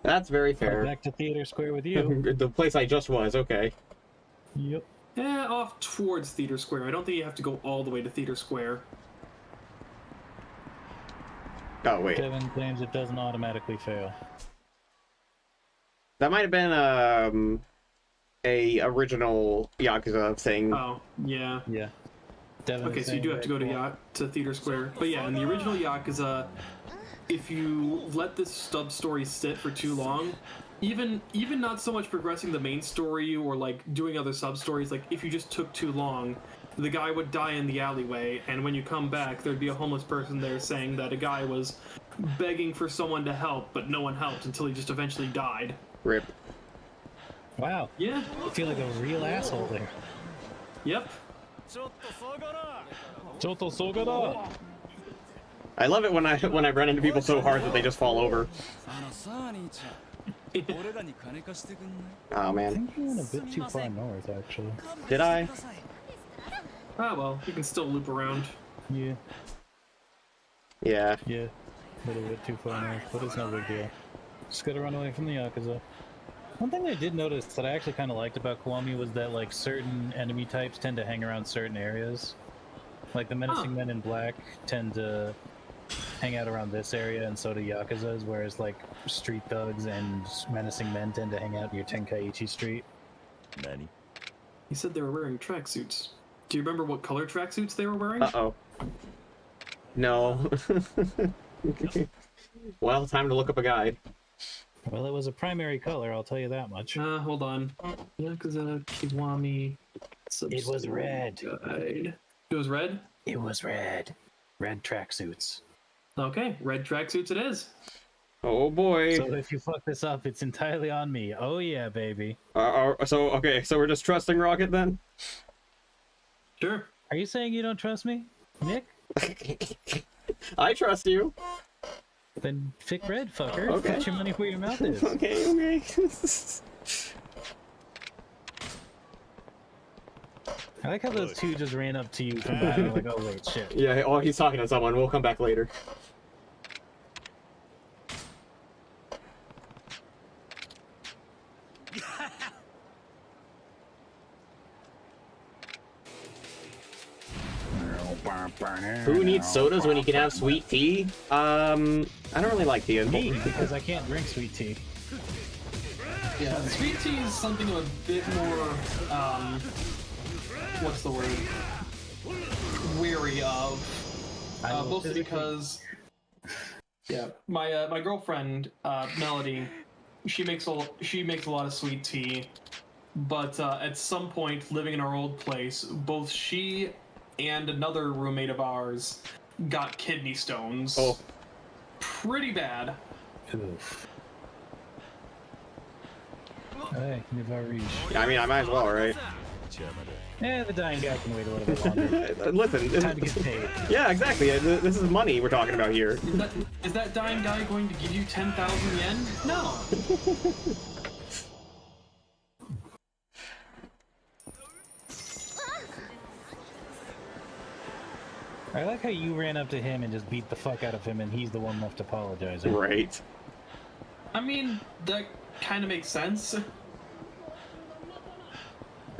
That's very fair. Back to Theater Square with you. The place I just was, okay. Yep. Off towards Theater Square. I don't think you have to go all the way to Theater Square. Oh, wait. Kevin claims it doesn't automatically fail. That might have been, a original Yakuza thing. Oh, yeah. Yeah. Devin okay, so you do have to go to Theater Square. But yeah, in the original Yakuza, if you let this sub-story sit for too long, even not so much progressing the main story or like doing other sub-stories, like if you just took too long, the guy would die in the alleyway, and when you come back, there'd be a homeless person there saying that a guy was begging for someone to help, but no one helped until he just eventually died. Rip. Wow. Yeah. I feel like a real asshole there. Yep. Choto Sogara! I love it when I run into people so hard that they just fall over. Oh man. I think you went a bit too far north, actually. Did I? Ah, well, you can still loop around. Yeah. Yeah. Yeah. A little bit too far north, but it's no big deal. Just gotta run away from the Yakuza. One thing I did notice that I actually kind of liked about Kiwami was that, like, certain enemy types tend to hang around certain areas. Like, the menacing men in black tend to hang out around this area, and so do Yakuzas, whereas, like, street thugs and menacing men tend to hang out near Tenkaichi Street. Nani? He said they were wearing tracksuits. Do you remember what color tracksuits they were wearing? Uh-oh. No. Well, time to look up a guide. Well, it was a primary color, I'll tell you that much. Hold on. Yakuza Kiwami. It was red. Guide. It was red? It was red. Red tracksuits. Okay, red tracksuits it is. Oh boy. So if you fuck this up, it's entirely on me. Oh yeah, baby. So okay, so we're just trusting Rokkit then? Sure. Are you saying you don't trust me, Nick? I trust you. Then pick red, fucker. Okay. Put your money where your mouth is. Okay. I like how those two just ran up to you from behind. Like, oh wait, shit. Yeah. Oh, he's talking to someone. We'll come back later. Who needs sodas when you can have sweet tea? I don't really like tea. Me, because I can't drink sweet tea. Yeah, sweet tea is something a bit more, what's the word? Weary of. Mostly because, yeah, my girlfriend, Melody, she makes a lot of sweet tea, but at some point, living in our old place, both she and another roommate of ours got kidney stones. Oh. Pretty bad. Oof. Hey, Yeah, I mean, I might as well, right? Yeah, the dying guy can wait a little bit longer. Listen, Time to get paid. Yeah, exactly. This is money we're talking about here. Is that dying guy going to give you 10,000 yen? No. I like how you ran up to him and just beat the fuck out of him, and he's the one left apologizing. Right. I mean, that kind of makes sense. At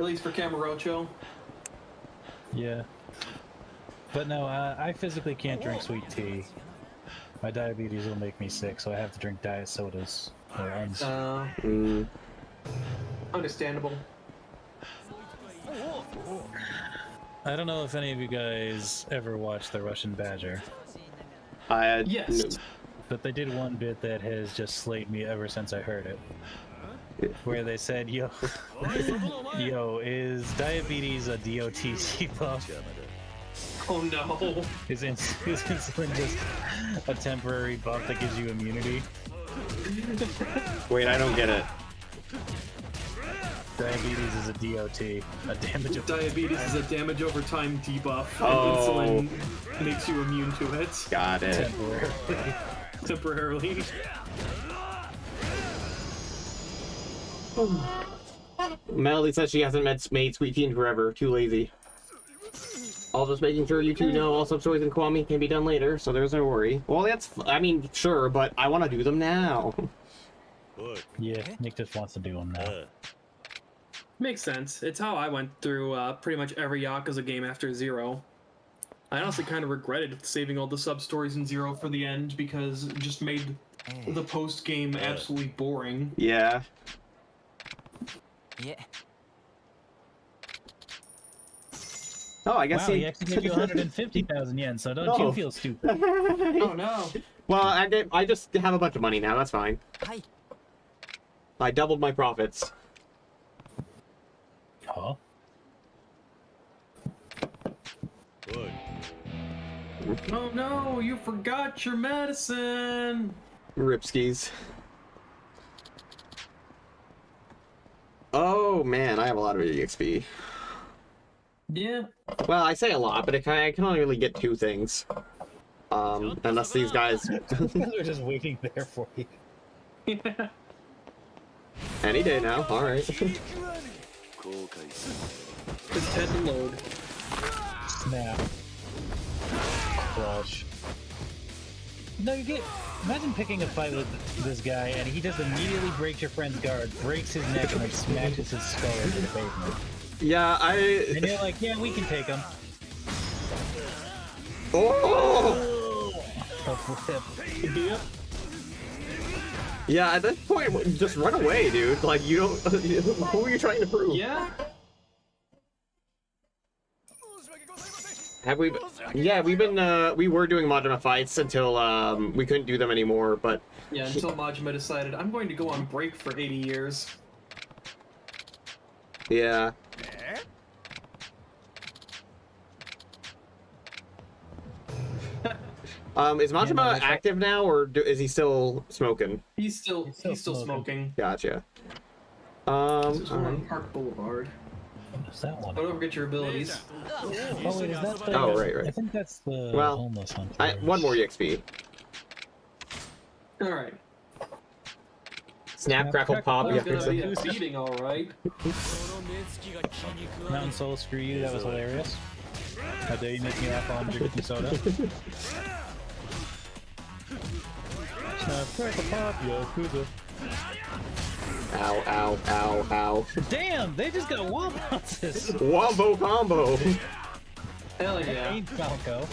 least for Camarocho. Yeah. But no, I physically can't drink sweet tea. My diabetes will make me sick, so I have to drink diet sodas. Or Understandable. I don't know if any of you guys ever watched The Russian Badger. Yes. But they did one bit that has just slayed me ever since I heard it. Where they said, yo, is diabetes a DOTC buff? Oh no. Is insulin just a temporary buff that gives you immunity? Wait, I don't get it. Diabetes is a DOT, a damage over Diabetes is a damage over time debuff, Oh. and insulin makes you immune to it. Got it. Temporarily. Melody says she hasn't made sweet tea in forever. Too lazy. All just making sure you two know all sub-stories in Kiwami can be done later, so there's no worry. Well, I mean, sure, but I want to do them now. Yeah, Nick just wants to do them now. Makes sense. It's how I went through pretty much every Yakuza game after Zero. I honestly kind of regretted saving all the sub-stories in Zero for the end because it just made the post-game absolutely boring. Yeah. Yeah. Oh, I guess wow, he actually gave you 150,000 yen, so don't you feel stupid. Oh no. Well, I just have a bunch of money now, that's fine. I doubled my profits. Huh? Oh no, you forgot your medicine! Ripskis. Oh man, I have a lot of EXP. Yeah. Well, I say a lot, but I can only really get 2 things. Unless these guys... They're just waiting there for you. Yeah. Any day now, alright. It's head to load. Snap. Crush. No, you get... Imagine picking a fight with this guy, and he just immediately breaks your friend's guard, breaks his neck, and like smashes his skull into the pavement. Yeah, And you're like, yeah, we can take him. Oh! A flip. Yep. Yeah, at this point, just run away, dude. Like, you don't... Who are you trying to prove? Yeah. Have we... Yeah, we've been, we were doing Majima fights until, we couldn't do them anymore, but... Yeah, until Majima decided, I'm going to go on break for 80 years. Yeah. Is Majima active now, or is he still smoking? He's still smoking. Gotcha. This is on Park Boulevard. What's that one? Don't forget your abilities. Oh wait, is that the? Oh right. I think that's the homeless hunter. One more EXP. All right. Snap, crackle, pop. That's gonna be a beating, all right. Mountain Soul, screw you. That was hilarious. How dare you make me laugh on drinking soda? Snap, crackle, pop, Yakuza. Ow, ow, ow, ow. Damn, they just got wall bounces. Wombo combo. Hell yeah. Ain't Falco.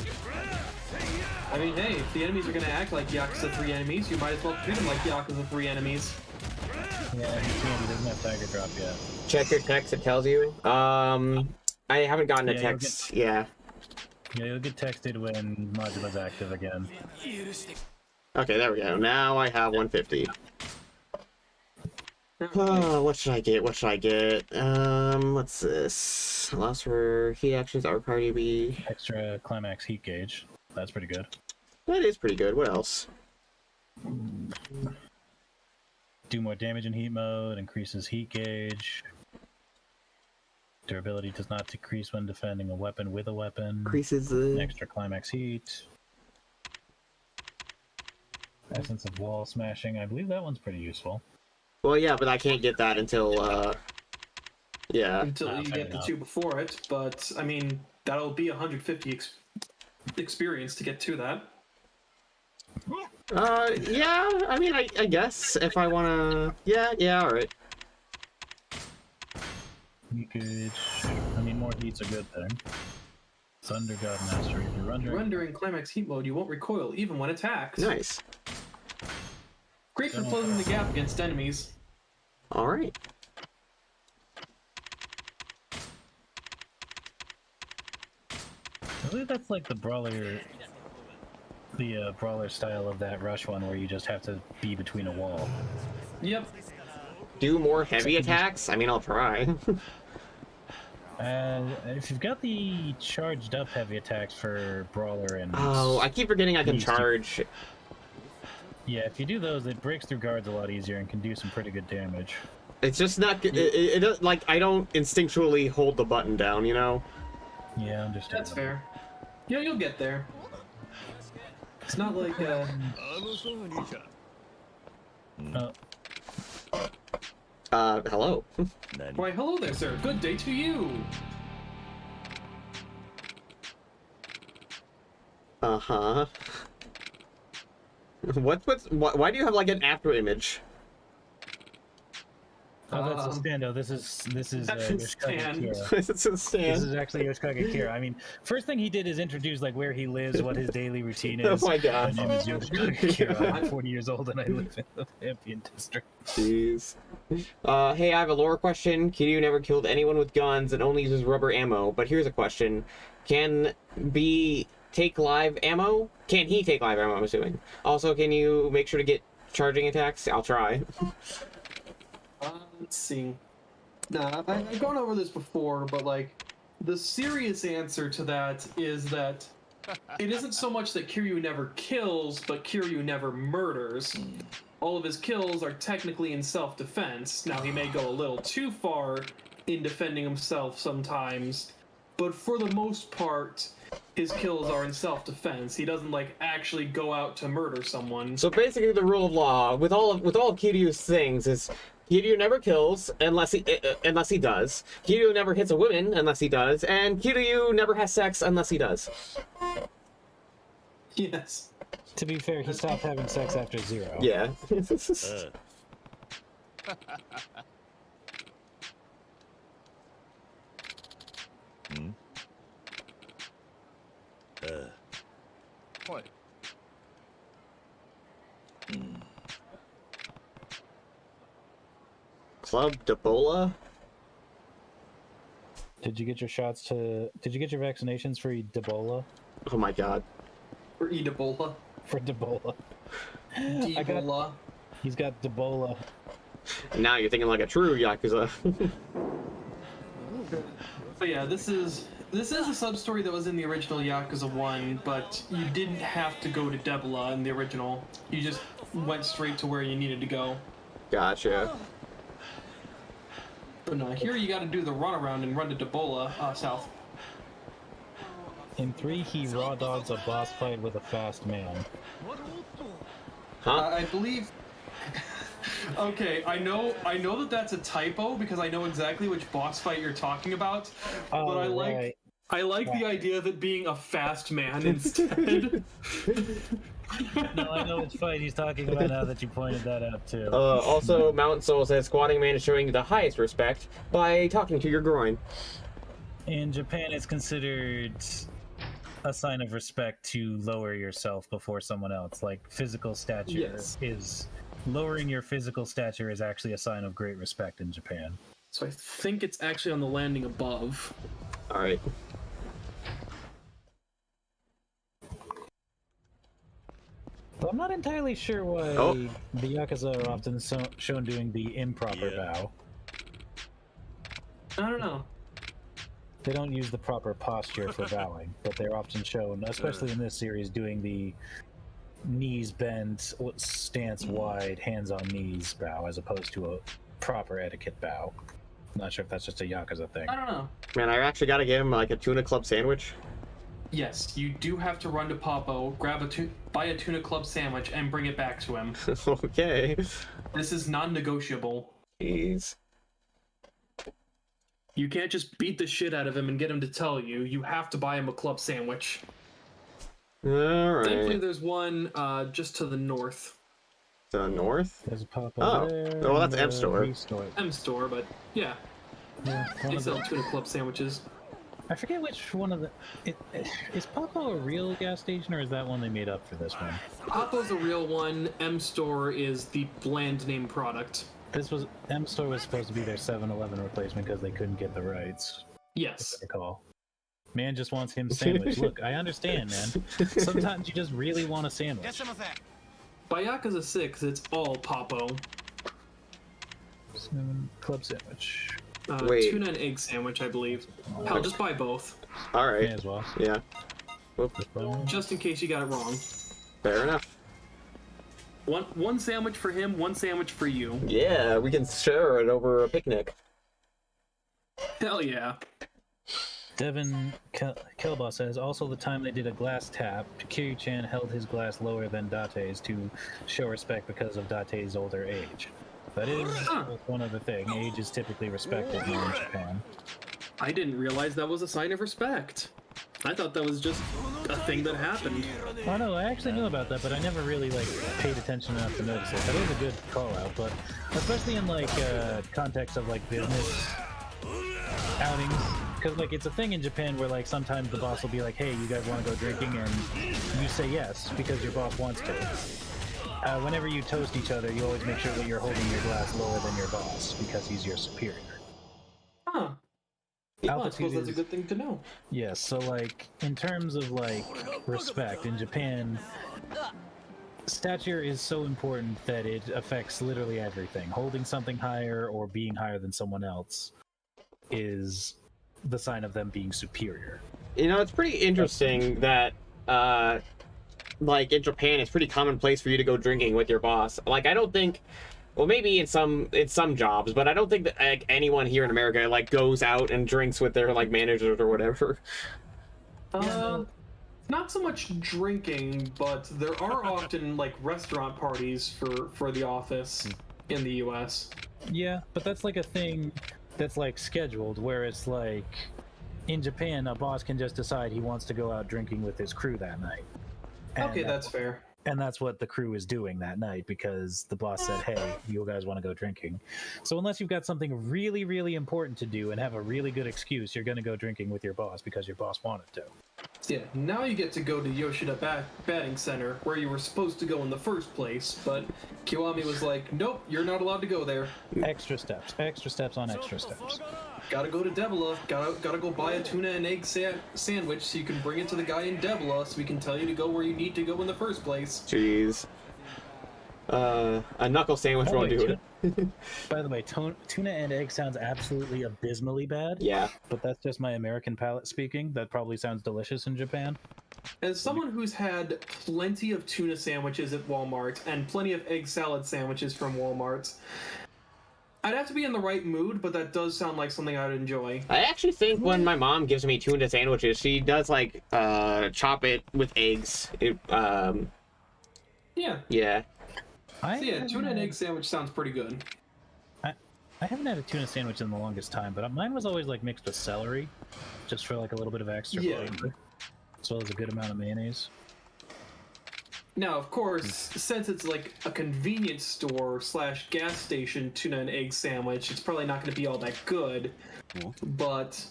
I mean, hey, if the enemies are gonna act like Yakuza 3 enemies, you might as well treat them like Yakuza 3 enemies. Yeah, he doesn't have Tiger Drop yet. Check your text, it tells you. I haven't gotten a text. Yeah, you'll get texted when Majima's active again. Okay, there we go. Now I have 150. What should I get? What should I get? What's this? Allows for heat actions, our party be extra climax heat gauge. That's pretty good. That is pretty good. What else? Do more damage in heat mode, increases heat gauge. Durability does not decrease when defending a weapon with a weapon. Increases extra climax heat. Essence of wall smashing. I believe that one's pretty useful. Well, yeah, but I can't get that until, yeah. Until you get the two before it, but, I mean, that'll be 150 experience to get to that. Yeah, I mean, I guess, if I wanna... Yeah, alright. Heat gauge. I mean, more heat's a good thing. Thunder God Mastery. If you're rendering climax heat mode, you won't recoil even when attacked. Nice. Great for closing the gap against enemies. Alright. I believe that's like the brawler style of that rush one where you just have to be between a wall. Yep. Do more heavy attacks? I mean, I'll try. If you've got the charged up heavy attacks for brawler and... Oh, I keep forgetting I can charge. Yeah, if you do those, it breaks through guards a lot easier and can do some pretty good damage. It's just not good. It like, I don't instinctually hold the button down, you know? Yeah, I understand. That's fair. Yeah, you'll get there. It's not like, hello. Why, hello there, sir. Good day to you. Uh-huh. Why do you have, like, an after image? Oh, that's a stand. This is Yoshikage Kira. It's a stand. This is actually Yoshikage Kira. I mean, first thing he did is introduce like where he lives, what his daily routine is. Oh my god. My name is Yoshikage Kira. I'm 40 years old and I live in the Champion District. Jeez. Hey, I have a lore question. Kiryu never killed anyone with guns and only uses rubber ammo. But here's a question: Can he take live ammo? I'm assuming. Also, can you make sure to get charging attacks? I'll try. Let's see. Nah, I've gone over this before, but like, the serious answer to that is that it isn't so much that Kiryu never kills, but Kiryu never murders. All of his kills are technically in self-defense. Now, he may go a little too far in defending himself sometimes, but for the most part, his kills are in self-defense. He doesn't like actually go out to murder someone. So basically, the rule of law with all of Kiryu's things is Kiryu never kills unless he does. Kiryu never hits a woman unless he does, and Kiryu never has sex unless he does. Yes. To be fair, he stopped having sex after 0. Yeah. What? Club Debola? Did you get your vaccinations for Debola? Oh my god. For Debola? For Debola. Debola. He's got Debola. Now you're thinking like a true Yakuza. But yeah, this is This is a sub-story that was in the original Yakuza 1, but you didn't have to go to Debla in the original. You just went straight to where you needed to go. Gotcha. But no, here you gotta do the runaround and run to Debola, south. In 3, he raw dogs a boss fight with a fast man. Huh? I believe... Okay, I know that that's a typo because I know exactly which boss fight you're talking about, but I like the idea of it being a fast man instead. No, I know which fight he's talking about now that you pointed that out too. Also, Mountain Soul says squatting man is showing you the highest respect by talking to your groin. In Japan, it's considered a sign of respect to lower yourself before someone else. Like physical stature is lowering your physical stature is actually a sign of great respect in Japan. So I think it's actually on the landing above. All right. Well, I'm not entirely sure why the Yakuza are often shown doing the improper bow. I don't know. They don't use the proper posture for bowing, but they're often shown, especially in this series, doing the knees bent, stance wide, hands on knees bow, as opposed to a proper etiquette bow. I'm not sure if that's just a Yakuza thing. I don't know. Man, I actually gotta give him like a tuna club sandwich. Yes, you do have to run to Popo, buy a tuna club sandwich, and bring it back to him. Okay. This is non-negotiable. Jeez. You can't just beat the shit out of him and get him to tell you. You have to buy him a club sandwich. Alright. Thankfully, there's one just to the north. The north? There's a Popo there. Oh, well, that's M Store. M Store, but yeah. They sell tuna club sandwiches. I forget which one of the... Is Popo a real gas station, or is that one they made up for this one? Popo's a real one. M Store is the bland name product. M Store was supposed to be their 7-Eleven replacement because they couldn't get the rights. Yes. If I recall. Man just wants him a sandwich. Look, I understand, man. Sometimes you just really want a sandwich. By Yakuza 6, it's all Popo. Club sandwich. Tuna and egg sandwich, I believe. Hell, just buy both. Alright. May as well. Yeah. Just in case you got it wrong. Fair enough. One sandwich for him, one sandwich for you. Yeah, we can share it over a picnic. Hell yeah. Devin Kelba says, also the time they did a glass tap, Kiryu-chan held his glass lower than Date's to show respect because of Date's older age. That is one other thing. Age is typically respected more in Japan. I didn't realize that was a sign of respect. I thought that was just a thing that happened. Oh no, I actually knew about that, but I never really paid attention enough to notice it. That is a good call out, but especially in context of business outings, because it's a thing in Japan where sometimes the boss will be like, hey, you guys want to go drinking, and you say yes because your boss wants to. Whenever you toast each other, you always make sure that you're holding your glass lower than your boss because he's your superior. Huh. Well, I suppose that's a good thing to know. Yes, so in terms of respect in Japan, stature is so important that it affects literally everything. Holding something higher or being higher than someone else is the sign of them being superior. You know, it's pretty interesting that in Japan it's pretty commonplace for you to go drinking with your boss. I don't think, well, maybe in some jobs, but I don't think that anyone here in America goes out and drinks with their managers or whatever. Not so much drinking, but there are often restaurant parties for the office in the US. Yeah, but that's a thing that's scheduled, whereas in Japan a boss can just decide he wants to go out drinking with his crew that night. Okay, that's fair. And that's what the crew is doing that night because the boss said, hey, you guys want to go drinking. So unless you've got something really, really important to do and have a really good excuse, you're going to go drinking with your boss because your boss wanted to. Yeah, now you get to go to Yoshida Batting Center, where you were supposed to go in the first place, but Kiwami was like, nope, you're not allowed to go there. Extra steps on extra steps. Gotta go to Debla, gotta go buy a tuna and egg sandwich so you can bring it to the guy in Debla so we can tell you to go where you need to go in the first place. Jeez. A knuckle sandwich won't do it. By the way, tuna and egg sounds absolutely abysmally bad. Yeah. But that's just my American palate speaking. That probably sounds delicious in Japan. As someone who's had plenty of tuna sandwiches at Walmart and plenty of egg salad sandwiches from Walmart, I'd have to be in the right mood, but that does sound like something I'd enjoy. I actually think when my mom gives me tuna sandwiches, she does like chop it with eggs. Yeah. Yeah. So yeah, tuna and egg sandwich sounds pretty good. I haven't had a tuna sandwich in the longest time, but mine was always like mixed with celery, just for like a little bit of extra flavor, as well as a good amount of mayonnaise. Now, of course, since it's like a convenience store / gas station tuna and egg sandwich, it's probably not going to be all that good. But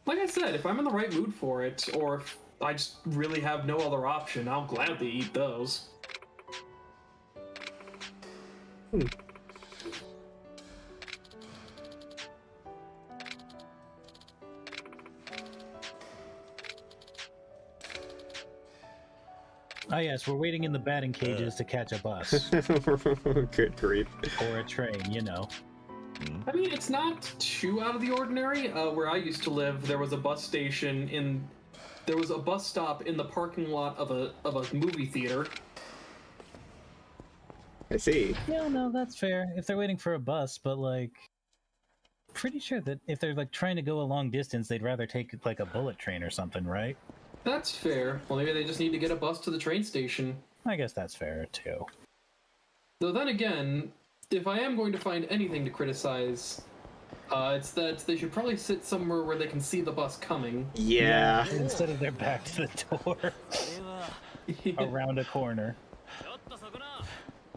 like I said, if I'm in the right mood for it, or if I just really have no other option, I'll gladly eat those. Oh yes, we're waiting in the batting cages to catch a bus. Good grief. Or a train, you know. I mean, it's not too out of the ordinary. Where I used to live, there was a bus station there was a bus stop in the parking lot of a movie theater. I see. Yeah, no, that's fair. If they're waiting for a bus, but like, pretty sure that if they're like trying to go a long distance, they'd rather take like a bullet train or something, right? That's fair. Well, maybe they just need to get a bus to the train station. I guess that's fair too. Though then again, if I am going to find anything to criticize, it's that they should probably sit somewhere where they can see the bus coming. Yeah. Instead of their back to the door. Around a corner.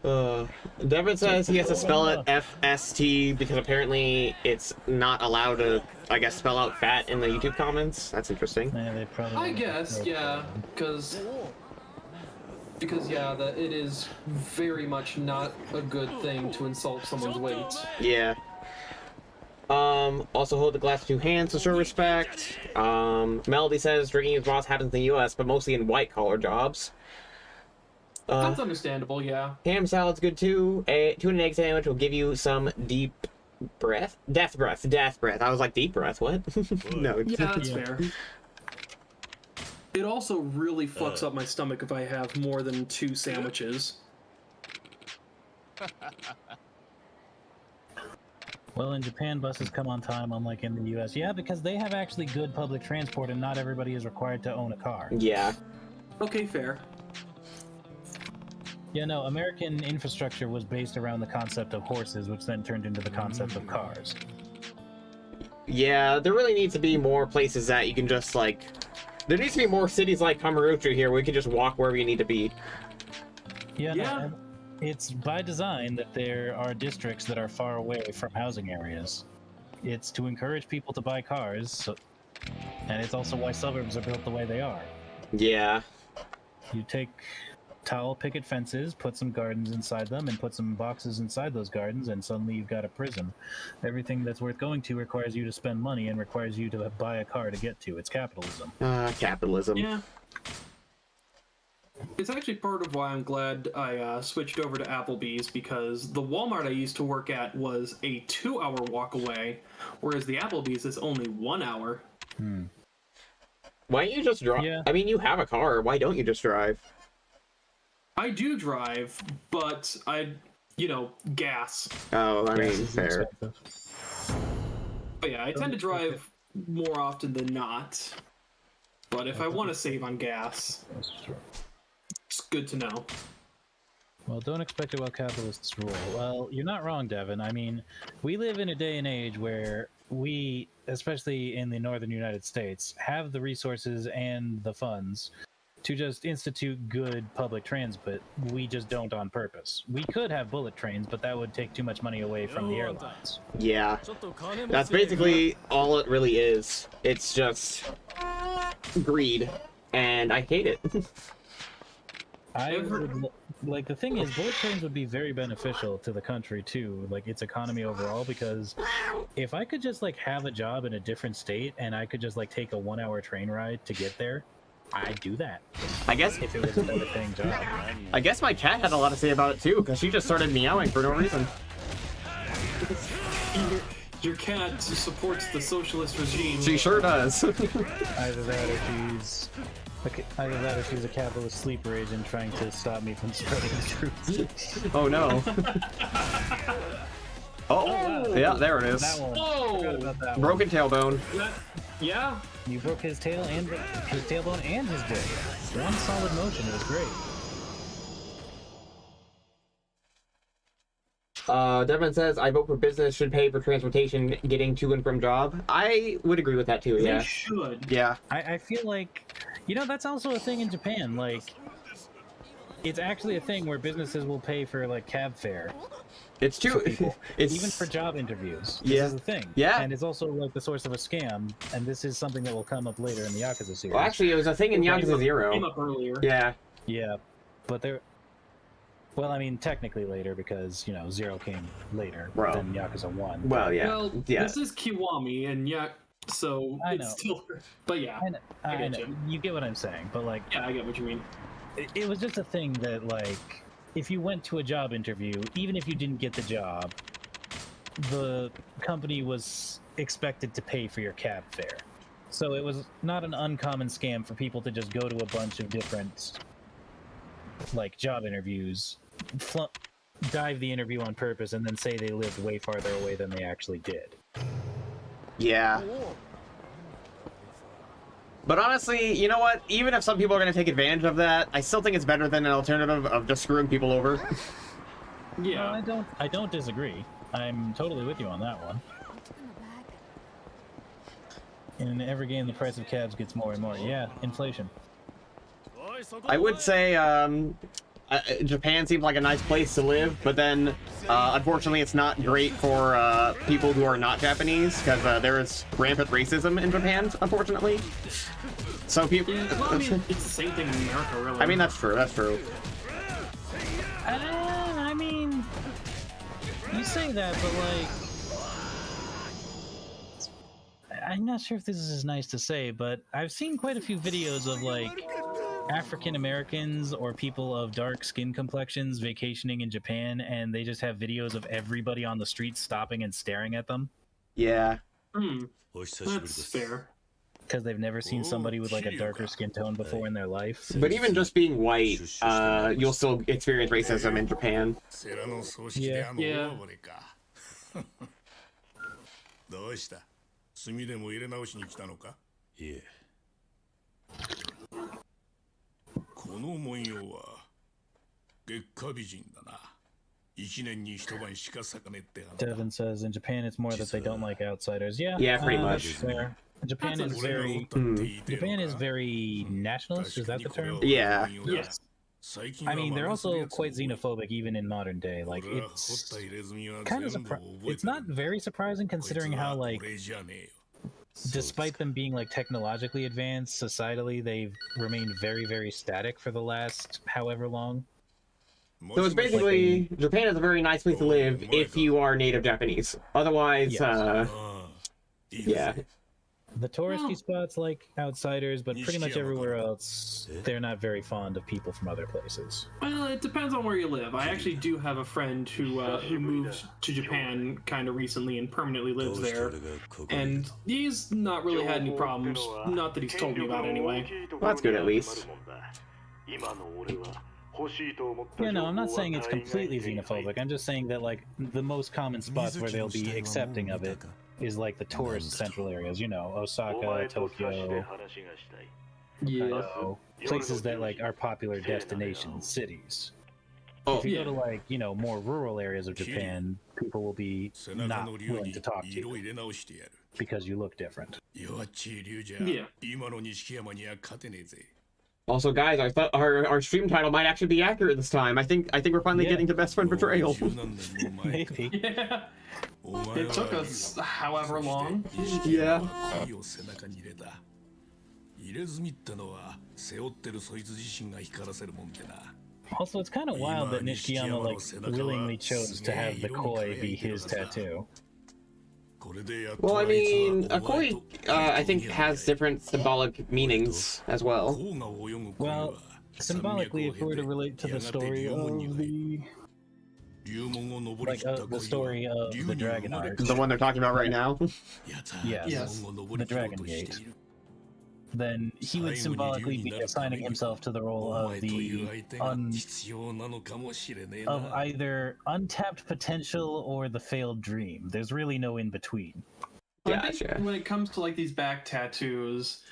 Devin says he has to spell it FST because apparently it's not allowed to, I guess, spell out fat in the YouTube comments. That's interesting. Yeah, they probably I guess, yeah, because yeah, that it is very much not a good thing to insult someone's weight. Yeah. Also hold the glass with 2 hands to show respect. Melody says drinking his boss happens in the US, but mostly in white-collar jobs. That's understandable, yeah. Ham salad's good too. A tuna and egg sandwich will give you some deep breath. Death breath. I was like, deep breath, what? No. Yeah, that's fair. It also really fucks up my stomach if I have more than 2 sandwiches. Well, in Japan, buses come on time, unlike in the US. Yeah, because they have actually good public transport and not everybody is required to own a car. Yeah. Okay, fair. Yeah, no, American infrastructure was based around the concept of horses, which then turned into the concept of cars. Yeah, there really needs to be more places that you can just, like... There needs to be more cities like Kamurocho here where you can just walk wherever you need to be. Yeah, no, it's by design that there are districts that are far away from housing areas. It's to encourage people to buy cars, and it's also why suburbs are built the way they are. Yeah. You take tall picket fences, put some gardens inside them, and put some boxes inside those gardens, and suddenly you've got a prison. Everything that's worth going to requires you to spend money and requires you to buy a car to get to. It's capitalism. Capitalism. Yeah. It's actually part of why I'm glad I switched over to Applebee's, because the Walmart I used to work at was a 2-hour walk away, whereas the Applebee's is only 1 hour. Why don't you just drive? Yeah. I mean, you have a car. Why don't you just drive? I do drive, but gas. Oh, I mean, fair. But yeah, I tend to drive more often than not. But if I want to save on gas, it's good to know. Well, don't expect it while capitalists rule. Well, you're not wrong, Devin. I mean, we live in a day and age where we, especially in the northern United States, have the resources and the funds to just institute good public transit. We just don't on purpose. We could have bullet trains, but that would take too much money away from the airlines. Yeah. That's basically all it really is. It's just greed, and I hate it. I would, like, the thing is, bullet trains would be very beneficial to the country too, like its economy overall, because if I could just like have a job in a different state and I could just like take a 1-hour train ride to get there, I'd do that. I guess if it was a better paying job. I guess my cat had a lot to say about it too, because she just started meowing for no reason. Your cat supports the socialist regime. She sure does. Either that or she's a capitalist sleeper agent trying to stop me from spreading the truth. Oh no. Oh, wow. Yeah, there it is. That one. Oh, broken tailbone. Yeah. You broke his tail and his tailbone and his dick. One solid motion. It was great. Devin says, I vote for business should pay for transportation getting to and from job. I would agree with that too, yeah. They should. Yeah. I feel like, you know, that's also a thing in Japan. Like, it's actually a thing where businesses will pay for, like, cab fare. It's too... It's... Even for job interviews. Yeah. This is a thing. Yeah. And it's also, like, the source of a scam, and this is something that will come up later in the Yakuza series. Well, actually, it was a thing in Yakuza 0. Came up earlier. Yeah. Yeah. But there... Well, I mean, technically later, because, you know, 0 came later than Yakuza 1. Well, yeah. Well, yeah. this is Kiwami, and so I it's know. still... But yeah, I get know. you. You get what I'm saying, but, like... Yeah, I get what you mean. It was just a thing that, like, if you went to a job interview, even if you didn't get the job, the company was expected to pay for your cab fare. So it was not an uncommon scam for people to just go to a bunch of different, like, job interviews, dive the interview on purpose, and then say they lived way farther away than they actually did. Yeah. But honestly, you know what? Even if some people are going to take advantage of that, I still think it's better than an alternative of just screwing people over. Yeah. Well, I don't disagree. I'm totally with you on that one. In every game, the price of cabs gets more and more. Yeah, inflation. I would say Japan seems like a nice place to live, but then unfortunately it's not great for people who are not Japanese, because there is rampant racism in Japan, unfortunately. So people... Yeah, well, I mean, it's the same thing in America, really. I mean, that's true, that's true. I mean, you say that, but, like... I'm not sure if this is as nice to say, but I've seen quite a few videos of, like, African Americans or people of dark skin complexions vacationing in Japan, and they just have videos of everybody on the street stopping and staring at them. Yeah. That's fair. Because they've never seen somebody with, like, a darker skin tone before in their life. But even just being white, you'll still experience racism in Japan. Yeah. Yeah. どうした？炭でも入れ直しに来たのか？いえ。この文様は月下美人だな。一年に一晩しか咲かねって話。 Devin says in Japan it's more that they don't like outsiders. Yeah. Yeah, pretty much. That's fair. Japan is very nationalist. Is that the term? Yeah. Yes. I mean, they're also quite xenophobic even in modern day. Like, it's kind of it's not very surprising considering how, like, despite them being, like, technologically advanced, societally they've remained very, very static for the last however long. So it's basically, Japan is a very nice place to live if you are native Japanese. Otherwise, yeah. The touristy spots like outsiders, but pretty much everywhere else, they're not very fond of people from other places. Well, it depends on where you live. I actually do have a friend who moved to Japan kind of recently and permanently lives there, and he's not really had any problems. Not that he's told me about anyway. Well, that's good at least. Yeah, no, I'm not saying it's completely xenophobic. I'm just saying that, like, the most common spots where they'll be accepting of it is, like, the tourist central areas, you know, Osaka, Tokyo, Hokkaido, places that, like, are popular destination cities. If you go to, like, you know, more rural areas of Japan, people will be not willing to talk to you because you look different. Yeah. Also, guys, I thought our stream title might actually be accurate this time. I think we're finally getting to Best Friend Betrayal. Maybe. Yeah. It took us however long. Yeah. Also, it's kind of wild that Nishikiyama, like, willingly chose to have the koi be his tattoo. Well, I mean, a koi, I think, has different symbolic meanings as well. Well, symbolically, if we were to relate to the story of the story of the Dragon Art, The one they're talking about right now? yes, the Dragon Gate, then he would symbolically be assigning himself to the role of of either untapped potential or the failed dream. There's really no in between. I think when it comes to like these back tattoos,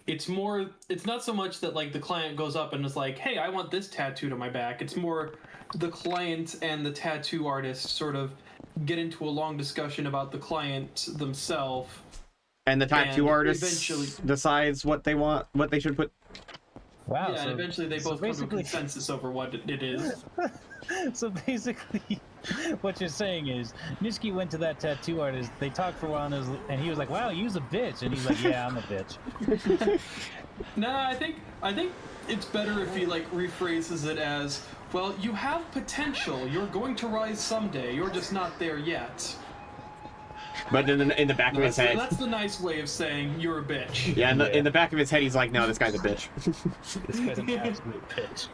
it's not so much that like the client goes up and is like, hey, I want this tattooed on my back. It's more the client and the tattoo artist sort of get into a long discussion about the client themselves. And the tattoo artist decides what they want, what they should put. Wow. Yeah, and eventually they both come to a consensus over what it is. So basically, what you're saying is, Nishiki went to that tattoo artist, they talked for a while, and he was like, wow, you's a bitch. And he's like, yeah, I'm a bitch. Nah, I think it's better if he like rephrases it as, well, you have potential. You're going to rise someday. You're just not there yet. But in the back of his head, that's the nice way of saying you're a bitch. Yeah, in the back of his head, he's like, no, this guy's a bitch. This guy's an absolute bitch.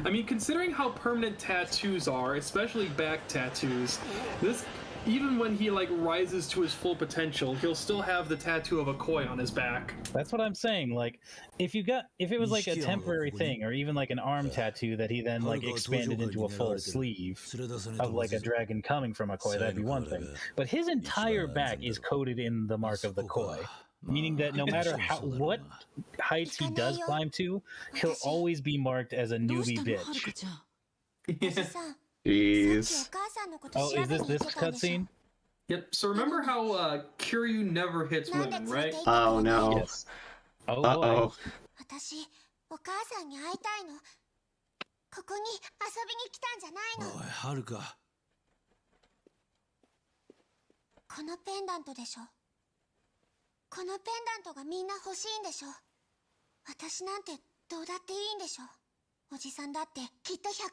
I mean, considering how permanent tattoos are, especially back tattoos, even when he like rises to his full potential, he'll still have the tattoo of a koi on his back. That's what I'm saying. Like, if it was like a temporary thing, or even like an arm tattoo that he then like expanded into a full sleeve of like a dragon coming from a koi, that'd be one thing. But his entire back is coated in the mark of the koi, meaning that no matter what heights he does climb to, he'll always be marked as a newbie bitch. Jeez. Oh, is this cutscene? Yep. So remember how Kiryu never hits women, right? Oh no. Yes. Oh. Uh-oh. 私お母さんに会いたいの。ここに遊びに来たんじゃないの。おい、はるか。このペンダントでしょ。このペンダントがみんな欲しいんでしょ。私なんてどうだっていいんでしょ。おじさんだってきっと100億円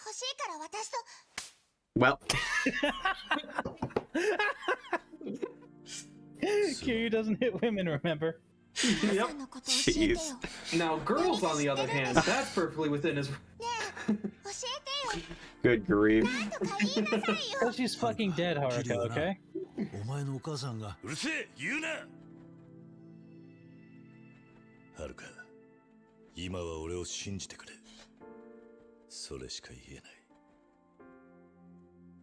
欲しいから私と。Well. Kiryu doesn't hit women, remember? Yep. Jeez. Now, girls, on the other hand, that's perfectly within his. Good grief. Oh, she's fucking dead, Haruka, okay? お前のお母さんが。うるせえ、言うな。はるか、今は俺を信じてくれ。それしか言えない。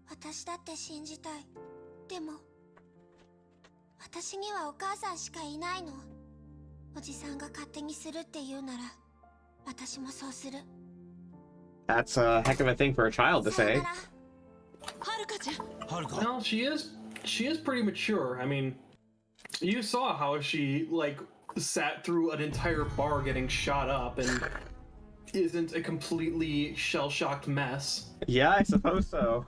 私だって信じたい。でも私にはお母さんしかいないの。おじさんが勝手にするって言うなら私もそうする。 That's a heck of a thing for a child to say. Well, she is pretty mature. I mean, you saw how she like sat through an entire bar getting shot up and isn't a completely shell-shocked mess. Yeah, I suppose so.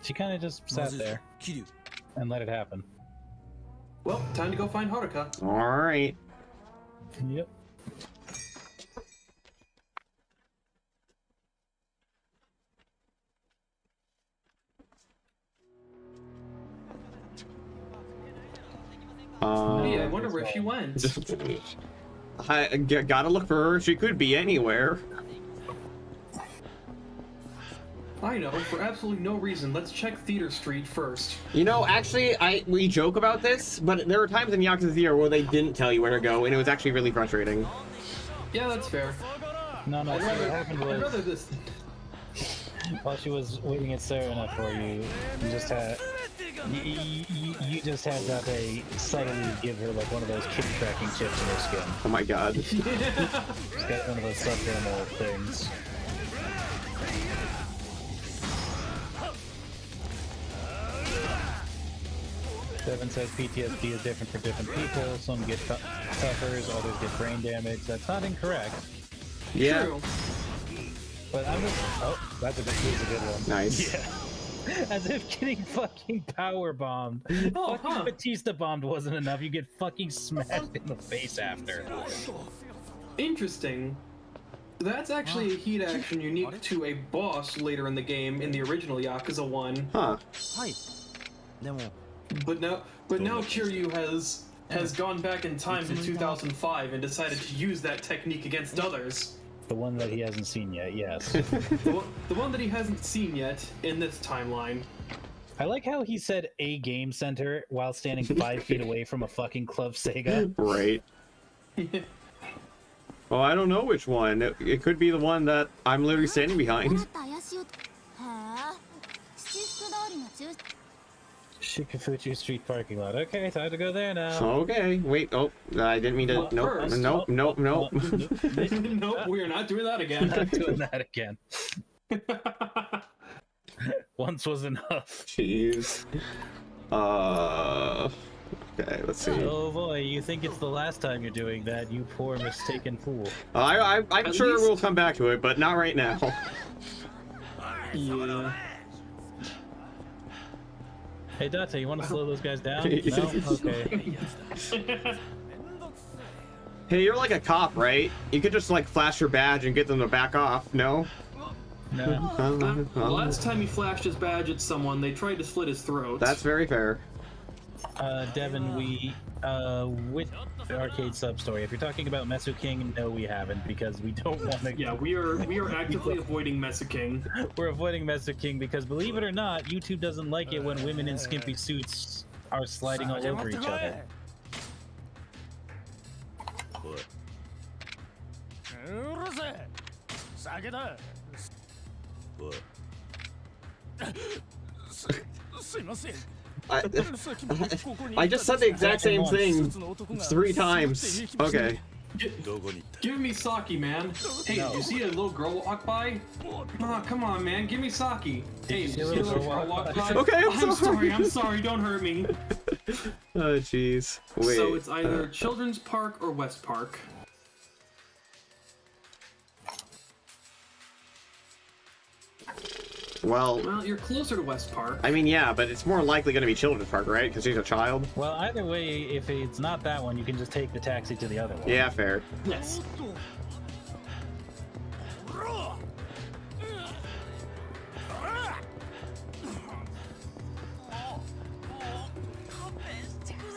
She kind of just sat there and let it happen. Well, time to go find Haruka. All right. Yep. Hey, I wonder where she went. I gotta look for her. She could be anywhere. I know, for absolutely no reason. Let's check Theater Street first. You know, actually, we joke about this, but there were times in Yakuza 0 where they didn't tell you where to go, and it was actually really frustrating. Yeah, that's fair. No, what happened was... I'd rather this... While she was waiting at Serena for you, you just had... You just had to subtly give her like one of those kitty tracking chips in her skin. Oh my god. She's got one of those subdermal things. Devin says PTSD is different for different people. Some get suffers, others get brain damage. That's not incorrect. Yeah. True. But I'm just... Oh, that's a good one. Nice. Yeah. As if getting fucking power bombed. Oh, fucking Batista bombed wasn't enough. You get fucking smashed in the face after. Interesting. That's actually a heat action unique to a boss later in the game in the original Yakuza 1. Huh. But now Kiryu has gone back in time to 2005 and decided to use that technique against others. The one that he hasn't seen yet, yes. the one that he hasn't seen yet in this timeline. I like how he said a game center while standing 5 feet away from a fucking Club Sega. Right. Well, I don't know which one. It could be the one that I'm literally standing behind. Shikafuchi Street parking lot. Okay, time to go there now. Okay, wait. Oh, I didn't mean to. Nope. Nope. Nope, we are not doing that again. Not doing that again. Once was enough. Jeez. Okay, let's see. Oh boy, you think it's the last time you're doing that, you poor mistaken fool. I'm sure we'll come back to it, but not right now. Yeah. Hey Date, you want to slow those guys down? No? Okay. Hey, you're like a cop, right? You could just like flash your badge and get them to back off, no? No. Last time he flashed his badge at someone, they tried to slit his throat. That's very fair. Devin, with the arcade sub story, if you're talking about Mesu King, no, we haven't, because we don't want to. Yeah, we are actively avoiding Mesu King. We're avoiding Mesu King because, believe it or not, YouTube doesn't like it when women in skimpy suits are sliding all over each other. I just said the exact same thing 3 times. Okay. Give me sake, man. Hey, no. You see a little girl walk by? Oh, come on, man. Give me sake. Hey, you see a little girl walk by? Okay, I'm sorry. Don't hurt me. Oh, jeez. Wait. So it's either Children's Park or West Park. Well, you're closer to West Park. I mean, yeah, but it's more likely going to be Children's Park, right? Because she's a child. Well, either way, if it's not that one, you can just take the taxi to the other one. Yeah, fair. Yes.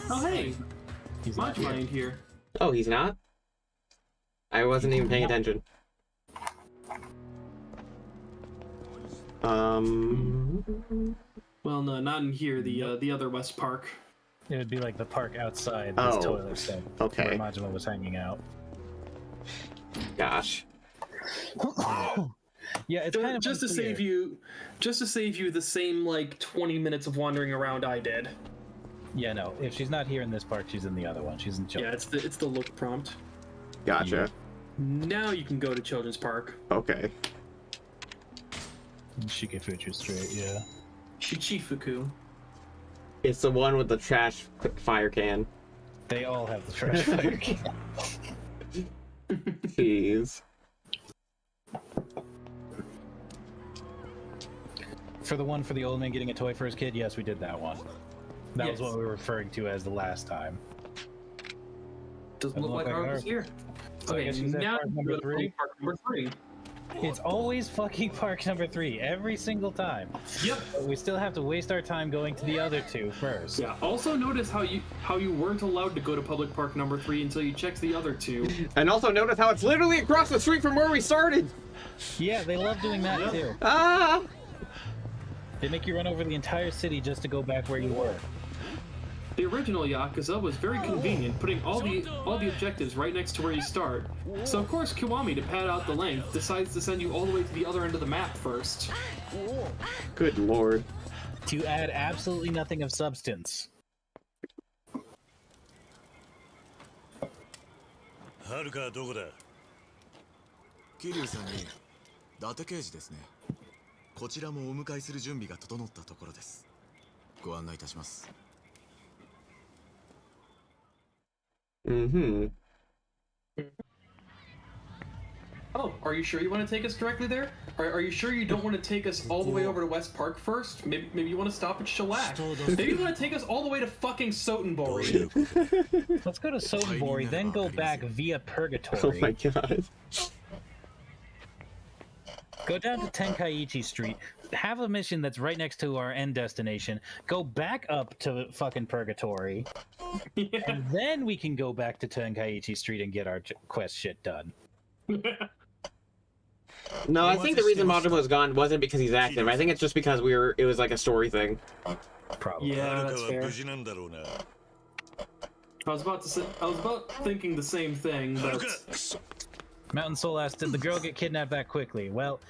Oh, hey! He's Majima here. Oh, he's not? I wasn't even paying attention. Well, no, not in here. The other West Park. It would be like the park outside this toilet set. Okay. Where Majima was hanging out. Gosh. Yeah, it's kind of just to save you the same like 20 minutes of wandering around I did. Yeah, no. If she's not here in this park, she's in the other one. She's in Children's. Yeah, it's the look prompt. Gotcha. Now you can go to Children's Park. Okay. Shikafuchi Street, yeah. Shichifuku. It's the one with the trash fire can. They all have the trash fire can. Jeez. For the one for the old man getting a toy for his kid, yes, we did that one. That was what we were referring to as the last time. Doesn't look like ours here. Okay, now number 3. Park number 3. It's always fucking park number 3, every single time. Yep. But we still have to waste our time going to the other 2 first. Yeah. Also notice how you weren't allowed to go to public park number 3 until you checked the other 2. And also notice how it's literally across the street from where we started. Yeah, they love doing that too. Ah! They make you run over the entire city just to go back where you were. The original Yakuza was very convenient, putting all the objectives right next to where you start. So of course Kiwami, to pad out the length, decides to send you all the way to the other end of the map first. Good lord. To add absolutely nothing of substance. Haruka, どこだ? Kiryu-sanに、伊達刑事ですね。こちらもお迎えする準備が整ったところです。ご案内いたします。Mm-hmm. Oh, are you sure you want to take us directly there? Are you sure you don't want to take us all the way over to West Park first? Maybe you want to stop at Shellac. Maybe you want to take us all the way to fucking Sotenbori. Let's go to Sotenbori, then go back via Purgatory. Oh my god. Go down to Tenkaichi Street, have a mission that's right next to our end destination, go back up to fucking Purgatory, and then we can go back to Tenkaichi Street and get our quest shit done. No, I think the reason Majima was gone wasn't because he's active. I think it's just because it was like a story thing. Probably. Yeah, that's fair. I was about thinking the same thing, but Mountain Soul asked, did the girl get kidnapped that quickly? Well,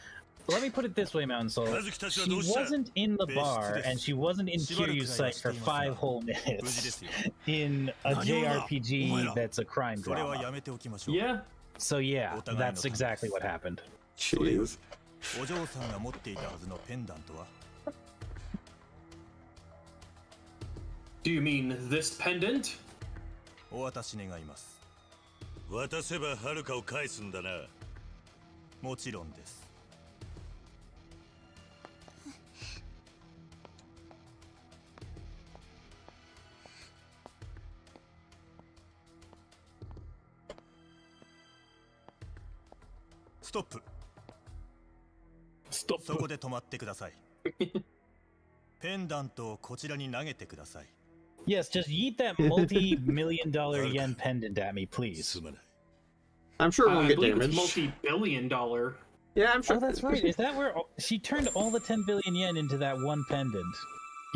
let me put it this way, Mountain Soul. She wasn't in the bar, and she wasn't in Kiryu's sight for 5 whole minutes in a JRPG that's a crime drama. Yeah. So yeah, that's exactly what happened. Jeez. Do you mean this pendant? お渡し願います。渡せば遥かを返すんだな。もちろんです。ストップ。ストップ。そこで止まってください。ペンダントをこちらに投げてください。 Yes, just yeet that multi-million-dollar yen pendant at me, please. I'm sure it won't get damaged. It's multi-billion-dollar. Yeah, I'm sure. Oh, that's right. Is that where she turned all the 10 billion yen into that one pendant?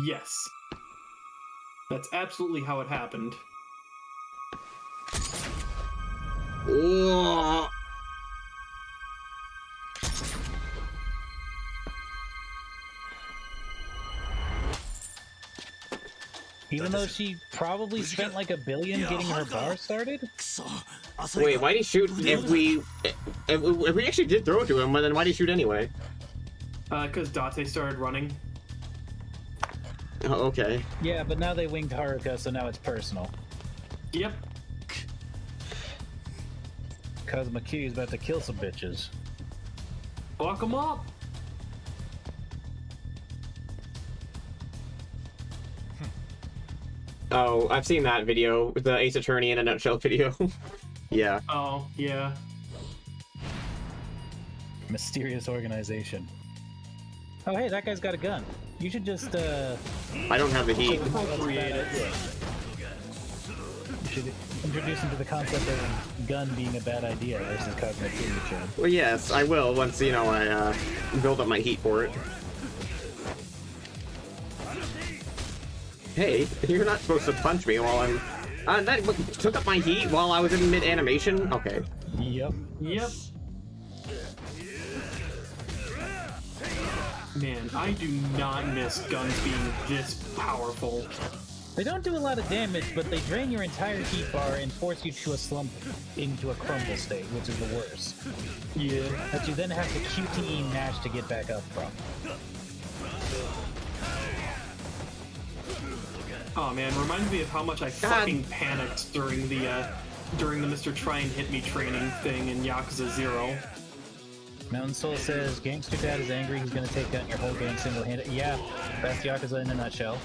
Yes. That's absolutely how it happened. Oh. Even though she probably spent like $1 billion getting her bar started? Wait, why'd he shoot if we actually did throw it to him, then why'd he shoot anyway? Because Date started running. Oh, okay. Yeah, but now they winged Haruka, so now it's personal. Yep. Cause McKee's about to kill some bitches. Fuck him up! Oh, I've seen that video, the Ace Attorney in a nutshell video. Yeah. Oh, yeah. Mysterious organization. Oh, hey, that guy's got a gun. You should just, I don't have the heat. You should introduce him to the concept of gun being a bad idea versus cosmic signature. Well, yes, I will once, you know, I build up my heat for it. Hey, you're not supposed to punch me while I'm... that took up my heat while I was in mid-animation? Okay. Yep. Yep. Man, I do not miss guns being this powerful. They don't do a lot of damage, but they drain your entire heat bar and force you to a slump into a crumble state, which is the worst. Yeah. That you then have to QTE mash to get back up from. Oh man, reminds me of how much I fucking panicked during the Mr. Try and Hit Me training thing in Yakuza 0. Mountain Soul says, Gangster Dad is angry, he's gonna take down your whole gang single-handed. Yeah, that's Yakuza in a nutshell.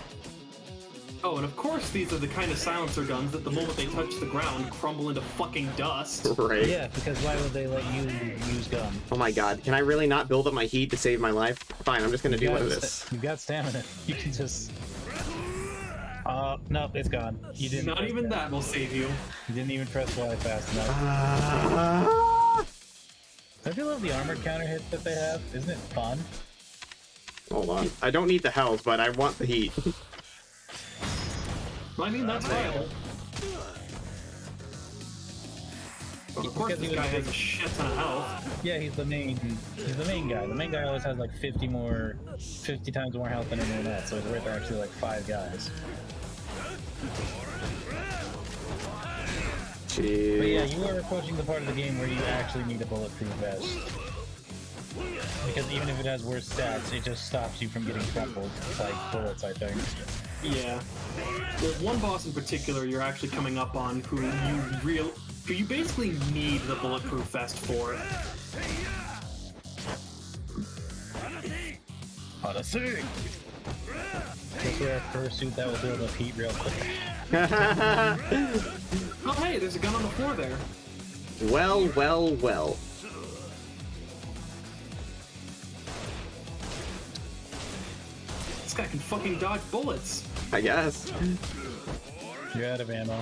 Oh, and of course these are the kind of silencer guns that the moment they touch the ground crumble into fucking dust. Right. Yeah, because why would they let you use gun? Oh my god, can I really not build up my heat to save my life? Fine, I'm just gonna do one of this. You've got stamina. You can just... nope, it's gone. You didn't. Not even that will save you. You didn't even press Y fast enough. Don't you love the armor counter hit that they have? Isn't it fun? Hold on. I don't need the health, but I want the heat. I mean, that's viable. Of course, this guy has a shit ton of health. Yeah, he's the main guy. The main guy always has like 50 times more health than anyone else, so it's worth actually like 5 guys. Jeez. But yeah, you are approaching the part of the game where you actually need a bulletproof vest. Because even if it has worse stats, it just stops you from getting crumpled by bullets, I think. Yeah. There's one boss in particular you're actually coming up on who you basically need the bulletproof vest for. Hada sing! Guess we're a fursuit that will build up heat real quick. Oh hey, there's a gun on the floor there. Well, well, well. guy can fucking dodge bullets. I guess. You're out of ammo.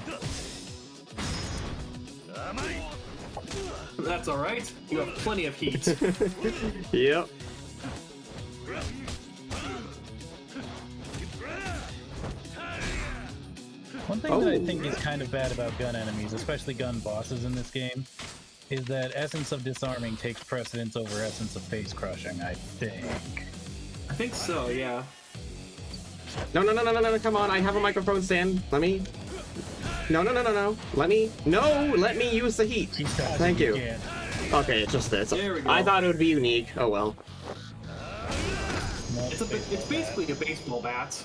That's alright. You have plenty of heat. Yep. One thing that I think is kind of bad about gun enemies, especially gun bosses in this game, is that essence of disarming takes precedence over essence of face crushing, I think. I think so, yeah. No, come on, I have a microphone stand. Let me... No. Let me use the heat. Thank you. Okay, it's just this. There we go. I thought it would be unique. Oh well. It's basically a baseball bat.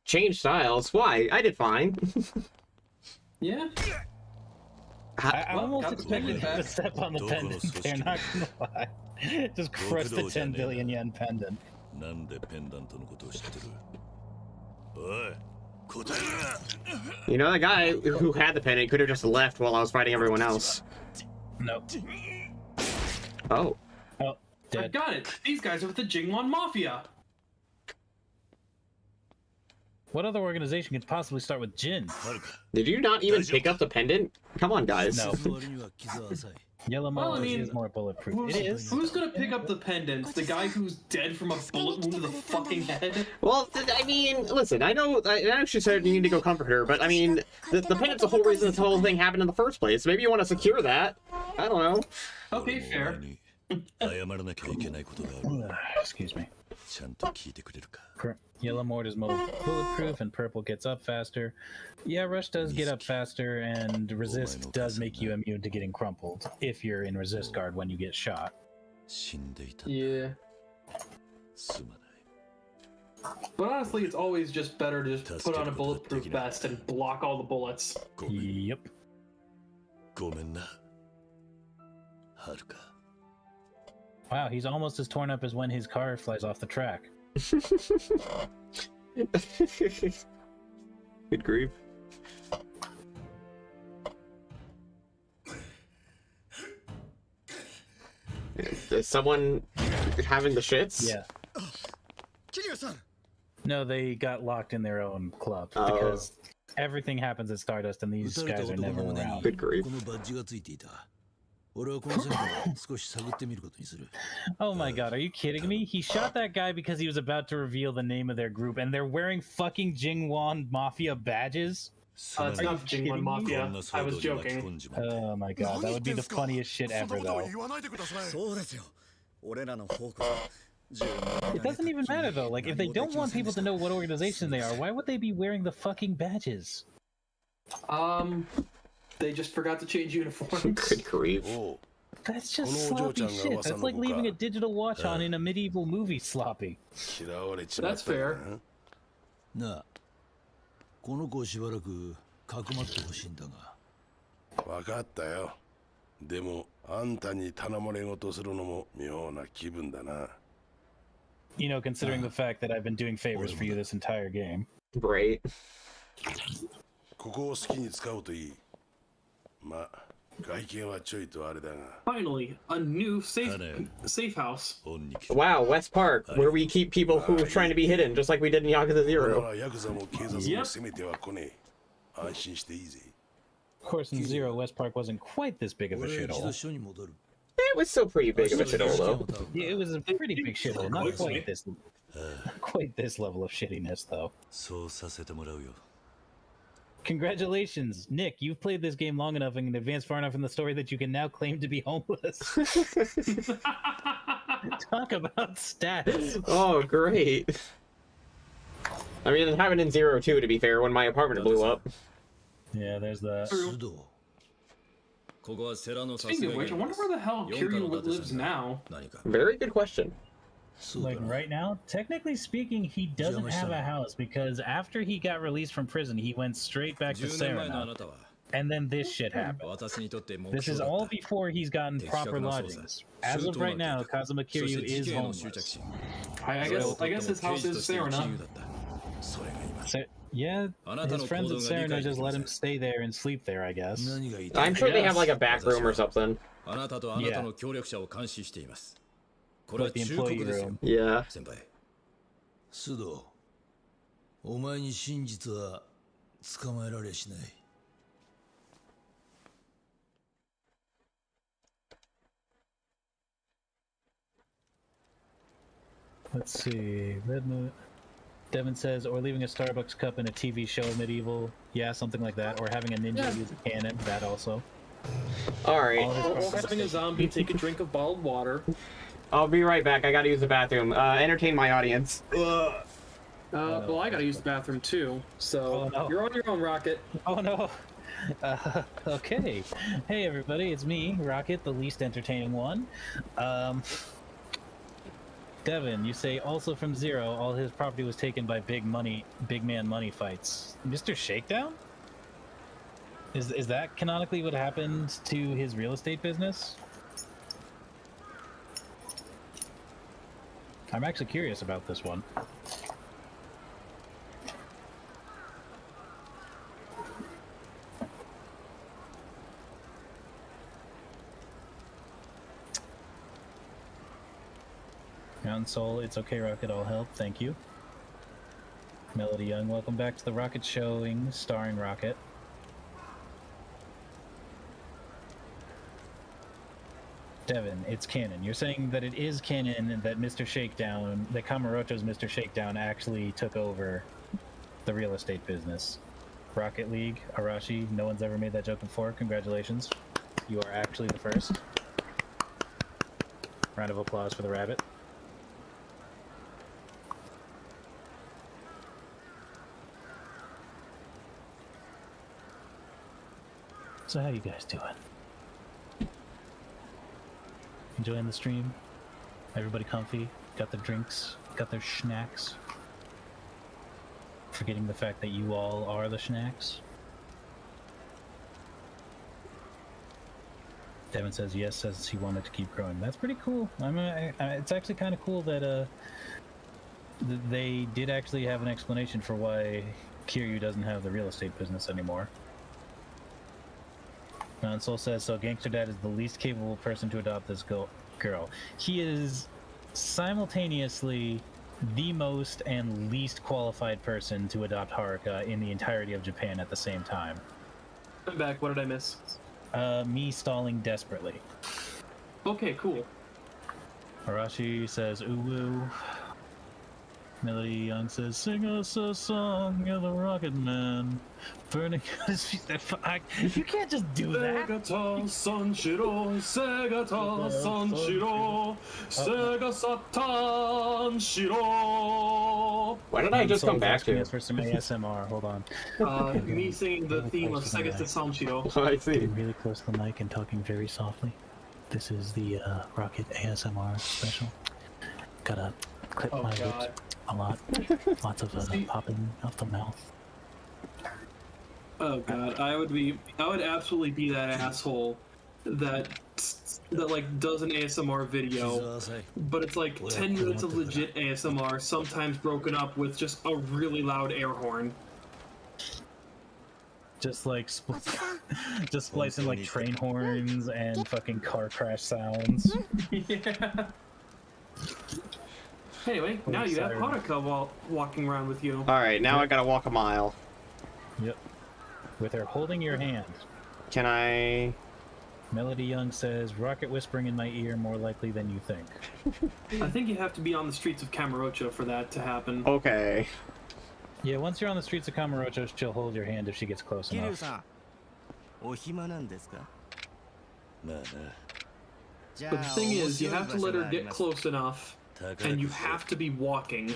Change styles? Why? I did fine. Yeah? I almost expected to step on the pendant there, not gonna lie. Just crush the 10 billion yen pendant. You know, the guy who had the pendant could have just left while I was fighting everyone else. Nope. Oh. Oh, dead. I got it! These guys are with the Jingwon Mafia! What other organization could possibly start with Jin? Did you not even pick up the pendant? Come on, guys. No. Yellow Mole is more bulletproof. It is. Who's gonna pick up the pendant? The guy who's dead from a bullet wound to the fucking head? Well, I mean, listen, I know she said you need to go comfort her, but I mean, the pendant's the whole reason this whole thing happened in the first place. Maybe you want to secure that. I don't know. Okay, fair. Excuse me. Yellow Mort is more bulletproof and purple gets up faster. Yeah, Rush does get up faster, and Resist does make you immune to getting crumpled if you're in Resist Guard when you get shot. Yeah. But honestly, it's always just better to just put on a bulletproof vest and block all the bullets. Yep. Wow, he's almost as torn up as when his car flies off the track. Good grief. Is someone having the shits? Yeah. No, they got locked in their own club because everything happens at Stardust and these guys are never around. Good grief. Oh my god, are you kidding me? He shot that guy because he was about to reveal the name of their group and they're wearing fucking Jingwon Mafia badges? It's not Jingwon Mafia. I was joking. Oh my god, that would be the funniest shit ever though. It doesn't even matter though, like if they don't want people to know what organization they are, why would they be wearing the fucking badges? They just forgot to change uniforms. Good grief. That's just sloppy shit. That's like leaving a digital watch on in a medieval movie sloppy. That's fair. Nah. この子しばらくかくまってほしいんだが。わかったよ。でもあんたに頼まれ事するのも妙な気分だな。You know, considering the fact that I've been doing favors for you this entire game. Right. ここを好きに使うといい。まあ、外見はちょいとあれだが。Finally, a new safe house. Wow, West Park, where we keep people who are trying to be hidden, just like we did in Yakuza 0. Of course, in Zero, West Park wasn't quite this big of a shithole. It was still pretty big of a shithole, though. Yeah, it was a pretty big shithole, not quite this level of shittiness, though. Congratulations, Nick, you've played this game long enough and advanced far enough in the story that you can now claim to be homeless. Talk about status. Oh, great. I mean, it happened in Zero too, to be fair, when my apartment blew up. Yeah, there's that. Speaking of which, I wonder where the hell Kiryu lives now. Very good question. Like right now, technically speaking, he doesn't have a house because after he got released from prison, he went straight back to Serena. And then this shit happened. This is all before he's gotten proper lodgings. As of right now, Kazuma Kiryu is homeless. I guess his house is Serena. Yeah, his friends at Serena just let him stay there and sleep there, I guess. I'm sure they have like a back room or something. Yeah. Like the employee room. Yeah. 須藤、お前に真実は捕まえられしない。Let's see. Devin says, or leaving a Starbucks cup in a TV show medieval. Yeah, something like that. Or having a ninja use a cannon. That also. Alright. Or having a zombie take a drink of bottled water. I'll be right back. I gotta use the bathroom. Entertain my audience. Well, I gotta use the bathroom too. So you're on your own, Rokkit. Oh no. Okay. Hey everybody, it's me, Rokkit, the least entertaining one. Devin, you say also from Zero, all his property was taken by big man money fights. Mr. Shakedown? Is that canonically what happened to his real estate business? I'm actually curious about this one. Mountain Soul, it's okay, Rokkit, I'll help, thank you. Melody Young, welcome back to the Rokkit showing, starring Rokkit. Devin, it's canon. You're saying that it is canon that Mr. Shakedown, that Kamurocho's Mr. Shakedown actually took over the real estate business. Rocket League, Arashi, no one's ever made that joke before, congratulations. You are actually the first. Round of applause for the rabbit. So how you guys doing? Enjoying the stream? Everybody comfy? Got their drinks? Got their snacks? Forgetting the fact that you all are the snacks? Devin says yes, says he wanted to keep growing. That's pretty cool. I mean, it's actually kind of cool that they did actually have an explanation for why Kiryu doesn't have the real estate business anymore. And Soul says, so Gangster Dad is the least capable person to adopt this girl. He is simultaneously the most and least qualified person to adopt Haruka in the entirety of Japan at the same time. I'm back. What did I miss? Me stalling desperately. Okay, cool. Arashi says, ooh woo. Melody Young says, sing us a song, you're the Rocket Man. Burning you can't just do that. Segata Sanshiro, Segata Sanshiro, Sega Satan Shiro. Why did I just come back to? For some ASMR, hold on. Me singing the theme of Sega Sanshiro. I see. Getting really close to the mic and talking very softly. This is the Rocket ASMR special. Gotta clip my lips a lot. Lots of popping off the mouth. Oh god, I would absolutely be that asshole that like does an ASMR video, but it's like 10 minutes of legit ASMR, sometimes broken up with just a really loud air horn. Just like just splicing like train horns and fucking car crash sounds. Yeah. Anyway, now you have Haruka walking around with you. Alright, now I gotta walk a mile. Yep. With her holding your hand. Can I... Melody Young says, Rocket whispering in my ear more likely than you think. I think you have to be on the streets of Kamurocho for that to happen. Okay. Yeah, once you're on the streets of Kamurocho, she'll hold your hand if she gets close enough. But the thing is, you have to let her get close enough, and you have to be walking.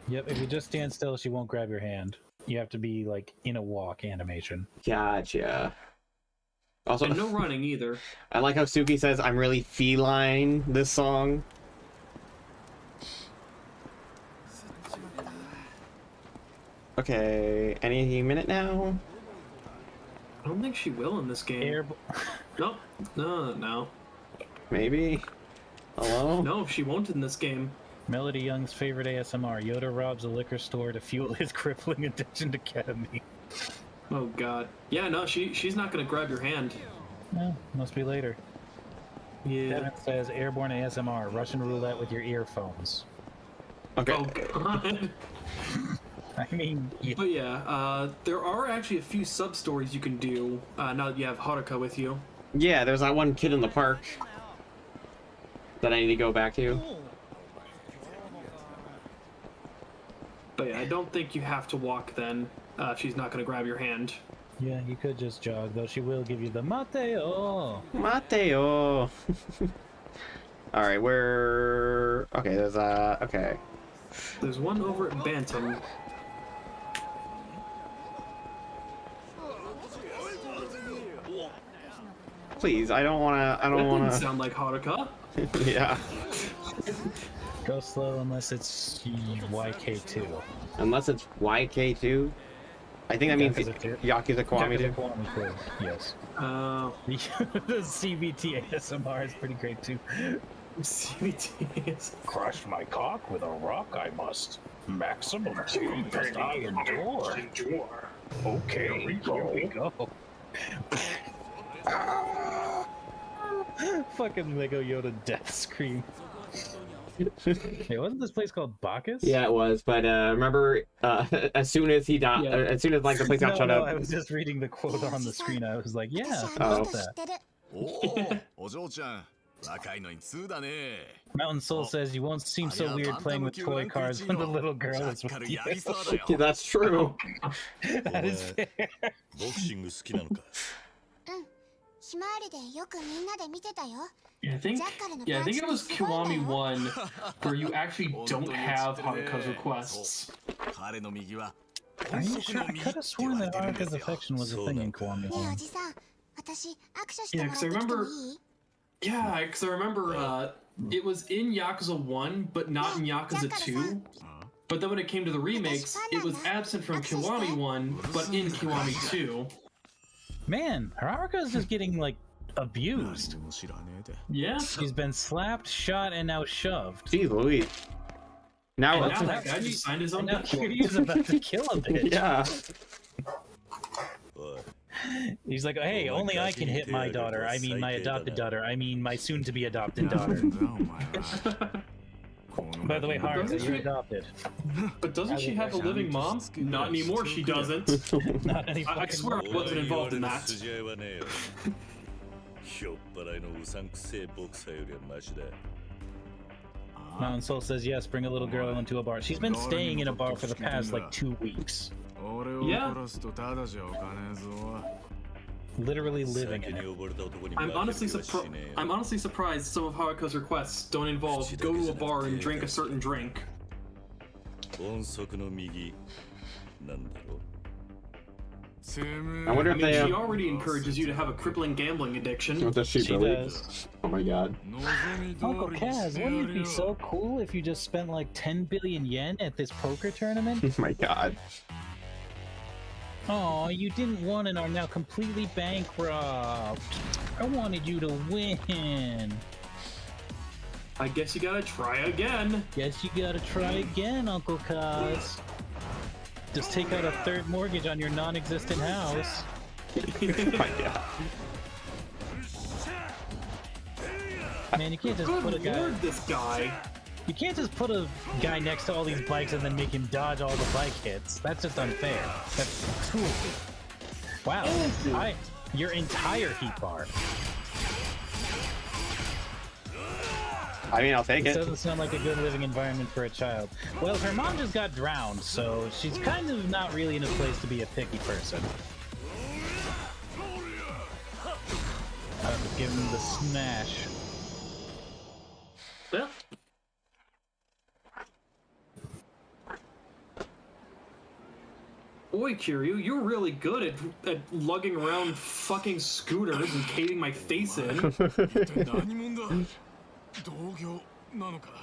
Yep, if you just stand still, she won't grab your hand. You have to be, like, in a walk animation. Gotcha. Also, and no running either. I like how Suki says, I'm really feline this song. Okay, any minute now? I don't think she will in this game. Nope. No. Maybe? Hello? No, she won't in this game. Melody Young's favorite ASMR. Yoda robs a liquor store to fuel his crippling addiction to ketamine. Oh god. Yeah, no, she's not gonna grab your hand. No, must be later. Yeah. Devin says airborne ASMR, Russian roulette with your earphones. Okay. Oh god. I mean, yeah. But yeah, there are actually a few sub-stories you can do now that you have Haruka with you. Yeah, there's that one kid in the park that I need to go back to. But yeah, I don't think you have to walk then. If she's not going to grab your hand. Yeah, you could just jog, though she will give you the Mateo. Mateo. Alright, where... Okay, there's okay. There's one over at Bantam. Please, I don't wanna... I don't That wanna... didn't sound like Haruka. Yeah. Go slow unless it's YK2. Unless it's YK2? I think that means Yakuza Kiwami too. Yes. The CBT ASMR is pretty great too. CBT is... Crush my cock with a rock I must. Maximum pain must I endure. Okay, here we go. Fucking Lego Yoda death scream. Hey, wasn't this place called Bacchus? Yeah, it was, but remember, as soon as he died, as soon as like the place got shut up. I was just reading the quote on the screen. I was like, yeah. Oh. Mountain Soul says you won't seem so weird playing with toy cars when the little girl is with you. Yeah, that's true. That is fair. Yeah, I think it was Kiwami 1 where you actually don't have Haruka's requests. Are you sure? I could have sworn that Haruka's affection was a thing in Kiwami 1. Yeah, because I remember... Yeah, because I remember it was in Yakuza 1, but not in Yakuza 2. But then when it came to the remakes, it was absent from Kiwami 1, but in Kiwami 2. Man, Haruka is just getting, like, abused. Yeah. She's been slapped, shot, and now shoved. Jeez Louise. Now that guy just signed his own death warrant. He's about to kill a bitch. Yeah. He's like, hey, only I can hit my daughter. I mean, my adopted daughter. I mean, my soon-to-be adopted daughter. By the way, Haruka, you're adopted. But doesn't she have a living mom? Not anymore, she doesn't. Not any I swear I wasn't involved in that. Mountain Soul says yes, bring a little girl into a bar. She's been staying in a bar for the past, like, 2 weeks. Yeah. Literally living in it. I'm honestly surprised some of Haruka's requests don't involve go to a bar and drink a certain drink. I wonder if they she already encourages you to have a crippling gambling addiction. Does she really? Does. Oh my god. Uncle Kaz, wouldn't it be so cool if you just spent like 10 billion yen at this poker tournament? Oh my god. Oh, you didn't win and are now completely bankrupt. I wanted you to win. I guess you gotta try again. Guess you gotta try again, Uncle Kaz. Just take out a third mortgage on your non-existent house. Oh my god. Man, you can't just put a guy... Lord, this guy. You can't just put a guy next to all these bikes and then make him dodge all the bike hits. That's just unfair. That's cruelty. Wow. Your entire heat bar. I mean, I'll take This it. doesn't sound like a good living environment for a child. Well, her mom just got drowned, so she's kind of not really in a place to be a picky person. Give him the smash. Well. Boy, Kiryu, you're really good at lugging around fucking scooters and caving my face in.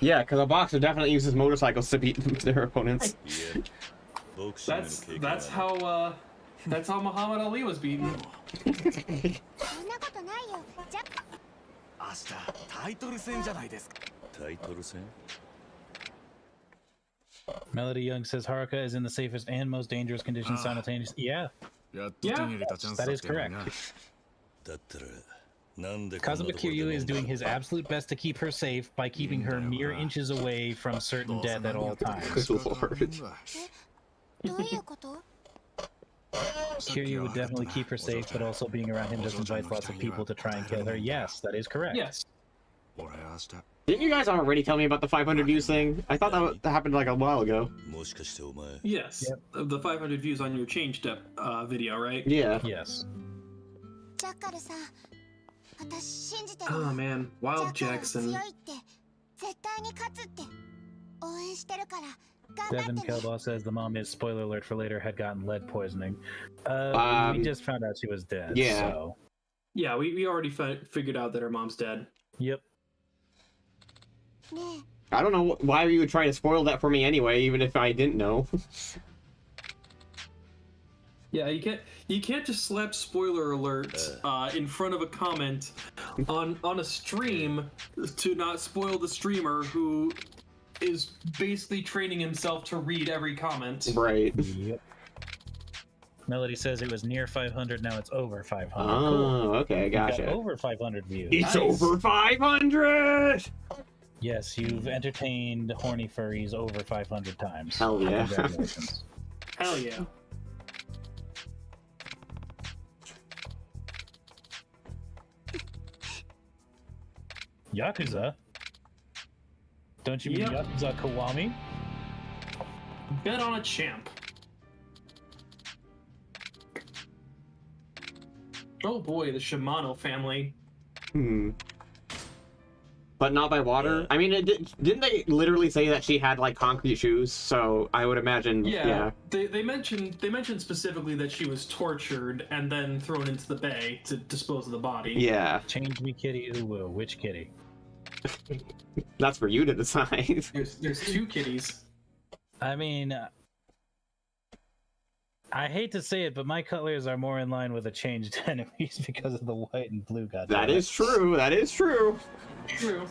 Yeah, because a boxer definitely uses motorcycles to beat their opponents. That's how Muhammad Ali was beaten. Melody Young says Haruka is in the safest and most dangerous conditions simultaneously. Yeah. That is correct. Kazuma Kiryu is doing his absolute best to keep her safe by keeping her mere inches away from certain death at all times. Good lord. どういうこと？ Kiryu would definitely keep her safe, but also being around him just invites lots of people to try and kill her. Yes, that is correct. Yes. Didn't you guys already tell me about the 500 views thing? I thought that happened like a while ago. Yes. Yep. The 500 views on your change step video, right? Yeah. Yes. ジャッカルさん、私信じてる。 Oh man, Wild Jackson. 強いって絶対に勝つって応援してるから。 Devin Kelbaugh says the mom is, spoiler alert for later, had gotten lead poisoning. We just found out she was dead. Yeah. So. Yeah, we already figured out that her mom's dead. Yep. I don't know why you would try to spoil that for me anyway, even if I didn't know. Yeah, you can't just slap spoiler alert in front of a comment on a stream to not spoil the streamer who is basically training himself to read every comment. Right. Yep. Melody says it was near 500, now it's over 500. Oh, cool. Okay, gotcha. Got over 500 views. It's over 500! Yes, you've entertained horny furries over 500 times. Hell yeah. Congratulations. Hell yeah. Yakuza? Don't you mean Yakuza Kiwami? Bet on a champ. Oh boy, the Shimano family. But not by water? I mean, didn't they literally say that she had, like, concrete shoes? So I would imagine, yeah. They mentioned specifically that she was tortured and then thrown into the bay to dispose of the body. Yeah. Change me kitty, who will? Which kitty? That's for you to decide. There's two kitties. I mean, I hate to say it, but my cutlers are more in line with the changed enemies because of the white and blue. That is true. That is true. True.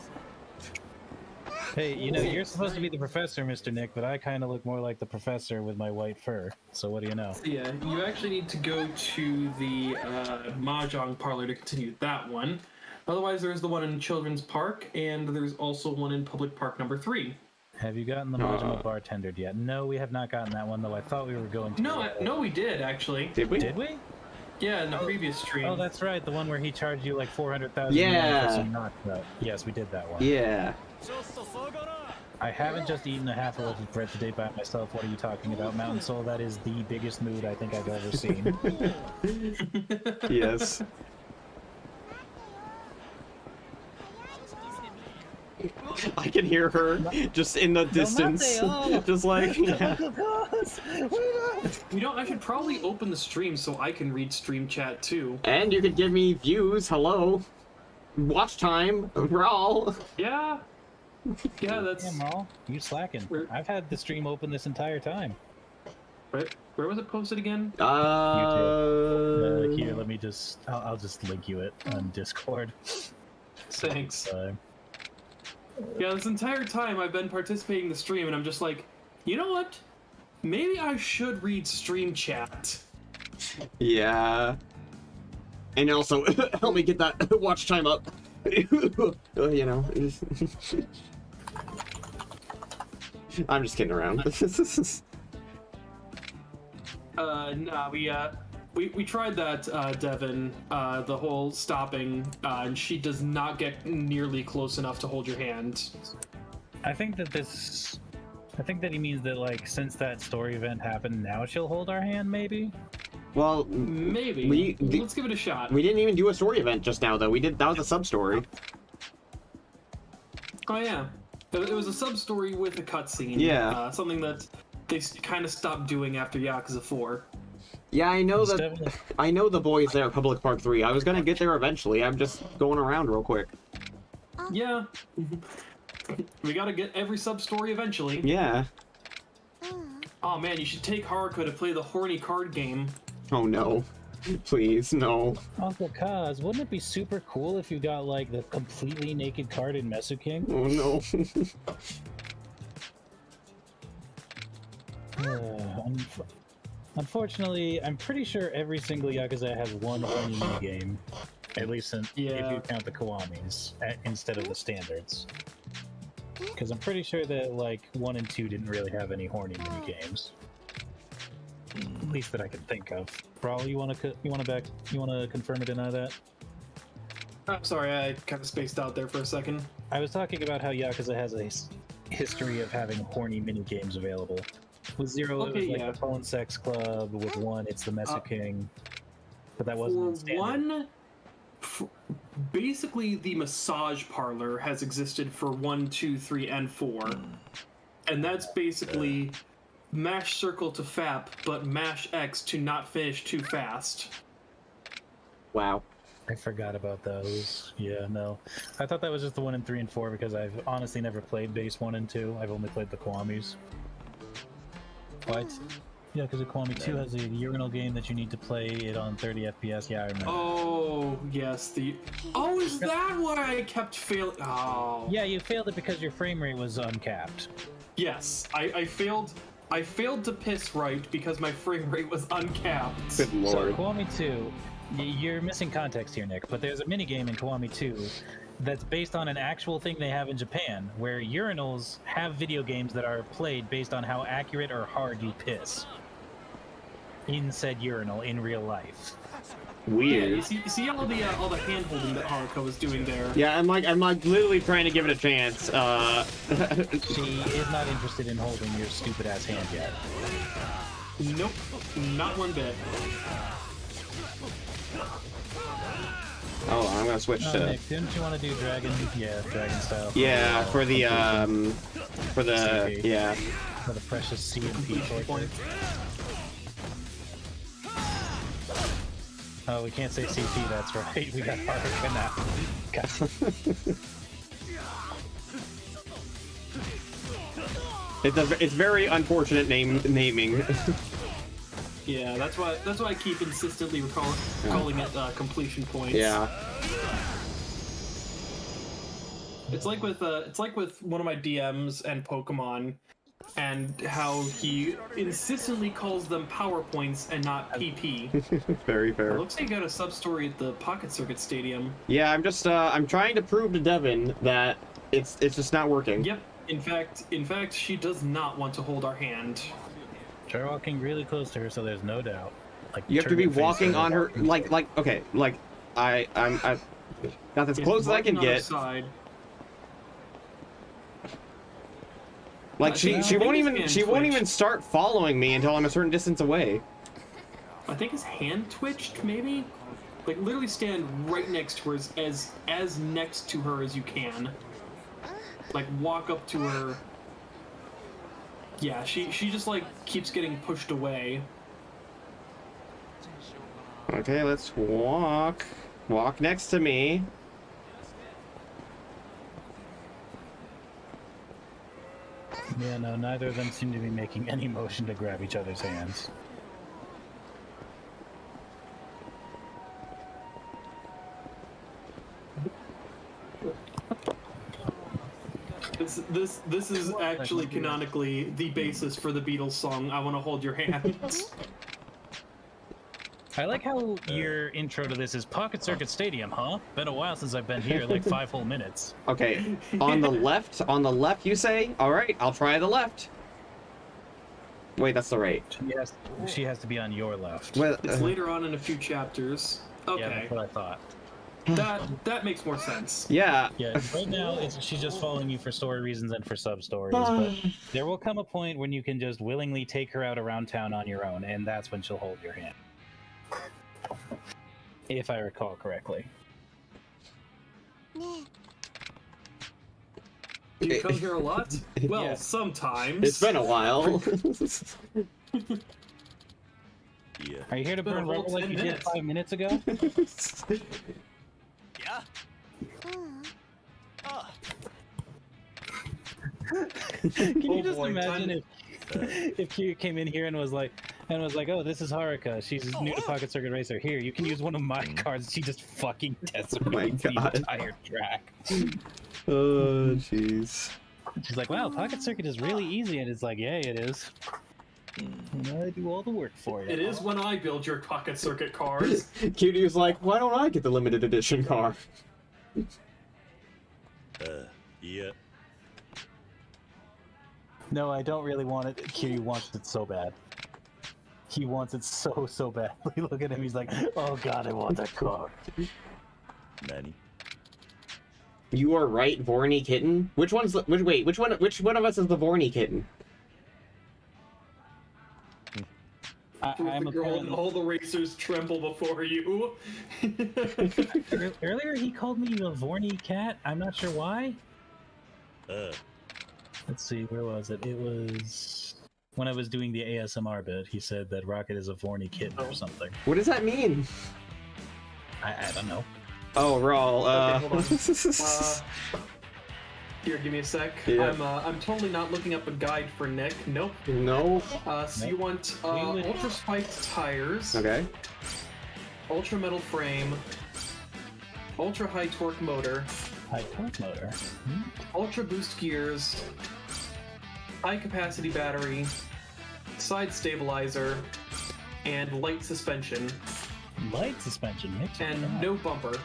Hey, you know, you're supposed to be the professor, Mr. Nick, but I kind of look more like the professor with my white fur. So what do you know? Yeah, you actually need to go to the Mahjong parlor to continue that one. Otherwise, there's the one in Children's Park, and there's also one in Public Park number 3. Have you gotten the Majima bartendered yet? No, we have not gotten that one, though I thought we were going to. No, we did, actually. Did we? Did we? Yeah, in the previous stream. Oh, that's right, the one where he charged you like 400,000. Yeah. Yes, we did that one. Yeah. I haven't just eaten a half a loaf of bread today by myself. What are you talking about, Mountain Soul? That is the biggest mood I think I've ever seen. Yes. I can hear her just in the distance, just like, yeah. You know, I should probably open the stream so I can read stream chat too. And you could give me views, hello, watch time, Rall. Yeah. Yeah, that's... Damn, Rall, you slacking. I've had the stream open this entire time. Right? Where was it posted again? YouTube. Here, let me just... I'll just link you it on Discord. Thanks. Yeah, this entire time I've been participating in the stream, and I'm just like, you know what? Maybe I should read stream chat. Yeah. And also, help me get that watch time up. You know. I'm just kidding around. Nah, we tried that, Devin, the whole stopping, and she does not get nearly close enough to hold your hand. I think that he means that, like, since that story event happened, now she'll hold our hand, maybe? Well, maybe. Let's give it a shot. We didn't even do a story event just now, though. That was a sub-story. Oh, yeah. It was a sub-story with a cutscene. Yeah. Something that they kind of stopped doing after Yakuza 4. Yeah, I know that. I know the boys there at Public Park 3. I was gonna get there eventually. I'm just going around real quick. Yeah. We gotta get every sub-story eventually. Yeah. Oh man, you should take Haruka to play the horny card game. Oh no. Please, no. Uncle Kaz, wouldn't it be super cool if you got, like, the completely naked card in Mesu King? Oh no. Unfortunately, I'm pretty sure every single Yakuza has one horny game. At least if you count the Kiwamis instead of the standards. Because I'm pretty sure that like 1 and 2 didn't really have any horny mini games. At least that I can think of. Rall, you wanna confirm or deny that? I'm sorry, I kind of spaced out there for a second. I was talking about how Yakuza has a history of having horny mini games available. With 0, it was like the Phone Sex Club. With 1, it's the Mesa King. But that wasn't standard. Basically, the massage parlor has existed for 1, 2, 3, and 4. And that's basically mash circle to fap, but mash X to not finish too fast. Wow. I forgot about those. Yeah, no. I thought that was just the 1 and 3 and 4 because I've honestly never played base 1 and 2. I've only played the Kiwamis. What? Yeah, because the Kiwami 2 has a urinal game that you need to play it on 30 FPS. Yeah, I remember. Oh, yes. Oh, is that why I kept failing? Oh. Yeah, you failed it because your frame rate was uncapped. Yes, I failed to piss right because my frame rate was uncapped. Good lord. So Kiwami 2, you're missing context here, Nick, but there's a minigame in Kiwami 2 that's based on an actual thing they have in Japan, where urinals have video games that are played based on how accurate or hard you piss in said urinal in real life. Weird. Yeah, you see all the hand holding that Haruka was doing there. Yeah, I'm like literally trying to give it a chance. She is not interested in holding your stupid ass hand yet. Nope, not one bit. Oh, I'm gonna switch to. Nick, didn't you want to do dragon? Yeah, dragon style. Yeah, for the CP. yeah. For the precious CMP torture. Oh, we can't say CP, that's right. We got Haruka now. It's very unfortunate naming. Yeah, that's why I keep insistently calling it completion points. Yeah. It's like with one of my DMs and Pokemon, and how he insistently calls them PowerPoints and not PP. Very fair. It looks like you got a sub-story at the Pocket Circuit Stadium. Yeah, I'm just I'm trying to prove to Devin that it's just not working. Yep. In fact, she does not want to hold our hand. Try walking really close to her so there's no doubt. Like you have to be walking on her like okay, like I'm got as close as I can get. Like she won't even start following me until I'm a certain distance away. I think his hand twitched, maybe? Like literally stand right next to her, as next to her as you can. Like walk up to her. Yeah, she just like keeps getting pushed away. Okay, let's walk. Walk next to me. Yeah, no, neither of them seem to be making any motion to grab each other's hands. This is actually canonically the basis for the Beatles song "I Want to Hold Your Hand." I like how your intro to this is Pocket Circuit Stadium, huh? Been a while since I've been here, like 5 whole minutes. Okay, on the left you say? Alright, I'll try the left. Wait, that's the right. She has to be on your left. Well, it's later on in a few chapters. Okay. Yeah, that's what I thought. That makes more sense. Yeah. Yeah, right now she's just following you for story reasons and for sub-stories, but there will come a point when you can just willingly take her out around town on your own, and that's when she'll hold your hand. If I recall correctly. Do you come here a lot? Well, yeah. Sometimes. It's been a while. Yeah. Are you here to burn rubber like you did 5 minutes ago? Yeah. Can you just imagine if Q came in here and was like, oh, this is Haruka. She's new to Pocket Circuit Racer. Here, you can use one of my cards. She just fucking decimates the entire track. Oh, jeez. She's like, wow, Pocket Circuit is really easy. And it's like, yeah, it is. I do all the work for you. It is when I build your pocket circuit cars. Cutie like, why don't I get the limited edition car? Yeah. No, I don't really want it. Kiryu wants it so bad. He wants it so badly. Look at him, he's like, oh god, I want that car. Nani? You are right, Vorny Kitten. Which one of us is the Vorny Kitten? I'm the girl and all the racers tremble before you. Earlier he called me a Vorny cat. I'm not sure why. Let's see, where was it? It was when I was doing the ASMR bit. He said that Rokkit is a Vorny kitten or something. What does that mean? I don't know. Oh, Rall. Okay, hold on. Here, give me a sec. Yeah. I'm totally not looking up a guide for Nick. Nope. No. So you want ultra spiked tires. Okay. Ultra metal frame. Ultra high torque motor. High torque motor. Ultra boost gears. High capacity battery. Side stabilizer. And light suspension. Light suspension. And no bumper.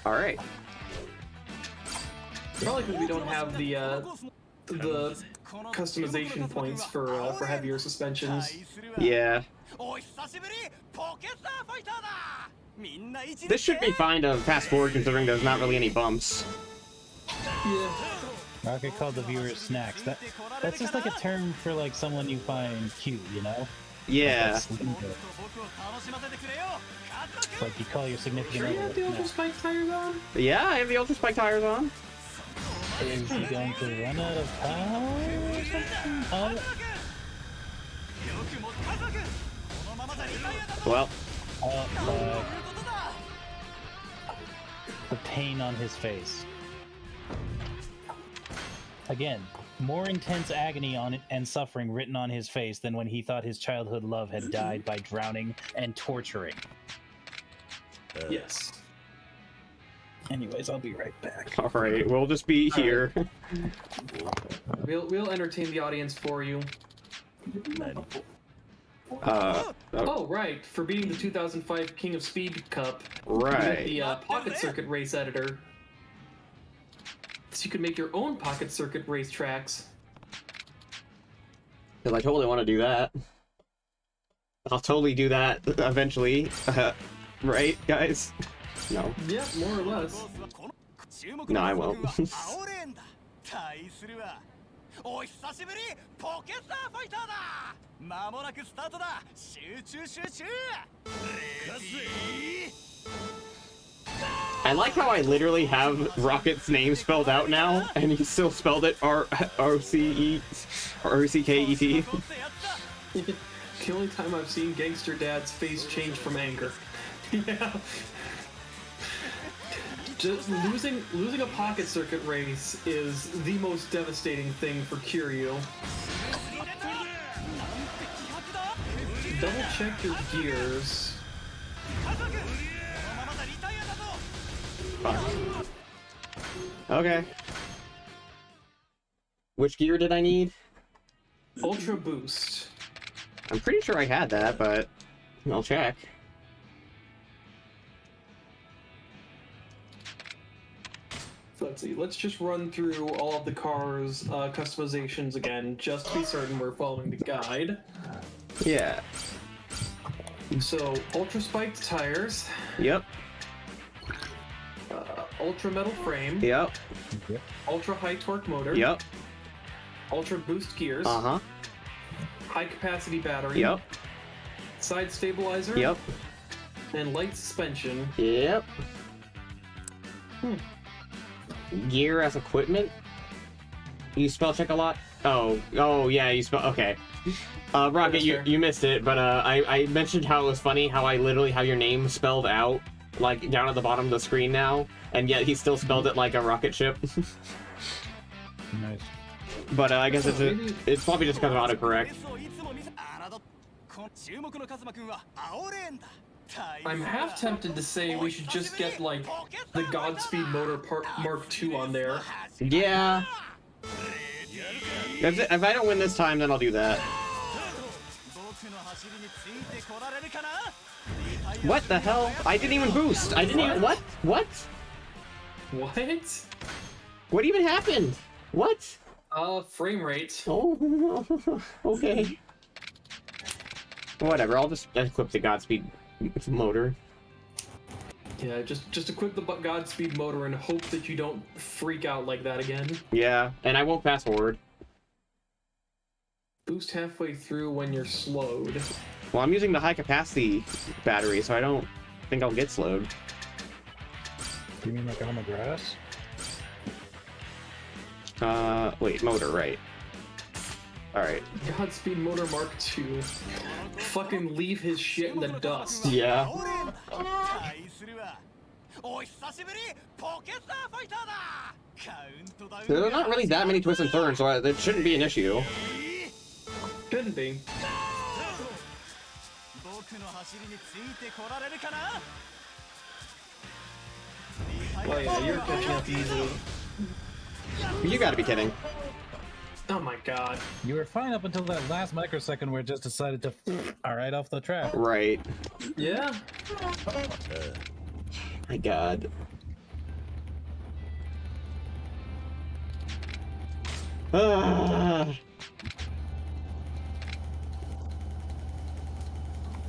All right. Probably because we don't have the customization points for heavier suspensions. Yeah. This should be fine to fast forward considering there's not really any bumps. Yeah. Rokkit called the viewers snacks. That's just like a term for like someone you find cute, you know? Yeah. Like you call your significant Sure you have the ultra spike tires on? Yeah, I have the ultra spike tires on. Is he going to run out of power or something? Well. The pain on his face. Again, more intense agony on it and suffering written on his face than when he thought his childhood love had died by drowning and torturing. Yes. Anyways, I'll be right back. All right, we'll just be here. We'll entertain the audience for you. Oh, right. For beating the 2005 King of Speed Cup, right. You get the Pocket Circuit Race Editor. So you can make your own Pocket Circuit race tracks. Because I totally want to do that. I'll totally do that eventually. Right, guys? No. Yeah, more or less. No, I won't. I like how I literally have Rocket's name spelled out now, and he still spelled it R-O-C-K-E-T. The only time I've seen Gangster Dad's face change from anger. Yeah. Just losing a pocket circuit race is the most devastating thing for Kiryu. Double check your gears. Okay. Which gear did I need? Ultra boost. I'm pretty sure I had that, but I'll check. So let's see. Let's just run through all of the car's customizations again, just to be certain we're following the guide. Yeah. So, ultra spiked tires. Yep. Ultra metal frame. Yep. Ultra high torque motor. Yep. Ultra boost gears. Uh-huh. High capacity battery. Yep. Side stabilizer. Yep. And light suspension. Yep. Gear as equipment? You spell check a lot? Oh yeah, you spell, okay. Rokkit, you missed it, but I mentioned how it was funny how I literally have your name spelled out, like, down at the bottom of the screen now, and yet he still spelled it like a rocket ship. Nice. But I guess it's probably just because of autocorrect. I'm half tempted to say we should just get, like, the Godspeed Motor Mark II on there. Yeah. If I don't win this time, then I'll do that. What the hell? I didn't even boost. I didn't even... What? What? What? What even happened? What? Frame rate. Oh, okay. Whatever, I'll just equip the Godspeed motor. Yeah, just equip the Godspeed motor and hope that you don't freak out like that again. Yeah, and I won't fast forward. Boost halfway through when you're slowed. Well, I'm using the high capacity battery, so I don't think I'll get slowed. You mean like on the grass? Wait, motor, right. Alright. Godspeed motor Mark II. Fucking leave his shit in the dust. Yeah. There are not really that many twists and turns, so that shouldn't be an issue. Shouldn't be. Well, yeah, you're catching up easily. You gotta be kidding. Oh my god. You were fine up until that last microsecond where it just decided to right off the track. Right. Yeah. My god.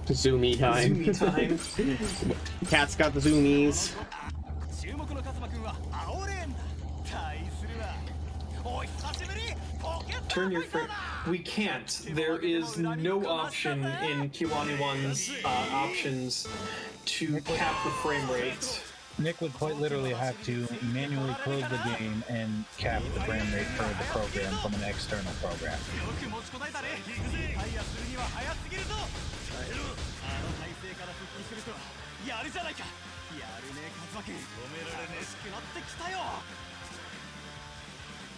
Zoomy time. Zoomy time. Cat's got the zoomies. Turn your frame. We can't. There is no option in Kiwami 1's options to cap the frame rate. Nick would quite literally have to manually close the game and cap the frame rate for the program from an external program.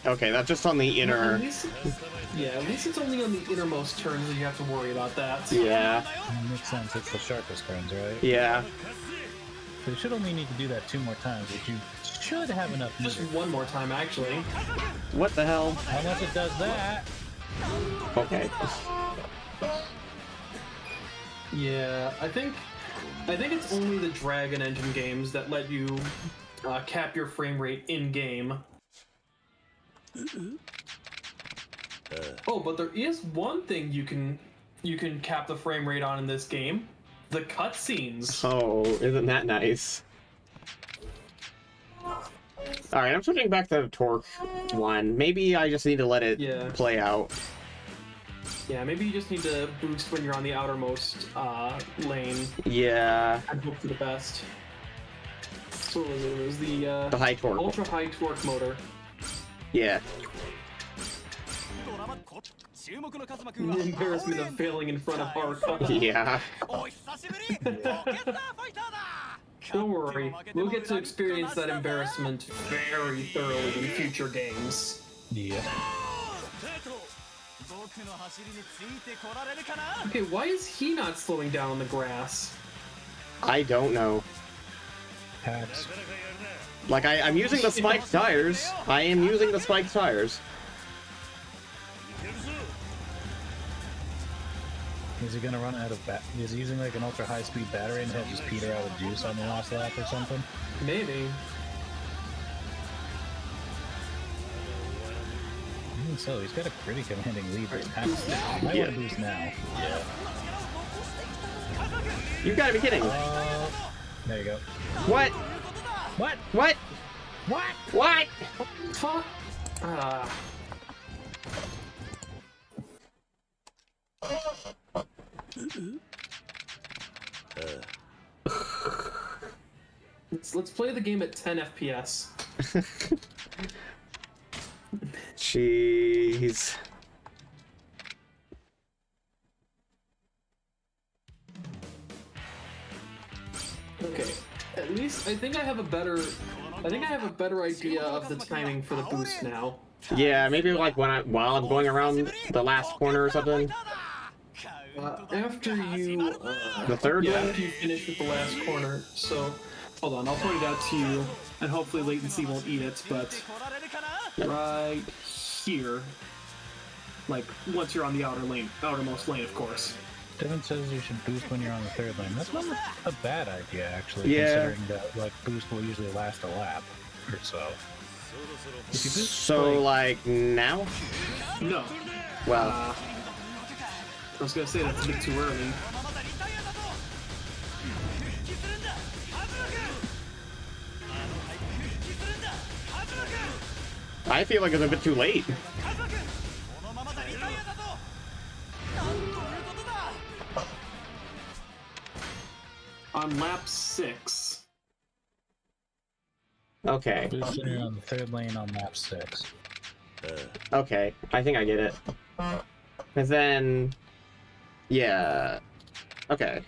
Okay, that's just on the inner... Yeah, at least it's only on the innermost turns that you have to worry about that. Yeah. That makes sense, it's the sharpest turns, right? Yeah. So you should only need to do that 2 more times, but you should have enough Just meters. 1 more time, actually. What the hell? Unless it does that. Okay. Yeah, I think it's only the Dragon Engine games that let you cap your frame rate in-game. Oh, but there is one thing you can cap the frame rate on in this game. The cutscenes. Oh, isn't that nice? Alright, I'm switching back to the Torque one. Maybe I just need to let it play out. Yeah, maybe you just need to boost when you're on the outermost lane. Yeah. And hope for the best. So what was it? It was the high torque. Ultra high torque motor. Yeah. The embarrassment of failing in front of Haruka. Yeah. Don't worry, we'll get to experience that embarrassment very thoroughly in future games. Yeah. Okay, why is he not slowing down on the grass? I don't know. Hacks. Like, I'm using the spiked tires. I am using the spiked tires. Is he gonna run out of is he using like an ultra high speed battery and he'll just peter out of juice on the last lap or something? Maybe. Even so, he's got a pretty commanding lead right now. I might want to boost now. Yeah. You gotta be kidding. There you go. What? What? What? What? What? Fuck. Let's play the game at 10 FPS. Jeez. Okay. At least I think I have a better idea of the timing for the boost now. Yeah, maybe like while I'm going around the last corner or something. After you the third one? after you finish with the last corner. So hold on, I'll point it out to you, and hopefully latency won't eat it, but right here. Like, once you're on the outermost lane, of course. Devin says you should boost when you're on the third lane. That's not a bad idea, actually, Yeah. considering that like boost will usually last a lap or so. If you boost, So, like, now? No. Well, I was gonna say that's a bit too early. I feel like it's a bit too late. On lap 6. Okay. boost when you're on the third lane on lap 6. Okay, I think I get it. Because then... Yeah... Okay.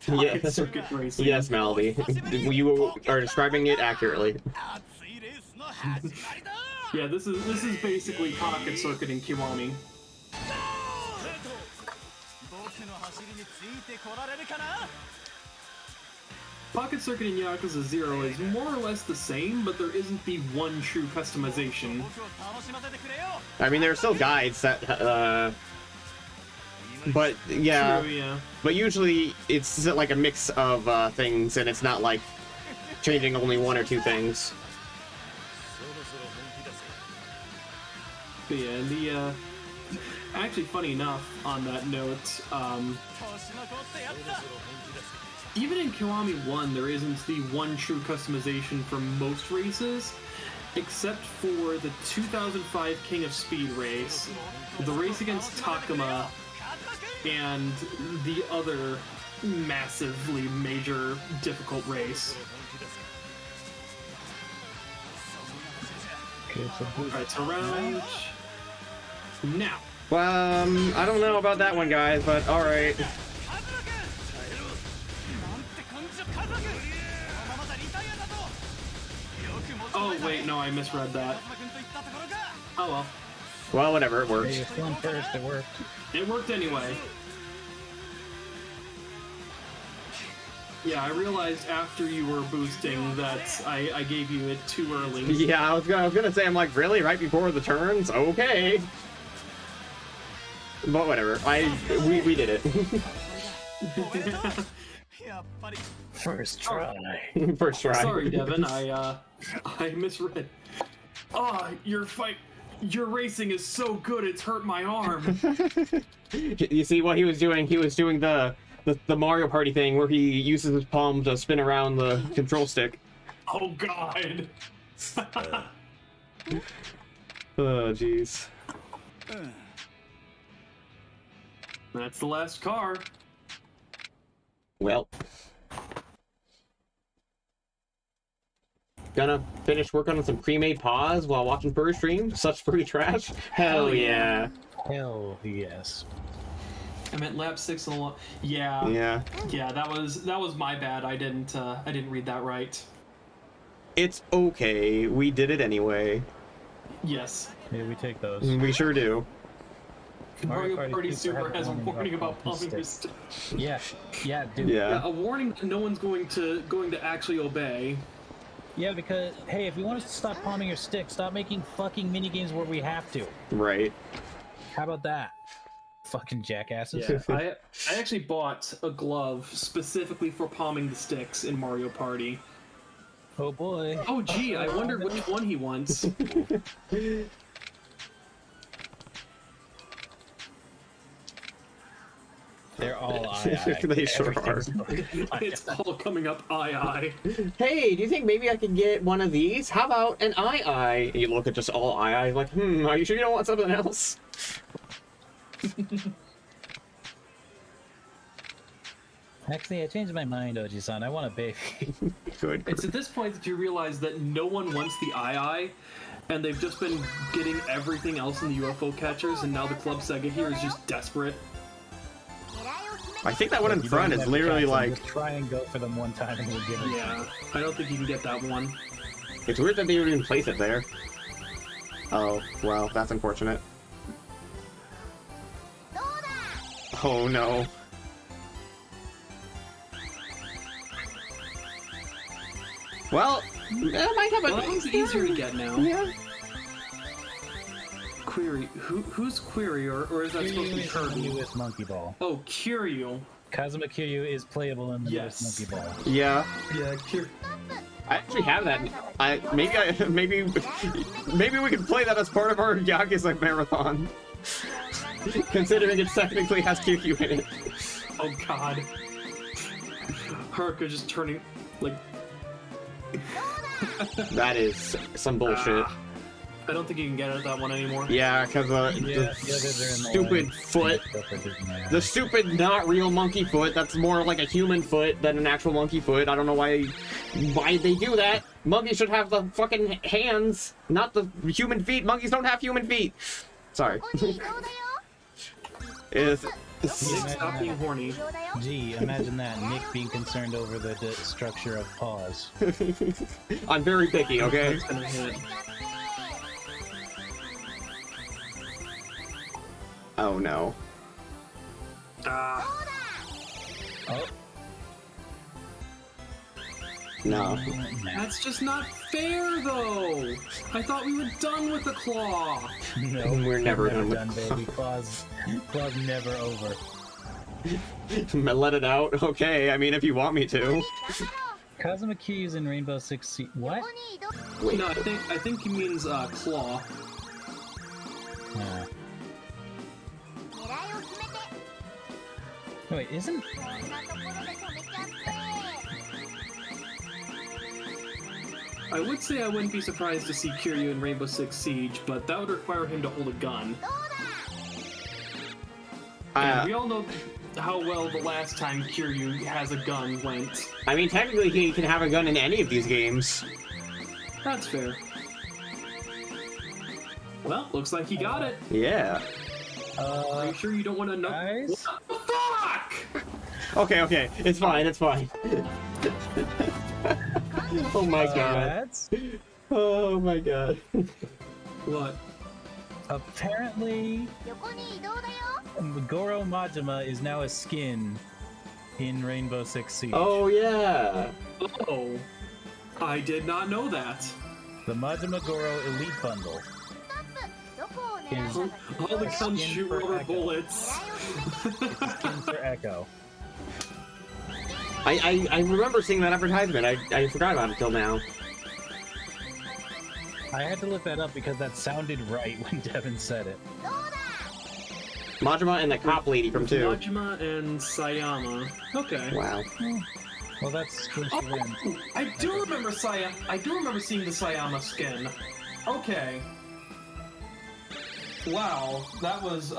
Yes, Circuit racing. yes, Melody. You are describing it accurately. Yeah, this is basically Pocket Circuit in Kiwami. Pocket Circuit in Yakuza 0 is more or less the same, but there isn't the one true customization. I mean, there are still guides that, but yeah, True, yeah. but usually it's like a mix of things, and it's not like changing only one or two things. But yeah, and the actually, funny enough, on that note, even in Kiwami 1, there isn't the one true customization for most races, except for the 2005 King of Speed race, the race against Takuma, and the other massively major difficult race. Alright, so round... Now. I don't know about that one, guys, but alright. Oh, wait, no, I misread that. Oh well. Well, whatever, it worked. Hey, you're feeling first, it worked. It worked anyway. Yeah, I realized after you were boosting that I gave you it too early. Yeah, I was gonna say, I'm like, really? Right before the turns? Okay. But whatever, we did it. First try. First try. Sorry, Devin, I misread. Oh, your racing is so good, it's hurt my arm. You see what he was doing? He was doing the Mario Party thing where he uses his palm to spin around the control stick. Oh God. Oh jeez. That's the last car. Well. Gonna finish working on some pre-made pause while watching furry stream? Such furry trash? Hell yeah. Hell yes. I meant lap 6 and a yeah. Yeah. Yeah, that was my bad. I didn't read that right. It's okay. We did it anyway. Yes. Yeah, we take those. We sure do. Mario Party Super has a warning about palming your stick. Yeah, dude. Yeah, a warning that no one's going to actually obey. Yeah, because hey, if you want us to stop palming your stick, stop making fucking mini games where we have to. Right. How about that? Fucking jackasses. Yeah, I actually bought a glove specifically for palming the sticks in Mario Party. Oh boy. Oh gee, I wonder which one he wants. They're all aye. They sure are. It's all coming up aye. Hey, do you think maybe I could get one of these? How about an aye? And you look at just all aye, like, are you sure you don't want something else? Actually, I changed my mind, Oji-san. I want a baby. Good. It's at this point that you realize that no one wants the aye, and they've just been getting everything else in the UFO catchers, and now the Club Sega here is just desperate. I think that one in front is literally like... Just try and go for them one time and we'll give it. Yeah, I don't think you can get that one. It's weird that they would even place it there. Oh, well, that's unfortunate. Oh no. Well, that might have a... Well, it's easier to get now. Yeah. Query. Who's Query, or is that supposed to be Kirby? Newest Monkey Ball. Oh, Kiryu. Kazuma Kiryu is playable in the newest Monkey Ball. Yeah. Yeah, I actually have that. Maybe we can play that as part of our Yakuza marathon. Considering it technically has Kiryu in it. Oh god. Haruka just turning like. That is some bullshit. I don't think you can get at that one anymore. Yeah, because the stupid foot. The stupid not real monkey foot, that's more like a human foot than an actual monkey foot. I don't know why they do that. Monkeys should have the fucking hands, not the human feet. Monkeys don't have human feet. Sorry. Stop being horny. Gee, imagine that. Nick being concerned over the structure of paws. I'm very picky, okay? Oh no. Oh. No. That's just not fair, though. I thought we were done with the claw. No, we're never done with baby. Claw's never over. Let it out? Okay, I mean, if you want me to. Kazuma Kiryu's in Rainbow Six Siege. What? Wait. No, I think he means claw. Wait, isn't... I would say I wouldn't be surprised to see Kiryu in Rainbow Six Siege, but that would require him to hold a gun. And we all know how well the last time Kiryu has a gun went. I mean, technically he can have a gun in any of these games. That's fair. Well, looks like he got it. Yeah. Are you sure you don't want to know? Guys? What the fuck? Okay, it's fine, it's fine. Oh my god. Oh my god. What? Apparently, Goro Majima is now a skin in Rainbow Six Siege. Oh yeah. Oh, I did not know that. The Majima Goro Elite Bundle. All the guns shoot rubber bullets. It's a skin for Echo. I remember seeing that advertisement. I forgot about it till now. I had to look that up because that sounded right when Devin said it. Majima and the cop lady from 2. Majima and Sayama. Okay. Wow. Well, that's where she went. I do remember I do remember seeing the Sayama skin. Okay. Wow, that was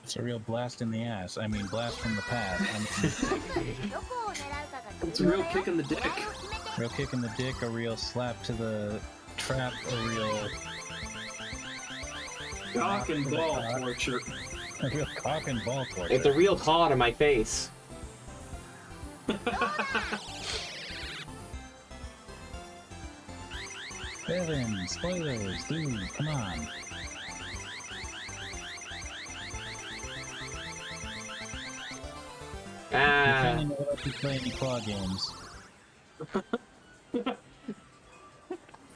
It's a real blast in the ass. I mean, blast from the past. It's a real kick in the dick. Real kick in the dick, a real slap to the trap, a real... Cock and ball torture. A real cock and ball torture. It's a real claw to my face. Devin, spoilers, dude, come on. Your family never lets you play any claw games.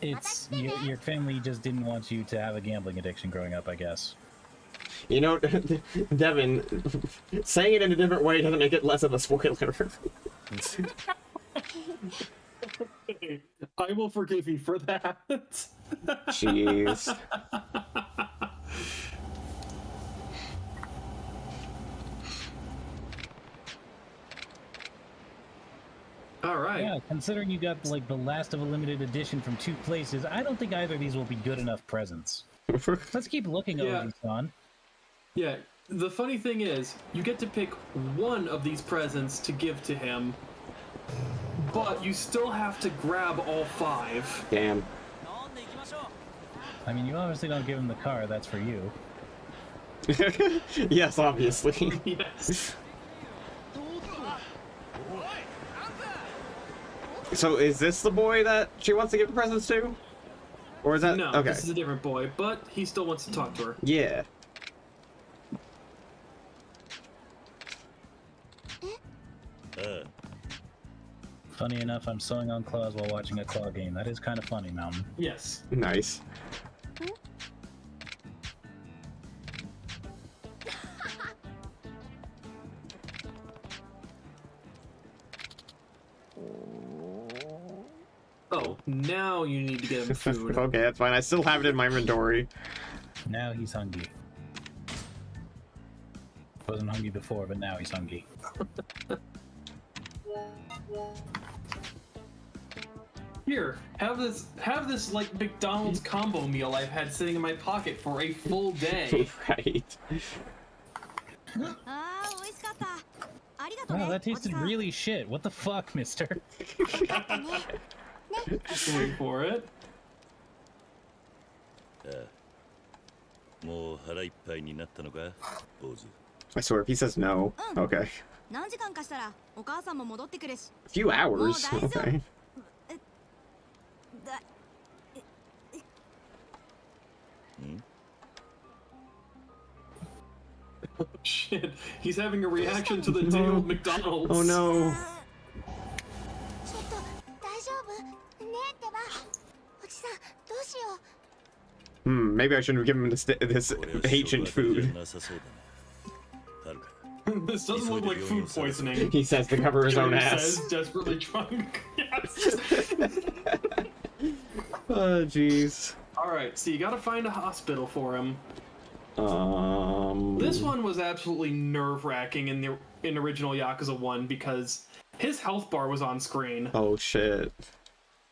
It's your family just didn't want you to have a gambling addiction growing up, I guess. You know, Devin, saying it in a different way doesn't make it less of a spoiler. I will forgive you for that. Jeez. All right. Yeah, considering you got like the last of a limited edition from 2 places, I don't think either of these will be good enough presents. Let's keep looking over these, Son. Yeah, the funny thing is, you get to pick one of these presents to give to him, but you still have to grab all 5. Damn. I mean, you obviously don't give him the car, that's for you. Yes, obviously. Yes. So is this the boy that she wants to give the presents to? Or is that... No, okay. This is a different boy, but he still wants to talk to her. Yeah. Funny enough, I'm sewing on claws while watching a claw game. That is kind of funny, Mountain. Yes. Nice. Oh, now you need to get him food. Okay, that's fine. I still have it in my inventory. Now he's hungry. Wasn't hungry before, but now he's hungry. Here, have this like McDonald's combo meal I've had sitting in my pocket for a full day. Right. Wow, that tasted really shit. What the fuck, mister? Just wait for it. I swear, if he says no, okay. A few hours, okay. Shit, he's having a reaction to the deal with McDonald's. Oh no. Maybe I shouldn't have given him this ancient food. This doesn't look like food poisoning. He says to cover his own ass. Says, desperately drunk. Yes. Oh, jeez. Alright, so you gotta find a hospital for him. This one was absolutely nerve-wracking in original Yakuza 1 because his health bar was on screen. Oh shit.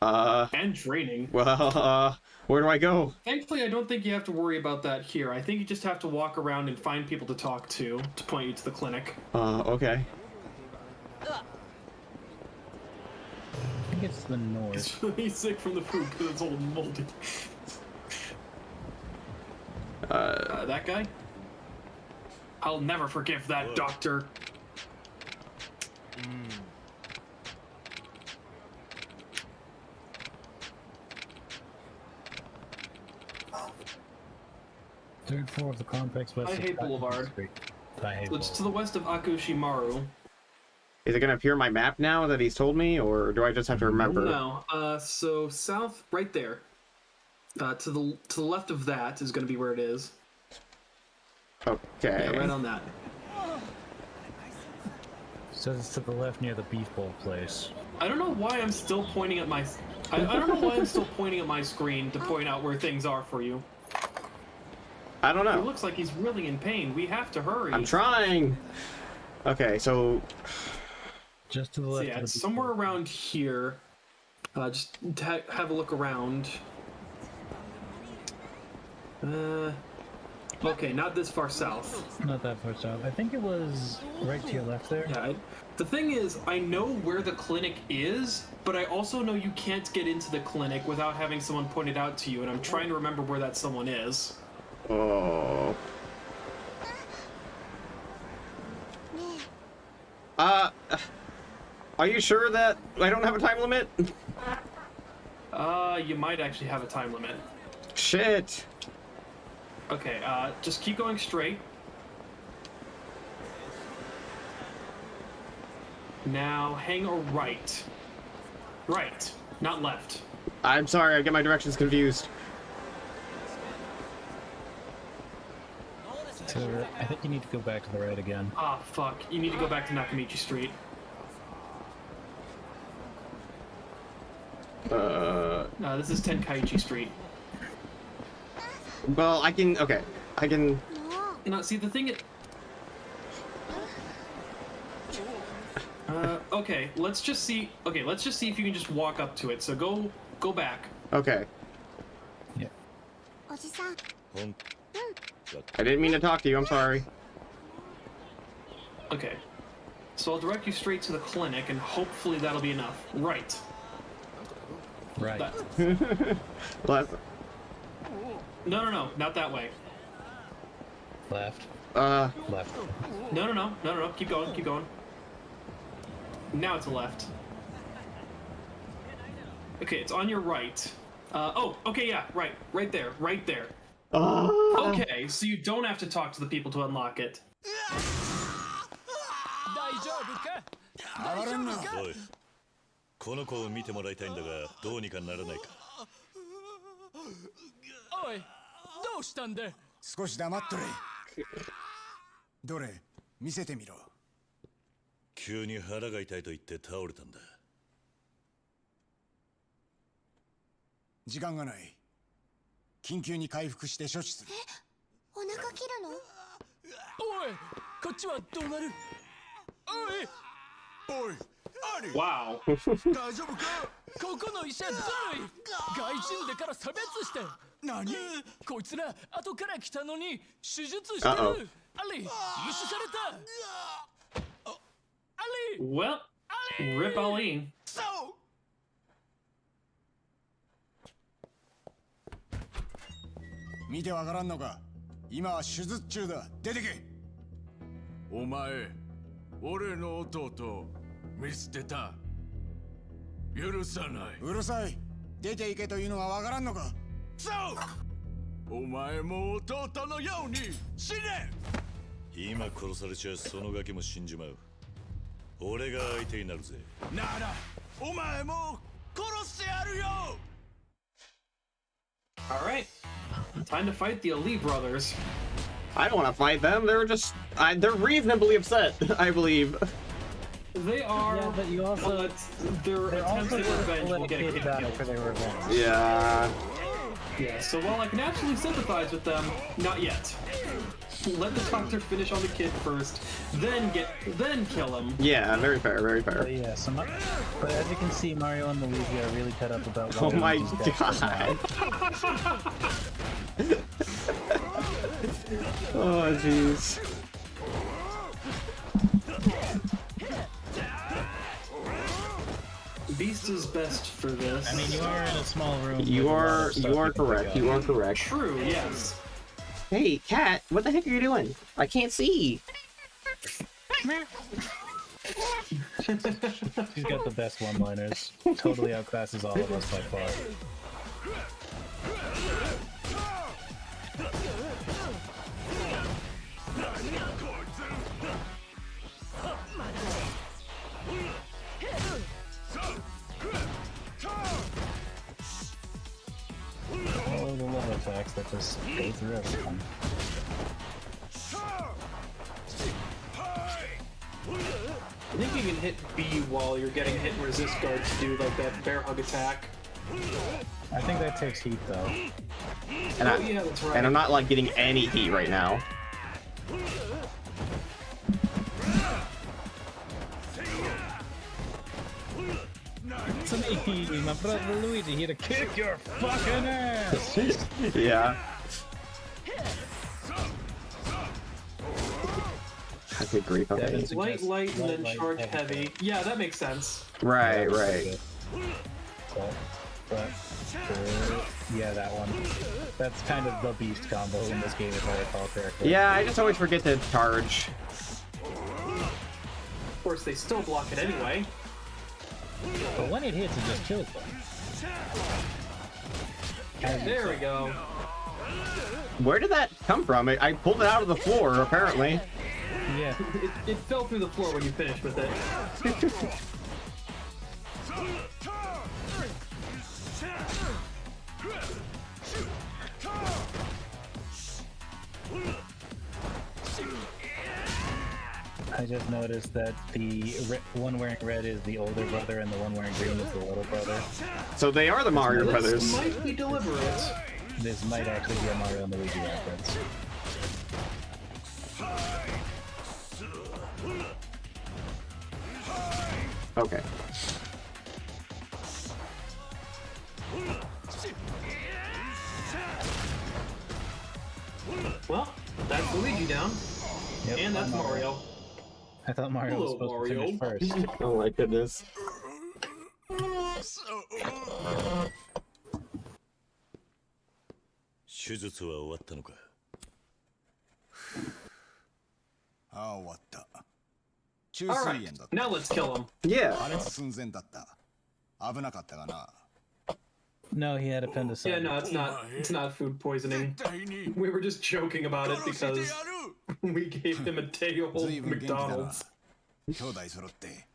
And draining. Well, where do I go? Thankfully, I don't think you have to worry about that here. I think you just have to walk around and find people to talk to point you to the clinic. Okay. I think it's the north. He's really sick from the food because it's all moldy. That guy? I'll never forgive that doctor. Third floor of the complex west. I hate Boulevard. It's to the west of Akushimaru. Is it gonna appear on my map now that he's told me, or do I just have to remember? No. So south, right there. To the left of that is going to be where it is. Okay. Yeah, right on that. So it's to the left near the beef bowl place. I don't know why I'm still pointing at my. I don't know why I'm still pointing at my screen to point out where things are for you. I don't know. It looks like he's really in pain. We have to hurry. I'm trying. Okay, so just to the left. So yeah, it's somewhere around here. Just have a look around. Okay, not this far south. Not that far south. I think it was right to your left there. Yeah. The thing is, I know where the clinic is, but I also know you can't get into the clinic without having someone point it out to you, and I'm trying to remember where that someone is. Oh. Are you sure that I don't have a time limit? You might actually have a time limit. Shit. Okay, just keep going straight. Now, hang a right. Right, not left. I'm sorry, I get my directions confused. I think you need to go back to the right again. Ah, fuck. You need to go back to Nakamichi Street. This is Tenkaichi Street. Well, I can... Okay. I can... No, see, the thing is... okay, let's just see... Okay, let's just see if you can just walk up to it. So go back. Okay. Yeah. I didn't mean to talk to you, I'm sorry. Okay. So I'll direct you straight to the clinic, and hopefully that'll be enough. Right. Right. Left. No, not that way. Left. Left. No, keep going. Now it's a left. Okay, it's on your right. Oh, okay, yeah, right there. Okay, so you don't have to talk to the people to unlock it. おい、この子を見てもらいたいんだが、どうにかならないか。おい、どうしたんだ。少し黙っとれ。どれ、見せてみろ。急に腹が痛いと言って倒れたんだ。時間がない。緊急に回復して処置する。お腹切るの？おい、こっちはどうなる？おい、アリ。Wow. 大丈夫か？ここの医者ずるい。外人でから差別して。何？こいつら後から来たのに手術してる。アリ、無視された。アリ。Well, rip Ali. 見てわからんのか？今は手術中だ。出てけ。お前、俺の弟見捨てた。許さない。うるさい。出ていけというのはわからんのか？お前も弟のように死ね。今殺されちゃそのガキも死んじまう。俺が相手になるぜ。ならお前も殺してやるよ。 Alright. Time to fight the Ali brothers. I don't want to fight them. They're just... they're reasonably upset, I believe. They are, yeah, but you also... their attempts at revenge will get a kick. For their revenge. Yeah. Yeah, so while I can absolutely sympathize with them, not yet. Let the doctor finish on the kid first, then kill him. Yeah, very fair, very fair. But yeah, but as you can see, Mario and Luigi are really cut up about. Oh my god! Oh jeez. Beast is best for this. I mean, you are in a small room. You are correct. You are correct. True. Yes. Hey, cat, what the heck are you doing? I can't see. She's got the best one-liners. Totally outclasses all of us by far. Oh, the love attacks that just go through everything. I think you can hit B while you're getting hit and resist guard to do like that bear hug attack. I think that takes heat though. And, yeah, that's right. And I'm not like getting any heat right now. It's an AP, my brother Luigi here to kick your fucking ass! Yeah. Good grief, okay. Light, and then charge heavy. Yeah, that makes sense. Right, right. Yeah, that one. That's kind of the beast combo in this game, if I recall correctly. Yeah, I just always forget to charge. Of course, they still block it anyway. But when it hits, it just kills them. There we go. Where did that come from? I pulled it out of the floor, apparently. Yeah. It fell through the floor when you finished with it. I just noticed that the one wearing red is the older brother and the one wearing green is the little brother. So they are the Mario brothers. This might be deliberate. This might actually be a Mario and Luigi reference. Okay. Well, that's Luigi down. Yep, and that's Mario. I thought Mario was supposed to finish first. Oh my goodness. Alright, now let's kill him. Yeah. No, he had appendicitis. Yeah, no, it's not food poisoning. We were just joking about it because we gave him a day-old McDonald's. 兄弟揃って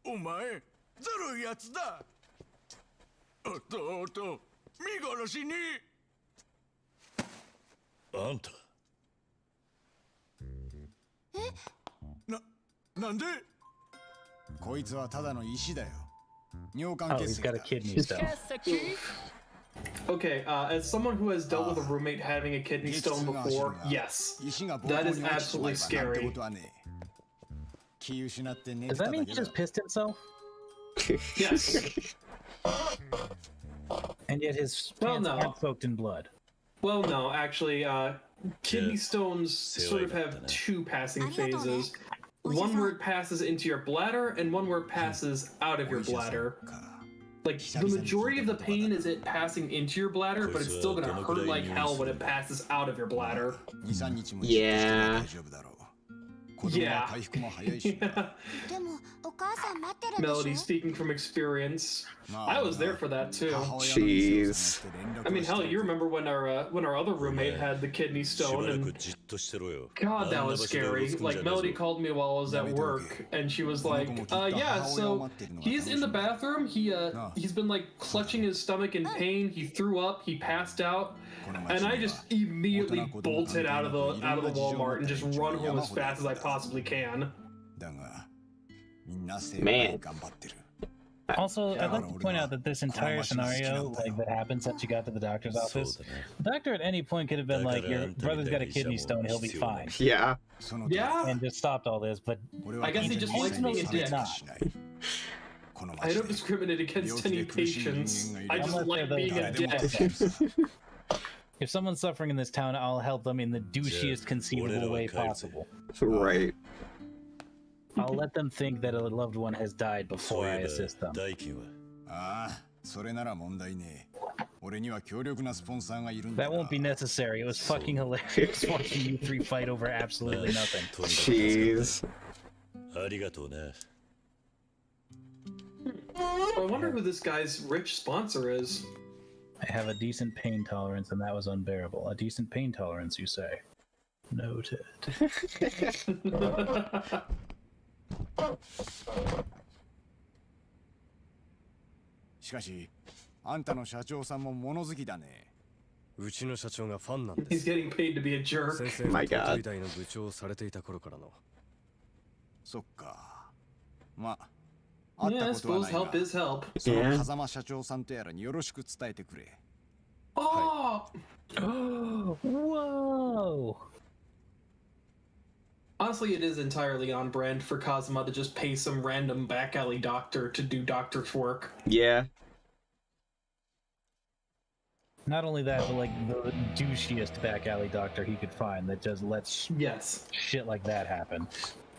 お前ずるいやつだ弟見殺しにあんたなんでこいつはただの石だよ尿 Oh, 管 he's 結 got 石 a だ kidney stone. Okay, as someone who has dealt with a roommate having a kidney stone before, yes, that is absolutely scary. Does that mean he just pissed himself? Yes. And yet his pants aren't soaked in blood. Well, no, actually, kidney stones sort of have two passing phases. One where it passes into your bladder, and one where it passes out of your bladder. Like, the majority of the pain is it passing into your bladder, but it's still gonna hurt like hell when it passes out of your bladder. Yeah. Yeah. Melody, speaking from experience, I was there for that too. Jeez. I mean, hell, you remember when our other roommate had the kidney stone, and God, that was scary. Like, Melody called me while I was at work, and she was like, yeah, so he's in the bathroom. He's been like clutching his stomach in pain. He threw up. He passed out. And I just immediately bolted out of the Walmart and just run home as fast as I possibly can. Man. Also, I'd like to point out that this entire scenario, like that happened since you got to the doctor's office, the doctor at any point could have been like, "Your brother's got a kidney stone; he'll be fine." Yeah. Yeah. And just stopped all this, but I guess he just likes being a dick. I don't discriminate against any patients. I just like being a dick. If someone's suffering in this town, I'll help them in the douchiest conceivable way possible. Right. I'll let them think that a loved one has died before I assist them. That won't be necessary. It was fucking hilarious watching you three fight over absolutely nothing. Jeez. I wonder who this guy's rich sponsor is. I have a decent pain tolerance, and that was unbearable. A decent pain tolerance, you say? Noted. しかし、あんたの社長さんも物好きだね。うちの社長がファンなんです。 He's getting paid to be a jerk. 先生が東医大の部長をされていた頃からの。そっか。まあ、会ったことはないが、 help is help. その風間社長さんとやらによろしく伝えてくれ。Oh! Whoa! Honestly, it is entirely on brand for Kazuma to just pay some random back alley doctor to do doctor's work. Yeah. Not only that, but like the douchiest back alley doctor he could find that just lets shit like that happen.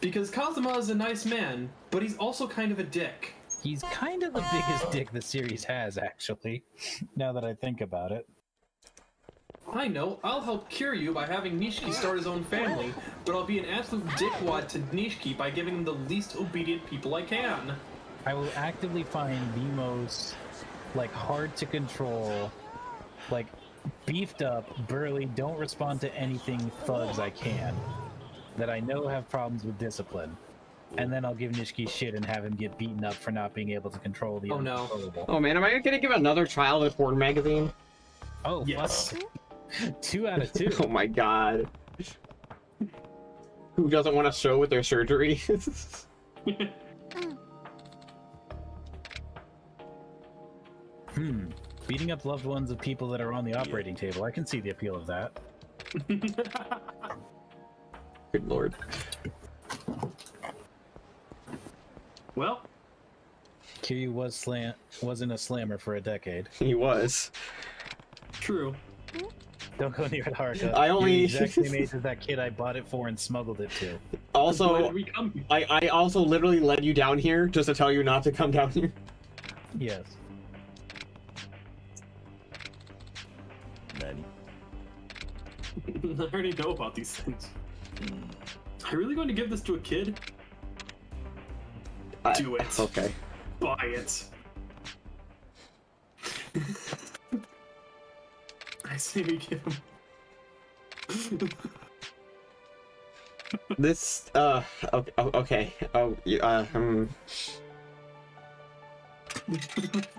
Because Kazuma is a nice man, but he's also kind of a dick. He's kind of the biggest dick the series has, actually, now that I think about it. I know, I'll help cure you by having Nishiki start his own family, but I'll be an absolute dickwad to Nishiki by giving him the least obedient people I can. I will actively find the most, like, hard to control, like, beefed up, burly, don't respond to anything thugs I can, that I know have problems with discipline. And then I'll give Nishiki shit and have him get beaten up for not being able to control the uncontrollable. Oh man, am I gonna give another childhood porn magazine? Oh, yes. 2 out of 2. Oh my god. Who doesn't want to show with their surgery? Beating up loved ones of people that are on the operating table. I can see the appeal of that. Good lord. Well, Kiryu wasn't a slammer for a decade. He was. True. Don't go near it, Haruka. I only You're the exact same age as that kid I bought it for and smuggled it to. Also, I also literally led you down here just to tell you not to come down here. Yes. I already know about these things. Are you really going to give this to a kid? Do it. Okay. Buy it. I say we give him. This, okay. Oh,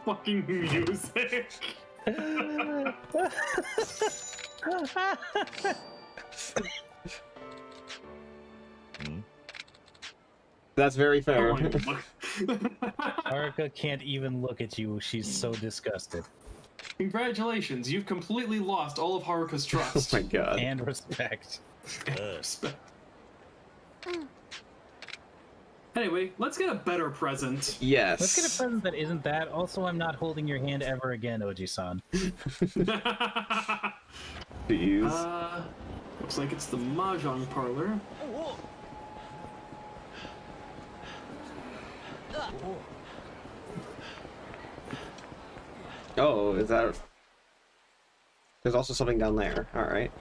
Fucking music. That's very fair. Haruka can't even look at you. She's so disgusted. Congratulations, you've completely lost all of Haruka's trust. Oh my god. And respect. Anyway, let's get a better present. Yes. Let's get a present that isn't that. Also, I'm not holding your hand ever again, Oji-san. Jeez. Looks like it's the Mahjong parlor. Oh, is that... There's also something down there. Alright.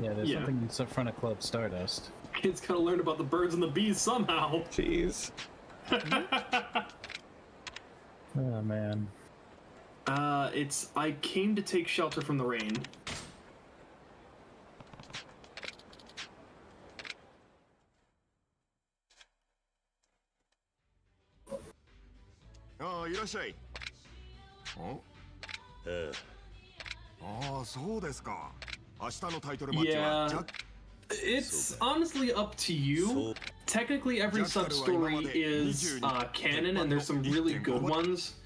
Yeah, there's something in front of Club Stardust. Kids gotta learn about the birds and the bees somehow. Jeez. Oh, man. It's I came to take shelter from the rain. Oh, いらっしゃい。お？ああ、そうですか。明日のタイトルマッチは Yeah. It's honestly up to you. Technically, every sub-story is canon, and there's some really good ones.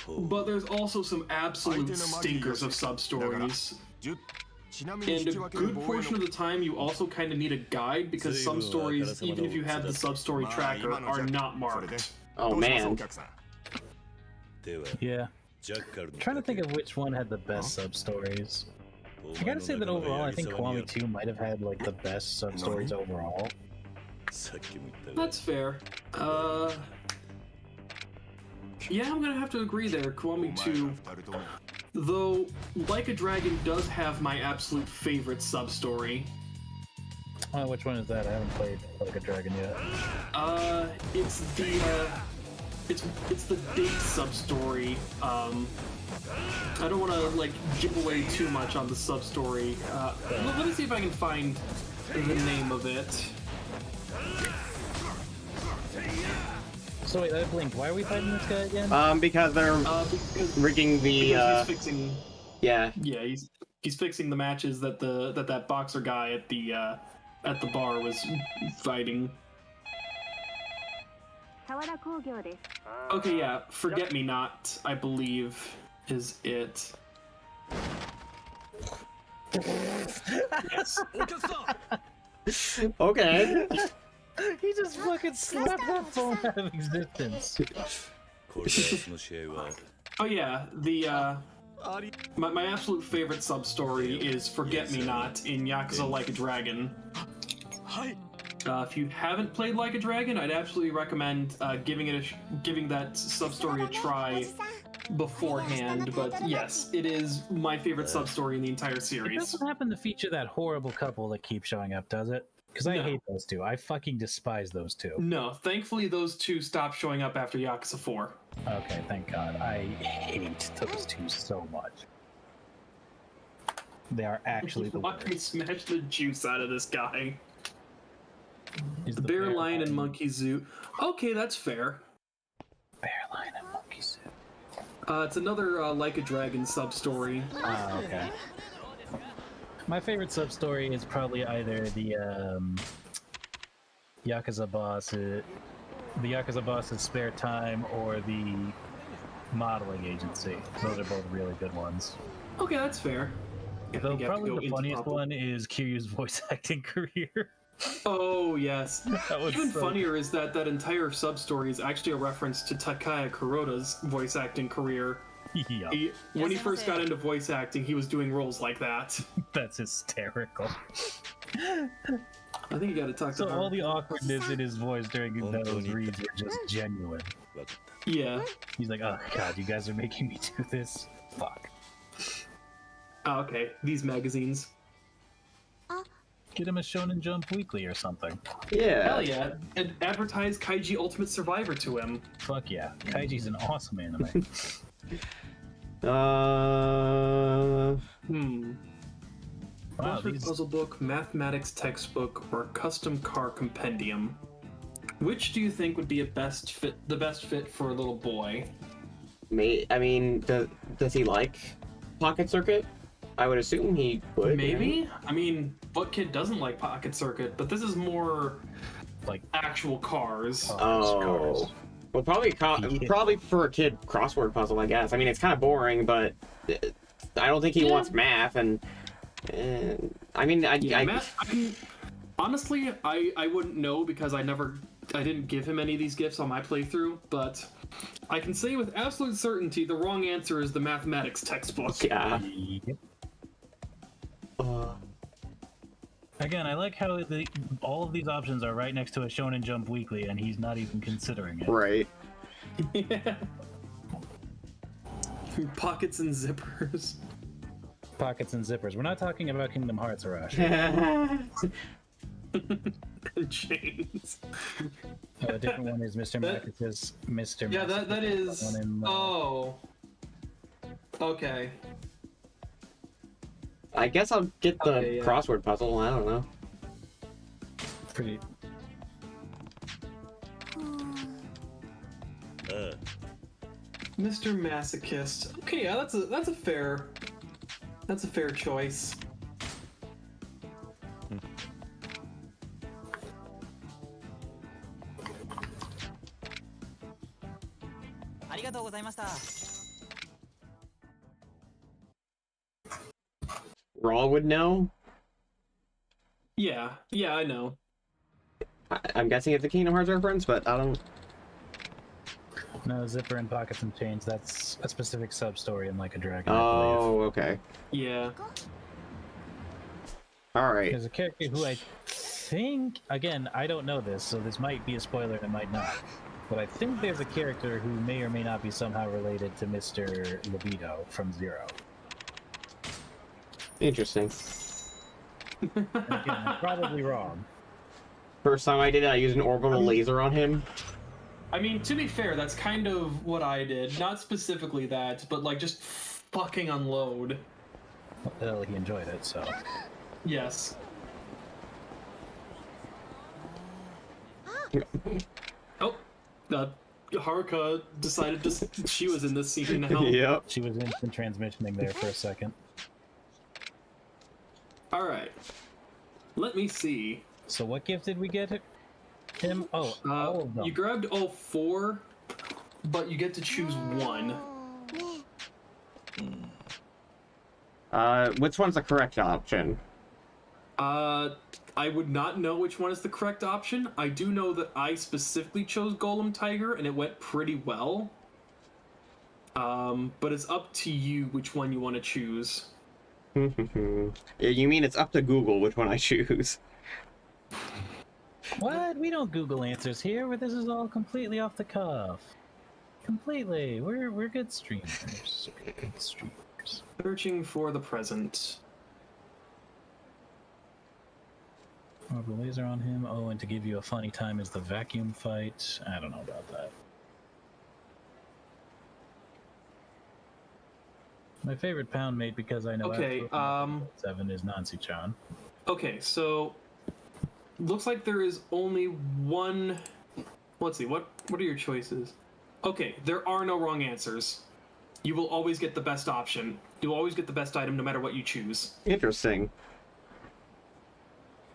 But there's also some absolute stinkers of sub-stories. And a good portion of the time, you also kind of need a guide, because some stories, even if you have the sub-story tracker, are not marked. Oh, man. Yeah. I'm trying to think of which one had the best sub-stories. I gotta say that overall, I think Kiwami 2 might have had, like, the best sub-stories overall. That's fair. Yeah, I'm gonna have to agree there. Kiwami 2, though, Like a Dragon does have my absolute favorite sub-story. Oh, which one is that? I haven't played Like a Dragon yet. It's the, it's the date sub-story. I don't want to, like, give away too much on the sub-story. Let me see if I can find the name of it. So wait, I blinked. Why are we fighting this guy again? Because they're rigging the, because he's fixing... Yeah. Yeah, he's fixing the matches that that boxer guy at the bar was fighting. Okay, yeah, Forget Me Not, I believe, is it. Yes. Okay. He just fucking slapped that phone out of existence. Oh yeah, the my absolute favorite sub-story is Forget Me Not in Yakuza Like a Dragon. If you haven't played Like a Dragon, I'd absolutely recommend giving that sub-story a try beforehand. But yes, it is my favorite sub-story in the entire It series. doesn't happen to feature that horrible couple that keeps showing up, does it? Because I hate those two. I fucking despise those two. No, thankfully those two stopped showing up after Yakuza 4. Okay, thank God. I hate those two so much. They are actually the Watch worst. me smash the juice out of this guy. He's The Bear, Lion, and Monkey Zoo. Okay, that's fair. Bear, Lion, and Monkey Zoo. It's another Like a Dragon sub-story. Ah, okay. My favorite sub-story is probably either the Yakuza boss's spare time, or the modeling agency. Those are both really good ones. Okay, that's fair. Though probably the funniest one is Kiryu's voice acting career. Oh, yes. Even so funnier is that entire sub-story is actually a reference to Takaya Kuroda's voice acting career. Yeah. When he first got into voice acting, he was doing roles like that. That's hysterical. I think you gotta talk to So her. all the awkwardness in his voice during those reads were just genuine. Yeah. He's like, oh god, you guys are making me do this? Fuck. Oh, okay. These magazines. Get him a Shonen Jump Weekly or something. Yeah. Hell yeah. And advertise Kaiji Ultimate Survivor to him. Fuck yeah. Kaiji's an awesome anime. Wow, Crossword puzzle book, mathematics textbook, or custom car compendium. Which do you think would be the best fit for a little boy? I mean, does he like Pocket Circuit? I would assume he would. Maybe. Right? I mean, what kid doesn't like Pocket Circuit? But this is more like actual cars. Oh. Well, probably for a kid, crossword puzzle, I guess. I mean, it's kind of boring, but I don't think he wants math, and I mean, math, honestly, I wouldn't know because I didn't give him any of these gifts on my playthrough, but I can say with absolute certainty the wrong answer is the mathematics textbook. Yeah. Again, I like how all of these options are right next to a Shonen Jump Weekly, and he's not even considering it. Right. Yeah. Pockets and zippers. Pockets and zippers. We're not talking about Kingdom Hearts, Arash. And chains. A different one is Mr. Marcus's Mr. Yeah, that is. Oh. Okay. I guess I'll get the crossword puzzle. I don't know. Pretty. Mr. Masochist. Okay, yeah, that's a fair choice. Rall would know? Yeah, I know. I'm guessing it's a Kingdom Hearts reference, but I don't... No, Zipper and Pockets and Chains, that's a specific sub-story in Like a Dragon, Oh, okay. Yeah. Alright. There's a character who I think... Again, I don't know this, so this might be a spoiler and it might not. But I think there's a character who may or may not be somehow related to Mr. Libido from Zero. Interesting. Again, I'm probably wrong. First time I did it, I used an orbital laser on him. I mean, to be fair, that's kind of what I did. Not specifically that, but like just fucking unload. Well, he enjoyed it, so. Yes. Oh, Haruka decided she was in this scene now. Yep. She was instant transmissioning there for a second. Alright. Let me see. So what gift did we get him? Oh, all of them. You grabbed all 4, but you get to choose 1. Which one's the correct option? I would not know which one is the correct option. I do know that I specifically chose Golem Tiger, and it went pretty well. But it's up to you which one you want to choose. You mean it's up to Google which one I choose? What? We don't Google answers here, where this is all completely off the cuff. Completely. We're good streamers. We're good streamers. Searching for the present. Oh, the laser on him. Oh, and to give you a funny time is the vacuum fight. I don't know about that. My favorite pound mate, because I know 7 is Nancy-chan. Okay, so looks like there is only one. Let's see, what are your choices? Okay, there are no wrong answers. You will always get the best option. You'll always get the best item no matter what you choose. Interesting.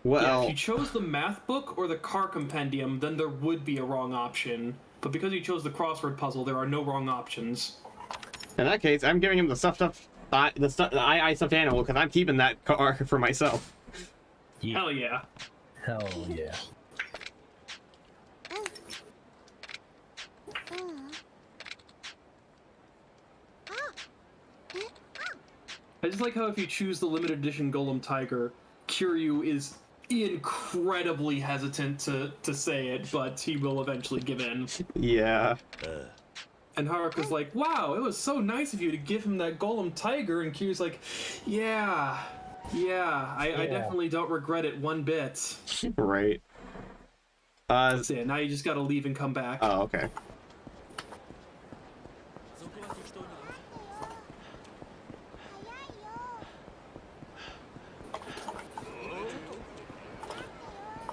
Well, yeah, if you chose the math book or the car compendium, then there would be a wrong option. But because you chose the crossword puzzle, there are no wrong options. In that case, I'm giving him the stuffed animal because I'm keeping that car for myself. Yeah. Hell yeah. Hell yeah. I just like how if you choose the limited edition Golem Tiger, Kiryu is incredibly hesitant to say it, but he will eventually give in. Yeah. And Haruka's like, wow, it was so nice of you to give him that Golem Tiger. And Kiryu's like, yeah, I definitely don't regret it one bit. Right. So yeah, now you just gotta leave and come back. Oh, okay.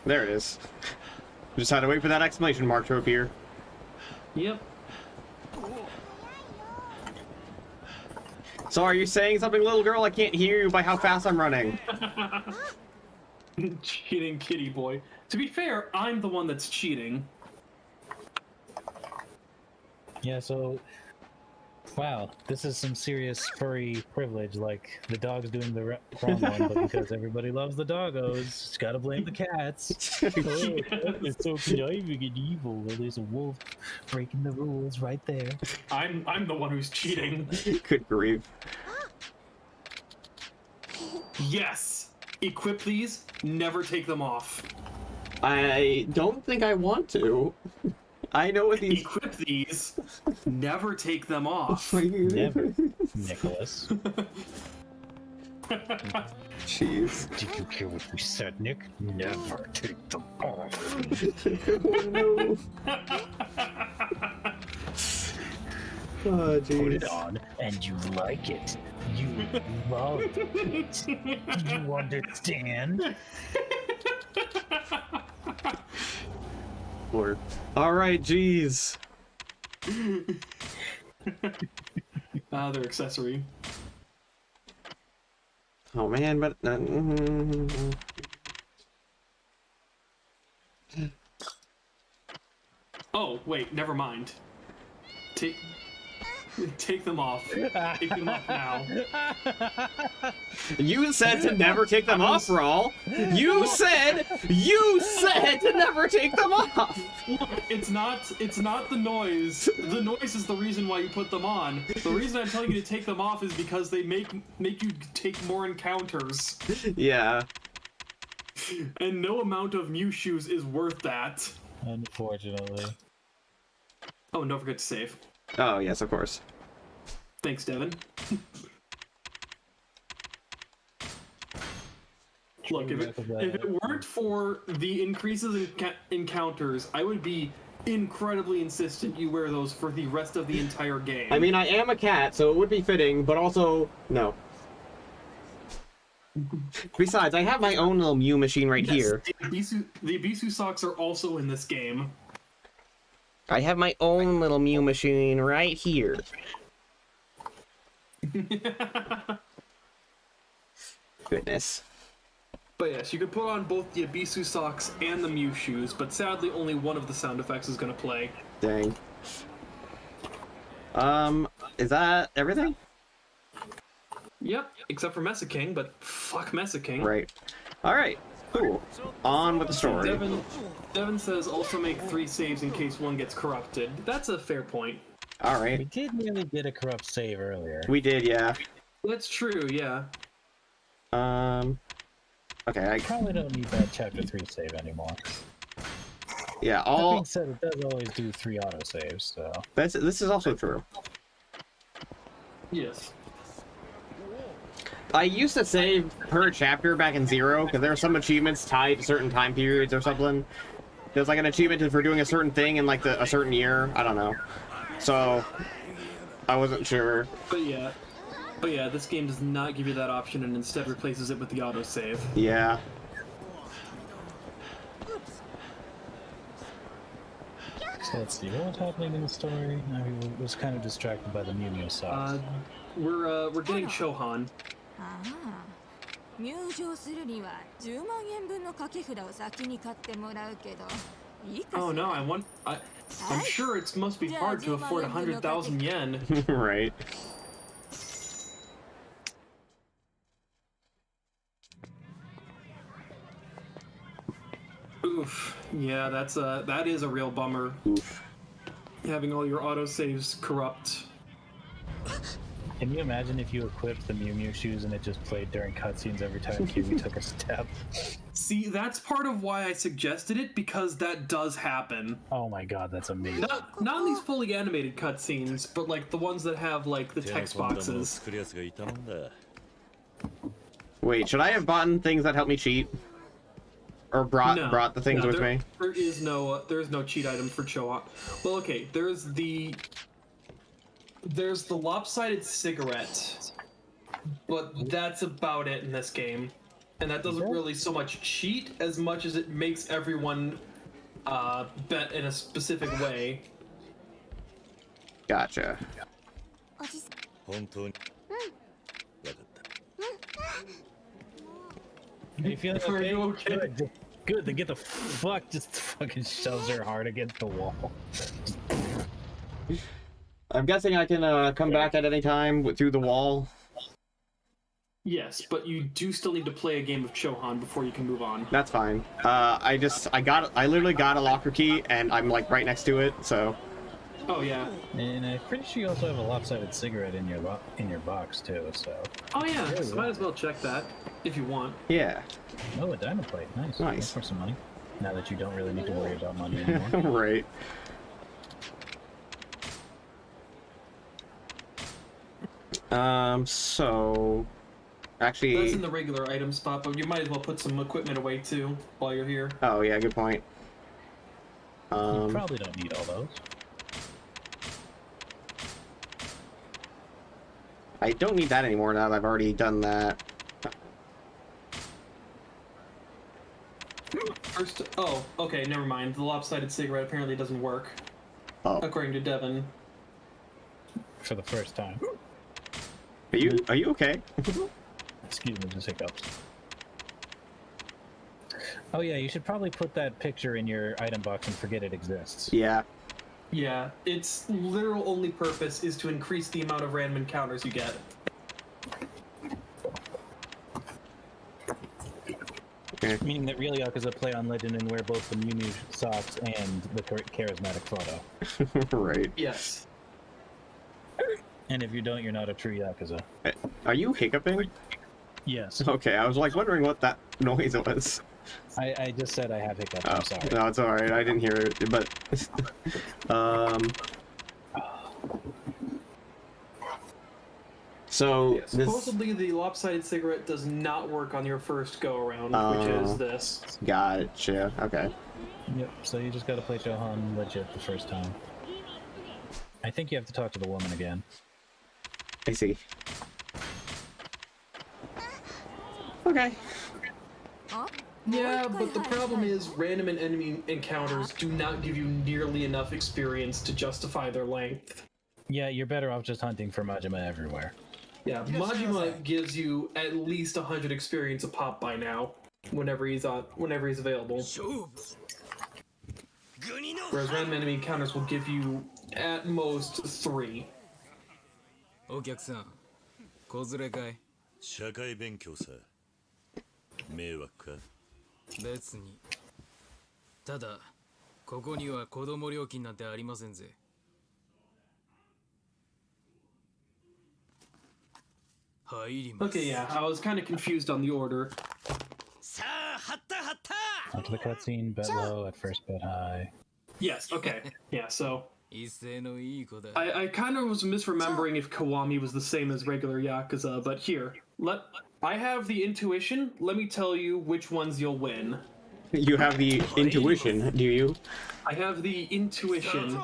there it is. Just had to wait for that exclamation mark to appear. Yep. So are you saying something, little girl? I can't hear you by how fast I'm running. Cheating kitty boy. To be fair, I'm the one that's cheating. Yeah, so... Wow, this is some serious furry privilege, like the dog's doing the wrong one, but because everybody loves the doggos, it's gotta blame the cats. Oh, it's so conniving and evil. Well, there's a wolf breaking the rules right there. I'm the one who's cheating. Good grief. Yes! Equip these, never take them off. I don't think I want to. I know what these... Equip these, never take them off. Never, Nicholas. Jeez. Did you hear what we said, Nick? Never take them off. Oh, no. Oh, jeez. Put it on, and you like it. You love it. Do you understand? Lord. All right, jeez. Their accessory. Oh man, but Oh wait, never mind. Take them off. Take them off now. You said to never take them off, Rall. You said to never take them off. Look, it's not the noise. The noise is the reason why you put them on. The reason I'm telling you to take them off is because they make you take more encounters. Yeah. And no amount of Mew shoes is worth that. Unfortunately. Oh, and don't forget to save. Oh, yes, of course. Thanks, Devin. Look, if it weren't for the increases in encounters, I would be incredibly insistent you wear those for the rest of the entire game. I mean, I am a cat, so it would be fitting, but also, no. Besides, I have my own little Mew machine right here. The Ibisu socks are also in this game. I have my own little Mew machine right here. Goodness. But yes, you can put on both the Ibisu socks and the Mew shoes, but sadly only one of the sound effects is going to play. Dang. Is that everything? Yep, except for Mesa King, but fuck Mesa King. Right. Alright, cool. On with the story. Devin says also make 3 saves in case one gets corrupted. That's a fair point. Alright. We did nearly get a corrupt save earlier. We did, yeah. That's true, yeah. Okay, I probably don't need that chapter 3 save anymore. Yeah, That being said, it does always do 3 autosaves, so... This is also true. Yes. I used to save per chapter back in Zero, because there were some achievements tied to certain time periods or something. There's like an achievement for doing a certain thing in like a certain year. I don't know. So, I wasn't sure. But yeah, this game does not give you that option and instead replaces it with the autosave. Yeah. So let's see, what was happening in the story? I was kind of distracted by the Mew Mew socks. We're getting Shohan. Oh no, I'm sure it must be hard to afford 100,000 yen. Right. Oof. Yeah, that is a real bummer. Oof. Having all your autosaves corrupt. Can you imagine if you equipped the Mew Mew shoes and it just played during cutscenes every time Kiwi took a step? See, that's part of why I suggested it, because that does happen. Oh my god, that's amazing. Not in these fully animated cutscenes, but like the ones that have like the text boxes. Wait, should I have bought things that help me cheat? Or brought the things with me? There is no cheat item for Shohan. Well, okay, there's the lopsided cigarette, but that's about it in this game. And that doesn't really so much cheat as much as it makes everyone bet in a specific way. Gotcha. Are you feeling okay? Are you okay? Good, then get the fuck, just fucking shoves her hard against the wall. I'm guessing I can come back at any time through the wall. Yes, but you do still need to play a game of Chohan before you can move on. That's fine. I literally got a locker key, and I'm like right next to it, so. Oh yeah. And I'm pretty sure you also have a lopsided cigarette in your box too. So. Oh yeah, so might as well check that if you want. Yeah. Oh, a diamond plate. Nice. Nice. For some money. Now that you don't really need to worry about money anymore. Right. So. Actually. That's in the regular item spot, but you might as well put some equipment away too while you're here. Oh yeah, good point. You probably don't need all those. I don't need that anymore now that I've already done that. First, oh, okay, never mind. The lopsided cigarette apparently doesn't work. Oh. According to Devin. For the first time. Are you okay? Excuse me, just hiccups. Oh yeah, you should probably put that picture in your item box and forget it exists. Yeah. Yeah, its literal only purpose is to increase the amount of random encounters you get. Okay. Meaning that real Yakuza play on Legend and wear both the Mew Mew socks and the charismatic photo. Right. Yes. And if you don't, you're not a true Yakuza. Are you hiccuping? Yes. Okay, I was like wondering what that noise was. I just said I have hiccups, I'm sorry. No, it's alright, I didn't hear it, but... So, Yeah, supposedly the lopsided cigarette does not work on your first go-around, which is this. Gotcha, okay. Yep, so you just gotta play Chohan legit the first time. I think you have to talk to the woman again. I see. Okay. Yeah, but the problem is random and enemy encounters do not give you nearly enough experience to justify their length. Yeah, you're better off just hunting for Majima everywhere. Yeah, Majima gives you at least 100 experience a pop by now, whenever he's available. Whereas random enemy encounters will give you at most 3. お客さん、子連れかい？社会勉強さ。迷惑か？別に。ただ、ここには子供料金なんてありませんぜ。Okay, yeah, I was kind of confused on the order. Onto the cutscene, bet low, at first bet high. Yes, okay. Yeah, so... I kind of was misremembering if Kiwami was the same as regular Yakuza, but here, I have the intuition. Let me tell you which ones you'll win. You have the intuition, do you? I have the intuition.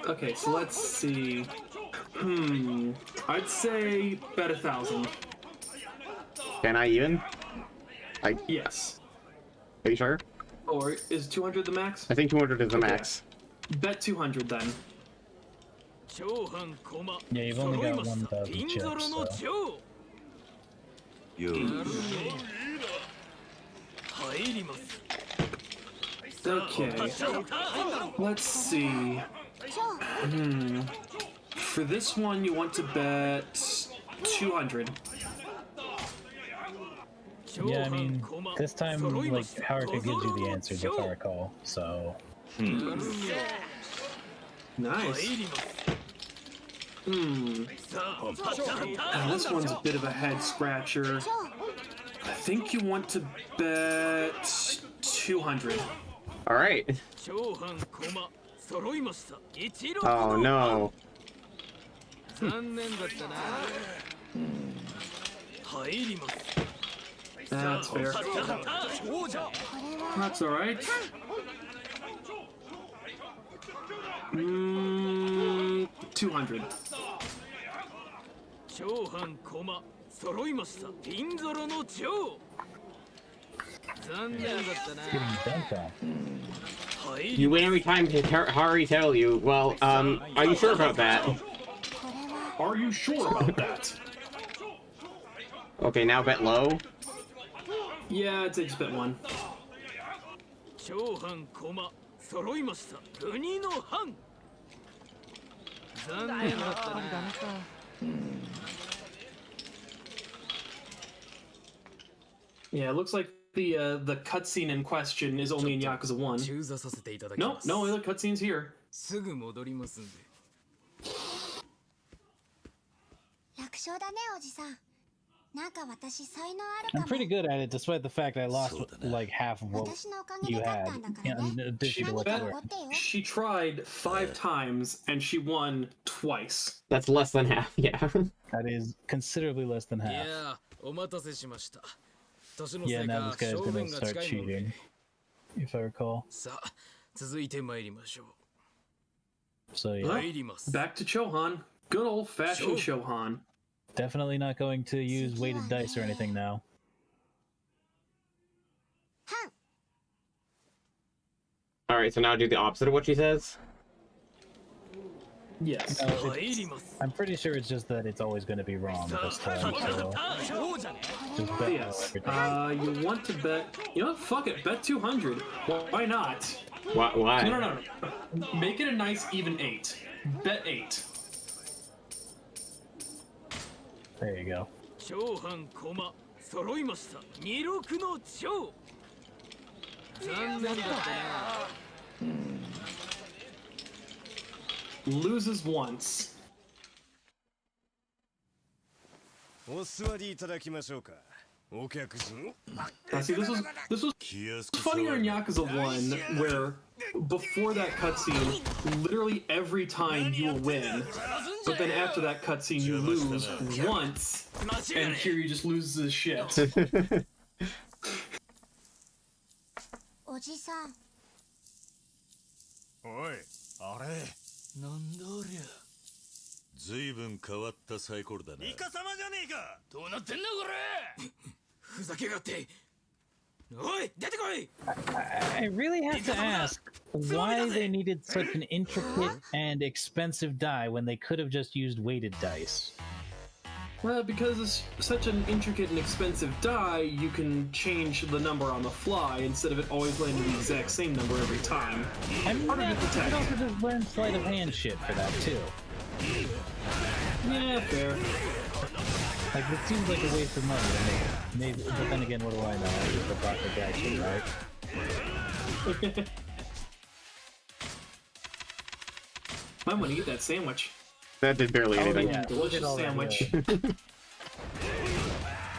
Okay, so let's see. I'd say bet 1,000. Can I even? Yes. Are you sure? Or is 200 the max? I think 200 is the max. Bet 200 then. Yeah, you've only got 1,000 chips, so... Okay. Let's see. For this one, you want to bet 200. Yeah, I mean, this time, like, Haruka gives you the answers, if I recall, so... Nice. This one's a bit of a head-scratcher. I think you want to bet 200. Alright. Oh no. That's fair. That's alright. 200. 揃いました。ピンゾロの蝶。残念だったな。 You win every time Hari tell you. Well, are you sure about that? Are you sure about that? Okay, now bet low. Yeah, I'd say just bet one. 長半駒揃いました。国の半。残念だったな。 Yeah, it looks like the cutscene in question is only in Yakuza 1. No, no other cutscenes here. すぐ戻りますんで。楽勝だね、おじさん。なんか私才能あるか I'm も。 pretty good at it, despite the fact I lost like half of what 私のおかげ you で勝っ had. たんだからね。 In addition to what you were. She tried 5 times and she won twice. That's less than half, yeah. That is considerably less than い half. や、お待たせしました。年の Yeah, せい now か this guy's 正 gonna 面が start 近いもんで。 cheating, if I recall. さあ、続いて参りましょう。 So yeah, Well, back to Chohan. Good old-fashioned Chohan. definitely not going to use weighted dice or anything now. Alright, so now do the opposite of what she says? Yes. No, I'm pretty sure it's just that it's always going to be wrong this time. So just bet Yes. everything. You want to bet... You know what? Fuck it. Bet 200. Why not? Why? No. Make it a nice even 8. Bet 8. There you go. 長半駒揃いました。26の蝶。残念だったな。 Loses once. お座りいただきましょうか。お客人。 Now, see, this was funnier in Yakuza 1, where before that cutscene, literally every time you will win, but then after that cutscene you lose once, and Kiryu just loses his shit. おじさん。おい、あれ。なんだありゃ。随分変わったサイコロだな。イカ様じゃねえか。どうなってんだこれ。ふざけやがって。おい、出てこい。 I really have to ask why they needed such an intricate and expensive die when they could have just used weighted dice. Well, because it's such an intricate and expensive die, you can change the number on the fly instead of it always landing the exact same number every time. I mean, Part of you it could also just learn sleight of hand shit for that too. Yeah, fair. Like, it seems like a waste of money to me. Maybe, but then again, what do I know? I just bought the guy shit, right? Might want to eat that sandwich. That did barely anything. Yeah, Delicious sandwich. I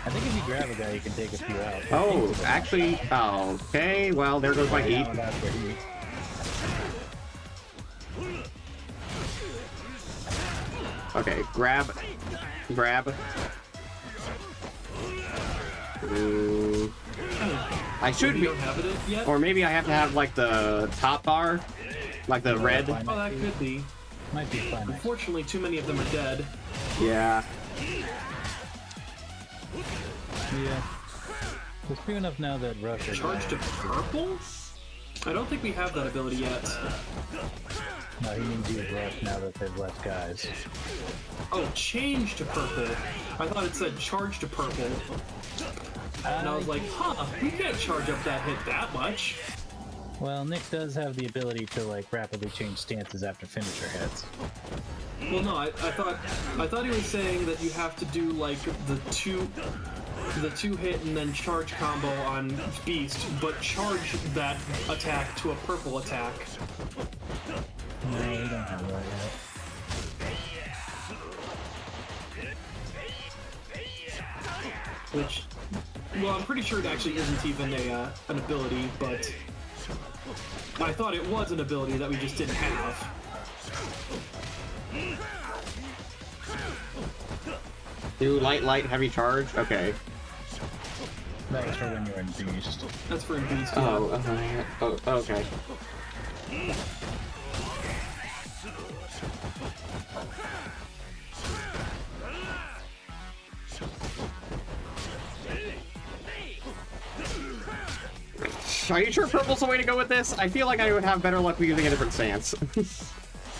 think if you grab a guy, you can take a few out. Oh, actually, okay, well, there goes my heat. Okay, grab. I should be, or maybe I have to have like the top bar, like the red. Oh, that could be. Might be fun. Unfortunately, too many of them are dead. Yeah. Yeah. It's true enough now that Russia... Charge to purple? I don't think we have that ability yet. No, he means use Rush now that there's less guys. Oh, change to purple. I thought it said charge to purple. And I was like, huh, we can't charge up that hit that much. Well, Nick does have the ability to, like, rapidly change stances after finisher hits. Well, no, I thought he was saying that you have to do, like, the two hit and then charge combo on Beast, but charge that attack to a purple attack. No, we don't have that yet. Which, well, I'm pretty sure it actually isn't even an ability, but I thought it was an ability that we just didn't have. Do light, heavy charge? Okay. That was for when you were in Beast. That's for in Beast, yeah. Oh, okay. Are you sure purple's the way to go with this? I feel like I would have better luck using a different stance.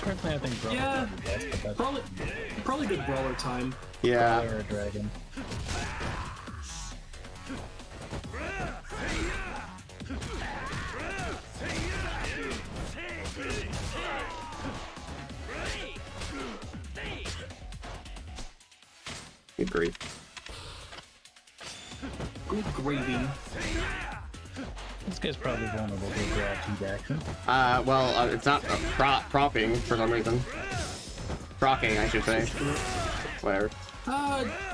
Personally, I think Brawler Yeah, would be best, but probably good brawler time. Yeah. Brawler or Dragon. Good grief. Good gravy. This guy's probably vulnerable to a grab heat action. Well, it's not propping for some reason. Procking, I should say. Whatever.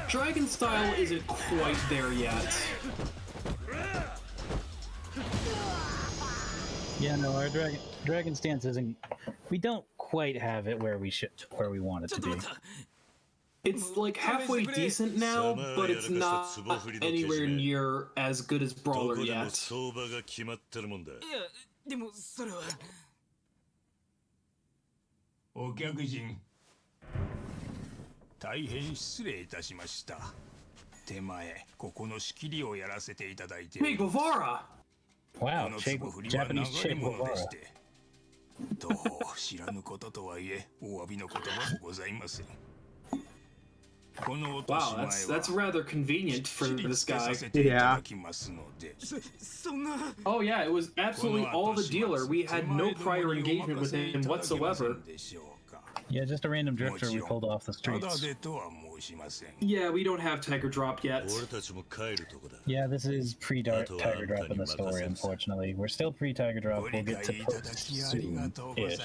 Dragon style isn't quite there yet. Yeah, no, our dragon stance isn't. We don't quite have it where we want it to be. It's like halfway decent now, but it's not anywhere near as good as brawler yet. でもそれはお客人大変失礼いたしました手前ここの仕切りをやらせていただいて Hey Guevara! Wow, Japanese Che Guevara. どう知らぬこととはいえお詫びの言葉もございません Wow, that's rather convenient for this guy. Yeah. Oh yeah, it was absolutely all the dealer. We had no prior engagement with him whatsoever. Yeah, just a random drifter we pulled off the streets. Yeah, we don't have Tiger Drop yet. Yeah, this is pre-Tiger Drop in the story, unfortunately. We're still pre-Tiger Drop. We'll get to post soon-ish.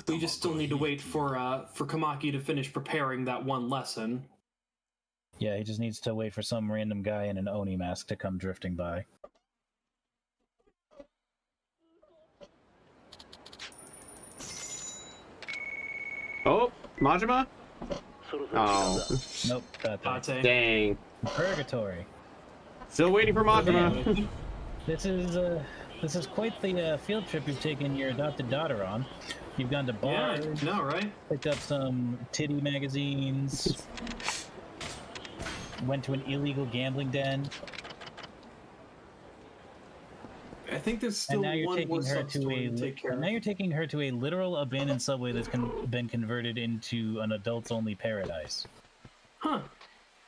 We just still need to wait for Kamaki to finish preparing that one lesson. Yeah, he just needs to wait for some random guy in an Oni mask to come drifting by. Oh, Majima? Oh. Nope, Date. Dang. Purgatory. Still waiting for Majima. This is quite the field trip you've taken your adopted daughter on. You've gone to bars. Yeah, no, right? Picked up some titty magazines. Went to an illegal gambling den. I think there's still one more sub-story to take care of. Now you're taking her to a literal abandoned subway that's been converted into an adults-only paradise. Huh.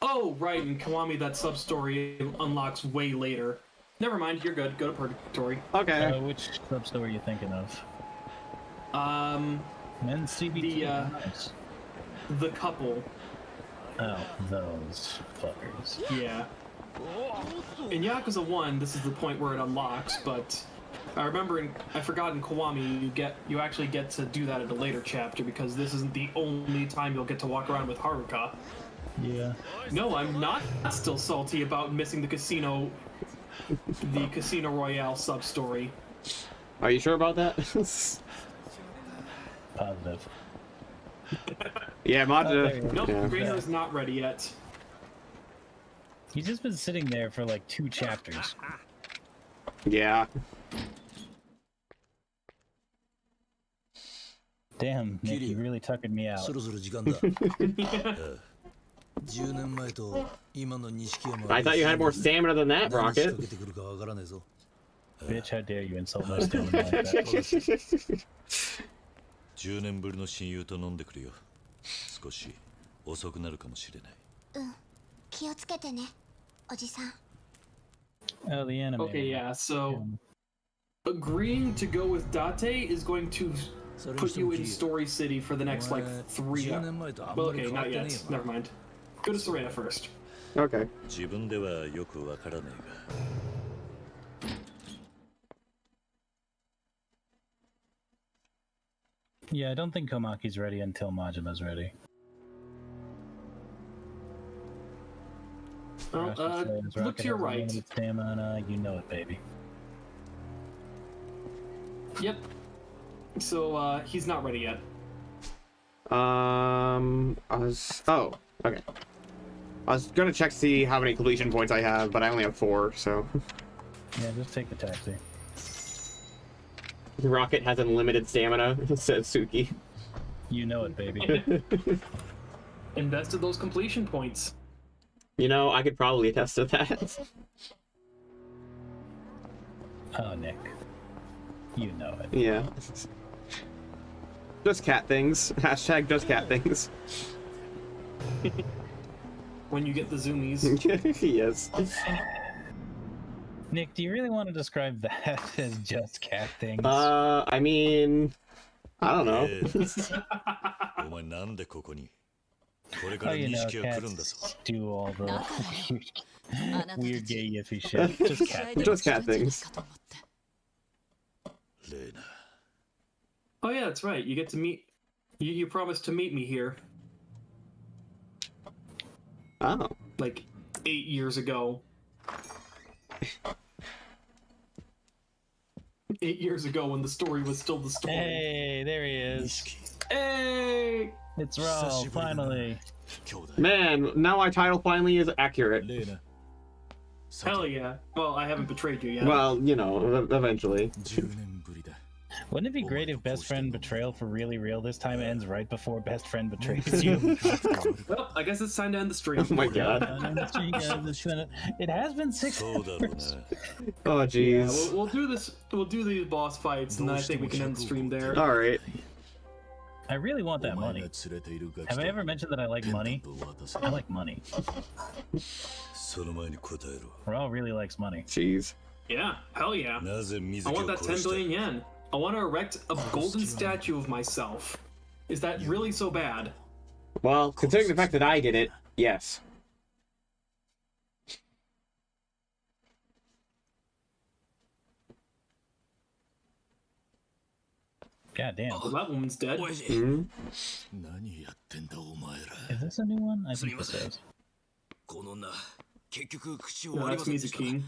Oh, right, in Kiwami that sub-story unlocks way later. Never mind, you're good. Go to Purgatory. Okay. Which sub-story are you thinking of? Men's CBT. The couple. Oh, those fuckers. Yeah. In Yakuza 1, this is the point where it unlocks, but I remember I forgot in Kiwami you actually get to do that in a later chapter because this isn't the only time you'll get to walk around with Haruka. Yeah. No, I'm not still salty about missing the Casino Royale sub-story. Are you sure about that? Positive. Yeah, Majima. Nope, Yeah. Greener is not ready yet. He's just been sitting there for like 2 chapters. Yeah. Damn, Nick, you really tuckered me out. I thought you had more stamina than that, Rokkit. Bitch, how dare you insult my stamina like that. 10年ぶりの親友と飲んでくるよ。少し遅くなるかもしれない。気をつけてね、おじさん。 Oh, the anime. Okay, yeah, so agreeing to go with Date is going to put you in Story City for the next, like, 3... Well, okay, not yet. Never mind. Go to Serena first. Okay. 自分ではよくわからないが。 Yeah, I don't think Komaki's ready until Majima's ready. Well, look to your right. Stamina, you know it, baby. Yep. So, he's not ready yet. Oh, okay. I was gonna check to see how many completion points I have, but I only have 4, so... Yeah, just take the taxi. Rokkit has unlimited stamina, says Suki. You know it, baby. Invested those completion points. You know, I could probably attest to that. Oh, Nick. You know it. Yeah. Just cat things. Hashtag just cat things. When you get the zoomies. Yes. Nick, do you really want to describe that as just cat things? I mean, I don't know. Oh, you know, cats do all the weird gay yiffy shit. Just cat things. Just cat things. Oh yeah, that's right. You get to meet. You promised to meet me here. Oh. Like 8 years ago. 8 years ago when the story was still the story. Hey, there he is. Hey! It's Rall, finally. Man, now my title finally is accurate. Hell yeah. Well, I haven't betrayed you yet. Well, you know, eventually. Wouldn't it be great if Best Friend Betrayal for really real this time ends right before Best Friend betrays you? Well, I guess it's time to end the stream. Oh my god. It has been 6 hours. Oh jeez. Yeah, we'll do this. We'll do these boss fights, and then I think we can end the stream there. Alright. I really want that money. Have I ever mentioned that I like money? I like money. Rall really likes money. Jeez. Yeah, hell yeah. I want that 10 billion yen. I want to erect a golden statue of myself. Is that really so bad? Well, considering the fact that I did it, yes. God damn. Oh, that woman's dead. Mm-hmm. Is this a new one? I think this is. No, that's Music King.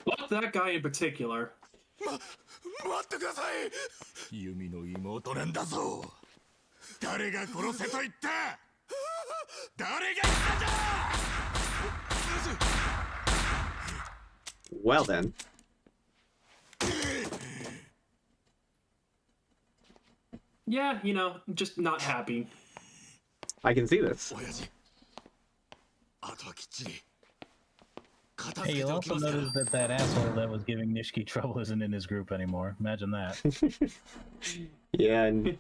Fuck that guy in particular. Well then. Yeah, you know, just not happy. I can see this. Hey, you'll also notice that that asshole that was giving Nishiki trouble isn't in his group anymore. Imagine that. Yeah, and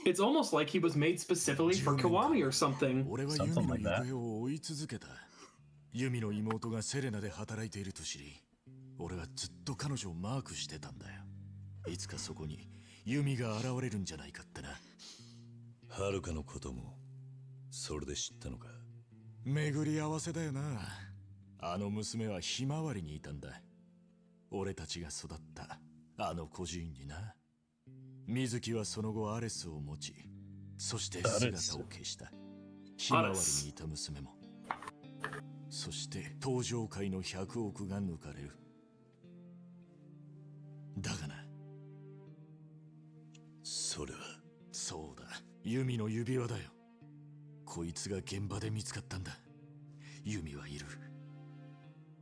it's almost like he was made specifically for Kiwami or something. Something like that. ユミの妹がセレナで働いていると知り、俺はずっと彼女をマークしてたんだよ。いつかそこにユミが現れるんじゃないかってな。はるかのこともそれで知ったのか。巡り合わせだよな。あの娘はひまわりにいたんだ。俺たちが育ったあの孤児院にな。水木はその後アレスを持ち、そして姿を消した。ひまわりにいた娘も。そして登場界の100億が抜かれる。だがな、それはそうだ、ユミの指輪だよ。こいつが現場で見つかったんだ。ユミはいる。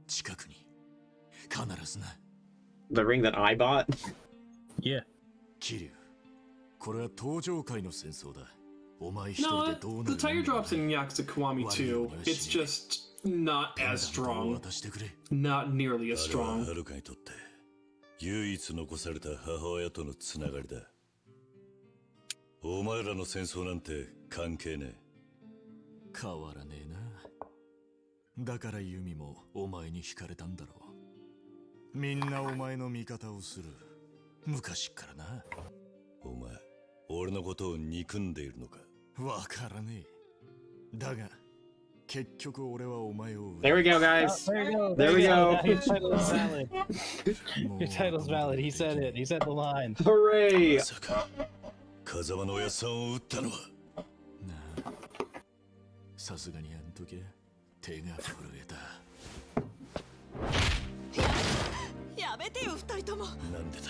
近くに必ずな。The ring that I bought? Yeah. 桐生、これは登場界の戦争だ。お前一 No, 人でどうなる the Tiger Drop's in Yakuza Kiwami too. It's just not as strong. Not nearly as strong. はるかにとって唯一残された母親とのつながりだ。お前らの戦争なんて関係ねえ。変わらねえな。だからユミもお前に惹かれたんだろう。みんなお前の味方をする。昔っからな。お前、俺のことを憎んでいるのか。わからねえ。だが、結局俺はお前を。There we go, guys. There we go. Your title is valid. Your title's valid. He said it. He said the line. Hooray! まさか、風間のおやさんを撃ったのは。なあ、さすがにあん時手が震えた。やめてよ、二人とも。なんでだ。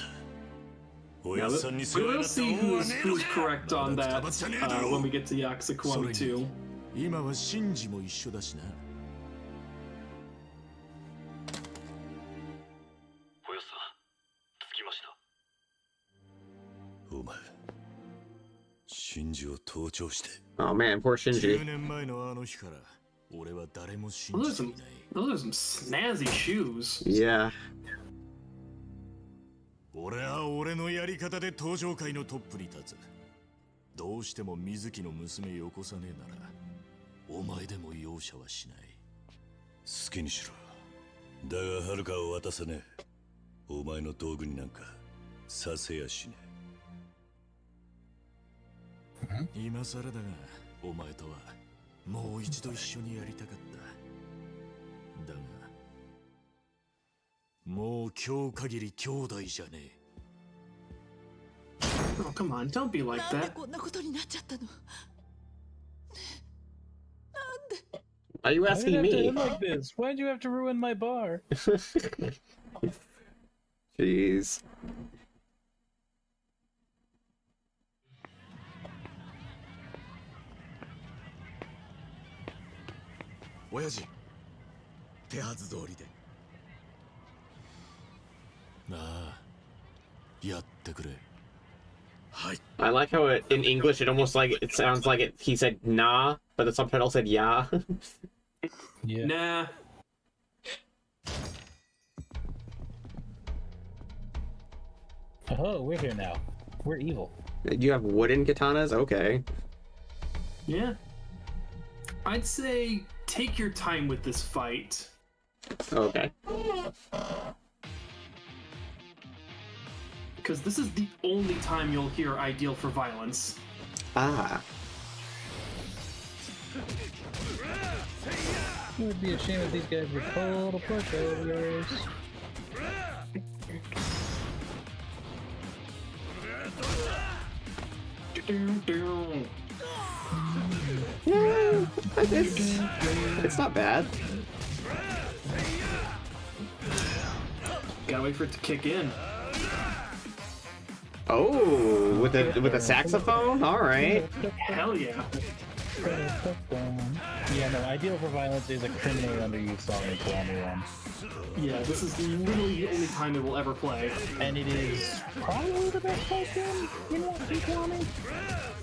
Yeah, we'll see who's correct on that when we get to Yakuza Kiwami 2. 今はシンジも一緒だしな。おやさん、着きました。お前、Oh man, poor Shinji. Those are some snazzy shoes. Yeah. 俺は俺のやり方で登場界のトップに立つ。どうしても水木の娘よこさねえなら、お前でも容赦はしない。好きにしろ。だが遥かを渡さねえ。お前の道具になんかさせやしねえ。今更だが、お前とはもう一度一緒にやりたかった。だが。もう今日限り兄弟じゃねえ。Oh, come on, don't be like that. なんでこんなことになっちゃったの? Why are you asking me? Like this? Why'd you have to ruin my bar? Jeez. Oyaji, 手はず通りで。I like how in English it almost like it sounds like he said nah, but the subtitle said yeah. Yeah. Nah. Oh, we're here now. We're evil. You have wooden katanas? Okay. Yeah. I'd say take your time with this fight. Okay. Because this is the only time you'll hear Ideal for Violence. Ah. It would be a shame if these guys were total pushovers. Yeah, it's not bad. Gotta wait for it to kick in. Oh, with a saxophone? All right. Hell yeah. Yeah, no, Ideal for Violence is a criminally underused song in Kiwami 1. Yeah, this is literally the only time it will ever play. And it is probably the best fight game in Kiwami.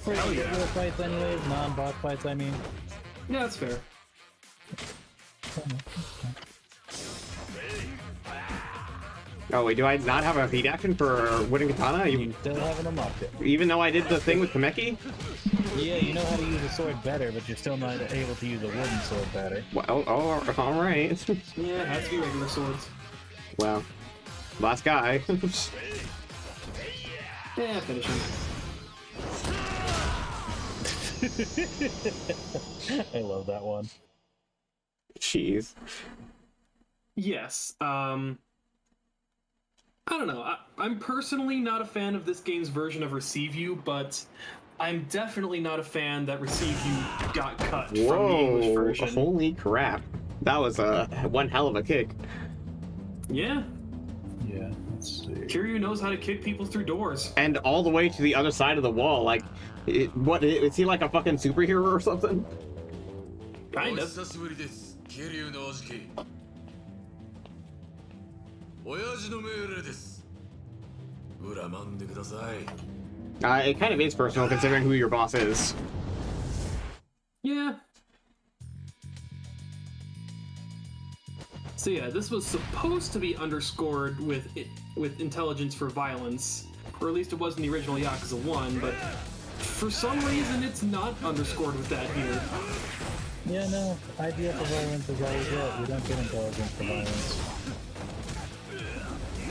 For real fights anyways, non-boss fights I mean. Yeah, that's fair. Oh wait, do I not have a feed action for wooden katana? You still haven't unlocked it. Even though I did the thing with Kameki? Yeah, you know how to use a sword better, but you're still not able to use a wooden sword better. Well, oh, alright. Yeah, it has to be regular swords. Well, last guy. Yeah, finish him. I love that one. Jeez. Yes, I don't know. I'm personally not a fan of this game's version of Receive You, but I'm definitely not a fan that Receive You got cut from the English version. Holy crap. That was one hell of a kick. Yeah. Yeah, let's see. Kiryu knows how to kick people through doors. And all the way to the other side of the wall. Like, is he like a fucking superhero or something? Kind of. It kind of is personal considering who your boss is. Yeah. So yeah, this was supposed to be underscored with intelligence for violence, or at least it was in the original Yakuza 1, but for some reason it's not underscored with that here. Yeah, no, Ideal for Violence is always it. We don't get intelligence for violence.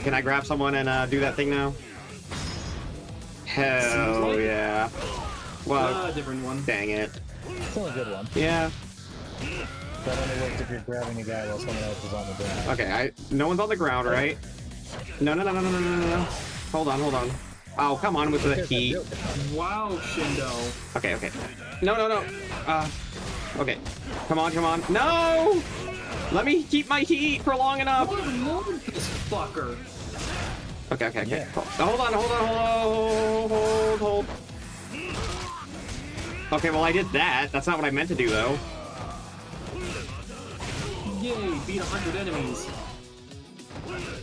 Can I grab someone and do that thing now? Hell like yeah. Well, different one. Dang it. Still a good one. Yeah. That only works if you're grabbing a guy while someone else is on the ground. Okay, no one's on the ground, right? No. Hold on. Oh, come on with the heat. Wow, Shindo. Okay. No. Okay. Come on. No! Let me keep my heat for long enough. This fucker. Okay. Yeah. Hold. Okay, well I did that. That's not what I meant to do though. Yay, beat 100 enemies.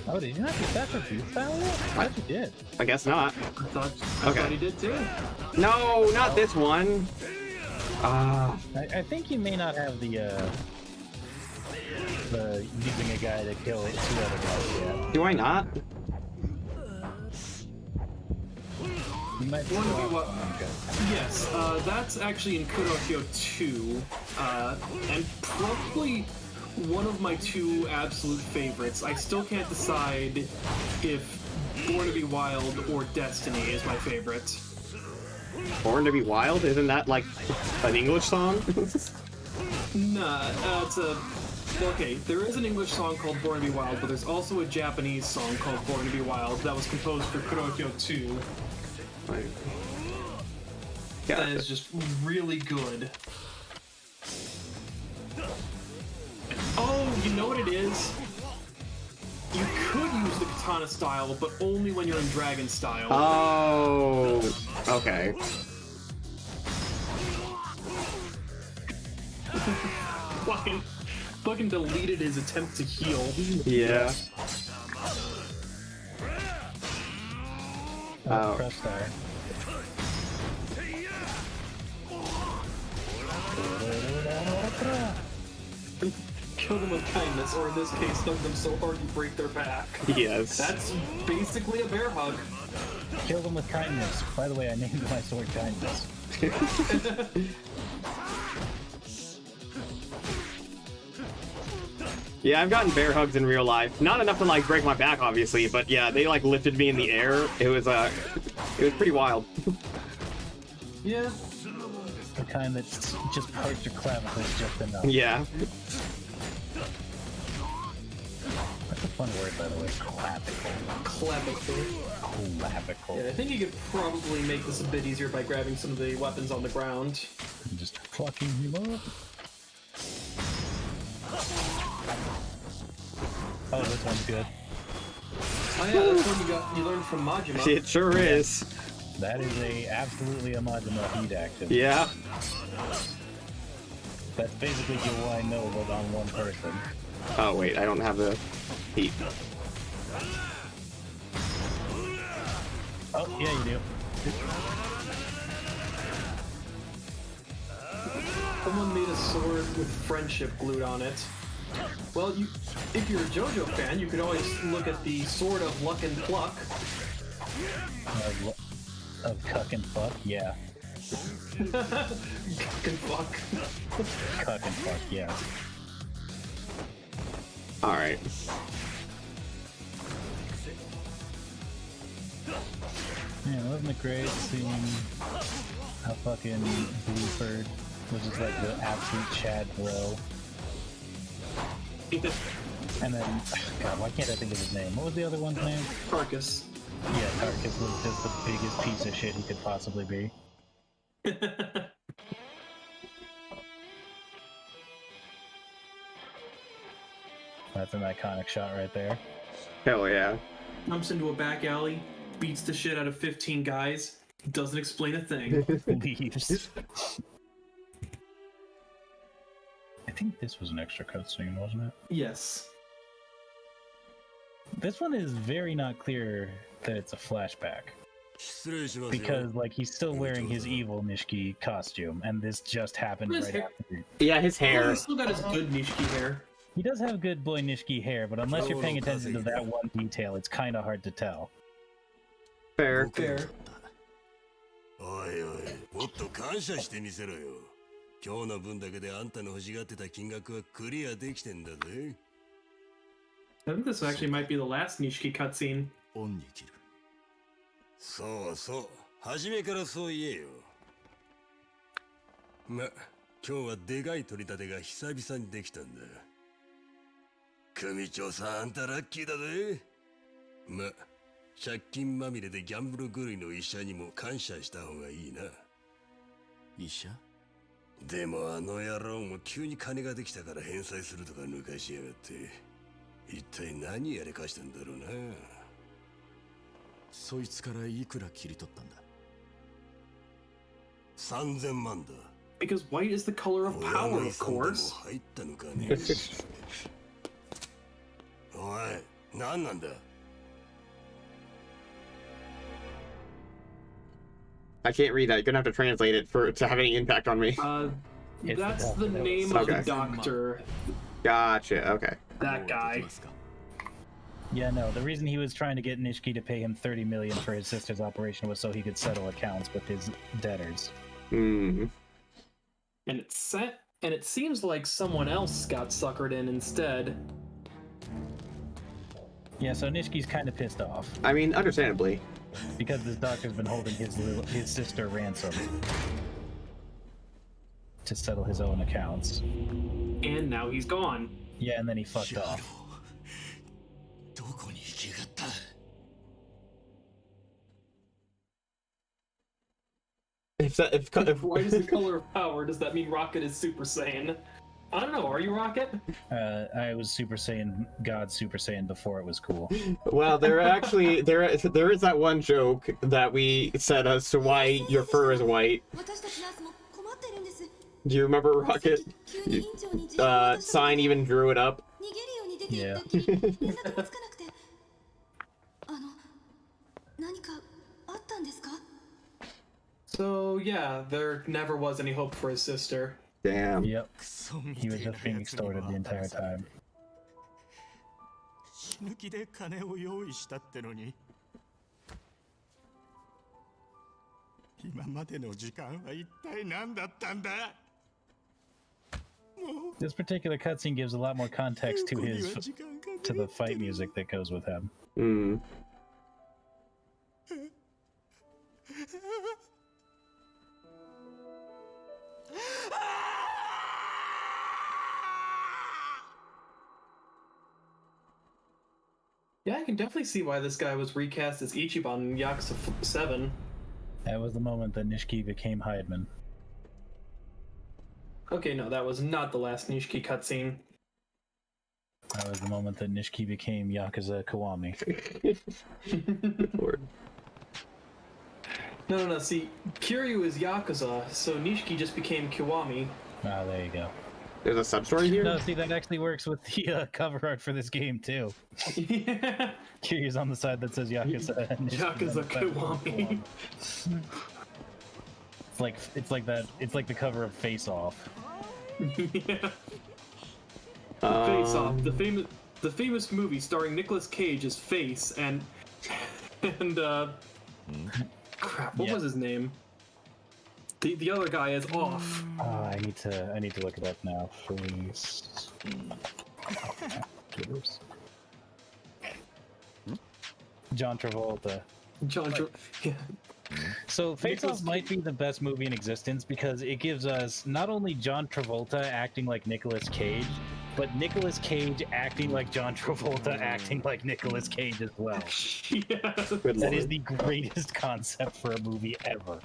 Oh, did you not get that for freestyle yet? I thought you did. I guess not. I thought he did too. No, not this one. I think you may not have the using a guy to kill 2 other guys yet. Do I not? You might be Yes, that's actually in Kurokyo 2, and probably one of my 2 absolute favorites. I still can't decide if Born to be Wild or Destiny is my favorite. Born to be Wild? Isn't that like an English song? Nah, it's a... Okay, there is an English song called Born to be Wild, but there's also a Japanese song called Born to be Wild that was composed for Kurokyo 2. That is just really good. Oh, you know what it is? You could use the katana style, but only when you're in dragon style. Oh, okay. Fucking deleted his attempt to heal. Yeah. Oh. Press there. Kill them with kindness, or in this case, hug them so hard you break their back. Yes. That's basically a bear hug. Kill them with kindness. By the way, I named my sword kindness. Yeah, I've gotten bear hugs in real life. Not enough to like break my back, obviously, but yeah, they like lifted me in the air. It was pretty wild. Yeah. The kind that's just parts your clavicles just enough. Yeah. That's a fun word, by the way. Clavicle. Clavicle. Yeah, I think you could probably make this a bit easier by grabbing some of the weapons on the ground. And just fucking him up. Oh, this one's good. Oh yeah, that's one you learned from Majima. It sure is. That is absolutely a Majima heat action. Yeah. That's basically your why no but on one person. Oh wait, I don't have the heat. Oh, yeah you do. Someone made a sword with friendship glued on it. Well, if you're a JoJo fan, you could always look at the Sword of Luck and Pluck. Of cuck and fuck, yeah. Cuck and fuck. Cuck and fuck, yeah. Alright. Yeah, wasn't it great seeing how fucking Blueford was just like the absolute Chad bro? And then, God, why can't I think of his name? What was the other one's name? Carcass. Yeah, Carcass was just the biggest piece of shit he could possibly be. That's an iconic shot right there. Hell yeah. Jumps into a back alley, beats the shit out of 15 guys, doesn't explain a thing. Leaves. I think this was an extra cutscene, wasn't it? Yes. This one is very not clear that it's a flashback. Because, like, he's still wearing his evil Nishiki costume, and this just happened right after. Yeah, his hair. Oh, he's still got his good Nishiki hair. He does have good boy Nishiki hair, but unless you're paying attention to that one detail, it's kind of hard to tell. Fair. Fair. おいおい、もっと感謝してみせろよ。今日の分だけであんたの欲しがってた金額はクリアできてんだぜ。I think this actually might be the last Nishiki cutscene. オンに切る。そうそう、初めからそう言えよ。ま、今日はでかい取り立てが久々にできたんだ。組長さん、あんたラッキーだぜ。ま、借金まみれでギャンブル狂いの医者にも感謝した方がいいな。医者？でもあの野郎も急に金ができたから返済するとか抜かしやがって、一体何やりかしたんだろうな。そいつからいくら切り取ったんだ？3000万だ。Because white is the color of power, of course. 入ったのかね。おい、何なんだ I can't read that. You're gonna have to translate it for to have any impact on me. That's the name of the doctor. Gotcha. Okay. That guy. Yeah, no. The reason he was trying to get Nishiki to pay him 30 million for his sister's operation was so he could settle accounts with his debtors. Hmm. And it seems like someone else got suckered in instead. Yeah, so Nishiki's kind of pissed off. I mean, understandably. Because this doctor's been holding his sister ransom to settle his own accounts. And now he's gone. Yeah, and then he fucked off. If White is the color of power, does that mean Rokkit is Super Saiyan? I don't know, are you Rokkit? I was Super Saiyan, God Super Saiyan before it was cool. Well, there is that one joke that we said as to why your fur is white. Do you remember Rokkit? Sign even drew it up. Yeah. So yeah, there never was any hope for his sister. Damn. Yep. He was just being extorted the entire time. 死ぬ気で金を用意したってのに今までの時間は一体何だったんだ This particular cutscene gives a lot more context to the fight music that goes with him. Hmm. Yeah, I can definitely see why this guy was recast as Ichiban in Yakuza 7. That was the moment that Nishiki became Hydeman. Okay, no, that was not the last Nishiki cutscene. That was the moment that Nishiki became Yakuza Kiwami. No, see, Kiryu is Yakuza, so Nishiki just became Kiwami. Ah, there you go. There's a sub-story here? No, see, that actually works with the cover art for this game, too. Yeah. Kiryu's on the side that says Yakuza. Yakuza Kiwami. It's like the cover of Face Off. Yeah. Face Off, the famous movie starring Nicolas Cage as Face and crap, what was his name? The other guy is Off. I need to look it up now. Face. John Travolta. Yeah. So Face Off might be the best movie in existence because it gives us not only John Travolta acting like Nicolas Cage, but Nicolas Cage acting like John Travolta acting like Nicolas Cage as well. Yeah. That is the greatest concept for a movie ever.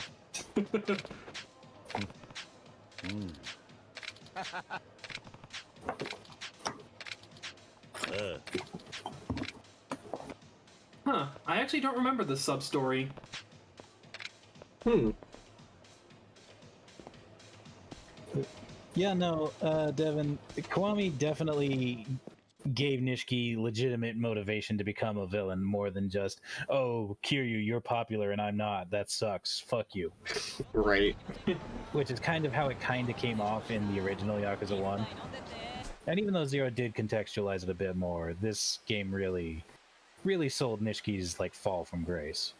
Huh, I actually don't remember the sub-story. Yeah, no, Devin, Kiwami definitely gave Nishiki legitimate motivation to become a villain more than just, oh, Kiryu, you're popular and I'm not. That sucks. Fuck you. Right. Which is kind of how it kind of came off in the original Yakuza 1. And even though Zero did contextualize it a bit more, this game really sold Nishiki's like fall from grace.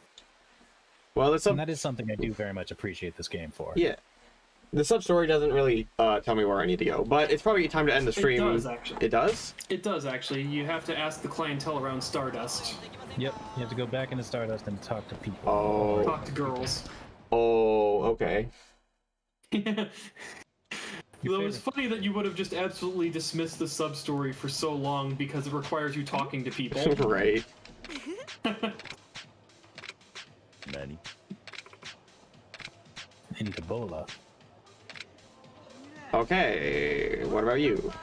Well, and that is something I do very much appreciate this game for. Yeah. The sub-story doesn't really tell me where I need to go, but it's probably time to end the stream. It does, actually. It does? It does, actually. You have to ask the clientele around Stardust. Yep, you have to go back into Stardust and talk to people. Oh. Talk to girls. Oh, okay. Though it's funny that you would have just absolutely dismissed the sub-story for so long because it requires you talking to people. Right. Nani? I need Ebola. Okay, what about you?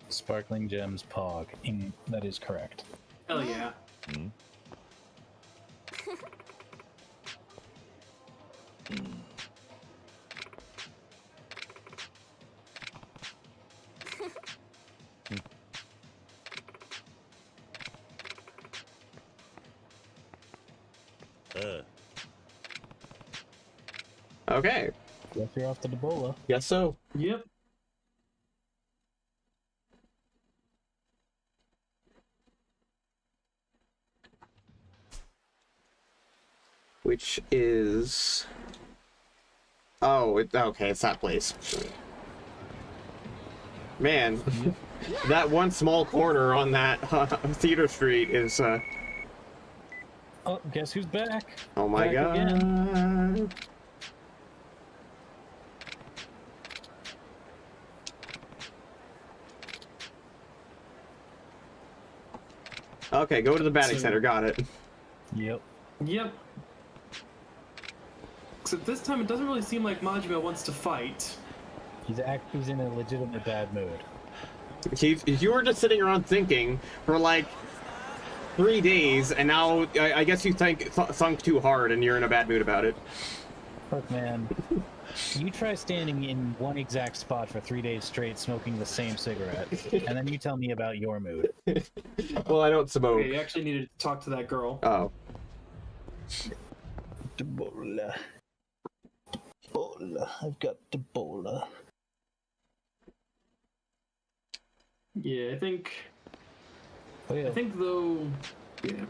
Sparkling Gems Pog. That is correct. Hell yeah. Okay. Guess you're off to the bola. Guess so. Yep. Which is... Oh, okay, it's that place. Man, that one small corner on that theater street is... Oh, guess who's back? Oh my god. Again. Okay, go to the batting center. Got it. Yep. Yep. Except this time it doesn't really seem like Majima wants to fight. He's in a legitimate bad mood. You were just sitting around thinking for like 3 days, and now I guess you sunk too hard and you're in a bad mood about it. Look, man, you try standing in one exact spot for 3 days straight smoking the same cigarette, and then you tell me about your mood. Well, I don't smoke. Okay, you actually needed to talk to that girl. Oh. The bola. Bola. I've got the bola. Yeah, I think... Oh, yeah. I think, though... Yeah.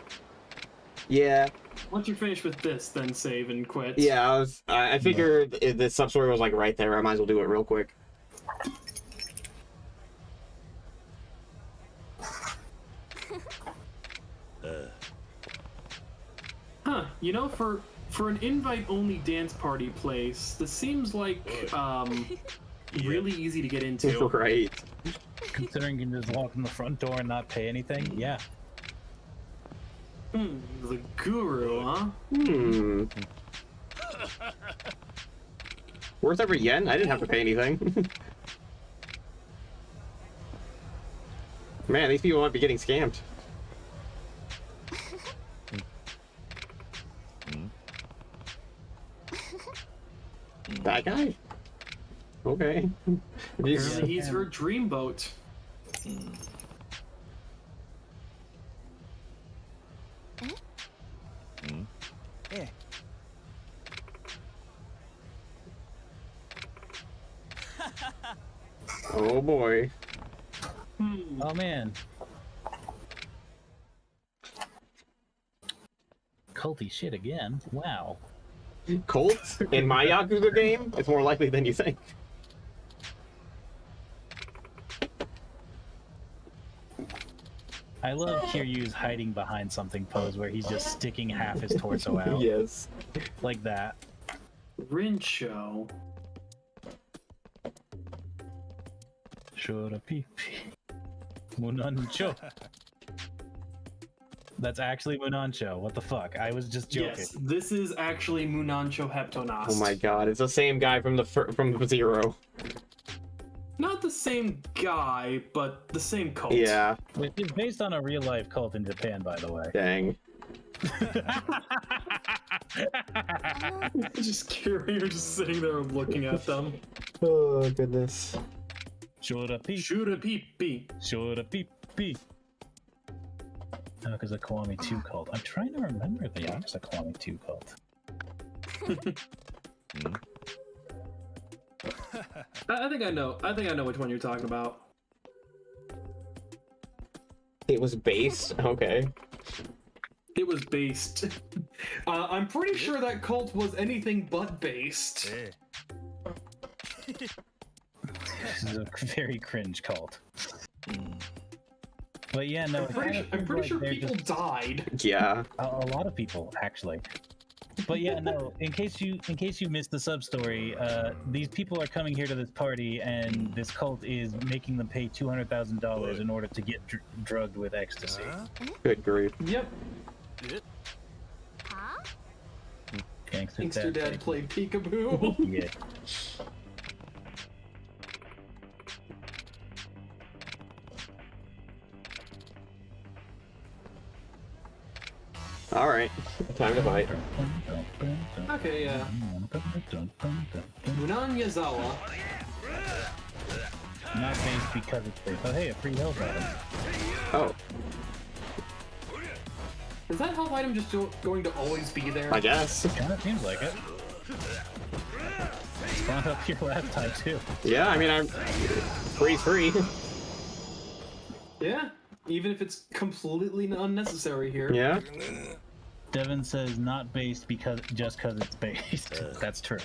Yeah. Once you're finished with this, then save and quit. Yeah, I figured the sub-story was like right there. I might as well do it real quick. Huh, you know, for an invite-only dance party place, this seems like, really easy to get into. Right. Considering you can just walk in the front door and not pay anything, yeah. The guru, huh? Worth every yen? I didn't have to pay anything. Man, these people might be getting scammed. That guy? Okay. Apparently he's her dreamboat. Oh boy. Oh man. Culty shit again. Wow. Colts? In my Yakuza game? It's more likely than you think. I love Kiryu's hiding behind something pose where he's just sticking half his torso out. Yes. Like that. Rincho. Shura pipi. Munancho. That's actually Munancho. What the fuck? I was just joking. Yes, this is actually Munancho Heptonast. Oh my god, it's the same guy from from Zero. Not the same guy, but the same cult. Yeah. It's based on a real life cult in Japan, by the way. Dang. Just curious, you're just sitting there looking at them. Oh goodness. Shura pipi. Shura pipi. Shura pipi. Yakuza Kiwami 2 cult. I'm trying to remember the Yakuza Kiwami 2 cult. I think I know. I think I know which one you're talking about. It was based? Okay. It was based. I'm pretty sure that cult was anything but based. This is a very cringe cult. But yeah, no. I'm pretty sure people died. Yeah. A lot of people, actually. But yeah, no. In case you missed the sub story, these people are coming here to this party, and this cult is making them pay $200,000 in order to get drugged with ecstasy. Good grief. Yep. Gangster Dad played peekaboo. Yeah. Alright, time to fight. Okay, yeah. Munan Yazawa. Not based because it's based. Oh hey, a free health item. Oh. Is that health item just going to always be there? I guess. Kind of seems like it. It's gone up here last time too. Yeah, I mean, I'm free. Yeah, even if it's completely unnecessary here. Yeah. Devin says not based just because it's based. That's true.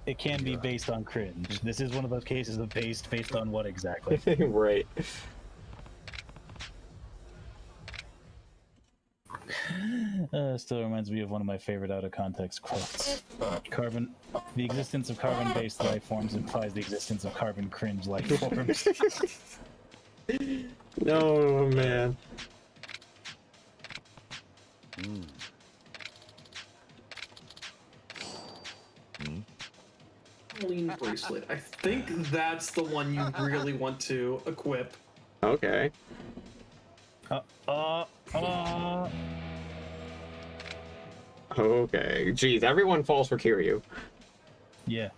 It can be based on cringe. This is one of those cases of based on what exactly? Right. Still reminds me of one of my favorite out-of-context quotes. The existence of carbon-based life forms implies the existence of carbon cringe life forms. No, man. Lean bracelet. I think that's the one you really want to equip. Okay. Okay. Jeez, everyone falls for Kiryu. Yeah.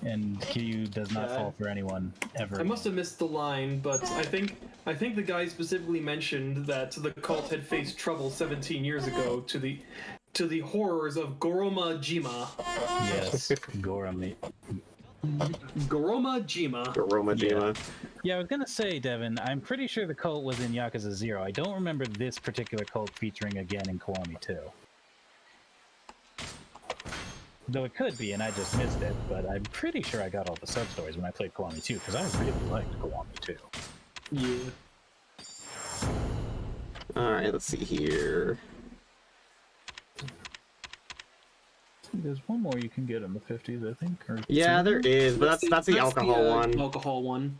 And Kiryu does not fall for anyone ever. I must have missed the line, but I think the guy specifically mentioned that the cult had faced trouble 17 years ago to the horrors of Goroma-jima. Yes, Goroma. Goroma-jima. Goroma-jima. Yeah, I was gonna say, Devin, I'm pretty sure the cult was in Yakuza 0. I don't remember this particular cult featuring again in Kiwami 2. Though it could be, and I just missed it, but I'm pretty sure I got all the sub-stories when I played Kiwami 2, because I really liked Kiwami 2. Yeah. Alright, let's see here. There's one more you can get in the 50s, I think. Or Yeah, there is, but that's the alcohol one. Alcohol one.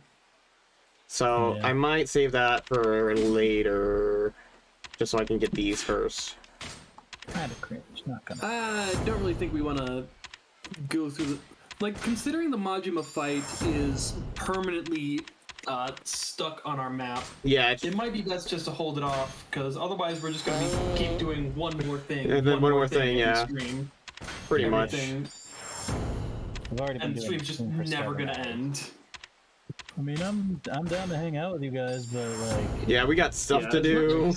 So Yeah. I might save that for later, just so I can get these first. Kind of cringe, not gonna. I don't really think we want to go through the... Like, considering the Majima fight is permanently stuck on our map, Yeah, it might be best just to hold it off, because otherwise we're just going to keep doing one more thing. And then one more thing, yeah. Stream. Pretty much. Everything. I've already been And the doing stream's just stream for never 7 going to hours. end. I mean, I'm down to hang out with you guys, but like... Yeah, we got stuff to do.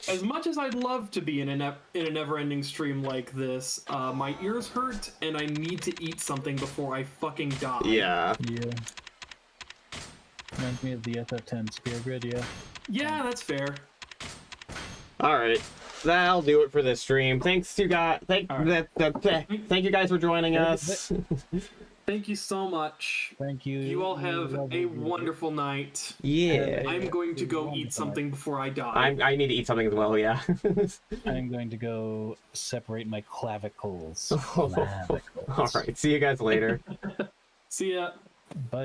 As much as I'd love to be in a never-ending stream like this, my ears hurt, and I need to eat something before I fucking die. Yeah. Yeah. Reminds me of the FF10 Spear Grid, yeah. Yeah, that's fair. Alright. That'll do it for this stream. Thanks you guys. Thank you guys for joining us. Thank you so much. Thank you. You all have a wonderful night. Yeah. I'm going to go eat something before I die. I need to eat something as well, yeah. I'm going to go separate my clavicles. Alright, see you guys later. See ya. Bye.